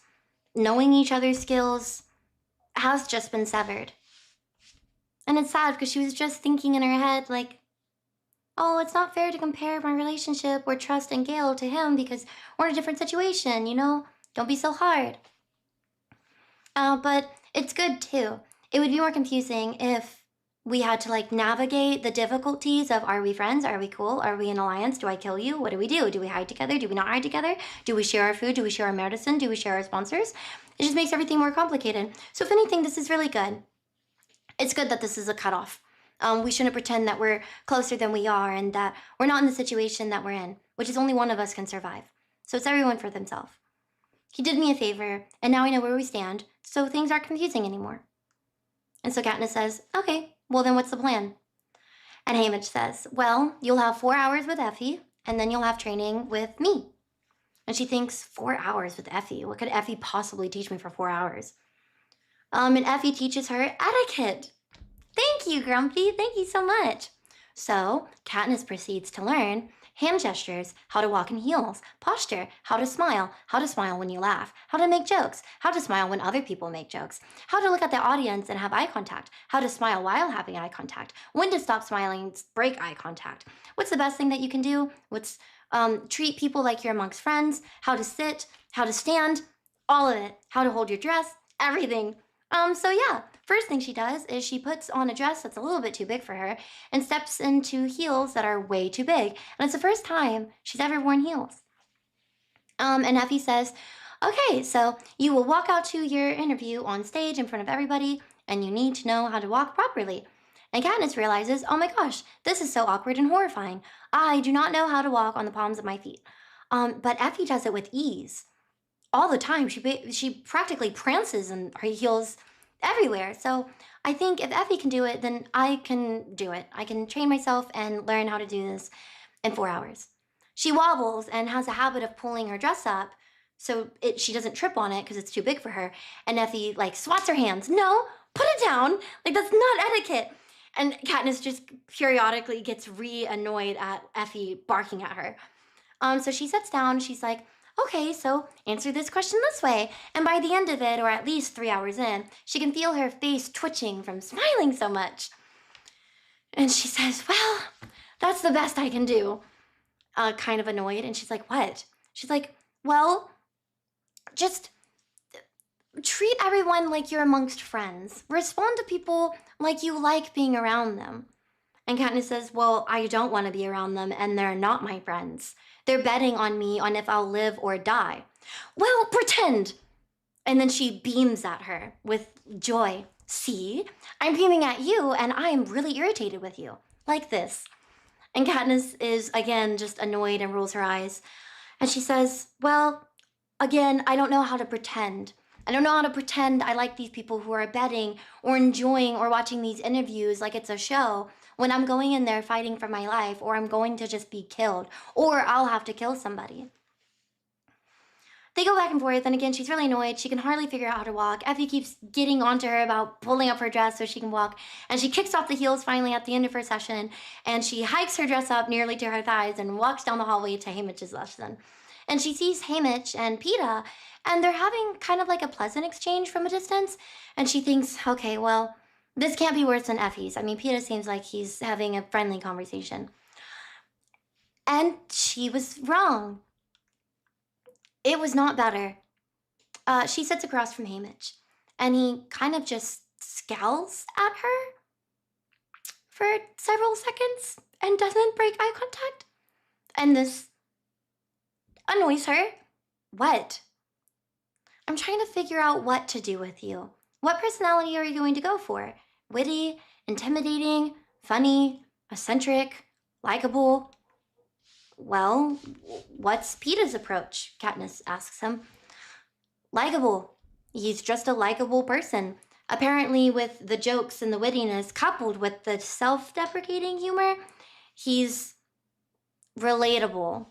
knowing each other's skills, has just been severed. And it's sad because she was just thinking in her head, like, oh, it's not fair to compare my relationship or trust in Gale to him because we're in a different situation, you know? Don't be so hard. But it's good, too. It would be more confusing if we had to, like, navigate the difficulties of, are we friends? Are we cool? Are we in alliance? Do I kill you? What do we do? Do we hide together? Do we not hide together? Do we share our food? Do we share our medicine? Do we share our sponsors? It just makes everything more complicated. So if anything, this is really good. It's good that this is a cutoff. We shouldn't pretend that we're closer than we are and that we're not in the situation that we're in, which is only one of us can survive. So it's everyone for themselves. He did me a favor, and now I know where we stand, so things aren't confusing anymore. And so Katniss says, okay, well then what's the plan? And Haymitch says, well, you'll have 4 hours with Effie, and then you'll have training with me. And she thinks, 4 hours with Effie? What could Effie possibly teach me for 4 hours? And Effie teaches her etiquette. Thank you, Grumpy. Thank you so much. So Katniss proceeds to learn hand gestures, how to walk in heels, posture, how to smile when you laugh, how to make jokes, how to smile when other people make jokes, how to look at the audience and have eye contact, how to smile while having eye contact, when to stop smiling, break eye contact. What's the best thing that you can do? What's treat people like you're amongst friends, how to sit, how to stand, all of it, how to hold your dress, everything. So yeah, First thing she does is she puts on a dress that's a little bit too big for her and steps into heels that are way too big. And it's the first time she's ever worn heels. And Effie says, okay, so you will walk out to your interview on stage in front of everybody, and you need to know how to walk properly. And Katniss realizes, oh my gosh, this is so awkward and horrifying. I do not know how to walk on the palms of my feet. But Effie does it with ease. All the time. She practically prances in her heels everywhere. So I think if Effie can do it, then I can do it. I can train myself and learn how to do this in 4 hours. She wobbles and has a habit of pulling her dress up so she doesn't trip on it because it's too big for her. And Effie like swats her hands. No, put it down. Like that's not etiquette. And Katniss just periodically gets annoyed at Effie barking at her. So she sits down. She's like, okay, so answer this question this way. And by the end of it, or at least 3 hours in, she can feel her face twitching from smiling so much. And she says, well, that's the best I can do. Kind of annoyed. And she's like, what? She's like, well, just treat everyone like you're amongst friends. Respond to people like you like being around them. And Katniss says, well, I don't want to be around them, and they're not my friends. They're betting on me on if I'll live or die. Well, pretend. And then she beams at her with joy. See, I'm beaming at you, and I am really irritated with you. Like this. And Katniss is, again, just annoyed and rolls her eyes. And she says, well, again, I don't know how to pretend. I don't know how to pretend I like these people who are betting or enjoying or watching these interviews like it's a show when I'm going in there fighting for my life, or I'm going to just be killed, or I'll have to kill somebody. They go back and forth, and again, she's really annoyed. She can hardly figure out how to walk. Effie keeps getting onto her about pulling up her dress so she can walk, and she kicks off the heels finally at the end of her session, and she hikes her dress up nearly to her thighs and walks down the hallway to Haymitch's lesson. And she sees Haymitch and Peeta, and they're having kind of like a pleasant exchange from a distance, and she thinks, okay, well, this can't be worse than Effie's. I mean, Peeta seems like he's having a friendly conversation. And she was wrong. It was not better. She sits across from Haymitch, and he kind of just scowls at her for several seconds and doesn't break eye contact. And this annoys her. What? I'm trying to figure out what to do with you. What personality are you going to go for? Witty, intimidating, funny, eccentric, likable? Well, what's Peeta's approach? Katniss asks him. Likable. He's just a likable person. Apparently, with the jokes and the wittiness coupled with the self-deprecating humor, he's relatable.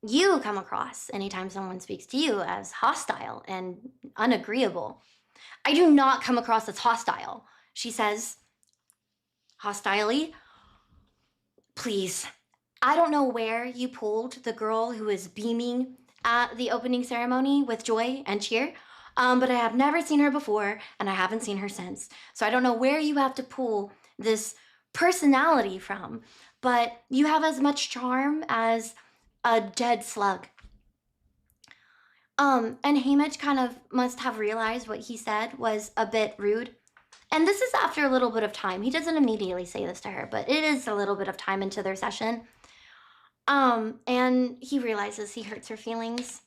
You come across, anytime someone speaks to you, as hostile and unagreeable. I do not come across as hostile, she says, hostilely. Please, I don't know where you pulled the girl who is beaming at the opening ceremony with joy and cheer, but I have never seen her before, and I haven't seen her since. So I don't know where you have to pull this personality from, but you have as much charm as a dead slug. And Haymitch kind of must have realized what he said was a bit rude. And this is after a little bit of time. He doesn't immediately say this to her, but it is a little bit of time into their session. And he realizes he hurts her feelings.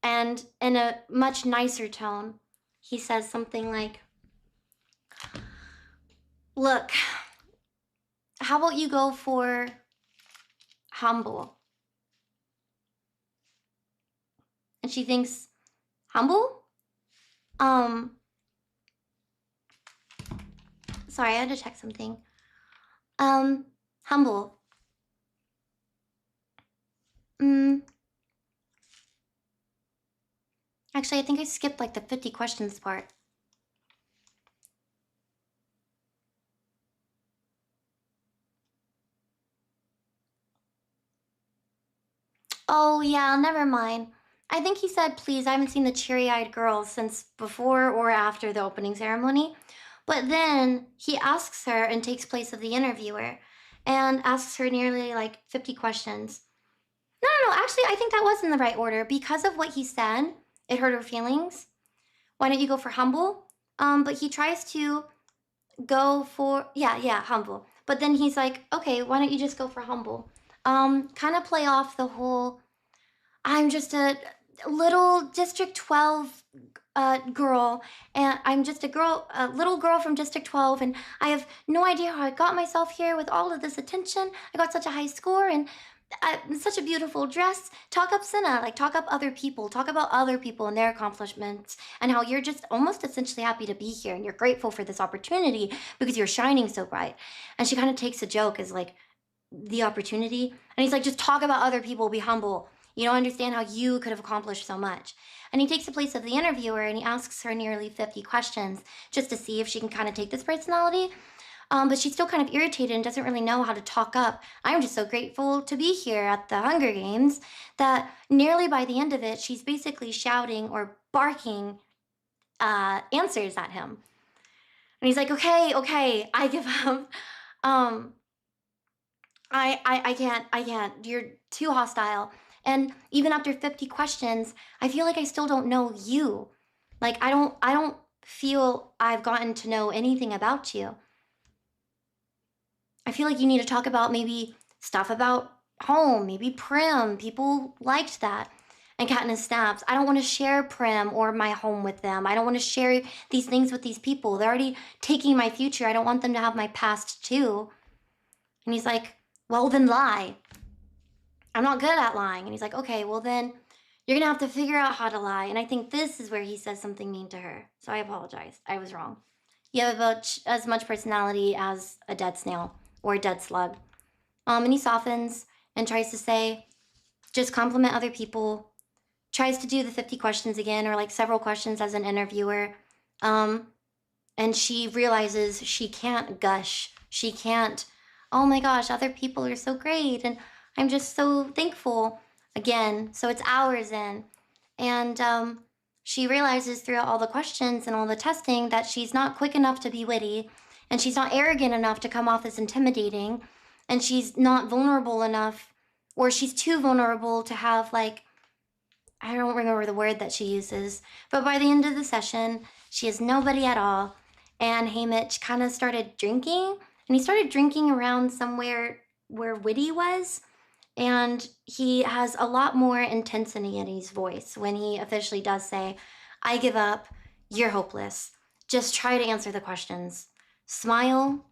And in a much nicer tone, he says something like, look, how about you go for humble? And she thinks, humble? Sorry, I had to check something. Humble. Actually, I think I skipped like the 50 questions part. Oh, yeah, never mind. I think he said, please, I haven't seen the cheery-eyed girl since before or after the opening ceremony. But then he asks her and takes place of the interviewer and asks her nearly like 50 questions. No, actually, I think that was in the right order. Because of what he said, it hurt her feelings. Why don't you go for humble? But he tries to go for, yeah, humble. But then he's like, okay, why don't you just go for humble? Kind of play off the whole, I'm just a little District 12 girl, and I'm just a little girl from District 12, and I have no idea how I got myself here with all of this attention. I got such a high score, and such a beautiful dress. Talk up Senna, like talk up other people, talk about other people and their accomplishments, and how you're just almost essentially happy to be here, and you're grateful for this opportunity because you're shining so bright. And she kind of takes a joke as like the opportunity, and he's like, just talk about other people, be humble. You don't understand how you could have accomplished so much. And he takes the place of the interviewer and he asks her nearly 50 questions just to see if she can kind of take this personality. But she's still kind of irritated and doesn't really know how to talk up. I'm just so grateful to be here at the Hunger Games that nearly by the end of it, she's basically shouting or barking answers at him. And he's like, okay, I give up. I can't. You're too hostile. And even after 50 questions, I feel like I still don't know you. Like, I don't feel I've gotten to know anything about you. I feel like you need to talk about maybe stuff about home, maybe Prim. People liked that. And Katniss snaps, I don't want to share Prim or my home with them. I don't want to share these things with these people. They're already taking my future. I don't want them to have my past too. And he's like, well, then lie. I'm not good at lying. And he's like, okay, well then you're going to have to figure out how to lie. And I think this is where he says something mean to her. So I apologize. I was wrong. You have about as much personality as a dead snail or a dead slug. And he softens and tries to say, just compliment other people. Tries to do the 50 questions again, or like several questions as an interviewer. And she realizes she can't gush. She can't, oh my gosh, other people are so great. And I'm just so thankful again. So it's hours in. And she realizes throughout all the questions and all the testing that she's not quick enough to be witty. And she's not arrogant enough to come off as intimidating. And she's not vulnerable enough, or she's too vulnerable to have like, I don't remember the word that she uses. But by the end of the session, she is nobody at all. And Haymitch kind of started drinking. And he started drinking around somewhere where Witty was. And he has a lot more intensity in his voice when he officially does say, I give up, you're hopeless. Just try to answer the questions. Smile,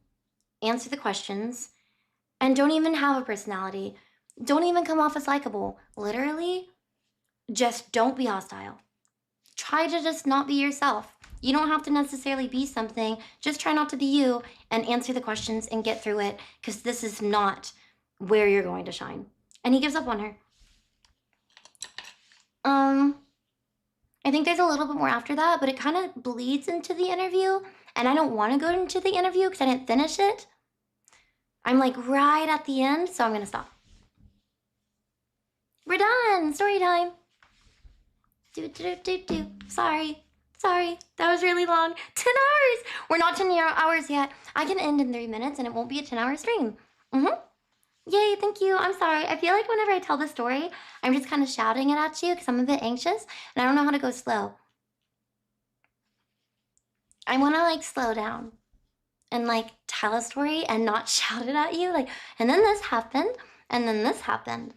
answer the questions, and don't even have a personality. Don't even come off as likable. Literally, just don't be hostile. Try to just not be yourself. You don't have to necessarily be something. Just try not to be you and answer the questions and get through it, because this is not where you're going to shine. And he gives up on her. I think there's a little bit more after that, but it kind of bleeds into the interview, and I don't want to go into the interview because I didn't finish it. I'm like right at the end, so I'm gonna stop. We're done. Story time. Sorry, that was really long. 10 hours. We're not 10 hours yet. I can end in 3 minutes, and it won't be a 10-hour stream. Yay, thank you. I'm sorry. I feel like whenever I tell the story, I'm just kind of shouting it at you because I'm a bit anxious and I don't know how to go slow. I want to like slow down and like tell a story and not shout it at you. Like, and then this happened, and then this happened.